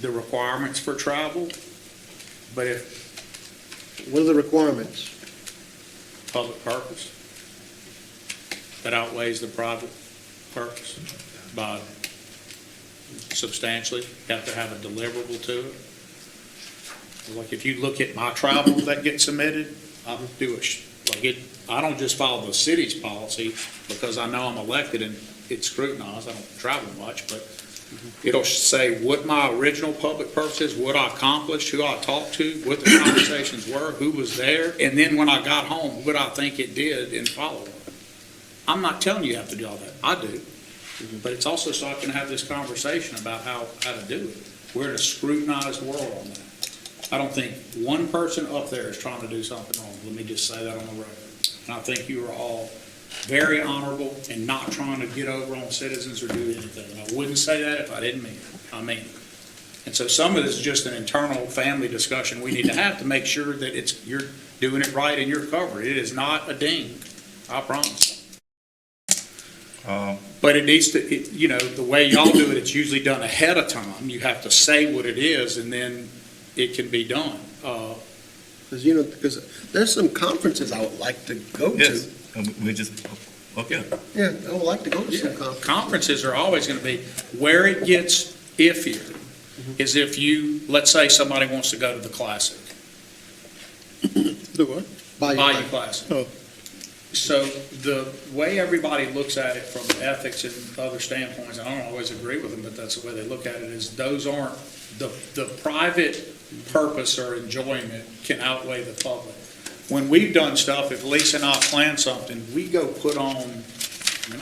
the requirements for travel. But if What are the requirements? public purpose, that outweighs the private purpose by substantially, you have to have a deliverable to it. Like if you look at my travel that gets submitted, I do I don't just follow the city's policy because I know I'm elected and it's scrutinized. I don't travel much, but it'll say what my original public purpose is, what I accomplished, who I talked to, what the conversations were, who was there, and then when I got home, what I think it did in follow-up. I'm not telling you you have to do all that. I do. But it's also so I can have this conversation about how to do it. We're in a scrutinized world on that. I don't think one person up there is trying to do something wrong. Let me just say that on the record. And I think you are all very honorable and not trying to get over on citizens or do anything. And I wouldn't say that if I didn't mean it. I mean it. And so some of this is just an internal family discussion we need to have to make sure that you're doing it right and you're covered. It is not a ding, I promise. But it needs to, the way y'all do it, it's usually done ahead of time. You have to say what it is and then it can be done. Because there's some conferences I would like to go Yes, to. and we just, okay. Yeah, I would like to go to some conferences. Conferences are always going to be, where it gets iffier is if let's say somebody wants to go to the Classic. The what? Bayou Classic. Oh. So the way everybody looks at it from ethics and other standpoints, I don't always agree with them, but that's the way they look at it, is those aren't, the private purpose or enjoyment can outweigh the public. When we've done stuff, if Lisa and I plan something, we go put on,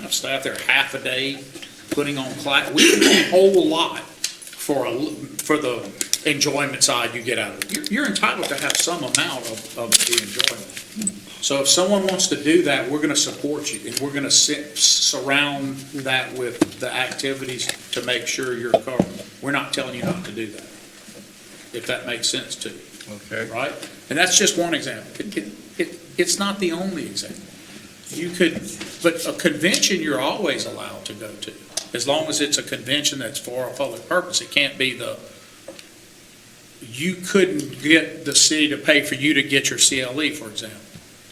I've sat there half a day putting on class, we do a whole lot for the enjoyment side you get out of it. You're entitled to have some amount of the enjoyment. So if someone wants to do that, we're going to support you, and we're going to surround that with the activities to make sure you're covered. We're not telling you not to do that, if that makes sense to you. Okay. Right? And that's just one example. It's not the only example. You could, but a convention you're always allowed to go to, as long as it's a convention that's for a public purpose. It can't be you couldn't get the city to pay for you to get your CLE, for example,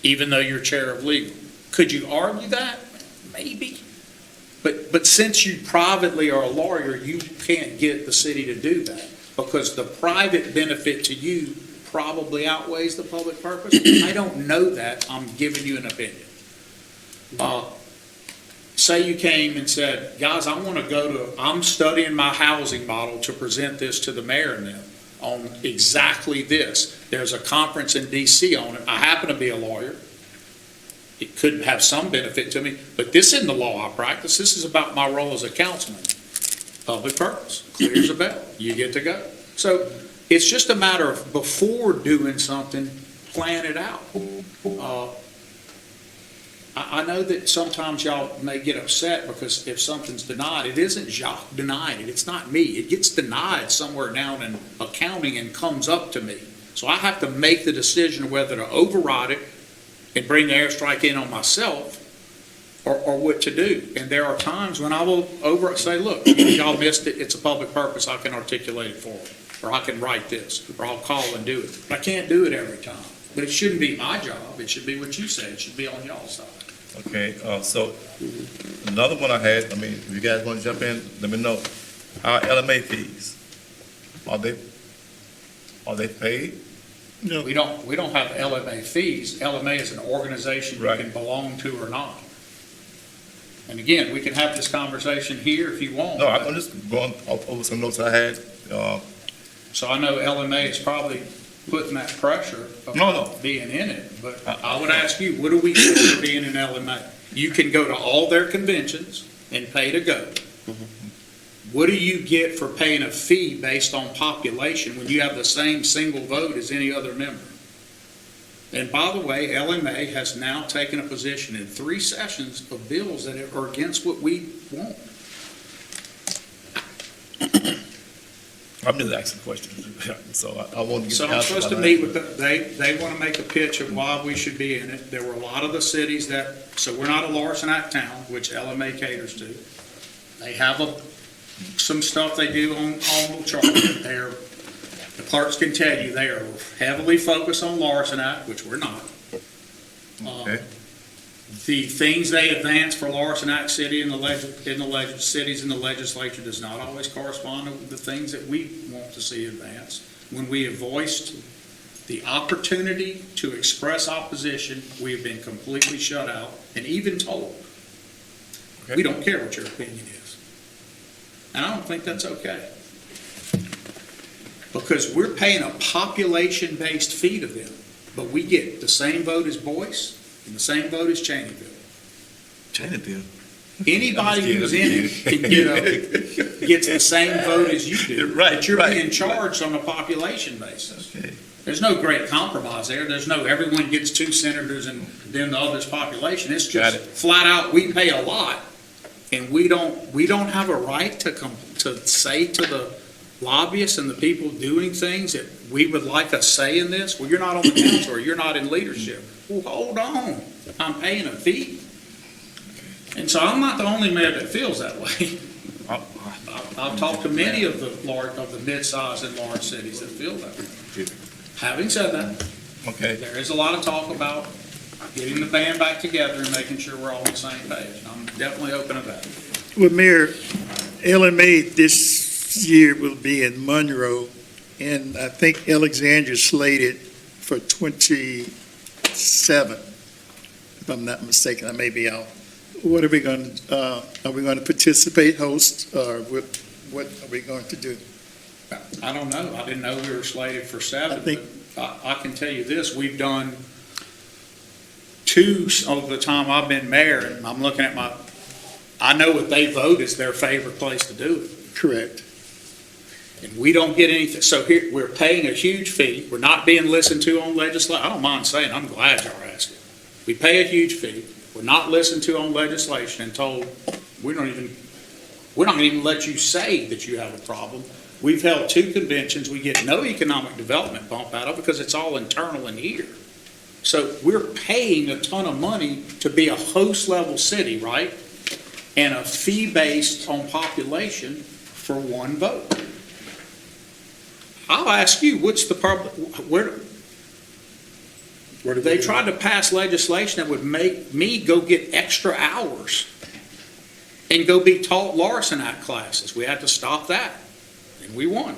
even though you're chair of legal. Could you argue that? Maybe. But since you privately are a lawyer, you can't get the city to do that, because the private benefit to you probably outweighs the public purpose. I don't know that. I'm giving you an opinion. Say you came and said, guys, I'm studying my housing model to present this to the mayor and them on exactly this. There's a conference in DC on it. I happen to be a lawyer. It could have some benefit to me, but this isn't the law I practice. This is about my role as a councilman. Public purpose, clear as a bell. You get to go. So it's just a matter of, before doing something, plan it out. I know that sometimes y'all may get upset because if something's denied, it isn't Jacques denying it. It's not me. It gets denied somewhere down in accounting and comes up to me. So I have to make the decision whether to override it and bring the airstrike in on myself, or what to do. And there are times when I will say, look, y'all missed it. It's a public purpose. I can articulate it for them, or I can write this, or I'll call and do it. But I can't do it every time. But it shouldn't be my job. It should be what you said. It should be on y'all's side. Okay, so another one I had, if you guys want to jump in, let me know. Our LMA fees, are they paid? No. We don't have LMA fees. LMA is an organization you can belong to or not. And again, we can have this conversation here if you want. No, I'm just going over some notes I had. So I know LMA is probably putting that pressure of being in it, but I would ask you, what do we get for being in LMA? You can go to all their conventions and pay to go. What do you get for paying a fee based on population when you have the same single vote as any other member? And by the way, LMA has now taken a position in 3 sessions of bills that are against what we want. I'm just asking questions, so I want to get. So I'm supposed to meet with they want to make a pitch of why we should be in it. There were a lot of the cities so we're not a Larson Act town, which LMA caters to. They have some stuff they do on the chart. The clerks can tell you they are heavily focused on Larson Act, which we're not. Okay. The things they advance for Larson Act City and cities in the legislature does not always correspond to the things that we want to see advanced. When we have voiced the opportunity to express opposition, we have been completely shut out and even told, we don't care what your opinion is. And I don't think that's okay. Because we're paying a population-based fee to them, but we get the same vote as Boyce and the same vote as Cheneyville. Anybody who's in it can gets the same vote as you do. But you're being charged on a population basis. Okay. There's no great compromise there. There's no everyone gets 2 senators and then the other's population. It's just flat out, we pay a lot, and we don't have a right to say to the lobbyists and the people doing things that we would like a say in this. Well, you're not on the council, or you're not in leadership. Well, hold on. I'm paying a fee. And so I'm not the only mayor that feels that way. I've talked to many of the mid-sized and large cities that feel that way. Having said that, there is a lot of talk about getting the band back together and making sure we're all on the same page. I'm definitely open to that. Well, Mayor, LMA this year will be in Monroe, and I think Alexandria slated for 27, if I'm not mistaken. I may be out. What are we going to, are we going to participate, host, or what are we going to do? I don't know. I didn't know we were slated for 7. I can tell you this, we've done 2 over the time I've been mayor, and I'm looking at I know what they vote is their favorite place to do it. Correct. and we don't get anything, so here, we're paying a huge fee, we're not being listened to on legislation, I don't mind saying, I'm glad y'all are asking. We pay a huge fee, we're not listened to on legislation and told, we're not gonna even let you say that you have a problem. We've held 2 conventions, we get no economic development bump out of it because it's all internal in here. So we're paying a ton of money to be a host level city, right? And a fee based on population for 1 vote. I'll ask you, what's the problem, where they tried to pass legislation that would make me go get extra hours and go be taught Larson Act classes. We had to stop that, and we won.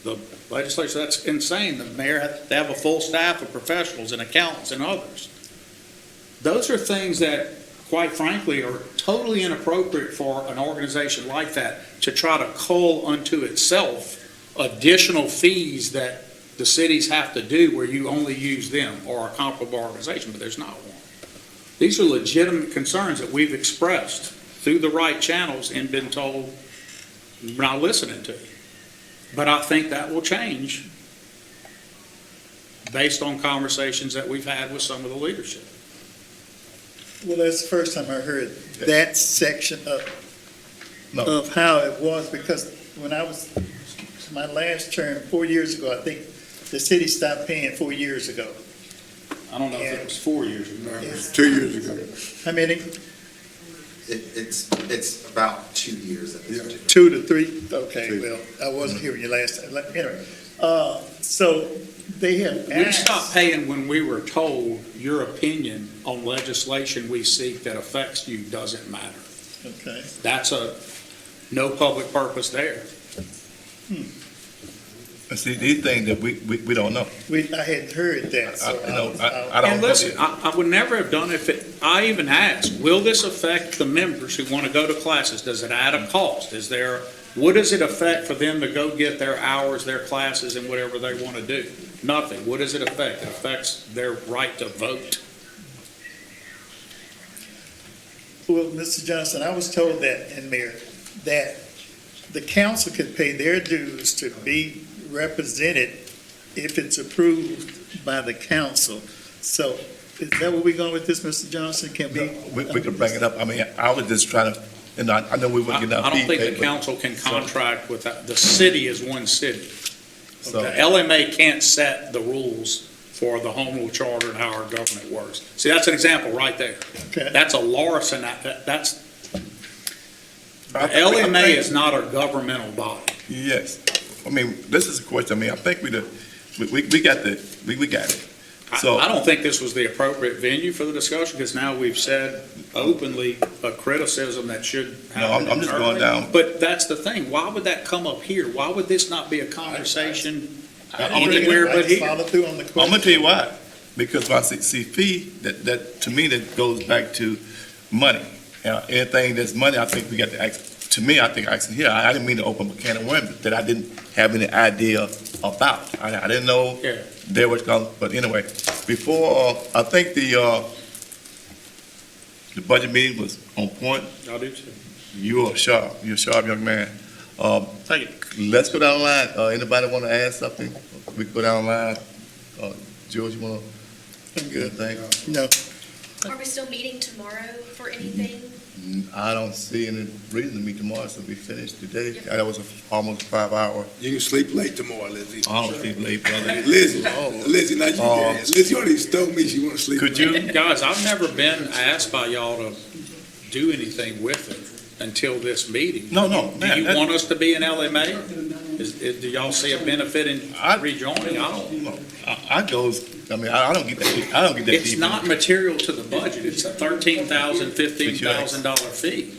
The legislature, that's insane. The mayor had to have a full staff of professionals and accountants and others. Those are things that, quite frankly, are totally inappropriate for an organization like that to try to cull unto itself additional fees that the cities have to do where you only use them or a comparable organization, but there's not one. These are legitimate concerns that we've expressed through the right channels and been told, we're not listening to you. But I think that will change based on conversations that we've had with some of the leadership. Well, that's the first time I heard that section of how it was, because when I was, my last term, 4 years ago, I think the city stopped paying 4 years ago. I don't know if it was 4 years ago. 2 years ago. How many? It's about 2 years at this point. 2 to 3? Okay, well, I wasn't here when you last time. Anyway, so they have We asked. stopped paying when we were told your opinion on legislation we seek that affects you doesn't matter. Okay. That's no public purpose there. But see, these things that we don't know. I hadn't heard that, so I don't. And listen, I would never have done it if I even asked, will this affect the members who want to go to classes? Does it add a cost? What does it affect for them to go get their hours, their classes, and whatever they want to do? Nothing. What does it affect? It affects their right to vote. Well, Mr. Johnson, I was told that, and Mayor, that the council can pay their dues to be represented if it's approved by the council. So is that where we're going with this, Mr. Johnson? We could bring it up. I mean, I was just trying to, and I know we wouldn't get I enough don't think feedback, the council can contract with that. The city is one city. So- The LMA can't set the rules for the home rule charter and how our government works. See, that's an example right there. Okay. That's a Larson Act. The LMA is not a governmental body. Yes. I mean, this is a question. I mean, I think we got it. So I don't think this was the appropriate venue for the discussion, because now we've said openly a criticism that should happen. I'm just going down. But that's the thing. Why would that come up here? Why would this not be a conversation I'm anywhere but here? Follow through on the question. I'm gonna tell you why. Because when I see fee, that to me, that goes back to money. Anything that's money, I think we got to ask. To me, I think asking here, I didn't mean to open a can of worms that I didn't have any idea about. I didn't know there was going, but anyway, before, I think the budget meeting was on point. I do too. You're a sharp young man. Thank you. Let's go down the line. Anybody want to add something? We can go down the line. George, you want to? I'm good. Thank No. Are we still meeting tomorrow for anything? I don't see any reason to meet tomorrow, so we finished today. That was almost 5 hour. You can sleep late tomorrow, Lizzie. I don't sleep late, brother. Lizzie, Lizzie, not you guys. Lizzie already told me she want to sleep. Could late. you? Guys, I've never been asked by y'all to do anything with it until this meeting. No, Do you want us to be an LMA? Do y'all see a benefit in rejoining? I don't. I don't get that. I don't get that. It's not material to the budget. It's a $13,000, $15,000 fee.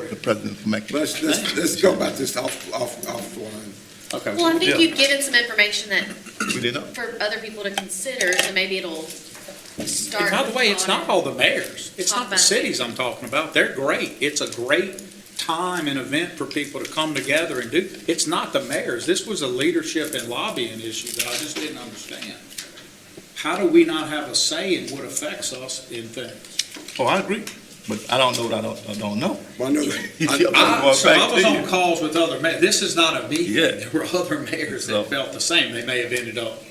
The president for making. Let's go about this offline. Okay. Well, I think you've given some information that, We did not. for other people to consider, so maybe it'll start. And by the way, it's not all the mayors. It's Talk not the about it. cities I'm talking about. They're great. It's a great time and event for people to come together and do. It's not the mayors. This was a leadership and lobbying issue that I just didn't understand. How do we not have a say in what affects us in things? Oh, I agree. but I don't know what I don't know. Well, I know So I was on calls with other mayors. This is not a meeting. Yeah. There were other mayors that felt the same. They may have ended up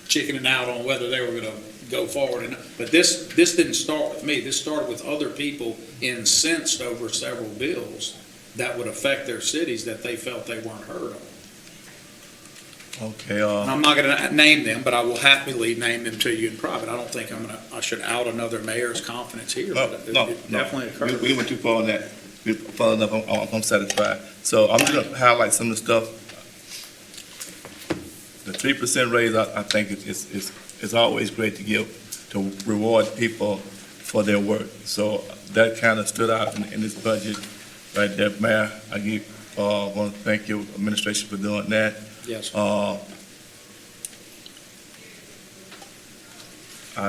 chickening out on whether they were going to go forward. But this didn't start with me. This started with other people incensed over several bills that would affect their cities that they felt they weren't heard of. Okay, I'm not going to name them, but I will happily name them to you in private. I don't think I should out another mayor's confidence here. No, but no, it no. definitely occurred. We went too far on that. We far enough, I'm satisfied. So I'm gonna highlight some of the stuff. The 3% raise, I think it's always great to give, to reward people for their work. So that kind of stood out in this budget right there. Mayor, I want to thank your administration for doing that. Yes. I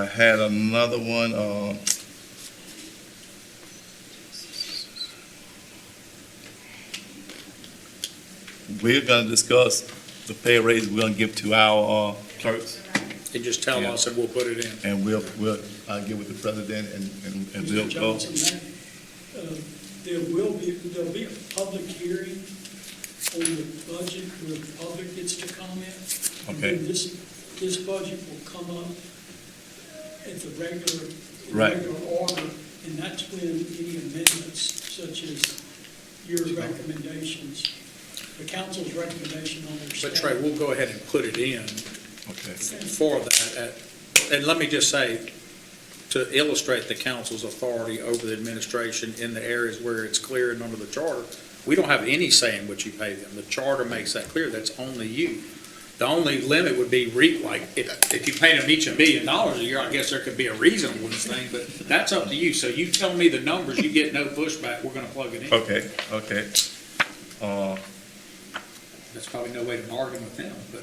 had another one, we're gonna discuss the pay raise we're gonna give to our clerks, And just tell us and we'll put it in. and I'll get with the president and we'll Mr. go. Johnson, there'll be a public hearing on the budget where the public gets to comment. And Okay. then this budget will come up at the regular Right. order, and that's when any amendments such as your recommendations, the council's recommendation on their But staff. Trey, we'll go ahead and put it in Okay. for that. And let me just say, to illustrate the council's authority over the administration in the areas where it's clear and under the charter, we don't have any say in what you pay them. The charter makes that clear. That's only you. The only limit would be, like, if you pay them each $1 million a year, I guess there could be a reasonableness thing, but that's up to you. So you tell me the numbers, you get no pushback, we're gonna plug it in. Okay. That's probably no way to bargain with them, but.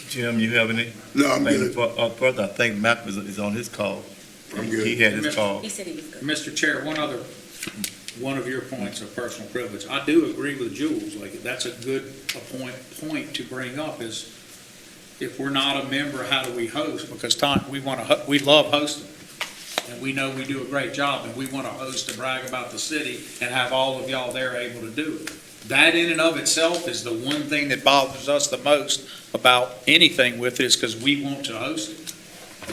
Jim, you have any? No, I'm good. Further, I think Matt is on his call. I'm good. He had his call. He said he was good. Mr. Chair, one of your points of personal privilege, I do agree with Jules, like, that's a good point to bring up, is if we're not a member, how do we host? Because we love hosting, and we know we do a great job, and we want to host to brag about the city and have all of y'all there able to do it. That in and of itself is the one thing that bothers us the most about anything with this, because we want to host it,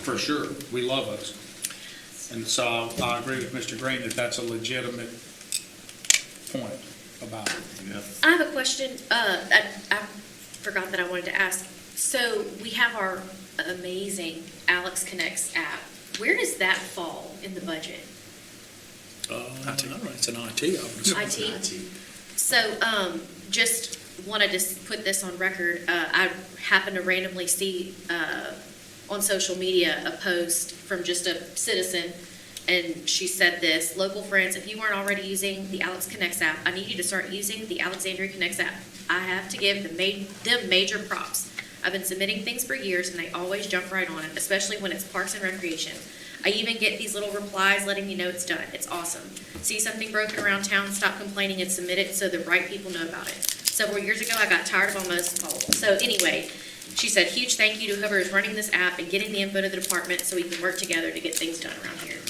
for sure. We love hosting. And so I agree with Mr. Green that that's a legitimate point about it. I have a question, I forgot that I wanted to ask. So we have our amazing Alex Connects app. Where does that fall in the budget? It's an IT, obviously. IT? So, just wanted to put this on record. I happened to randomly see, on social media, a post from just a citizen, and she said this: local friends, if you weren't already using the Alex Connects app, I need you to start using the Alexandria Connects app. I have to give them major props. I've been submitting things for years, and they always jump right on it, especially when it's parks and recreation. I even get these little replies letting me know it's done. It's awesome. See something broken around town, stop complaining and submit it so the right people know about it. Several years ago, I got tired of almost all. So anyway, she said, huge thank you to whoever is running this app and getting the input of the department so we can work together to get things done around here.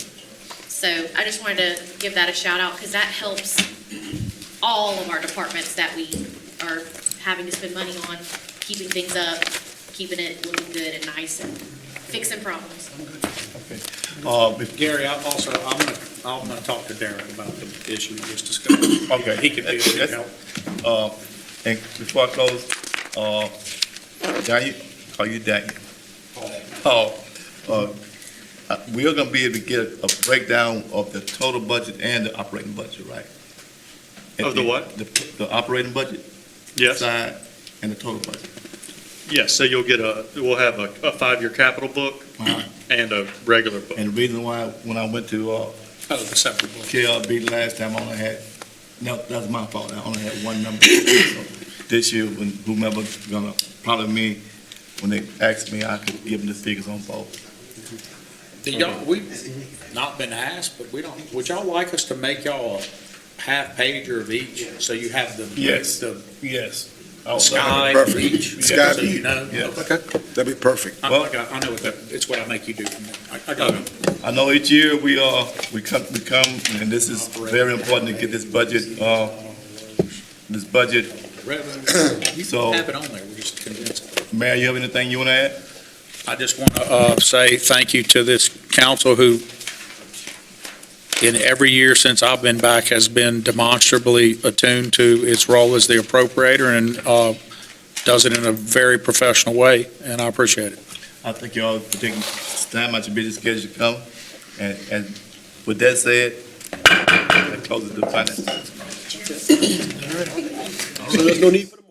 So I just wanted to give that a shout out, because that helps all of our departments that we are having to spend money on, keeping things up, keeping it looking good and nice, and fixing problems. Gary, I'm gonna talk to Derek about the issue we just discussed. Okay. He could be able to help. And before I close, Daniel, call you Daniel. We are gonna be able to get a breakdown of the total budget and the operating budget, right? Of the what? The operating budget Yes. side and the total budget. Yes, so we'll have a 5-year capital book and a regular book. And the reason why, when I went to, the separate book. KLB last time, I only had, no, that's my fault, I only had one number. So this year, when whomever's gonna, probably me, when they ask me, I could give them the figures on both. We've not been asked, but would y'all like us to make y'all a half pager of each, so you have the? Yes. Yes. Oh, Sky, perfect. beach. Sky, so you know. Yeah. Okay, that'd be perfect. I know what that, it's what I make you do for me. I got it. I know each year we come, and this is very important to get this budget, You So- can have it on there, we just condense it. Mayor, you have anything you want to add? I just want to say thank you to this council who, in every year since I've been back, has been demonstrably attuned to its role as the appropriator and does it in a very professional way, and I appreciate it. I thank you all for taking time out your busy schedule to come. And with that said, that closes the finance. So there's no need for the